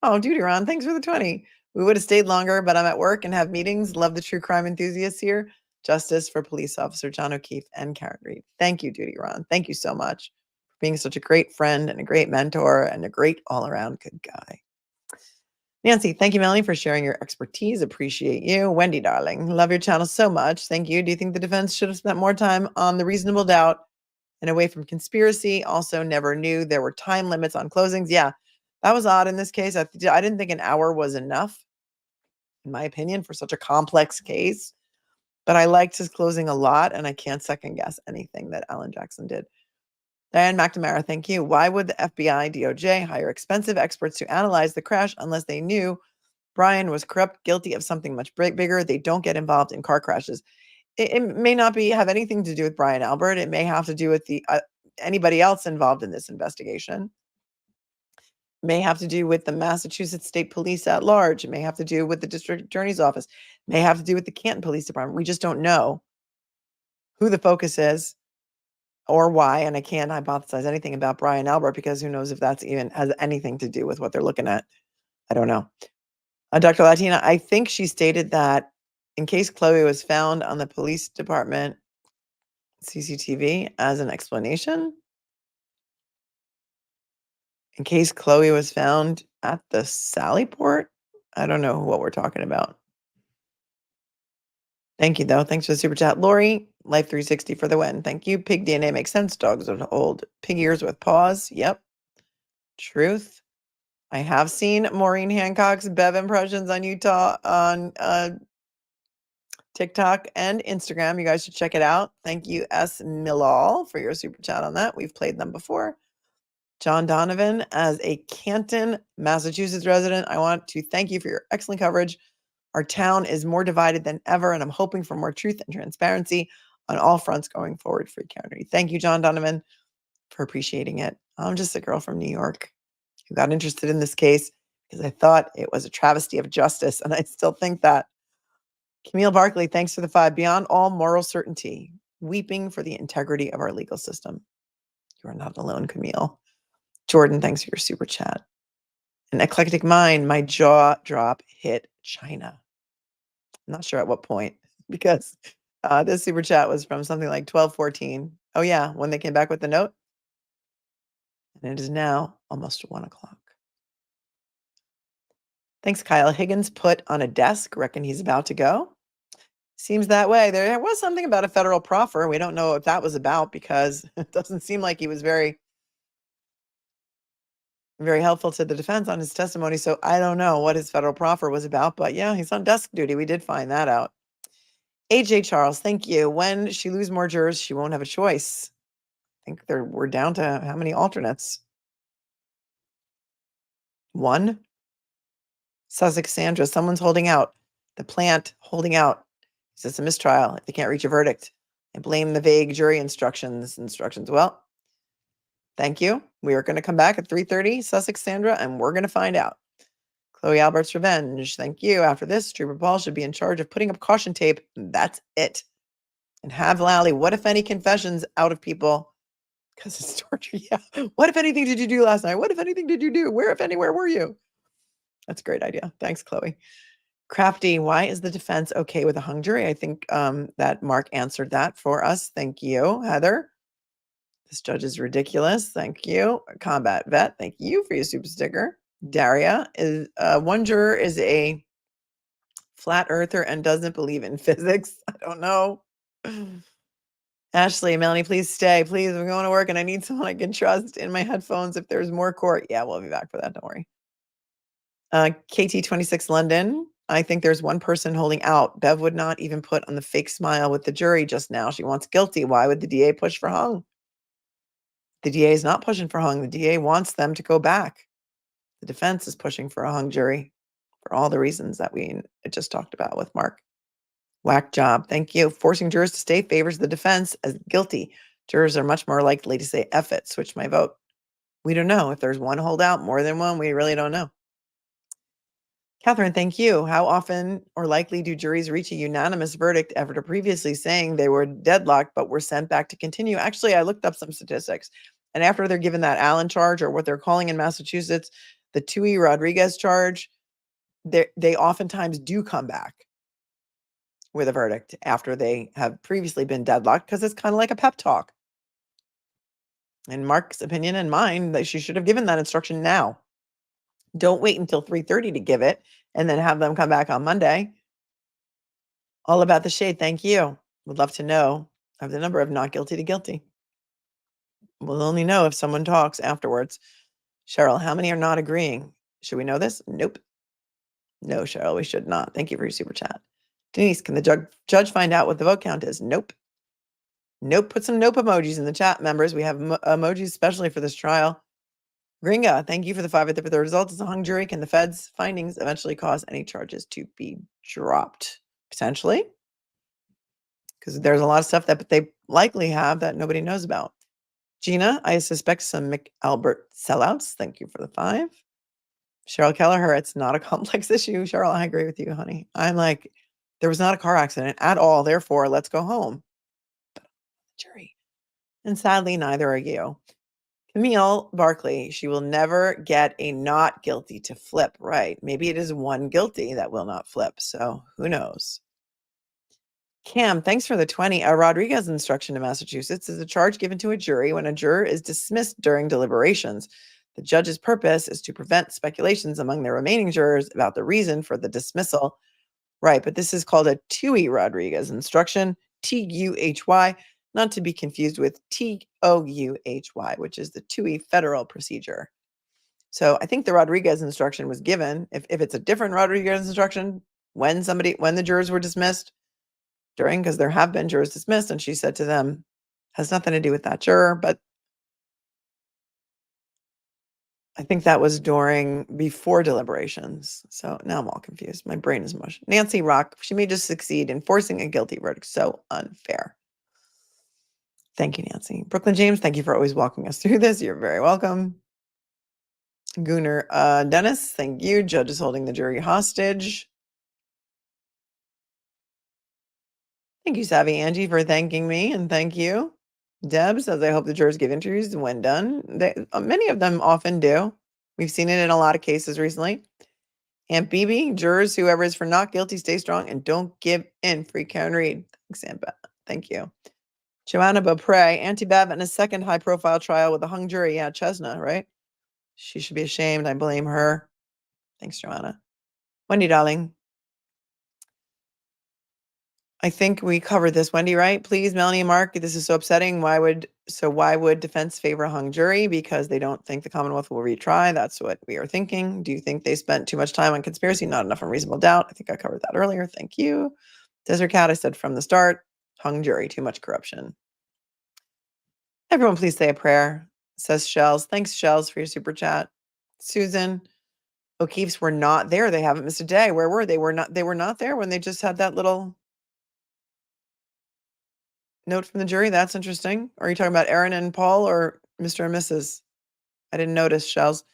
Oh, Duty Ron, thanks for the 20. We would have stayed longer, but I'm at work and have meetings. Love the true crime enthusiasts here. Justice for Police Officer John O'Keefe and Karen Reed. Thank you, Duty Ron. Thank you so much for being such a great friend and a great mentor and a great all-around good guy. Nancy, thank you, Melanie, for sharing your expertise. Appreciate you. Wendy, darling, love your channel so much. Thank you. Do you think the defense should have spent more time on the reasonable doubt and away from conspiracy? Also, never knew there were time limits on closings. Yeah, that was odd in this case. I didn't think an hour was enough, in my opinion, for such a complex case. But I liked his closing a lot, and I can't second guess anything that Alan Jackson did. Diane McNamara, thank you. Why would the FBI, DOJ hire expensive experts to analyze the crash unless they knew Brian was corrupt, guilty of something much bigger. They don't get involved in car crashes. It may not have anything to do with Brian Albert. It may have to do with anybody else involved in this investigation. It may have to do with the Massachusetts State Police at large. It may have to do with the district attorney's office. It may have to do with the Canton Police Department. We just don't know who the focus is or why. And I can't hypothesize anything about Brian Albert because who knows if that's even has anything to do with what they're looking at. I don't know. Dr. Latina, I think she stated that in case Chloe was found on the police department CCTV as an explanation. In case Chloe was found at the Sally Port. I don't know what we're talking about. Thank you, though. Thanks for the super chat. Lori, Life 360 for the win. Thank you. Pig DNA makes sense. Dogs would hold pig ears with paws. Yep. Truth. I have seen Maureen Hancock's Bev impressions on TikTok and Instagram. You guys should check it out. Thank you, S. Millall, for your super chat on that. We've played them before. John Donovan, as a Canton, Massachusetts resident, I want to thank you for your excellent coverage. Our town is more divided than ever, and I'm hoping for more truth and transparency on all fronts going forward for County. Thank you, John Donovan, for appreciating it. I'm just a girl from New York who got interested in this case because I thought it was a travesty of justice, and I still think that. Camille Barkley, thanks for the 5. Beyond all moral certainty, weeping for the integrity of our legal system. You are not alone, Camille. Jordan, thanks for your super chat. An eclectic mind, my jaw drop hit China. I'm not sure at what point because this super chat was from something like 12:14. Oh yeah, when they came back with the note. And it is now almost 1 o'clock. Thanks, Kyle. Higgins put on a desk. Reckon he's about to go. Seems that way. There was something about a federal proffer. We don't know what that was about because it doesn't seem like he was very helpful to the defense on his testimony. So I don't know what his federal proffer was about, but yeah, he's on desk duty. We did find that out. AJ Charles, thank you. When she loses more jurors, she won't have a choice. I think we're down to how many alternates? 1. Sussex Sandra, someone's holding out. The plant holding out. Is this a mistrial if they can't reach a verdict? I blame the vague jury instructions. Well, thank you. We are going to come back at 3:30, Sussex Sandra, and we're going to find out. Chloe Albert's revenge. Thank you. After this, Trooper Paul should be in charge of putting up caution tape. That's it. And have Lally, what if any confessions out of people? Because it's torture. Yeah. What if anything did you do last night? What if anything did you do? Where, if anywhere, were you? That's a great idea. Thanks, Chloe. Crafty, why is the defense okay with a hung jury? I think that Mark answered that for us. Thank you, Heather. This judge is ridiculous. Thank you. Combat Vet, thank you for your super sticker. Daria, is one juror is a flat earther and doesn't believe in physics. I don't know. Ashley, Melanie, please stay. Please, I'm going to work and I need someone I can trust in my headphones if there's more court. Yeah, we'll be back for that. Don't worry. KT26 London, I think there's one person holding out. Bev would not even put on the fake smile with the jury just now. She wants guilty. Why would the DA push for hung? The DA is not pushing for hung. The DA wants them to go back. The defense is pushing for a hung jury for all the reasons that we just talked about with Mark. Whack job. Thank you. Forcing jurors to stay favors the defense as guilty. Jurors are much more likely to say, F it, switch my vote. We don't know. If there's one holdout, more than one, we really don't know. Catherine, thank you. How often or likely do juries reach a unanimous verdict after previously saying they were deadlocked but were sent back to continue? Actually, I looked up some statistics. And after they're given that Allen charge, or what they're calling in Massachusetts, the Tuhy-Rodriguez charge, they oftentimes do come back with a verdict after they have previously been deadlocked, because it's kind of like a pep talk. In Mark's opinion and mine, that she should have given that instruction now. Don't wait until 3:30 to give it and then have them come back on Monday. All about the shade. Thank you. Would love to know of the number of not guilty to guilty. We'll only know if someone talks afterwards. Cheryl, how many are not agreeing? Should we know this? Nope. No, Cheryl, we should not. Thank you for your super chat. Denise, can the judge find out what the vote count is? Nope. Nope. Put some nope emojis in the chat, members. We have emojis especially for this trial. Gringa, thank you for the 5. If the result is a hung jury, can the Fed's findings eventually cause any charges to be dropped? Potentially. Because there's a lot of stuff that they likely have that nobody knows about. Gina, I suspect some McAlbert sellouts. Thank you for the 5. Cheryl Kelleher, it's not a complex issue. Cheryl, I agree with you, honey. I'm like, there was not a car accident at all. Therefore, let's go home. Jury. And sadly, neither are you. Camille Barkley, she will never get a not guilty to flip. Right. Maybe it is one guilty that will not flip. So who knows? Cam, thanks for the 20. A Rodriguez instruction in Massachusetts is a charge given to a jury when a juror is dismissed during deliberations. The judge's purpose is to prevent speculations among the remaining jurors about the reason for the dismissal. Right, but this is called a Tuey Rodriguez instruction, Tuhy, not to be confused with Touhy, which is the Tuey federal procedure. So I think the Rodriguez instruction was given, if it's a different Rodriguez instruction, when the jurors were dismissed, because there have been jurors dismissed, and she said to them, has nothing to do with that juror, but I think that was before deliberations. So now I'm all confused. My brain is mush. Nancy Rock, she may just succeed in forcing a guilty verdict. So unfair. Thank you, Nancy. Brooklyn James, thank you for always walking us through this. You're very welcome. Gunnar Dennis, thank you. Judge is holding the jury hostage. Thank you, Savvy Angie, for thanking me, and thank you. Deb says, I hope the jurors give interviews when done. Many of them often do. We've seen it in a lot of cases recently. Aunt BB, jurors, whoever is for not guilty, stay strong and don't give in. Free Karen Reed. Thanks, Aunt Beth. Thank you. Joanna Beaupre, Auntie Bev in a second high-profile trial with a hung jury. Yeah, Chesna, right? She should be ashamed. I blame her. Thanks, Joanna. Wendy, darling. I think we covered this, Wendy, right? Please, Melanie and Mark, this is so upsetting. Why would defense favor a hung jury? Because they don't think the Commonwealth will retry. That's what we are thinking. Do you think they spent too much time on conspiracy? Not enough on reasonable doubt. I think I covered that earlier. Thank you. Desert Cat, I said from the start, hung jury, too much corruption. Everyone, please say a prayer, says Shells. Thanks, Shells, for your super chat. Susan, O'Keefe's were not there. They haven't missed a day. Where were they? They were not there when they just had that little note from the jury. That's interesting. Are you talking about Aaron and Paul or Mr. and Mrs.? I didn't notice, Shells.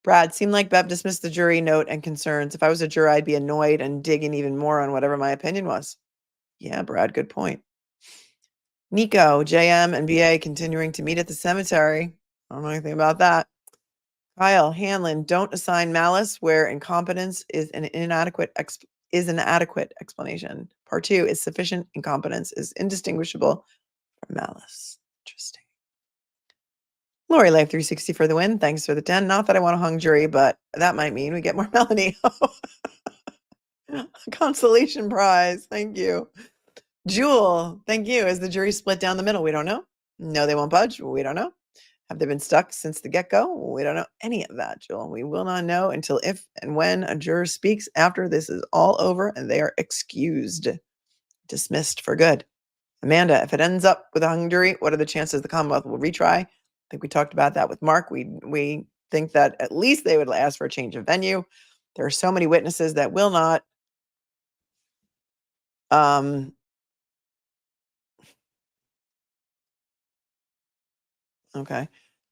Brad, seemed like Bev dismissed the jury note and concerns. If I was a juror, I'd be annoyed and digging even more on whatever my opinion was. Yeah, Brad, good point. Nico, JM, and BA continuing to meet at the cemetery. I don't know anything about that. Kyle, Hanlon, don't assign malice where incompetence is an inadequate explanation. Part 2 is sufficient incompetence is indistinguishable from malice. Interesting. Lori Life 360 for the win. Thanks for the 10. Not that I want a hung jury, but that might mean we get more Melanie. Consolation prize. Thank you. Jewel, thank you. Is the jury split down the middle? We don't know. No, they won't budge. We don't know. Have they been stuck since the get-go? We don't know any of that, Jewel. We will not know until if and when a juror speaks after this is all over and they are excused, dismissed for good. Amanda, if it ends up with a hung jury, what are the chances the Commonwealth will retry? I think we talked about that with Mark. We think that at least they would ask for a change of venue. There are so many witnesses that will not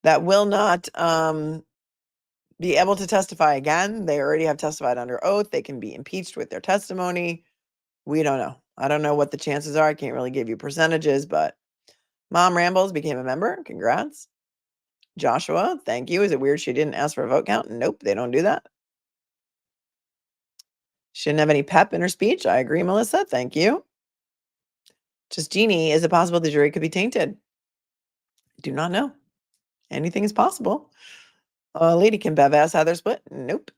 that will not be able to testify again. They already have testified under oath. They can be impeached with their testimony. We don't know. I don't know what the chances are. I can't really give you percentages, but Mom Rambles became a member. Congrats. Joshua, thank you. Is it weird she didn't ask for a vote count? Nope, they don't do that. She didn't have any pep in her speech. I agree, Melissa. Thank you. Just Jeannie, is it possible the jury could be tainted? Do not know. Anything is possible. Lady Kim Bev asks how they're split. Nope.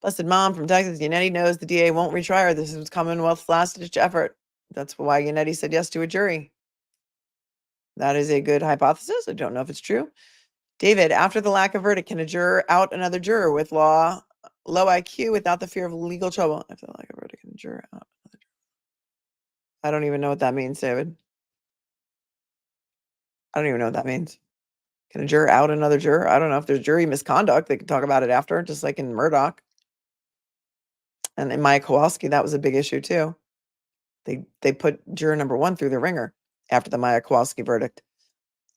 Blessed Mom from Texas, Yannetti knows the DA won't retry her. This is Commonwealth's last-ditch effort. That's why Yannetti said yes to a jury. That is a good hypothesis. I don't know if it's true. David, after the lack of verdict, can a juror out another juror with low IQ without the fear of legal trouble? After the lack of verdict, can a juror out another juror? I don't even know what that means, David. I don't even know what that means. Can a juror out another juror? I don't know. If there's jury misconduct, they can talk about it after, just like in Murdoch. And in Maya Kowalski, that was a big issue too. They put juror number 1 through the ringer after the Maya Kowalski verdict.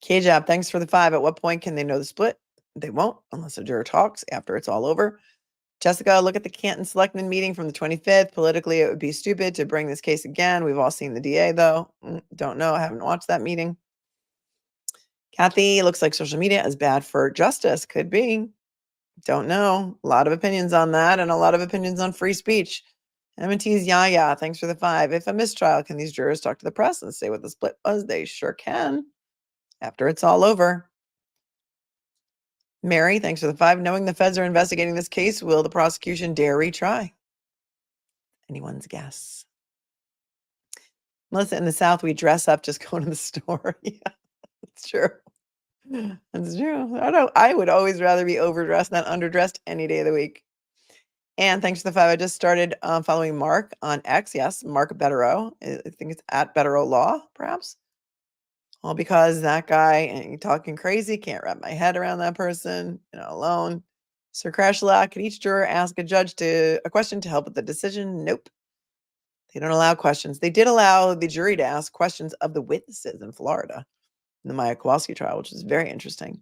K-Jab, thanks for the 5. At what point can they know the split? They won't unless a juror talks after it's all over. Jessica, look at the Canton Selectmen meeting from the 25th. Politically, it would be stupid to bring this case again. We've all seen the DA, though. Don't know. I haven't watched that meeting. Kathy, looks like social media is bad for justice. Could be. Don't know. A lot of opinions on that and a lot of opinions on free speech. M&T's Yaya, thanks for the 5. If a mistrial, can these jurors talk to the press and say what the split was? They sure can after it's all over. Mary, thanks for the 5. Knowing the feds are investigating this case, will the prosecution dare retry? Anyone's guess. Melissa, in the South, we dress up just going to the store. Yeah, that's true. That's true. I would always rather be overdressed than underdressed any day of the week. And thanks for the 5. I just started following Mark on X. Yes, Mark Bederow. I think it's at Bederow Law, perhaps. All because that guy and talking crazy, can't wrap my head around that person, alone. Sir Crashlack, could each juror ask a judge a question to help with the decision? Nope. They don't allow questions. They did allow the jury to ask questions of the witnesses in Florida in the Maya Kowalski trial, which is very interesting.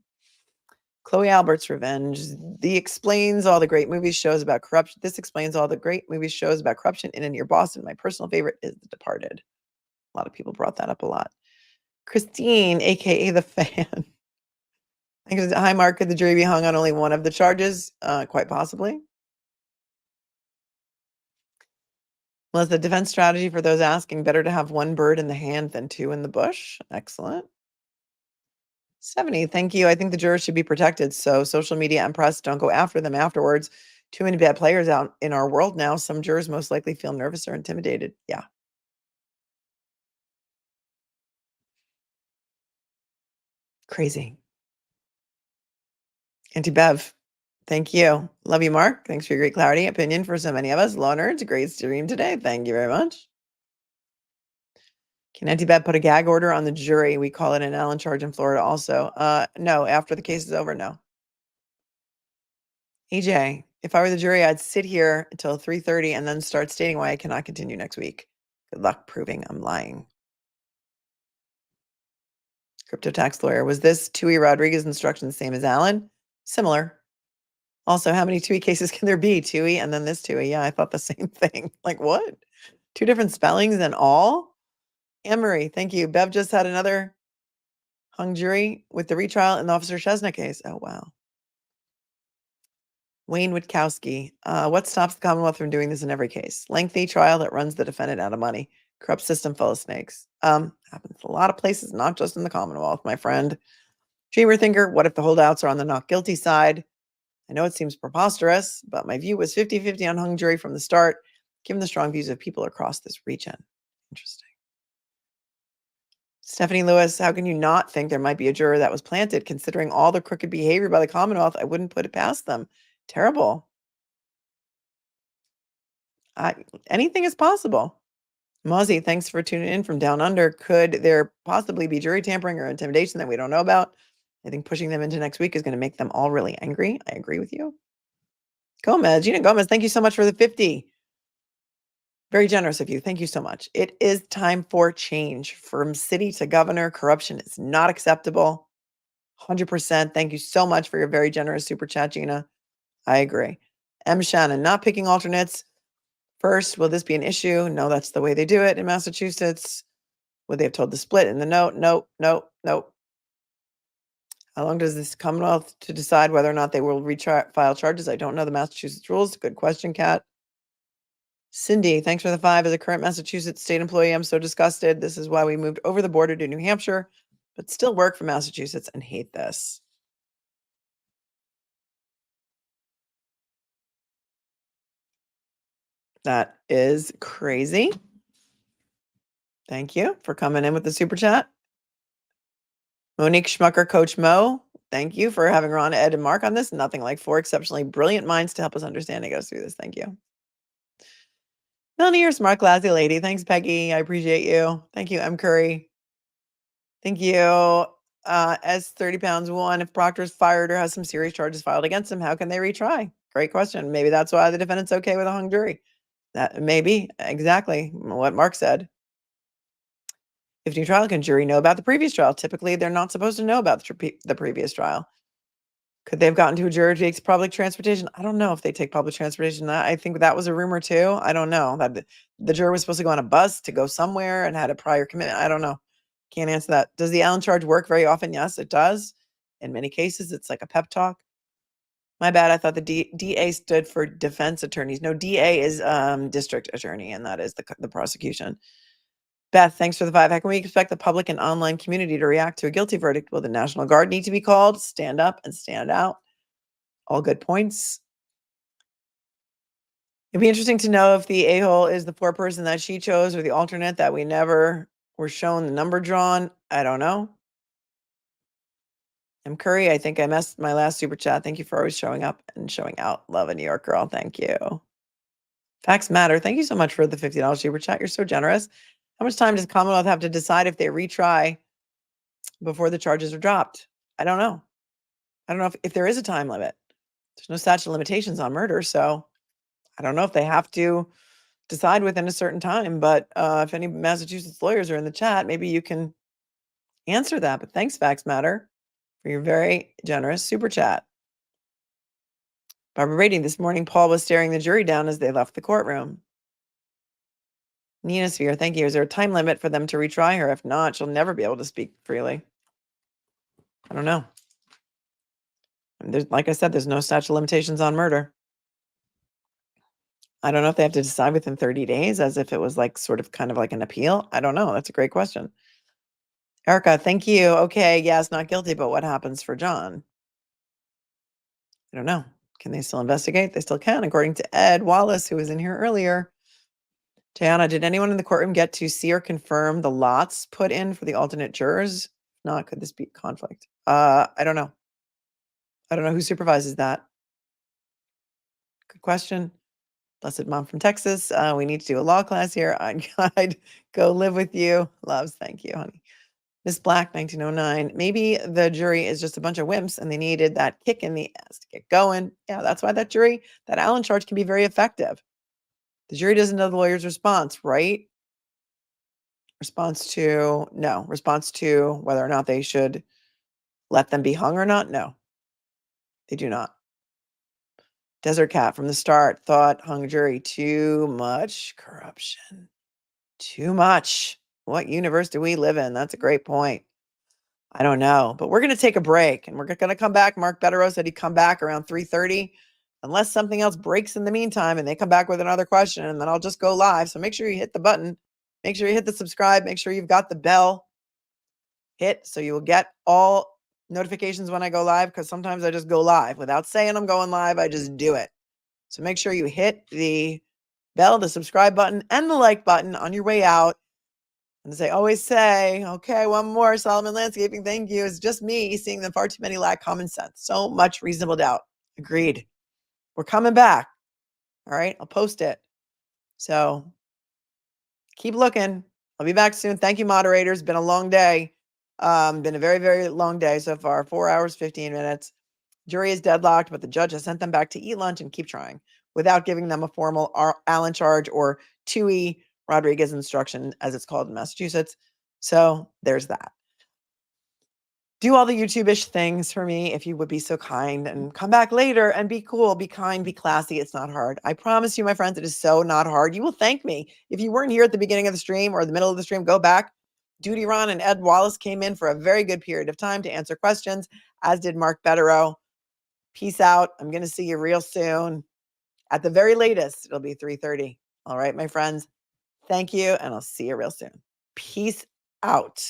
Chloe Albert's Revenge. Explains all the great movies, shows about corruption. This explains all the great movies, shows about corruption in and near Boston. My personal favorite is The Departed. A lot of people brought that up a lot. Christine, aka the fan. Hi, Mark. Could the jury be hung on only one of the charges? Quite possibly. Was the defense strategy for those asking better to have one bird in the hand than 2 in the bush? Excellent. 70, thank you. I think the jurors should be protected, so social media and press don't go after them afterwards. Too many bad players out in our world now. Some jurors most likely feel nervous or intimidated. Yeah. Crazy. Auntie Bev, thank you. Love you, Mark. Thanks for your great clarity opinion for so many of us. Law nerds, great stream today. Thank you very much. Can Auntie Bev put a gag order on the jury? We call it an Allen charge in Florida also. No, after the case is over, no. EJ, if I were the jury, I'd sit here until 3:30 and then start stating why I cannot continue next week. Good luck proving I'm lying. Crypto tax lawyer. Was this Tuey-Rodriguez instruction the same as Allen? Similar. Also, how many Tuey cases can there be? Tuey and then this Tuey. Yeah, I thought the same thing. Like what? 2 different spellings and all? Anne-Marie, thank you. Bev just had another hung jury with the retrial in the Officer Chesna case. Oh, wow. Wayne Witkowski, what stops the Commonwealth from doing this in every case? Lengthy trial that runs the defendant out of money. Corrupt system full of snakes. Happens a lot of places, not just in the Commonwealth, my friend. Dreamer thinker, what if the holdouts are on the not guilty side? I know it seems preposterous, but my view was 50-50 on hung jury from the start, given the strong views of people across this region. Interesting. Stephanie Lewis, how can you not think there might be a juror that was planted? Considering all the crooked behavior by the Commonwealth, I wouldn't put it past them. Terrible. Anything is possible. Mozzie, thanks for tuning in from down under. Could there possibly be jury tampering or intimidation that we don't know about? I think pushing them into next week is going to make them all really angry. I agree with you. Gomez, Gina Gomez, thank you so much for the 50. Very generous of you. Thank you so much. It is time for change. From city to governor, corruption is not acceptable. 100%. Thank you so much for your very generous super chat, Gina. I agree. M. Shannon, not picking alternates. First, will this be an issue? No, that's the way they do it in Massachusetts. Would they have told the split in the note? Nope, nope, nope. How long does this Commonwealth to decide whether or not they will file charges? I don't know the Massachusetts rules. Good question, Kat. Cindy, thanks for the 5. As a current Massachusetts state employee, I'm so disgusted. This is why we moved over the border to New Hampshire, but still work for Massachusetts and hate this. That is crazy. Thank you for coming in with the super chat. Monique Schmucker, Coach Mo, thank you for having Ron, Ed, and Mark on this. Nothing like 4 exceptionally brilliant minds to help us understand and get us through this. Thank you. Melanie, you're smart, classy lady. Thanks, Peggy. I appreciate you. Thank you, M. Curry. Thank you. as 30 pounds one, if Proctor's fired or has some serious charges filed against him, how can they retry? Great question. Maybe that's why the defendant's okay with a hung jury. That maybe exactly what Mark said. If new trial, can jury know about the previous trial? Typically, they're not supposed to know about the previous trial. Could they have gotten to a jury who takes public transportation? I don't know if they take public transportation. I think that was a rumor too. I don't know. That the juror was supposed to go on a bus to go somewhere and had a prior commitment. I don't know. Can't answer that. Does the Allen charge work very often? Yes, it does. In many cases, it's like a pep talk. My bad. I thought the DA stood for defense attorneys. No, DA is district attorney, and that is the prosecution. Beth, thanks for the 5. How can we expect the public and online community to react to a guilty verdict? Will the National Guard need to be called? Stand up and stand out. All good points. It'd be interesting to know if the a-hole is the foreperson that she chose or the alternate that we never were shown the number drawn. I don't know. M. Curry, I think I missed my last super chat. Thank you for always showing up and showing out. Love a New York girl. Thank you. Facts matter. Thank you so much for the $50 super chat. You're so generous. How much time does Commonwealth have to decide if they retry before the charges are dropped? I don't know. I don't know if there is a time limit. There's no statute of limitations on murder, so I don't know if they have to decide within a certain time. But if any Massachusetts lawyers are in the chat, maybe you can answer that. But thanks, Facts Matter, for your very generous super chat. Barbara Rating, this morning, Paul was staring the jury down as they left the courtroom. Nina Sphere, thank you. Is there a time limit for them to retry her? If not, she'll never be able to speak freely. I don't know. Like I said, there's no statute of limitations on murder. I don't know if they have to decide within 30 days as if it was like sort of kind of like an appeal. I don't know. That's a great question. Erica, thank you. Okay, yes, not guilty, but what happens for John? I don't know. Can they still investigate? They still can, according to Ed Wallace, who was in here earlier. Jayana, did anyone in the courtroom get to see or confirm the lots put in for the alternate jurors? If not, could this be a conflict? I don't know. I don't know who supervises that. Good question. Blessed mom from Texas. We need to do a law class here. I'd go live with you. Loves, thank you, honey. Miss Black, 1909. Maybe the jury is just a bunch of wimps and they needed that kick in the ass to get going. Yeah, that's why that Allen charge can be very effective. The jury doesn't know the lawyer's response, right? Response to whether or not they should let them be hung or not? No, they do not. Desert Cat, from the start, thought hung jury, too much corruption. Too much. What universe do we live in? That's a great point. I don't know, but we're going to take a break and we're going to come back. Mark Bederow said he'd come back around 3:30 unless something else breaks in the meantime and they come back with another question, and then I'll just go live. So make sure you hit the button. Make sure you hit the subscribe. Make sure you've got the bell hit so you will get all notifications when I go live, because sometimes I just go live without saying I'm going live. I just do it. So make sure you hit the bell, the subscribe button, and the like button on your way out. And as I always say, okay, one more, Solomon Landscaping, thank you. It's just me seeing that far too many lack common sense. So much reasonable doubt. Agreed. We're coming back. All right, I'll post it. So keep looking. I'll be back soon. Thank you, moderators. Been a long day. Been a very, very long day so far. 4 hours, 15 minutes. Jury is deadlocked, but the judge has sent them back to eat lunch and keep trying without giving them a formal Allen charge or Tuey-Rodriguez instruction, as it's called in Massachusetts. So there's that. Do all the YouTube-ish things for me if you would be so kind, and come back later and be cool, be kind, be classy. It's not hard. I promise you, my friends, it is so not hard. You will thank me. If you weren't here at the beginning of the stream or the middle of the stream, go back. Duty Ron and Ed Wallace came in for a very good period of time to answer questions, as did Mark Bederow. Peace out. I'm going to see you real soon. At the very latest, it'll be 3:30. All right, my friends. Thank you, and I'll see you real soon. Peace out.